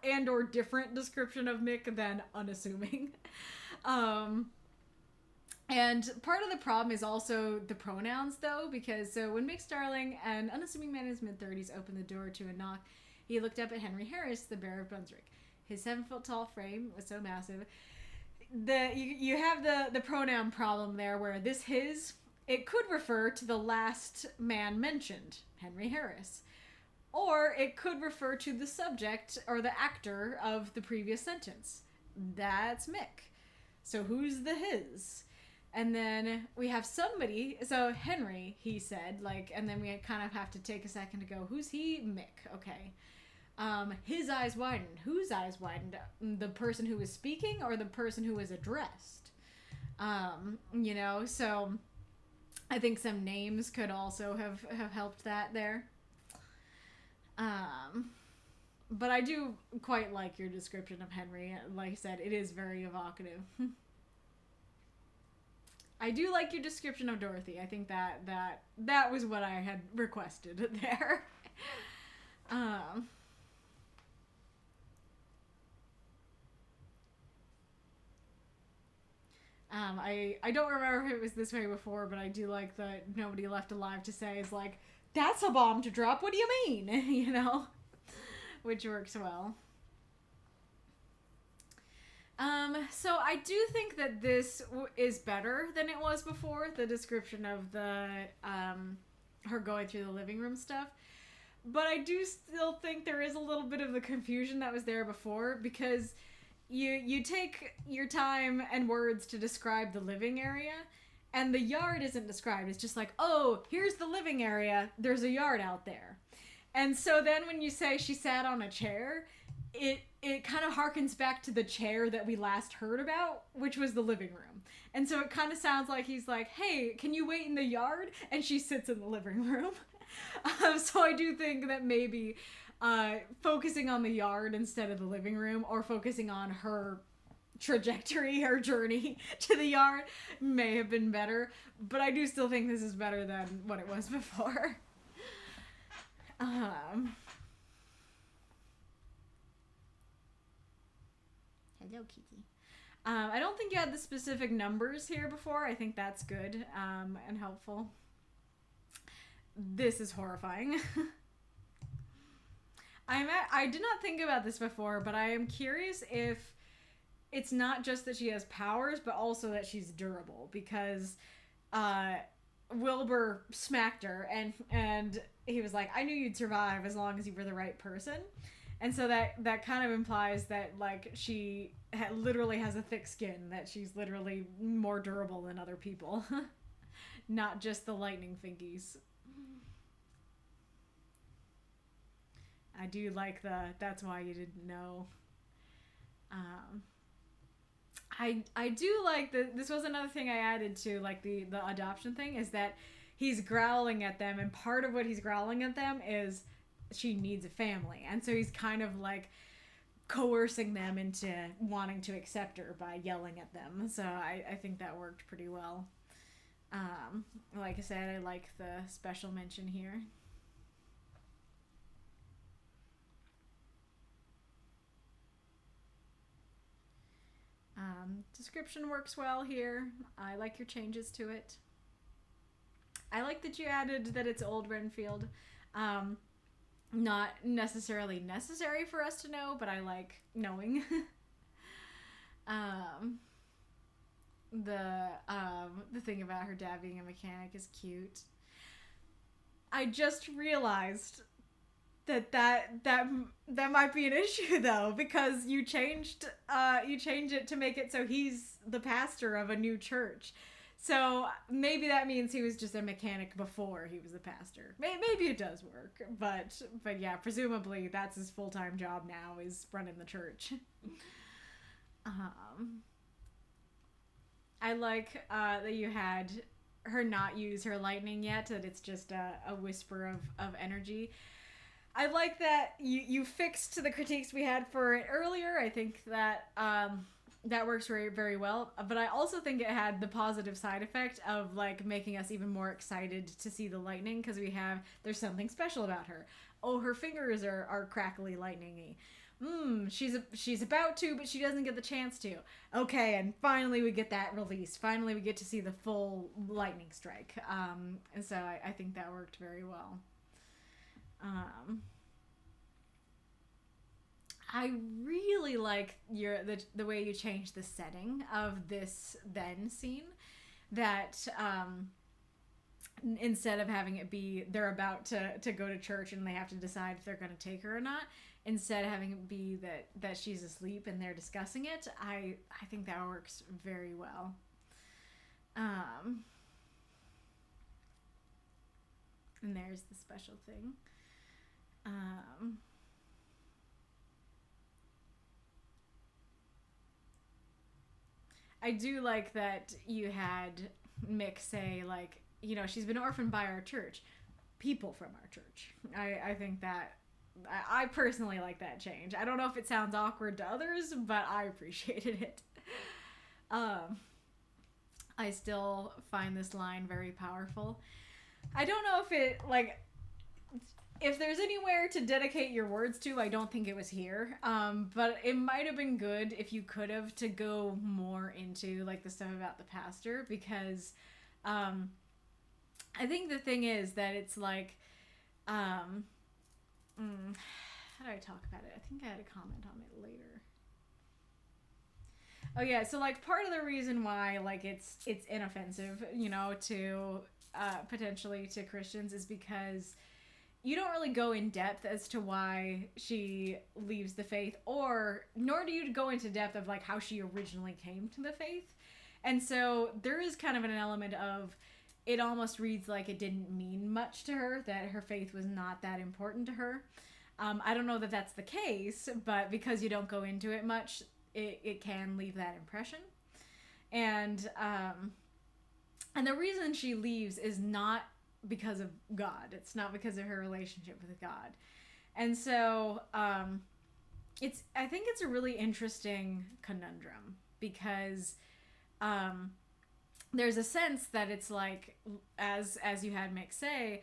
and or different description of Mick than unassuming. And part of the problem is also the pronouns, though, because so when Mick Starling, an unassuming man in his mid-30s, opened the door to a knock, he looked up at Henry Harris, the bearer of Brunswick. His 7-foot-tall frame was so massive. You have the pronoun problem there, where this his, it could refer to the last man mentioned, Henry Harris. Or it could refer to the subject or the actor of the previous sentence. That's Mick. So who's the his? And then we have somebody, so Henry, he said, like, and then we kind of have to take a second to go, who's he? Mick, okay. His eyes widened. Whose eyes widened? The person who was speaking or the person who was addressed? You know, so I think some names could also have helped that there. But I do quite like your description of Henry. Like I said, it is very evocative. I do like your description of Dorothy. I think that was what I had requested there. I don't remember if it was this way before, but I do like that nobody left alive to say is like, that's a bomb to drop, what do you mean? You know? Which works well. So I do think that this is better than it was before, the description of the, her going through the living room stuff. But I do still think there is a little bit of the confusion that was there before, because you take your time and words to describe the living area, and the yard isn't described. It's just like, oh, here's the living area, there's a yard out there. And so then when you say she sat on a chair, it kind of harkens back to the chair that we last heard about, which was the living room. And so it kind of sounds like he's like, hey, can you wait in the yard? And she sits in the living room. So I do think that maybe focusing on the yard instead of the living room, or focusing on her trajectory, her journey to the yard, may have been better. But I do still think this is better than what it was before. Hello, Kitty. I don't think you had the specific numbers here before. I think that's good and helpful. this is horrifying. I did not think about this before, but I am curious if it's not just that she has powers, but also that she's durable, because Wilbur smacked her, and he was like, I knew you'd survive as long as you were the right person. And so that kind of implies that, like, she literally has a thick skin, that she's literally more durable than other people. Not just the lightning fingies. I do like that's why you didn't know. I do like this was another thing I added to, like, the adoption thing, is that he's growling at them, and part of what he's growling at them is she needs a family, and so he's kind of like coercing them into wanting to accept her by yelling at them. So I think that worked pretty well. Like I said, I like the special mention here. Description works well here. I like your changes to it. I like that you added that it's Old Renfield. Not necessarily necessary for us to know, but I like knowing. The thing about her dad being a mechanic is cute. I just realized that might be an issue, though, because you changed it to make it so he's the pastor of a new church. So maybe that means he was just a mechanic before he was a pastor. Maybe it does work, but yeah, presumably that's his full-time job now, is running the church. I like that you had her not use her lightning yet, that it's just a whisper of energy. I like that you fixed the critiques we had for it earlier. I think that that works very, very well. But I also think it had the positive side effect of, like, making us even more excited to see the lightning, because there's something special about her. Oh, her fingers are crackly lightning-y. She's about to, but she doesn't get the chance to. Okay, and finally we get that release. Finally we get to see the full lightning strike. And so I think that worked very well. I really like the way you changed the setting of this then scene, that instead of having it be they're about to go to church and they have to decide if they're going to take her or not, instead of having it be that she's asleep and they're discussing it, I think that works very well. And there's the special thing. I do like that you had Mick say, like, you know, she's been orphaned by our church. People from our church. I think that, I personally like that change. I don't know if it sounds awkward to others, but I appreciated it. I still find this line very powerful. I don't know if it, like, if there's anywhere to dedicate your words to, I don't think it was here. But it might have been good if you could have, to go more into, like, the stuff about the pastor, because I think the thing is that it's like, how do I talk about it? I think I had a comment on it later. Oh yeah, so, like, part of the reason why, like, it's inoffensive, you know, to potentially to Christians, is because you don't really go in depth as to why she leaves the faith, nor do you go into depth of, like, how she originally came to the faith. And so there is kind of an element of, it almost reads like it didn't mean much to her, that her faith was not that important to her. I don't know that that's the case, but because you don't go into it much, it can leave that impression. And the reason she leaves is not because of God. It's not because of her relationship with God. And so I think it's a really interesting conundrum, because there's a sense that it's like, as you had Mick say,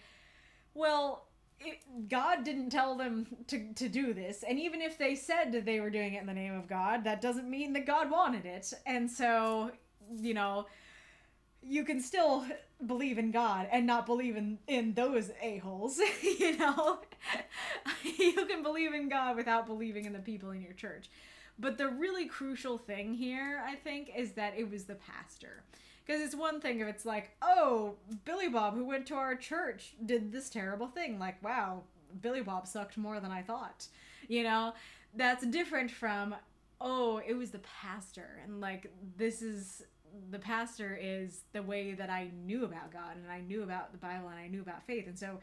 well, God didn't tell them to do this, and even if they said that they were doing it in the name of God, that doesn't mean that God wanted it. And so, you know, you can still believe in God and not believe in those a-holes, you know? You can believe in God without believing in the people in your church. But the really crucial thing here, I think, is that it was the pastor. Because it's one thing if it's like, oh, Billy Bob, who went to our church, did this terrible thing. Like, wow, Billy Bob sucked more than I thought. You know? That's different from, oh, it was the pastor. And, like, the pastor is the way that I knew about God, and I knew about the Bible, and I knew about faith. And so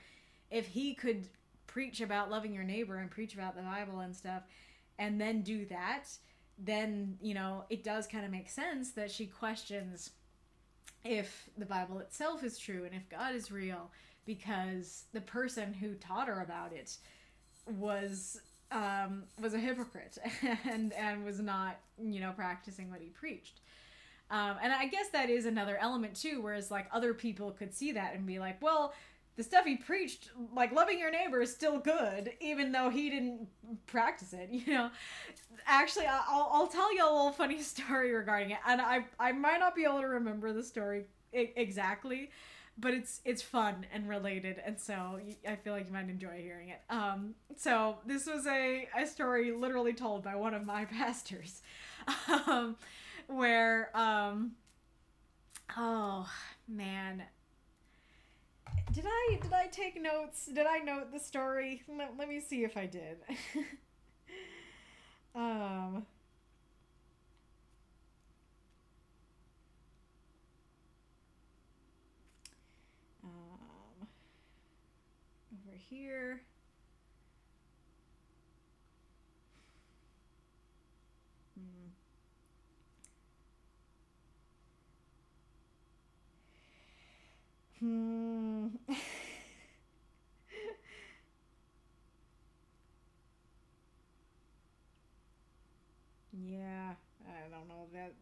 if he could preach about loving your neighbor and preach about the Bible and stuff, and then do that, then, you know, it does kind of make sense that she questions if the Bible itself is true and if God is real, because the person who taught her about it was a hypocrite and was not, you know, practicing what he preached. And I guess that is another element too, whereas like other people could see that and be like, well, the stuff he preached, like loving your neighbor, is still good, even though he didn't practice it, you know? Actually, I'll tell you a little funny story regarding it, and I might not be able to remember the story exactly, but it's fun and related, and so I feel like you might enjoy hearing it. So this was a story literally told by one of my pastors, where, oh, man... Did I take notes? Did I note the story? Let me see if I did. Over here. Yeah, I don't know, that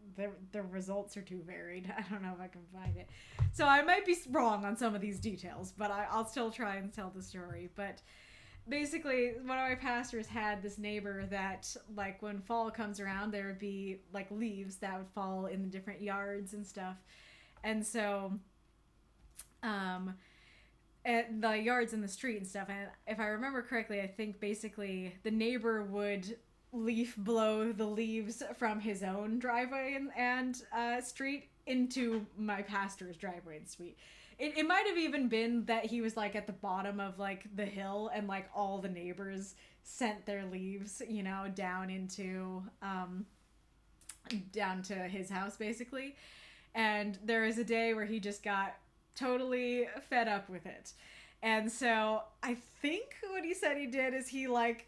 the results are too varied. I don't know if I can find it. So I might be wrong on some of these details, but I'll still try and tell the story. But basically, one of my pastors had this neighbor that, like, when fall comes around, there would be, like, leaves that would fall in the different yards and stuff. And so, at the yards in the street and stuff, and if I remember correctly, I think basically the neighbor would leaf blow the leaves from his own driveway and street into my pastor's driveway and street. It might have even been that he was like at the bottom of like the hill, and like all the neighbors sent their leaves, you know, down to his house basically. And there was a day where he just got totally fed up with it. And so I think what he said he did is he like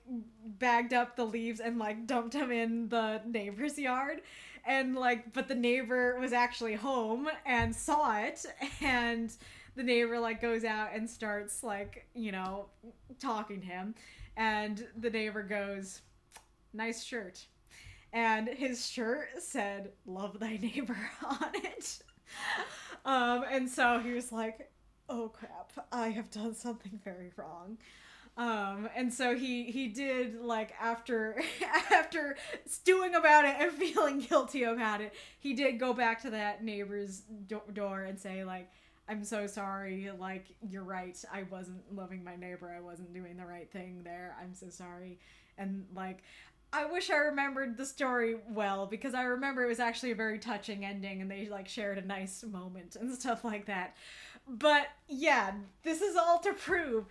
bagged up the leaves and like dumped them in the neighbor's yard. And like, but the neighbor was actually home and saw it. And the neighbor like goes out and starts like, you know, talking to him. And the neighbor goes, "Nice shirt." And his shirt said, "Love thy neighbor" on it. And so he was like, "Oh crap, I have done something very wrong." And so he did, like, after stewing about it and feeling guilty about it, he did go back to that neighbor's door and say, like, "I'm so sorry, like, you're right, I wasn't loving my neighbor, I wasn't doing the right thing there, I'm so sorry." And, like, I wish I remembered the story well, because I remember it was actually a very touching ending, and they, like, shared a nice moment and stuff like that. But, yeah, this is all to prove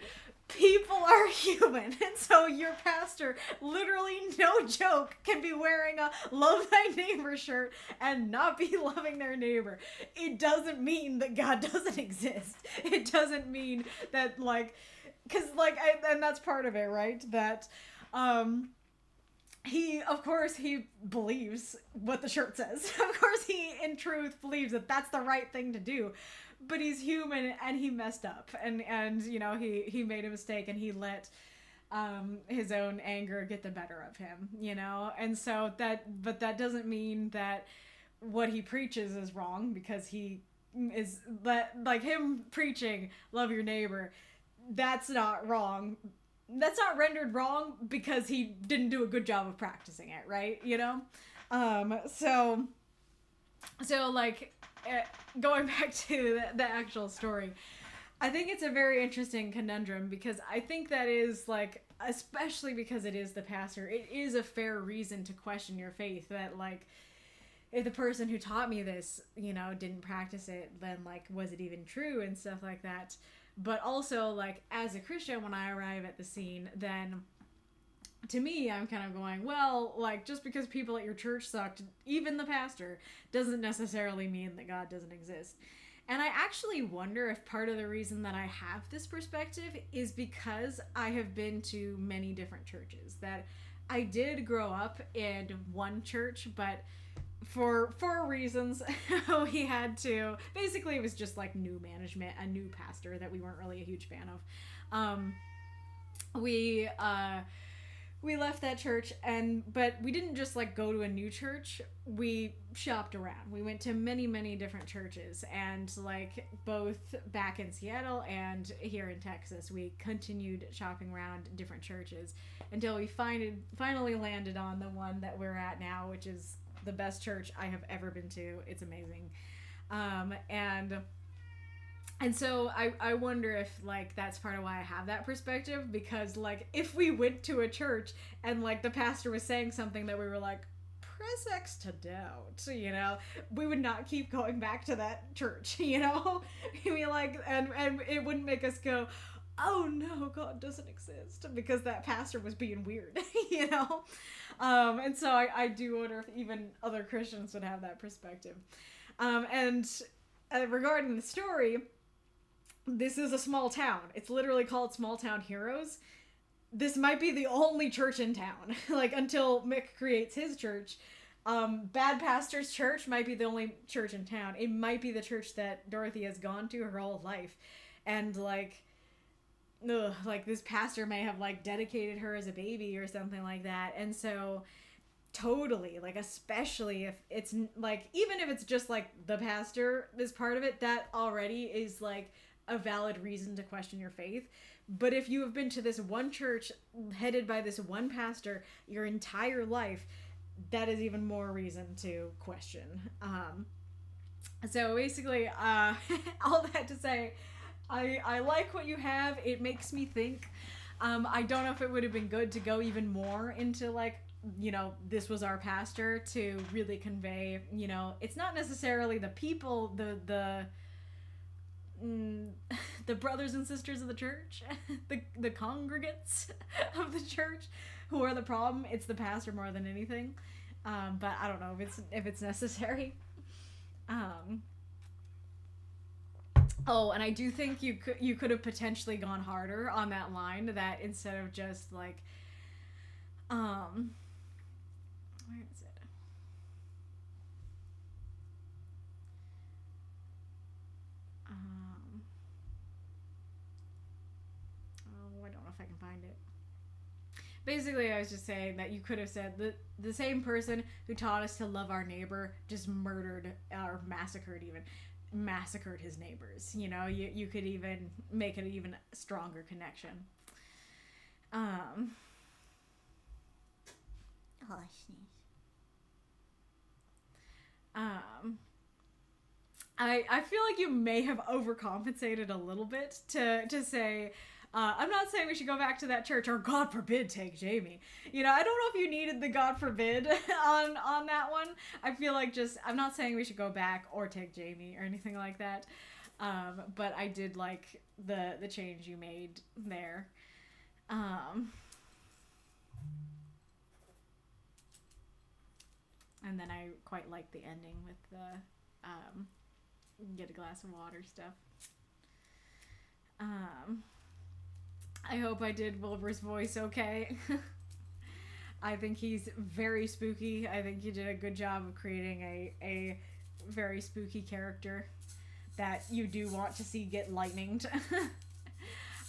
people are human, and so your pastor, literally no joke, can be wearing a "Love Thy Neighbor" shirt and not be loving their neighbor. It doesn't mean that God doesn't exist. It doesn't mean that, like, because, like, and that's part of it, right? That, he believes what the shirt says. Of course he, in truth, believes that that's the right thing to do. But he's human, and he messed up, and you know, he made a mistake, and he let his own anger get the better of him, you know. And so but that doesn't mean that what he preaches is wrong, because he is like him preaching "love your neighbor." That's not wrong. That's not rendered wrong because he didn't do a good job of practicing it, right? You know, so like, going back to the actual story, I think it's a very interesting conundrum because I think that is like, especially because it is the pastor, it is a fair reason to question your faith that like, if the person who taught me this, you know, didn't practice it, then like, was it even true and stuff like that. But also like, as a Christian, when I arrive at the scene, then to me, I'm kind of going, well, like, just because people at your church sucked, even the pastor, doesn't necessarily mean that God doesn't exist. And I actually wonder if part of the reason that I have this perspective is because I have been to many different churches. That I did grow up in one church, but for reasons, we had to, basically it was just like new management, a new pastor that we weren't really a huge fan of. We left that church, but we didn't just like go to a new church. We shopped around. We went to many different churches, and like both back in Seattle and here in Texas, we continued shopping around different churches until we finally landed on the one that we're at now, which is the best church I have ever been to. It's amazing. And so I wonder if like that's part of why I have that perspective, because like if we went to a church and like the pastor was saying something that we were like, press X to doubt, you know, we would not keep going back to that church, you know. We like, and it wouldn't make us go, oh no, God doesn't exist, because that pastor was being weird, you know. And so I do wonder if even other Christians would have that perspective. And regarding the story, this is a small town. It's literally called Small Town Heroes. This might be the only church in town, like until Mick creates his church. Bad Pastor's church might be the only church in town. It might be the church that Dorothy has gone to her whole life. And like this pastor may have like dedicated her as a baby or something like that. And so totally, like, especially if it's like, even if it's just like the pastor is part of it, that already is like a valid reason to question your faith. But if you have been to this one church headed by this one pastor your entire life, that is even more reason to question. So basically, all that to say, I like what you have. It makes me think. I don't know if it would have been good to go even more into like, you know, this was our pastor, to really convey, you know, it's not necessarily the people, the brothers and sisters of the church, the congregants of the church who are the problem. It's the pastor more than anything. But I don't know if it's necessary. Oh, and I do think you could have potentially gone harder on that line, that instead of just like, where is it? Oh, I don't know if I can find it. Basically, I was just saying that you could have said that the same person who taught us to love our neighbor just murdered or massacred his neighbors. You know, you could even make it an even stronger connection. Oh, I sneeze. I feel like you may have overcompensated a little bit to say, I'm not saying we should go back to that church, or God forbid take Jamie. You know, I don't know if you needed the God forbid on that one. I feel like I'm not saying we should go back or take Jamie or anything like that. But I did like the change you made there. And then I quite like the ending with the get a glass of water stuff. I hope I did Wilbur's voice okay. I think he's very spooky. I think you did a good job of creating a very spooky character that you do want to see get lightninged.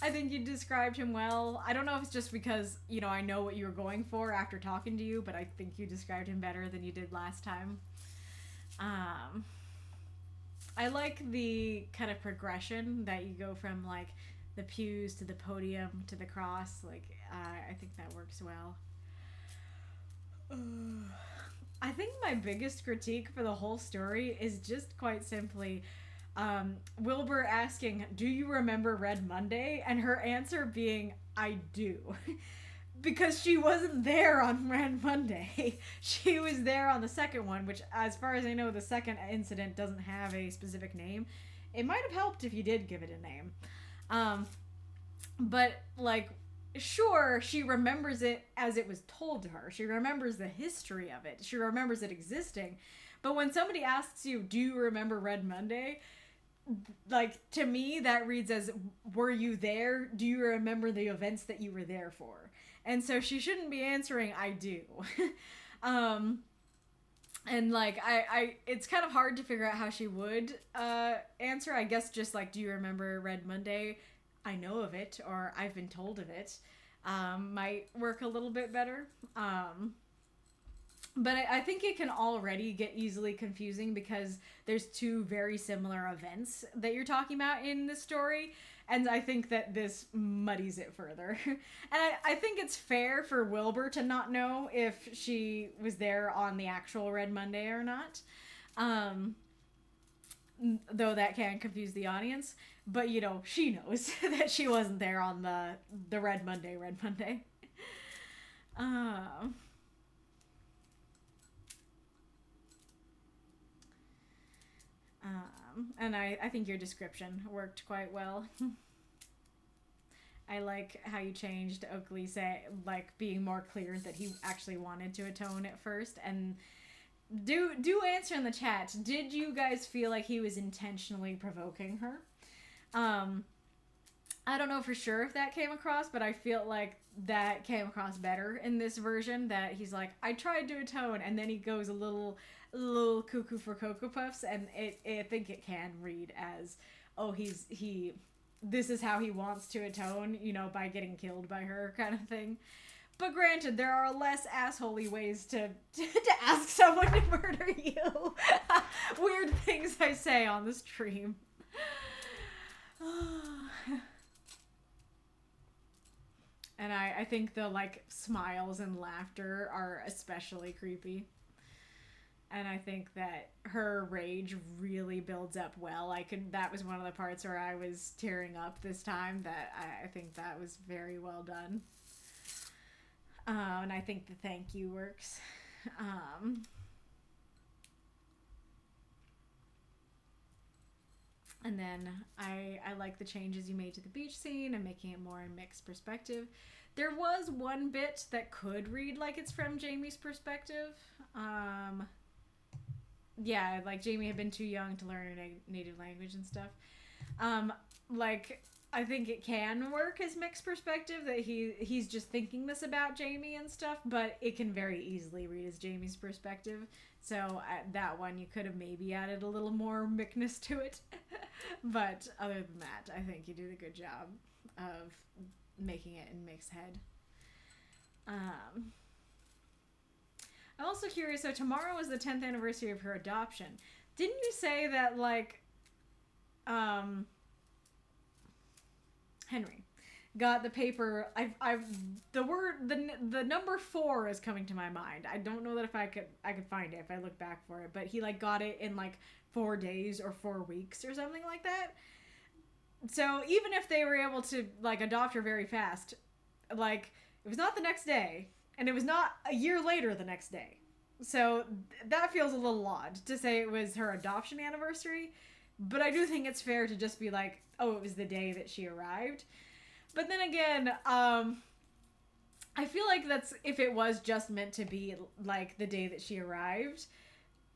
I think you described him well. I don't know if it's just because, you know, I know what you were going for after talking to you, but I think you described him better than you did last time. I like the kind of progression that you go from, like, the pews to the podium to the cross. Like, I think that works well. I think my biggest critique for the whole story is just quite simply Wilbur asking, "Do you remember Red Monday?" and her answer being, "I do." Because she wasn't there on Red Monday. She was there on the second one, which, as far as I know, the second incident doesn't have a specific name. It might have helped if you did give it a name. But, like, sure, she remembers it as it was told to her. She remembers the history of it. She remembers it existing. But when somebody asks you, "Do you remember Red Monday?" like, to me, that reads as, "Were you there? Do you remember the events that you were there for?" And so she shouldn't be answering, "I do." And, like, I it's kind of hard to figure out how she would answer. I guess just, like, "Do you remember Red Monday? I know of it," or "I've been told of it," might work a little bit better. But I think it can already get easily confusing because there's two very similar events that you're talking about in the story. And I think that this muddies it further. And I think it's fair for Wilbur to not know if she was there on the actual Red Monday or not. Though that can confuse the audience. But, you know, she knows that she wasn't there on the Red Monday. And I think your description worked quite well. I like how you changed Oakley being more clear that he actually wanted to atone at first. And do answer in the chat. Did you guys feel like he was intentionally provoking her? I don't know for sure if that came across, but I feel like that came across better in this version, that he's like, "I tried to atone," and then he goes a little cuckoo for Cocoa Puffs, and I think it can read as, oh, this is how he wants to atone, you know, by getting killed by her kind of thing. But granted, there are less assholey ways to ask someone to murder you. Weird things I say on the stream. And I think the, like, smiles and laughter are especially creepy. And I think that her rage really builds up well. That was one of the parts where I was tearing up this time. That I think that was very well done. And I think the thank you works. And then I like the changes you made to the beach scene and making it more in mixed perspective. There was one bit that could read like it's from Jamie's perspective. Yeah, like Jamie had been too young to learn a native language and stuff. I think it can work as mixed perspective, that he's just thinking this about Jamie and stuff, but it can very easily read as Jamie's perspective. So that one, you could have maybe added a little more Mickness to it. But other than that, I think you did a good job of making it in Mick's head. I'm also curious, so tomorrow is the 10th anniversary of her adoption. Didn't you say that, like, Henry got the paper? The number 4 is coming to my mind. I don't know that if I could find it if I look back for it, but he, like, got it in, like, 4 days or 4 weeks or something like that. So even if they were able to, like, adopt her very fast, like, it was not the next day, and it was not a year later the next day. So that feels a little odd to say it was her adoption anniversary, but I do think it's fair to just be like, oh, it was the day that she arrived. But then again, I feel like that's, if it was just meant to be, like, the day that she arrived,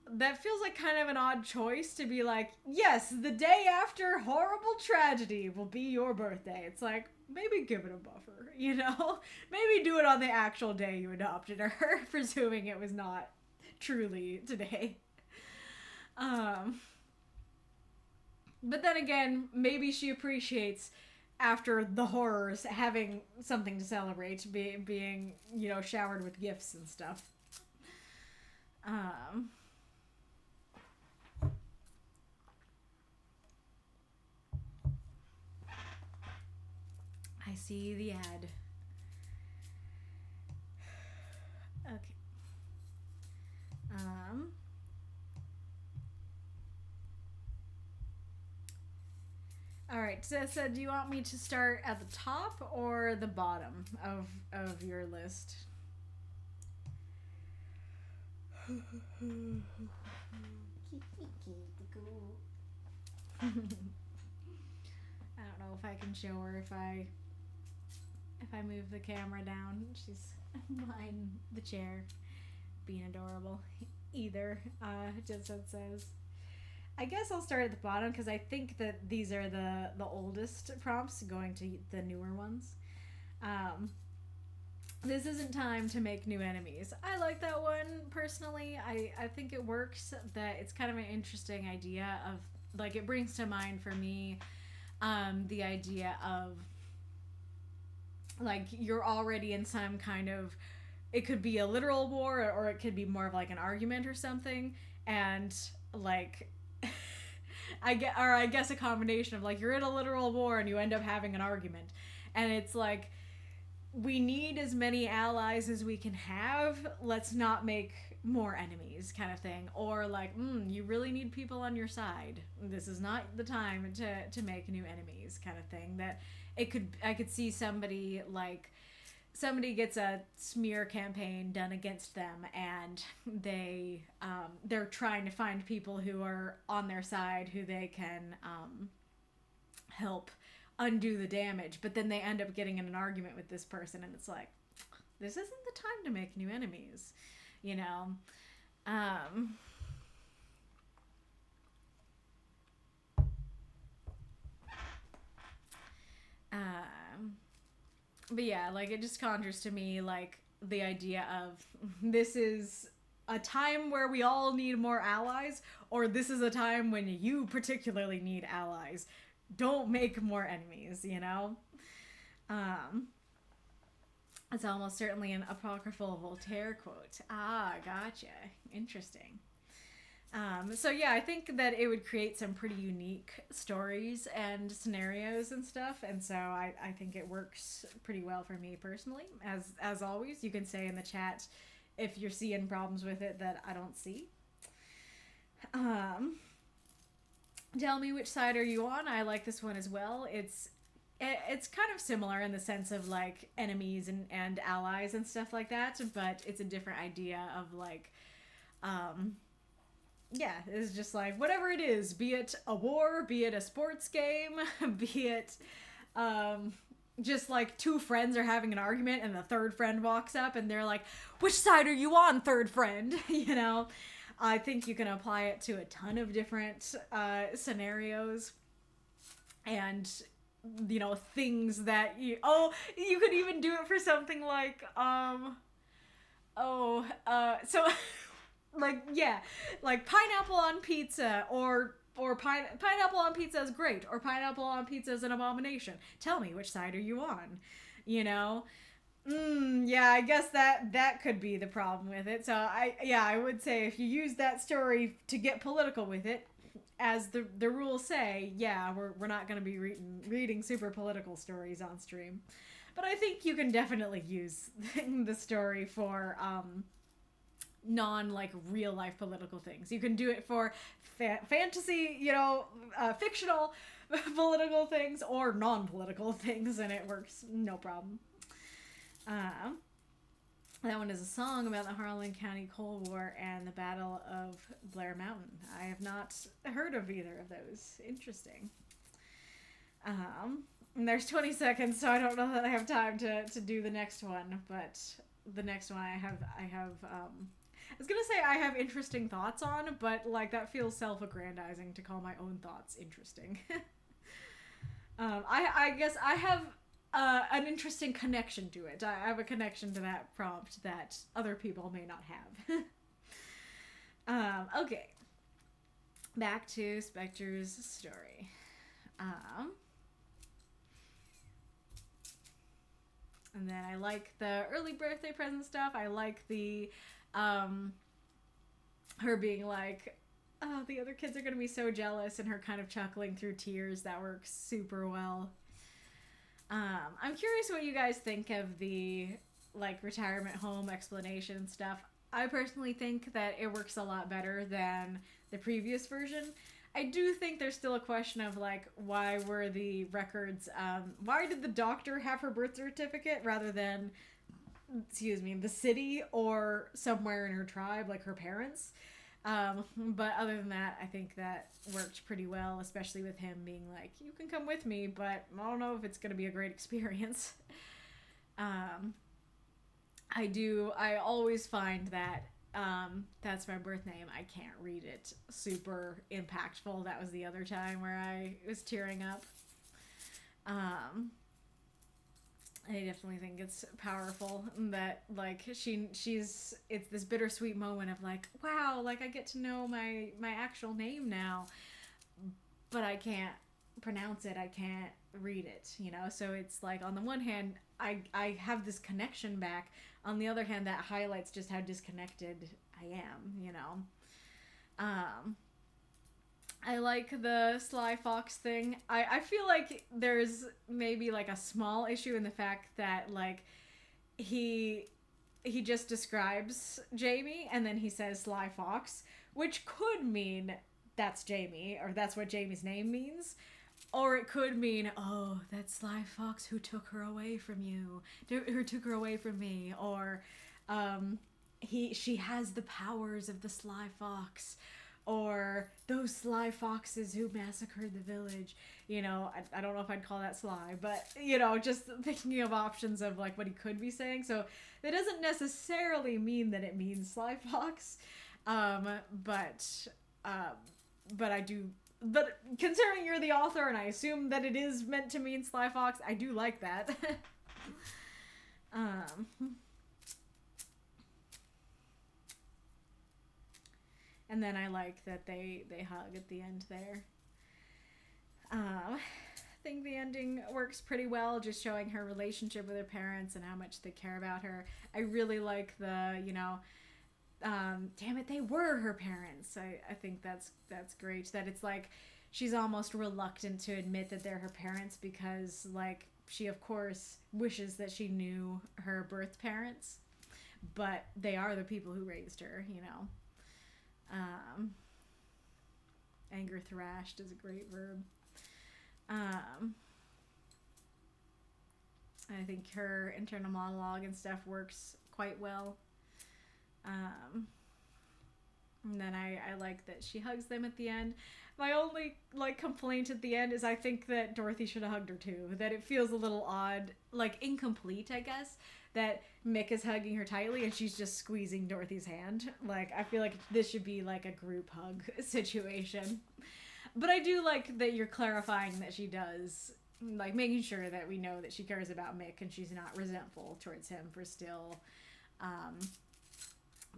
that feels like kind of an odd choice to be like, yes, the day after horrible tragedy will be your birthday. It's like, maybe give it a buffer, you know? Maybe do it on the actual day you adopted her, presuming it was not truly today. But then again, maybe she appreciates, after the horrors, having something to celebrate, being, you know, showered with gifts and stuff. I see the ad. Okay. All right. So do you want me to start at the top or the bottom of your list? I don't know if I can show her if I move the camera down. She's behind the chair, being adorable. Either, just as it says. I guess I'll start at the bottom because I think that these are the oldest prompts going to the newer ones. This isn't time to make new enemies. I like that one personally. I think it works. That it's kind of an interesting idea of, like, it brings to mind for me the idea of, like, you're already in some kind of, it could be a literal war or it could be more of like an argument or something, and like I guess a combination of, like, you're in a literal war and you end up having an argument, and it's like, we need as many allies as we can have. Let's not make more enemies, kind of thing. Or like, you really need people on your side. This is not the time to make new enemies, kind of thing. That I could see somebody gets a smear campaign done against them, and they're trying to find people who are on their side who they can help undo the damage, but then they end up getting in an argument with this person, and it's like, this isn't the time to make new enemies, you know. But yeah, like, it just conjures to me, like, the idea of, this is a time where we all need more allies, or this is a time when you particularly need allies. Don't make more enemies, you know? It's almost certainly an apocryphal Voltaire quote. Ah, gotcha. Interesting. So yeah, I think that it would create some pretty unique stories and scenarios and stuff, and so I think it works pretty well for me personally. As always, you can say in the chat if you're seeing problems with it that I don't see. Tell me, which side are you on? I like this one as well. It's kind of similar in the sense of, like, enemies and allies and stuff like that, but it's a different idea of, like, yeah, it's just like, whatever it is, be it a war, be it a sports game, be it just like two friends are having an argument and the third friend walks up and they're like, which side are you on, third friend? You know? I think you can apply it to a ton of different scenarios, and, you know, things that you could even do it for something like so like, yeah, like pineapple on pizza, or pineapple on pizza is great, or pineapple on pizza is an abomination. Tell me, which side are you on? You know? Yeah, I guess that could be the problem with it. So I would say if you use that story to get political with it, as the rules say, yeah, we're not going to be reading super political stories on stream. But I think you can definitely use the story for non, like, real life political things. You can do it for fantasy, you know, fictional political things, or non-political things, and it works no problem. That one is a song about the Harlan County Coal War and the Battle of Blair Mountain. I have not heard of either of those. Interesting. And there's 20 seconds, so I don't know that I have time to do the next one, but the next one I have I was gonna say I have interesting thoughts on, but, like, that feels self-aggrandizing to call my own thoughts interesting. I guess I have an interesting connection to it. I have a connection to that prompt that other people may not have. Okay. Back to Spectre's story. And then I like the early birthday present stuff. I like the her being like, oh, the other kids are gonna be so jealous, and her kind of chuckling through tears. That works super well. I'm curious what you guys think of the, like, retirement home explanation stuff. I personally think that it works a lot better than the previous version. I do think there's still a question of like, why were the records, why did the doctor have her birth certificate rather than, excuse me, the city or somewhere in her tribe, like her parents? But other than that, I think that worked pretty well, especially with him being like, you can come with me, but I don't know if it's going to be a great experience. I always find that, That's My Birth Name, I can't read it, super impactful. That was the other time where I was tearing up. I definitely think it's powerful that like she's it's this bittersweet moment of like, wow, like I get to know my actual name now, but I can't pronounce it, I can't read it, you know. So it's like on the one hand I have this connection back, on the other hand that highlights just how disconnected I am, you know. I like the Sly Fox thing. I feel like there's maybe like a small issue in the fact that like he just describes Jamie and then he says Sly Fox, which could mean that's Jamie or that's what Jamie's name means. Or it could mean, oh, that's Sly Fox who took her away from you, who took her away from me, or she has the powers of the Sly Fox, or those Sly Foxes who massacred the village. You know, I don't know if I'd call that Sly, but, you know, just thinking of options of, like, what he could be saying. So that doesn't necessarily mean that it means Sly Fox, but I do... But considering you're the author and I assume that it is meant to mean Sly Fox, I do like that. And then I like that they hug at the end there. I think the ending works pretty well, just showing her relationship with her parents and how much they care about her. I really like the, you know, damn it, they were her parents. I think that's great, that it's like she's almost reluctant to admit that they're her parents because like she of course wishes that she knew her birth parents, but they are the people who raised her, you know. Anger thrashed is a great verb. I think her internal monologue and stuff works quite well. And then I like that she hugs them at the end. My only like complaint at the end is I think that Dorothy should have hugged her too. That it feels a little odd, like incomplete, I guess, that Mick is hugging her tightly and she's just squeezing Dorothy's hand. Like, I feel like this should be like a group hug situation. But I do like that you're clarifying that she does, like making sure that we know that she cares about Mick and she's not resentful towards him for still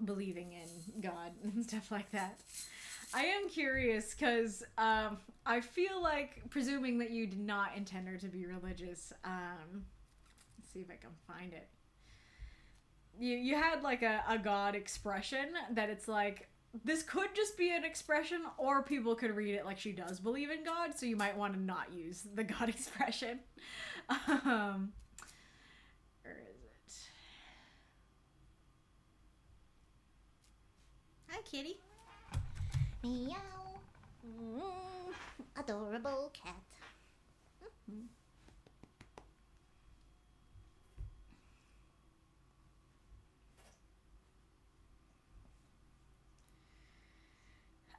believing in God and stuff like that. I am curious because I feel like, presuming that you did not intend her to be religious, let's see if I can find it. You had like a God expression that it's like, this could just be an expression or people could read it like she does believe in God, so you might want to not use the God expression. Where is it? Hi, kitty. Meow. Adorable cat.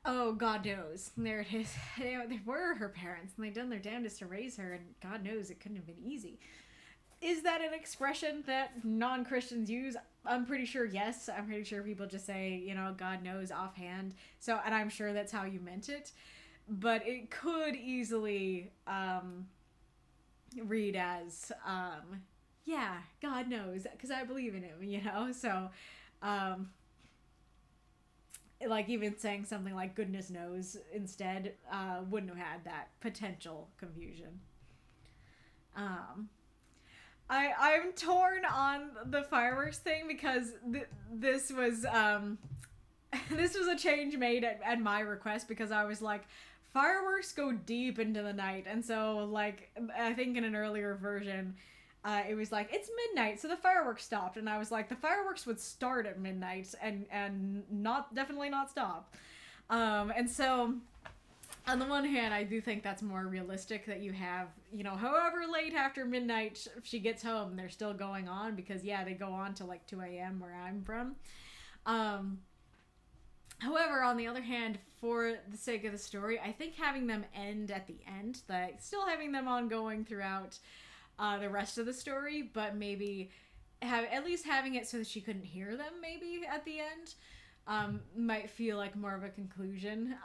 Oh, God knows. There it is. They were her parents, and they've done their damnedest to raise her, and God knows it couldn't have been easy. Is that an expression that non-Christians use? I'm pretty sure yes. I'm pretty sure people just say, you know, God knows offhand. So, and I'm sure that's how you meant it. But it could easily read as, yeah, God knows, because I believe in him, you know? So, like even saying something like goodness knows instead wouldn't have had that potential confusion. I'm torn on the fireworks thing because this was this was a change made at my request, because I was like, fireworks go deep into the night, and so like I think in an earlier version it was like, it's midnight, so the fireworks stopped, and I was like, the fireworks would start at midnight and definitely not stop. And so On the one hand, I do think that's more realistic that you have, however late after midnight she gets home, they're still going on because, yeah, they go on to like 2 a.m. where I'm from. However, on the other hand, for the sake of the story, I think having them end at the end, like still having them ongoing throughout the rest of the story, but maybe at least having it so that she couldn't hear them maybe at the end. Might feel like more of a conclusion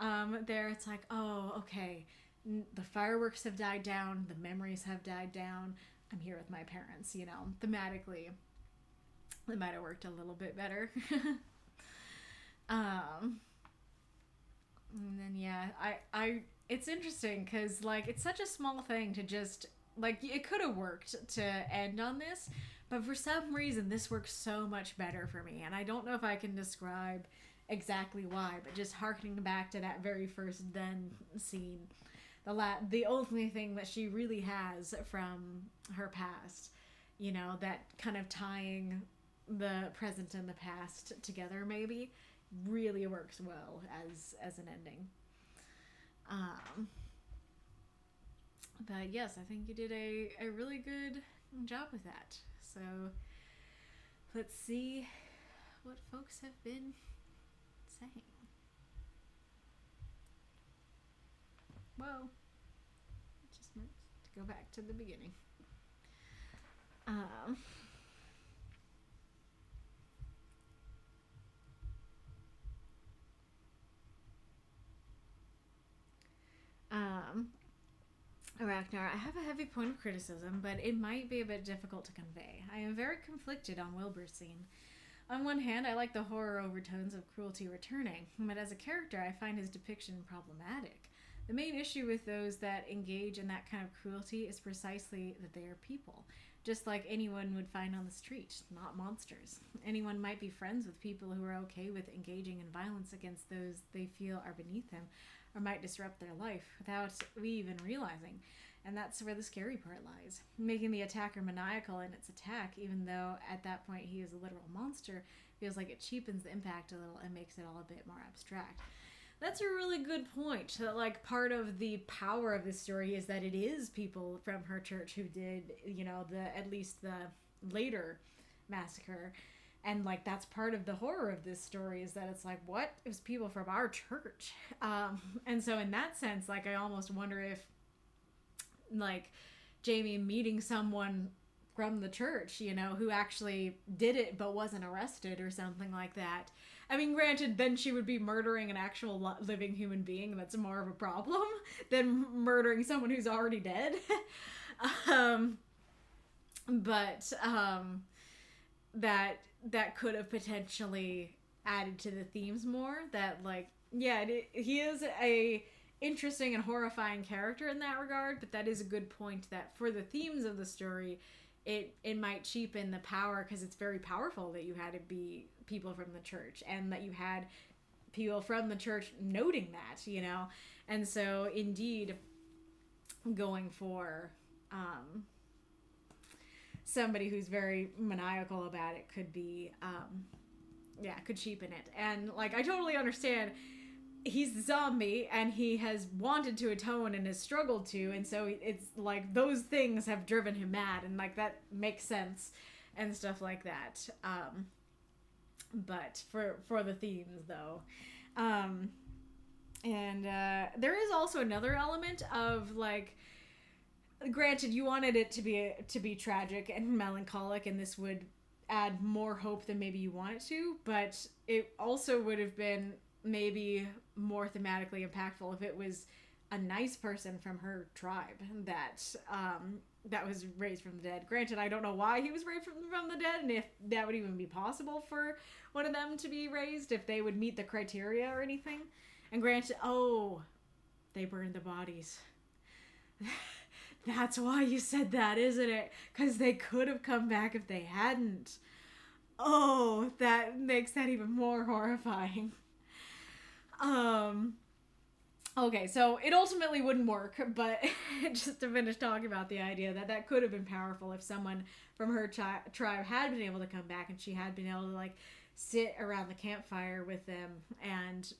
there. It's like, oh, okay, the fireworks have died down, the memories have died down, I'm here with my parents, thematically it might have worked a little bit better. And then yeah, I it's interesting because like it's such a small thing to just like it could have worked to end on this, but for some reason this works so much better for me, and I don't know if I can describe exactly why, but just harkening back to that very first den scene, the only thing that she really has from her past, that kind of tying the present and the past together maybe really works well as an ending. But yes, I think you did a really good job with that. So let's see what folks have been saying. Whoa. Just meant to go back to the beginning. Ragnar, I have a heavy point of criticism, but it might be a bit difficult to convey. I am very conflicted on Wilbur's scene. On one hand, I like the horror overtones of cruelty returning, but as a character, I find his depiction problematic. The main issue with those that engage in that kind of cruelty is precisely that they are people, just like anyone would find on the street, not monsters. Anyone might be friends with people who are okay with engaging in violence against those they feel are beneath them, or might disrupt their life without even realizing. And that's where the scary part lies. Making the attacker maniacal in its attack, even though at that point he is a literal monster, feels like it cheapens the impact a little and makes it all a bit more abstract. That's a really good point. That like part of the power of this story is that it is people from her church who did, at least the later massacre. And like that's part of the horror of this story is that it's like, what? It was people from our church. And so in that sense, like I almost wonder if like Jamie meeting someone from the church, who actually did it but wasn't arrested or something like that. I mean, granted, then she would be murdering an actual living human being, and that's more of a problem than murdering someone who's already dead. But that could have potentially added to the themes more. That like, yeah, he is a interesting and horrifying character in that regard, but that is a good point that for the themes of the story, it might cheapen the power because it's very powerful that you had to be people from the church and that you had people from the church noting that, and so indeed going for somebody who's very maniacal about it could be could cheapen it. And like I totally understand he's the zombie and he has wanted to atone and has struggled to, and so it's like those things have driven him mad, and like that makes sense and stuff like that. But for the themes though, and there is also another element of like, granted you wanted it to be tragic and melancholic, and this would add more hope than maybe you want it to, but it also would have been maybe more thematically impactful if it was a nice person from her tribe that was raised from the dead. Granted, I don't know why he was raised from the dead, and if that would even be possible for one of them to be raised, if they would meet the criteria or anything. And granted, they burned the bodies. That's why you said that, isn't it? Because they could have come back if they hadn't. Oh, that makes that even more horrifying. Okay, so it ultimately wouldn't work, but just to finish talking about the idea that could have been powerful if someone from her tribe had been able to come back and she had been able to like sit around the campfire with them and,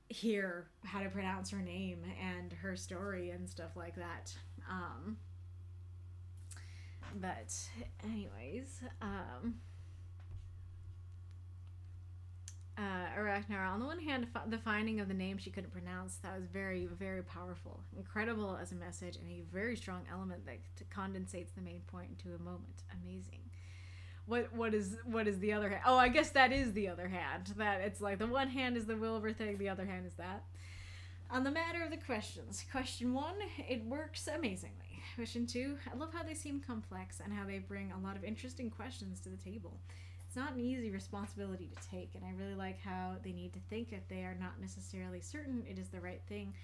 hear how to pronounce her name and her story and stuff like that. But anyways, Arachnar, on the one hand, the finding of the name she couldn't pronounce, that was very, very powerful. Incredible as a message, and a very strong element that condensates the main point into a moment. Amazing. What is the other hand? Oh, I guess that is the other hand. That it's like the one hand is the Wilbur thing, the other hand is that. On the matter of the questions, question 1, it works amazingly. Question 2, I love how they seem complex and how they bring a lot of interesting questions to the table. It's not an easy responsibility to take, and I really like how they need to think if they are not necessarily certain it is the right thing,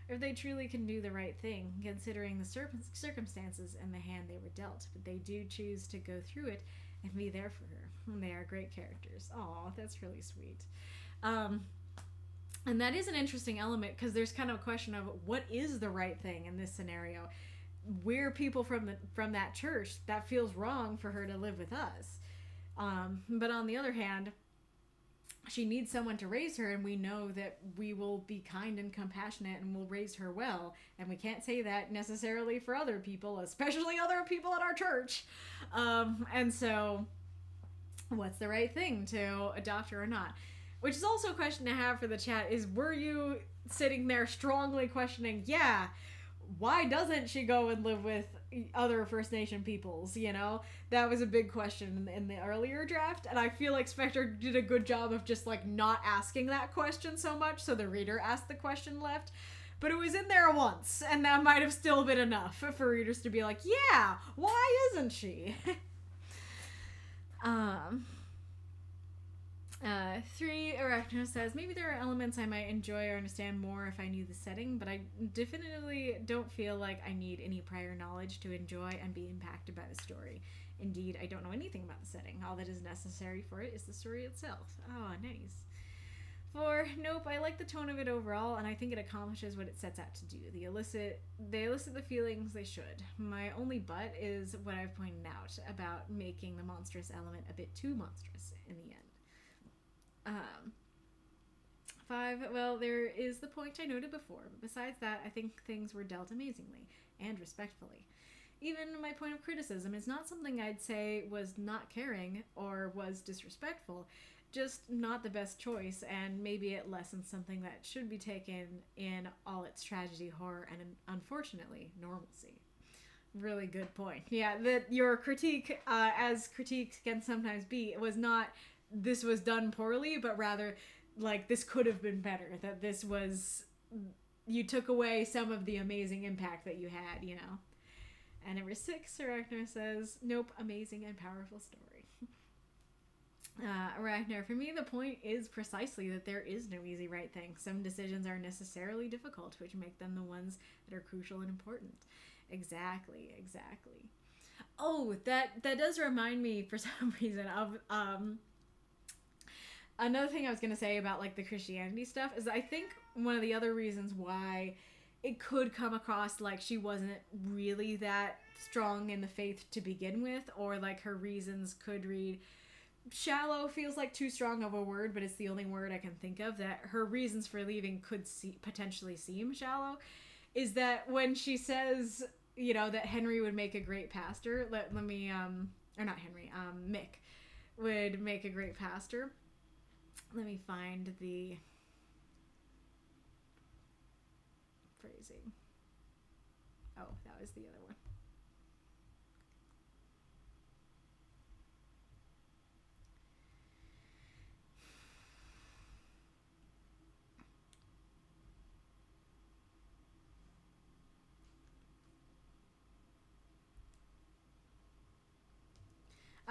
or if they truly can do the right thing, considering the circumstances and the hand they were dealt. But they do choose to go through it and be there for her. And they are great characters. Aw, that's really sweet. And that is an interesting element, because there's kind of a question of what is the right thing in this scenario. We're people from that church. That feels wrong for her to live with us. But on the other hand, she needs someone to raise her, and we know that we will be kind and compassionate and will raise her well. And we can't say that necessarily for other people, especially other people at our church. And so, what's the right thing, to adopt her or not? Which is also a question to have for the chat, is were you sitting there strongly questioning, yeah, why doesn't she go and live with other First Nation peoples, you know? That was a big question in the earlier draft, and I feel like Spectre did a good job of just, like, not asking that question so much, so the reader asked the question left. But it was in there once, and that might have still been enough for readers to be like, yeah, why isn't she? 3, Arachno says, maybe there are elements I might enjoy or understand more if I knew the setting, but I definitively don't feel like I need any prior knowledge to enjoy and be impacted by the story. Indeed, I don't know anything about the setting. All that is necessary for it is the story itself. Oh, nice. 4, nope, I like the tone of it overall, and I think it accomplishes what it sets out to do. They elicit the feelings they should. My only but is what I've pointed out about making the monstrous element a bit too monstrous in the end. 5, well, there is the point I noted before, but besides that, I think things were dealt amazingly and respectfully. Even my point of criticism is not something I'd say was not caring or was disrespectful, just not the best choice, and maybe it lessens something that should be taken in all its tragedy, horror, and unfortunately, normalcy. Really good point. Yeah, that your critique, as critiques can sometimes be, was not this was done poorly, but rather, like, this could have been better. That this was, you took away some of the amazing impact that you had, you know. And number 6, Arachnar says, nope, amazing and powerful story. Arachnar, for me, the point is precisely that there is no easy right thing. Some decisions are necessarily difficult, which make them the ones that are crucial and important. Exactly. Oh, that does remind me, for some reason, of, another thing I was going to say about, like, the Christianity stuff is I think one of the other reasons why it could come across like she wasn't really that strong in the faith to begin with, or, like, her reasons could read shallow feels like too strong of a word, but it's the only word I can think of, that her reasons for leaving could potentially seem shallow, is that when she says, you know, that Henry would make a great pastor, Mick would make a great pastor. Let me find the phrasing. Oh, that was the other one.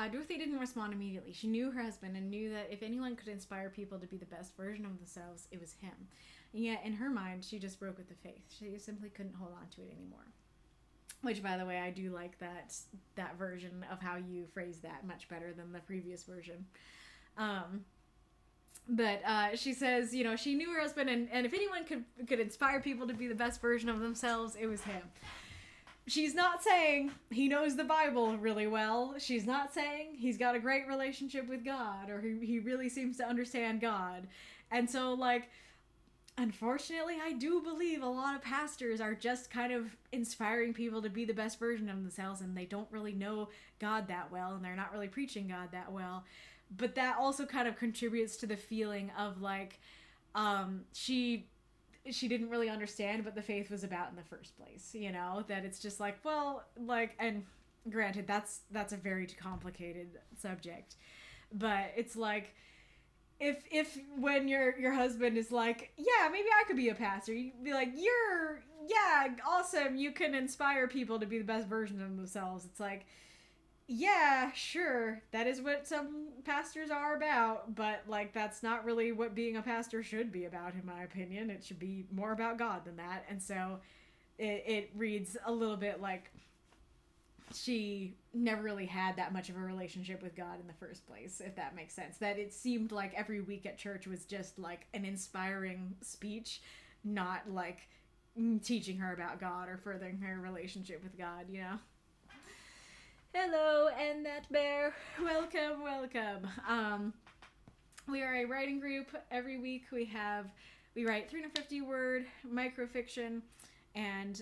Dorothy didn't respond immediately. She knew her husband and knew that if anyone could inspire people to be the best version of themselves, it was him. And yet, in her mind, she just broke with the faith. She simply couldn't hold on to it anymore. Which, by the way, I do like that version of how you phrase that much better than the previous version. But she says, you know, she knew her husband, and if anyone could inspire people to be the best version of themselves, it was him. She's not saying he knows the Bible really well. She's not saying he's got a great relationship with God, or he really seems to understand God. And so, like, unfortunately, I do believe a lot of pastors are just kind of inspiring people to be the best version of themselves, and they don't really know God that well, and they're not really preaching God that well. But that also kind of contributes to the feeling of like, she didn't really understand what the faith was about in the first place, you know, that it's just like, well, like, and granted, that's a very complicated subject, but it's like, if when your husband is like, yeah, maybe I could be a pastor, you'd be like, yeah, awesome, you can inspire people to be the best version of themselves. It's like, yeah, sure, that is what some pastors are about, but like that's not really what being a pastor should be about, in my opinion. It should be more about God than that. And so it reads a little bit like she never really had that much of a relationship with God in the first place, if that makes sense. That it seemed like every week at church was just like an inspiring speech, not like teaching her about God or furthering her relationship with God, you know? Hello, and that bear. Welcome, welcome. We are a writing group. Every week we write 350 word microfiction, and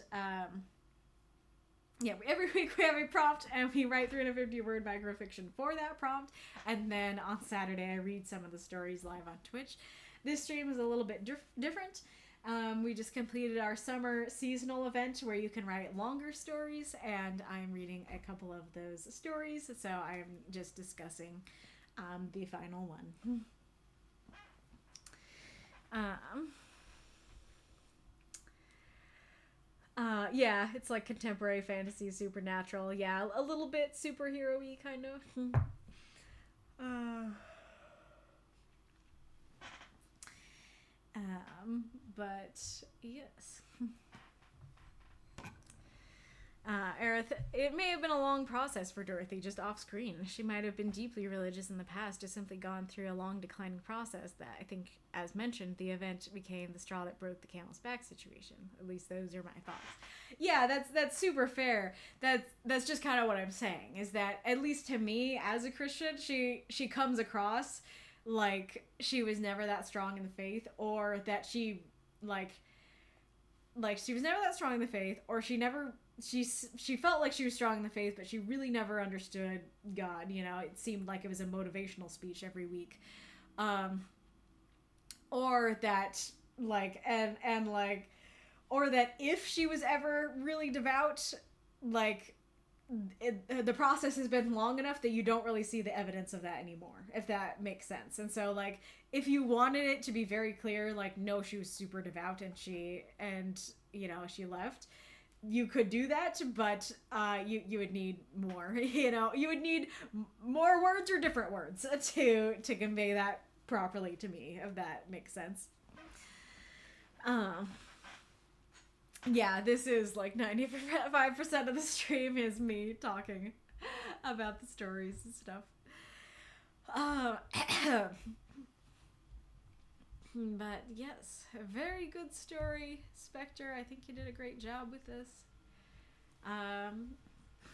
every week we have a prompt and we write 350 word microfiction for that prompt, and then on Saturday I read some of the stories live on Twitch. This stream is a little bit different. We just completed our summer seasonal event where you can write longer stories, and I'm reading a couple of those stories, so I'm just discussing the final one. Yeah, it's like contemporary fantasy, supernatural. Yeah, a little bit superhero-y, kind of. But yes. Aerith, it may have been a long process for Dorothy just off screen. She might have been deeply religious in the past, just simply gone through a long declining process that I think, as mentioned, the event became the straw that broke the camel's back situation. At least those are my thoughts. Yeah, that's super fair. That's just kind of what I'm saying, is that at least to me as a Christian, she comes across like she was never that strong in the faith, or that she like she was never that strong in the faith, or she felt like she was strong in the faith, but she really never understood God. You know, it seemed like it was a motivational speech every week, or that like and like, or that if she was ever really devout, like the process has been long enough that you don't really see the evidence of that anymore, if that makes sense. And so like, if you wanted it to be very clear, like, no, she was super devout and she left, you could do that, but you would need more, you know, you would need more words or different words to convey that properly to me, if that makes sense. Yeah, this is like 95% of the stream is me talking about the stories and stuff. But yes, a very good story, Spectre. I think you did a great job with this.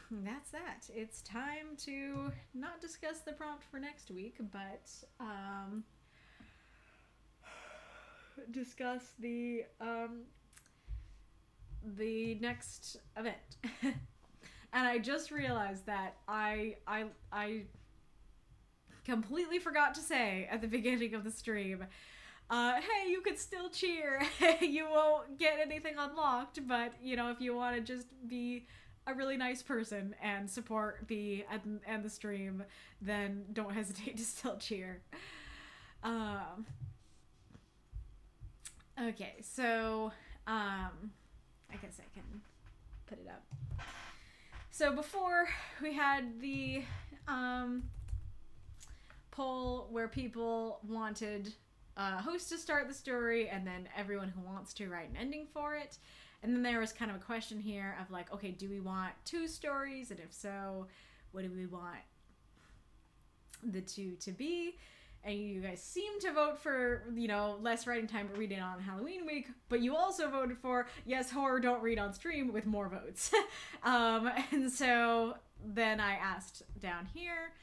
That's that. It's time to not discuss the prompt for next week, but discuss the next event. And I just realized that I completely forgot to say at the beginning of the stream, hey, you could still cheer. You won't get anything unlocked, but you know, if you want to just be a really nice person and support B and the stream, then don't hesitate to still cheer. Okay, so I guess I can put it up. So before we had the poll where people wanted host to start the story, and then everyone who wants to write an ending for it. And then there was kind of a question here of like, okay, do we want 2 stories? And if so, what do we want the 2 to be? And you guys seem to vote for, you know, less writing time but reading on Halloween week, but you also voted for, yes, horror, don't read on stream, with more votes. And so then I asked down here,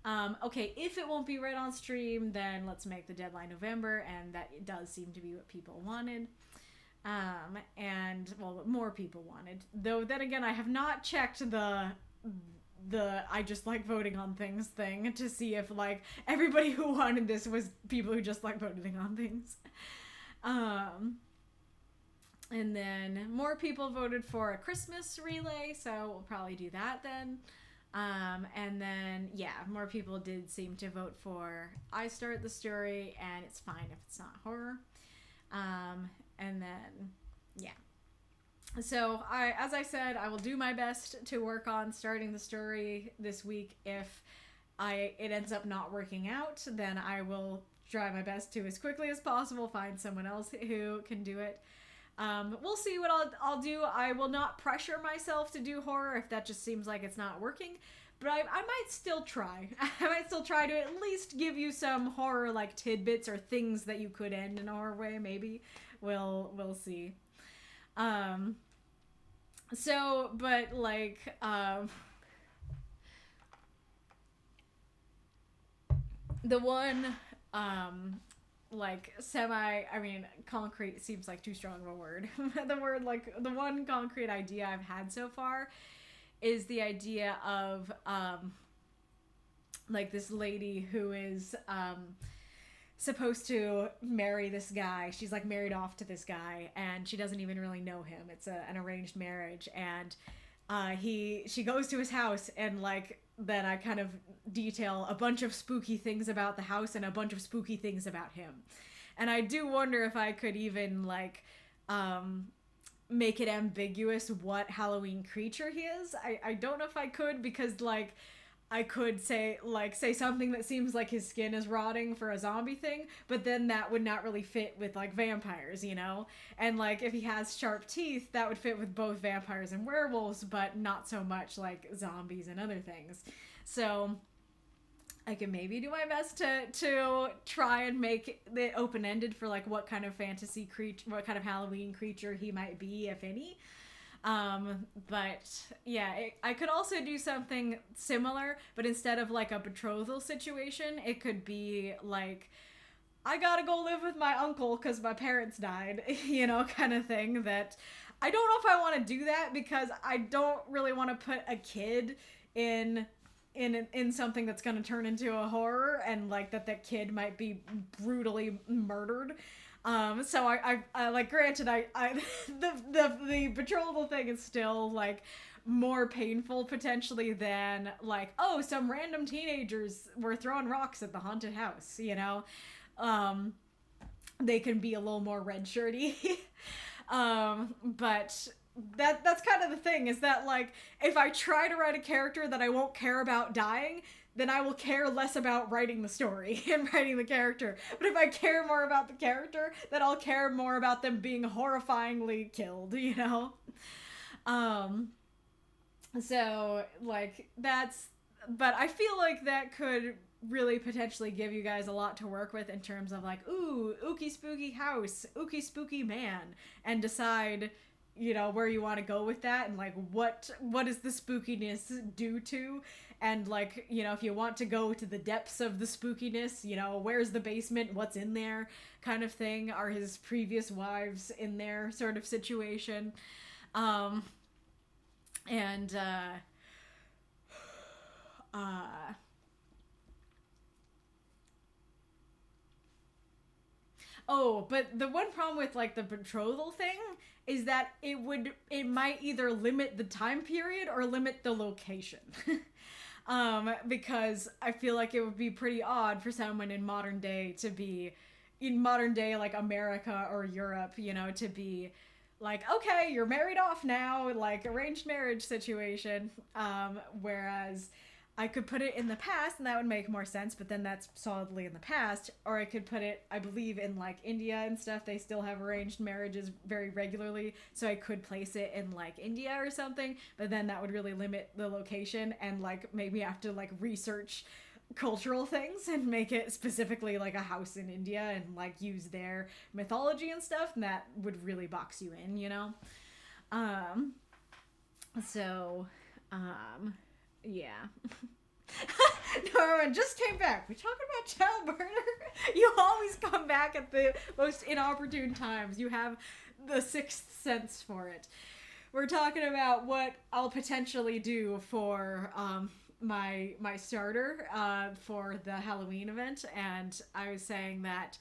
Okay, if it won't be right on stream, then let's make the deadline November, and that does seem to be what people wanted. And well, more people wanted. Though then again, I have not checked the I just like voting on things thing to see if like everybody who wanted this was people who just like voting on things. And then more people voted for a Christmas relay, so we'll probably do that then. And then, yeah, more people did seem to vote for I Start the Story, and it's fine if it's not horror. And then, yeah. So, as I said, I will do my best to work on starting the story this week. If it ends up not working out, then I will try my best to, as quickly as possible, find someone else who can do it. We'll see what I'll do. I will not pressure myself to do horror if that just seems like it's not working, but I might still try. I might still try to at least give you some horror like tidbits or things that you could end in a horror way. Maybe we'll see. So, but like, the one, like concrete seems like too strong of a word. The one concrete idea I've had so far is the idea of, like this lady who is, supposed to marry this guy. She's like married off to this guy, and she doesn't even really know him. It's an arranged marriage, and she goes to his house, and like then I kind of detail a bunch of spooky things about the house and a bunch of spooky things about him. And I do wonder if I could even like make it ambiguous what Halloween creature he is. I don't know if I could, because like I could say something that seems like his skin is rotting for a zombie thing, but then that would not really fit with like vampires, you know? And like if he has sharp teeth, that would fit with both vampires and werewolves, but not so much like zombies and other things. So I can maybe do my best to try and make it open-ended for like what kind of fantasy creature, what kind of Halloween creature he might be, if any. But yeah, I could also do something similar, but instead of like a betrothal situation, it could be like, I gotta go live with my uncle because my parents died, you know, kind of thing. That I don't know if I want to do that, because I don't really want to put a kid in something that's going to turn into a horror, and like that kid might be brutally murdered. So I like, granted, the betrothal thing is still like more painful potentially than like, oh, some random teenagers were throwing rocks at the haunted house, you know? They can be a little more red shirty. But that's kind of the thing, is that like, if I try to write a character that I won't care about dying, then I will care less about writing the story and writing the character. But if I care more about the character, then I'll care more about them being horrifyingly killed, you know? So, like, but I feel like that could really potentially give you guys a lot to work with in terms of like, ooh, ooky spooky house, ooky spooky man, and decide, you know, where you want to go with that, and like what is the spookiness due to, and like, you know, if you want to go to the depths of the spookiness, you know, where's the basement, what's in there, kind of thing, are his previous wives in there, sort of situation. Oh, but the one problem with like the betrothal thing is that it might either limit the time period or limit the location. Because I feel like it would be pretty odd for someone in modern day like America or Europe, you know, to be like, okay, you're married off now, like arranged marriage situation. Whereas I could put it in the past, and that would make more sense, but then that's solidly in the past. Or I could put it, I believe, in like India and stuff. They still have arranged marriages very regularly, so I could place it in like India or something, but then that would really limit the location, and like maybe have to like research cultural things and make it specifically like a house in India and like use their mythology and stuff, and that would really box you in, you know? Yeah. Norman just came back. We talking about child murder? You always come back at the most inopportune times. You have the sixth sense for it. We're talking about what I'll potentially do for my starter for the Halloween event, and I was saying that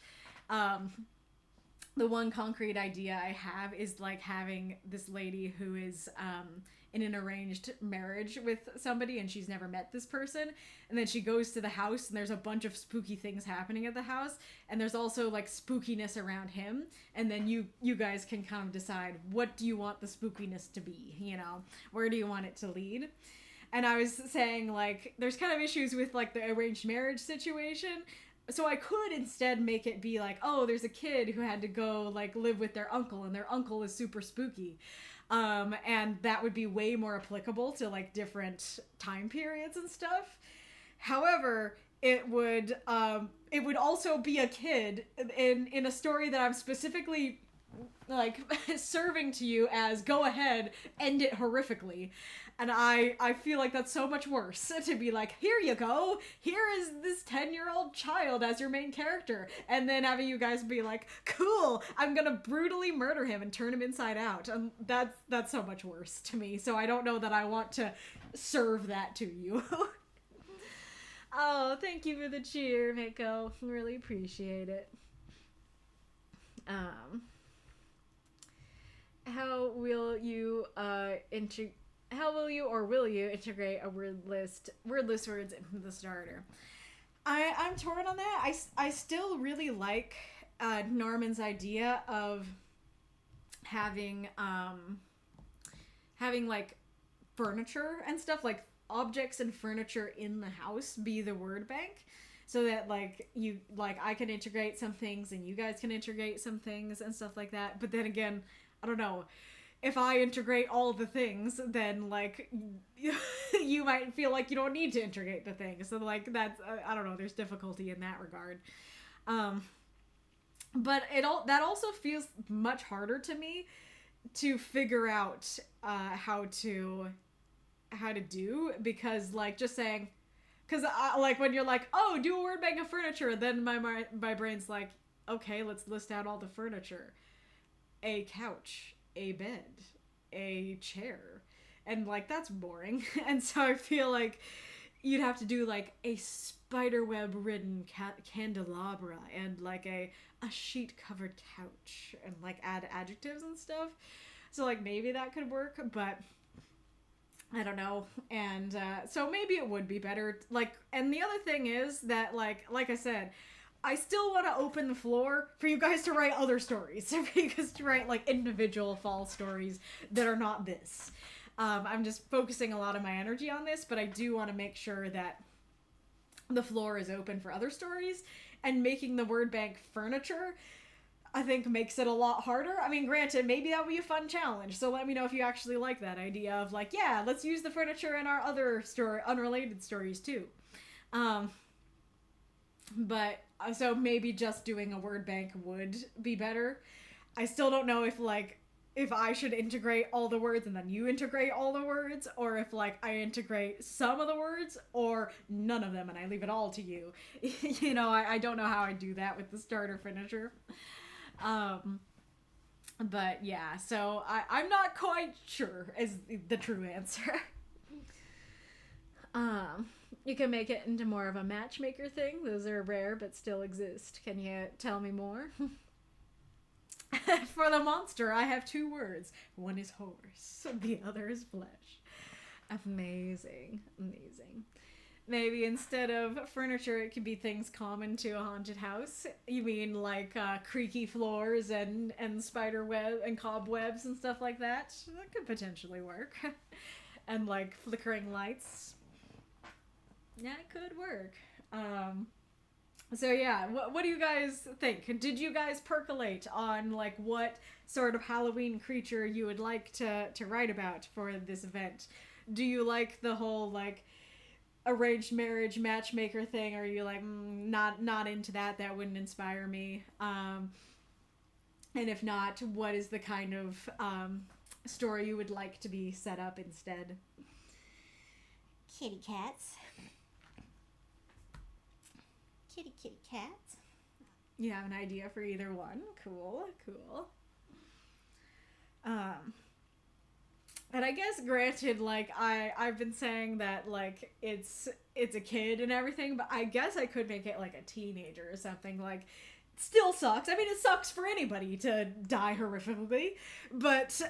the one concrete idea I have is like having this lady who is in an arranged marriage with somebody, and she's never met this person, and then she goes to the house and there's a bunch of spooky things happening at the house, and there's also like spookiness around him, and then you guys can kind of decide, what do you want the spookiness to be, you know, where do you want it to lead. And I was saying, like, there's kind of issues with like the arranged marriage situation. So I could instead make it be like, oh, there's a kid who had to go like live with their uncle, and their uncle is super spooky. And that would be way more applicable to like different time periods and stuff. However, it would also be a kid in a story that I'm specifically like serving to you as, go ahead, end it horrifically. And I feel like that's so much worse to be like, here you go, here is this 10-year-old child as your main character, and then having you guys be like, cool, I'm gonna brutally murder him and turn him inside out. And that's so much worse to me. So I don't know that I want to serve that to you. Oh, thank you for the cheer, Mako. Really appreciate it. How will you integrate a wordless words into the starter? I'm torn on that. I still really like Norman's idea of having like furniture and stuff, like objects and furniture in the house be the word bank, so that like I can integrate some things and you guys can integrate some things and stuff like that. But then again, I don't know. If I integrate all the things, then like you might feel like you don't need to integrate the things. So like that's I don't know. There's difficulty in that regard. But that also feels much harder to me to figure out how to do, because like just saying, because like when you're like, oh, do a word bank of furniture, then my brain's like, okay, let's list out all the furniture. A couch, a bed, a chair, and like that's boring. And so I feel like you'd have to do like a spiderweb ridden candelabra and like a sheet covered couch, and like add adjectives and stuff. So like maybe that could work, but I don't know. And so maybe it would be better, like, and the other thing is that like I said, I still want to open the floor for you guys to write other stories, for you guys to write like individual fall stories that are not this. I'm just focusing a lot of my energy on this, but I do want to make sure that the floor is open for other stories, and making the word bank furniture, I think, makes it a lot harder. I mean, granted, maybe that would be a fun challenge, so let me know if you actually like that idea of like, yeah, let's use the furniture in our other unrelated stories too. But so maybe just doing a word bank would be better. I still don't know if I should integrate all the words and then you integrate all the words, or if like I integrate some of the words or none of them and I leave it all to you. You know, I don't know how I do that with the starter finisher. But yeah, so I'm not quite sure is the true answer. You can make it into more of a matchmaker thing. Those are rare but still exist. Can you tell me more? For the monster, I have 2 words. One is horse, the other is flesh. Amazing. Amazing. Maybe instead of furniture, it could be things common to a haunted house. You mean like creaky floors and spider web and cobwebs and stuff like that? That could potentially work. And like flickering lights. Yeah, it could work. So yeah, what do you guys think? Did you guys percolate on like what sort of Halloween creature you would like to write about for this event? Do you like the whole like arranged marriage matchmaker thing, or are you like not into that? That wouldn't inspire me. And if not, what is the kind of story you would like to be set up instead? Kitty cats. kitty cats. You have an idea for either one. Cool. And I guess granted, like, I've been saying that, like, it's a kid and everything, but I guess I could make it like a teenager or something. Like, still sucks. I mean, it sucks for anybody to die horrifically, but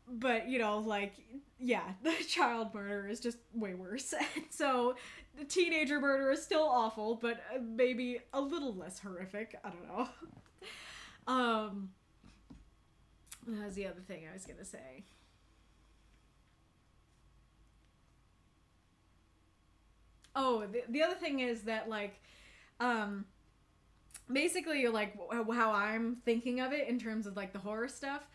but you know, like, yeah, the child murder is just way worse. So the teenager murder is still awful, but maybe a little less horrific. I don't know. That was the other thing I was gonna say. Oh, the other thing is that, like, basically, like, how I'm thinking of it in terms of, like, the horror stuff,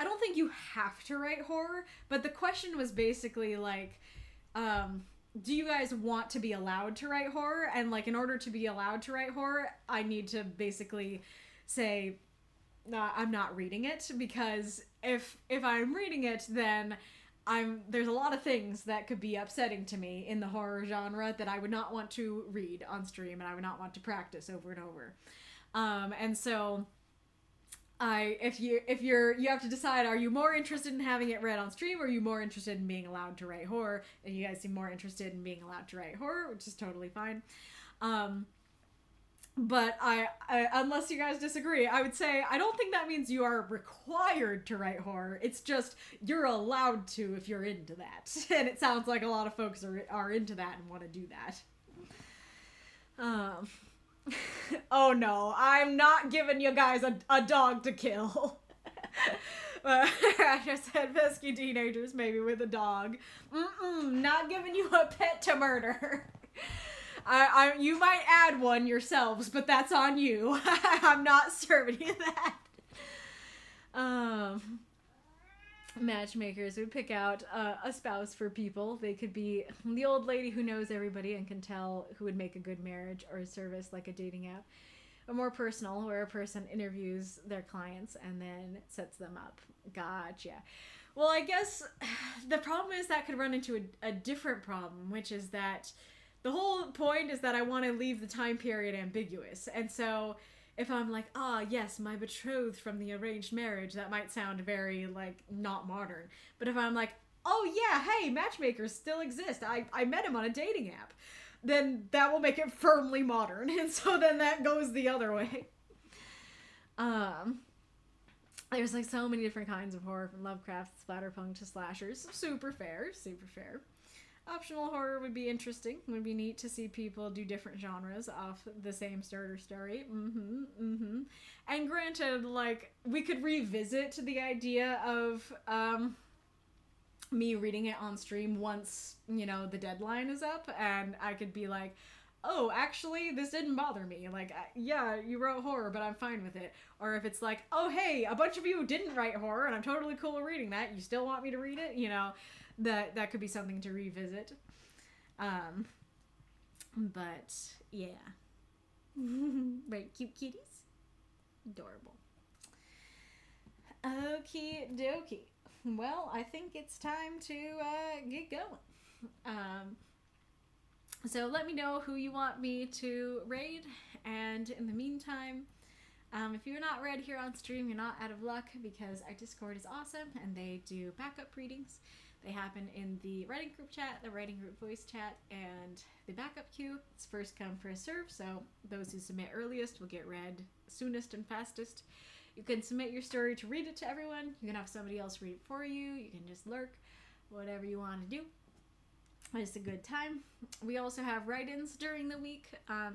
I don't think you have to write horror, but the question was basically, like, do you guys want to be allowed to write horror? And, like, in order to be allowed to write horror, I need to basically say, I'm not reading it, because if I'm reading it, then there's a lot of things that could be upsetting to me in the horror genre that I would not want to read on stream, and I would not want to practice over and over. And so you have to decide, are you more interested in having it read on stream, or are you more interested in being allowed to write horror? And you guys seem more interested in being allowed to write horror, which is totally fine. But I unless you guys disagree, I would say I don't think that means you are required to write horror. It's just you're allowed to if you're into that. And it sounds like a lot of folks are into that and want to do that. Oh no, I'm not giving you guys a dog to kill. I just said pesky teenagers, maybe with a dog. Not giving you a pet to murder. You might add one yourselves, but that's on you. I'm not serving you that. Matchmakers would pick out a spouse for people. They could be the old lady who knows everybody and can tell who would make a good marriage, or a service like a dating app. Or more personal, where a person interviews their clients and then sets them up. Gotcha. Well, I guess the problem is that could run into a different problem, which is that the whole point is that I want to leave the time period ambiguous. And so if I'm like, yes, my betrothed from the arranged marriage, that might sound very, like, not modern. But if I'm like, oh yeah, hey, matchmakers still exist. I met him on a dating app. Then that will make it firmly modern. And so then that goes the other way. There's, like, so many different kinds of horror, from Lovecraft, splatterpunk to slashers. Super fair. Optional horror would be interesting. Would be neat to see people do different genres off the same starter story. And granted, like, we could revisit the idea of me reading it on stream once, you know, the deadline is up, and I could be like, oh, actually, this didn't bother me. Like, yeah, you wrote horror, but I'm fine with it. Or if it's like, oh, hey, a bunch of you didn't write horror, and I'm totally cool with reading that. You still want me to read it? You know, that could be something to revisit. But, yeah. Right, cute kitties? Adorable. Okie dokie. Well, I think it's time to get going. So let me know who you want me to raid, and in the meantime, if you're not read here on stream, you're not out of luck, because our Discord is awesome, and they do backup readings. They happen in the writing group chat, the writing group voice chat, and the backup queue. It's first come, first serve, so those who submit earliest will get read soonest and fastest. You can submit your story to read it to everyone. You can have somebody else read it for you. You can just lurk, whatever you want to do. It's a good time. We also have write-ins during the week.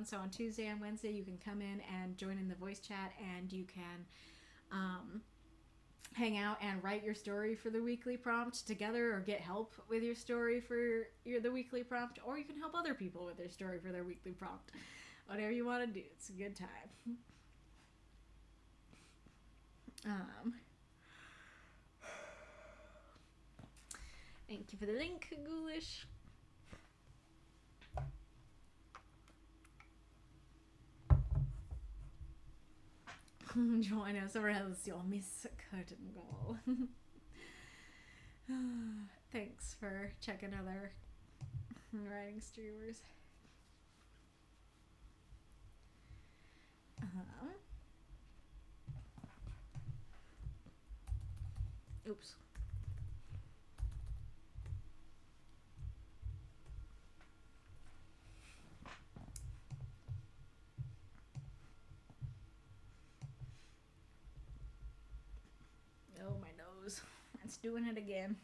So on Tuesday and Wednesday, you can come in and join in the voice chat, and you can hang out and write your story for the weekly prompt together, or get help with your story for the weekly prompt, or you can help other people with their story for their weekly prompt. Whatever you want to do. It's a good time. Thank you for the link, Ghoulish. Join us, or else you'll miss curtain call. Thanks for checking other riding streamers. Oops. Oh, my nose. It's doing it again.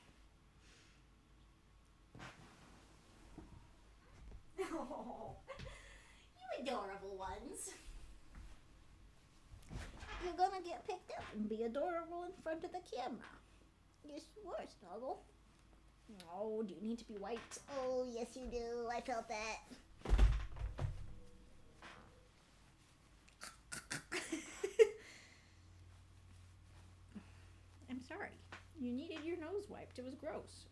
Oh, you adorable ones. You're gonna get picked up and be adorable in front of the camera. Yes, you were, Snuggle. Oh, do you need to be wiped? Oh, yes you do. I felt that. I'm sorry. You needed your nose wiped. It was gross.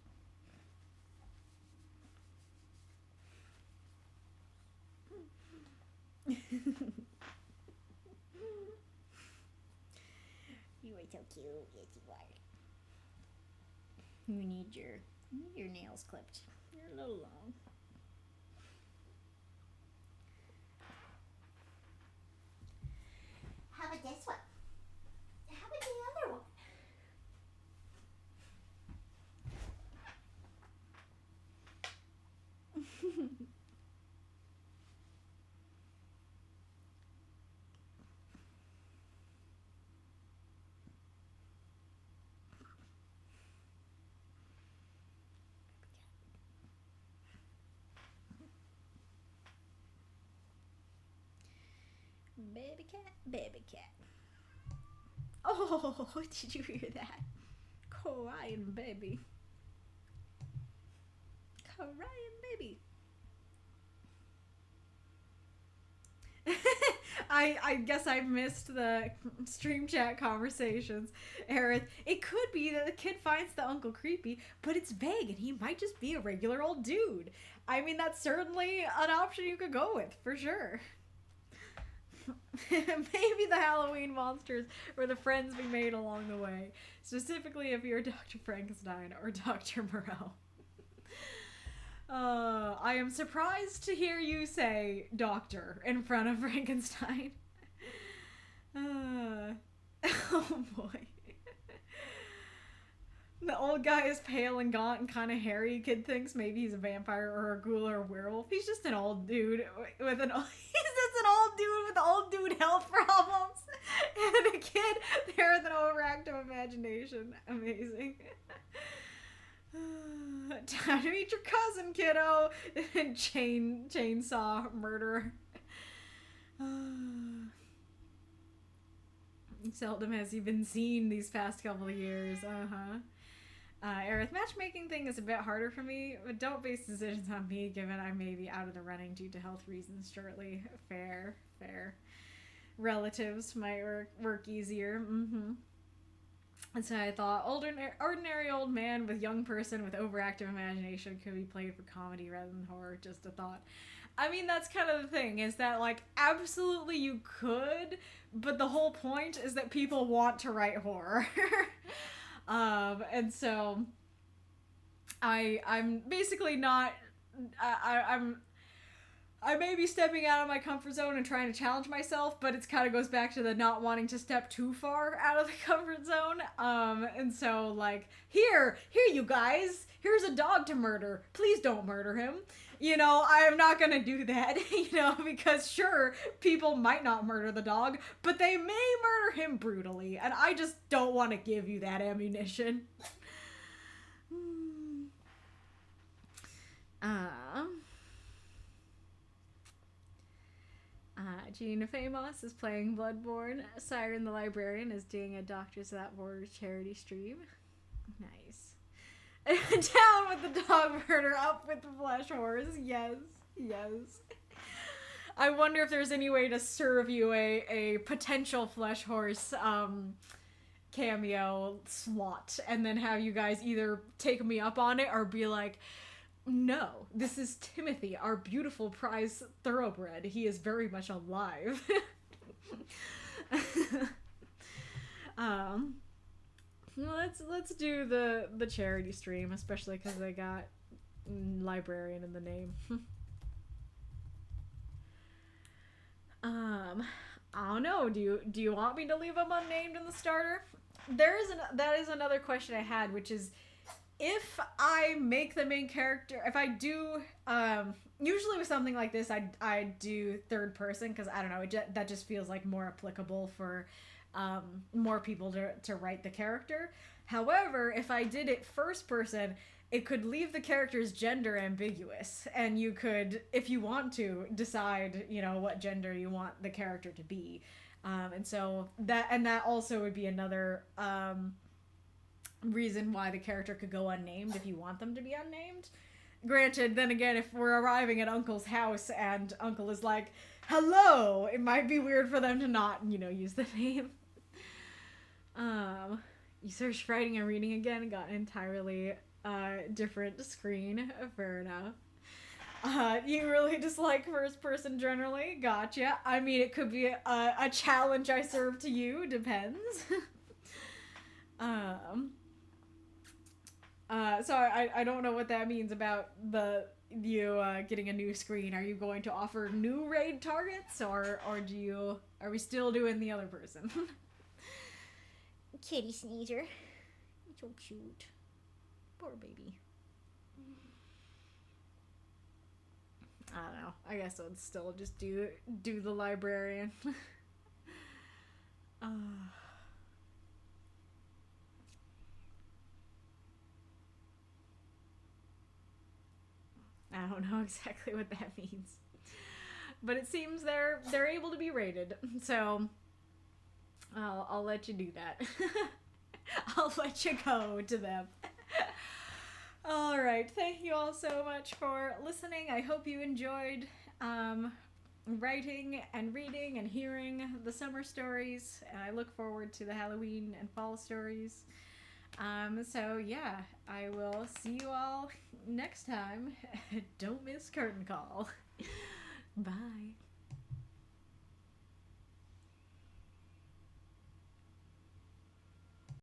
You are so cute. Yes, you are. You need your nails clipped. They're a little long. How about this one? How about the other one? Baby cat, baby cat. Oh, did you hear that? Crying baby. Crying baby. I guess I missed the stream chat conversations, Aerith. It could be that the kid finds the uncle creepy, but it's vague and he might just be a regular old dude. I mean, that's certainly an option you could go with, for sure. Maybe the Halloween monsters were the friends we made along the way. Specifically if you're Dr. Frankenstein or Dr. Moreau. I am surprised to hear you say doctor in front of Frankenstein. Oh boy. The old guy is pale and gaunt and kind of hairy. Kid thinks maybe he's a vampire or a ghoul or a werewolf. He's just an old dude with an old dude health problems. And a kid there with an overactive imagination. Amazing. Time to meet your cousin, kiddo. Chainsaw murderer. Seldom has he been seen these past couple of years. Aerith, matchmaking thing is a bit harder for me, but don't base decisions on me, given I may be out of the running due to health reasons shortly. Fair. Relatives might work easier. And so I thought, ordinary old man with young person with overactive imagination could be played for comedy rather than horror. Just a thought. I mean, that's kind of the thing, is that, like, absolutely you could, but the whole point is that people want to write horror. And so I'm basically not, I may be stepping out of my comfort zone and trying to challenge myself, but it kind of goes back to the not wanting to step too far out of the comfort zone. And so, like, here you guys, here's a dog to murder. Please don't murder him. You know, I am not gonna do that, you know, because sure, people might not murder the dog, but they may murder him brutally, and I just don't want to give you that ammunition. Gina Famos is playing Bloodborne. Siren the Librarian is doing a Doctors Without Borders charity stream. Nice. Down with the dog murder, up with the flesh horse. Yes. I wonder if there's any way to serve you a potential flesh horse cameo slot, and then have you guys either take me up on it or be like, no, this is Timothy, our beautiful prize thoroughbred. He is very much alive. Let's do the charity stream, especially because I got librarian in the name. I don't know. Do you want me to leave them unnamed in the starter? That is another question I had, which is, if I make the main character, if I do, usually with something like this, I do third person, because I don't know, that just feels like more applicable for more people to write the character. However, if I did it first person, it could leave the character's gender ambiguous, and you could, if you want to, decide, what gender you want the character to be. And so that also would be another reason why the character could go unnamed if you want them to be unnamed. Granted, then again, if we're arriving at Uncle's house and Uncle is like, hello, it might be weird for them to not, use the name. You searched writing and reading again and got an entirely different screen. Fair enough. You really dislike first person generally? Gotcha. I mean, it could be a challenge I serve to you. Depends. So I don't know what that means about you getting a new screen. Are you going to offer new raid targets, or are we still doing the other person? Kitty sneezer. So cute. Poor baby. I don't know. I guess I'd still just do the librarian. I don't know exactly what that means, but it seems they're able to be rated. So I'll let you do that. I'll let you go to them. All right. Thank you all so much for listening. I hope you enjoyed writing and reading and hearing the summer stories. And I look forward to the Halloween and fall stories. So yeah, I will see you all next time. Don't miss Curtain Call. Bye.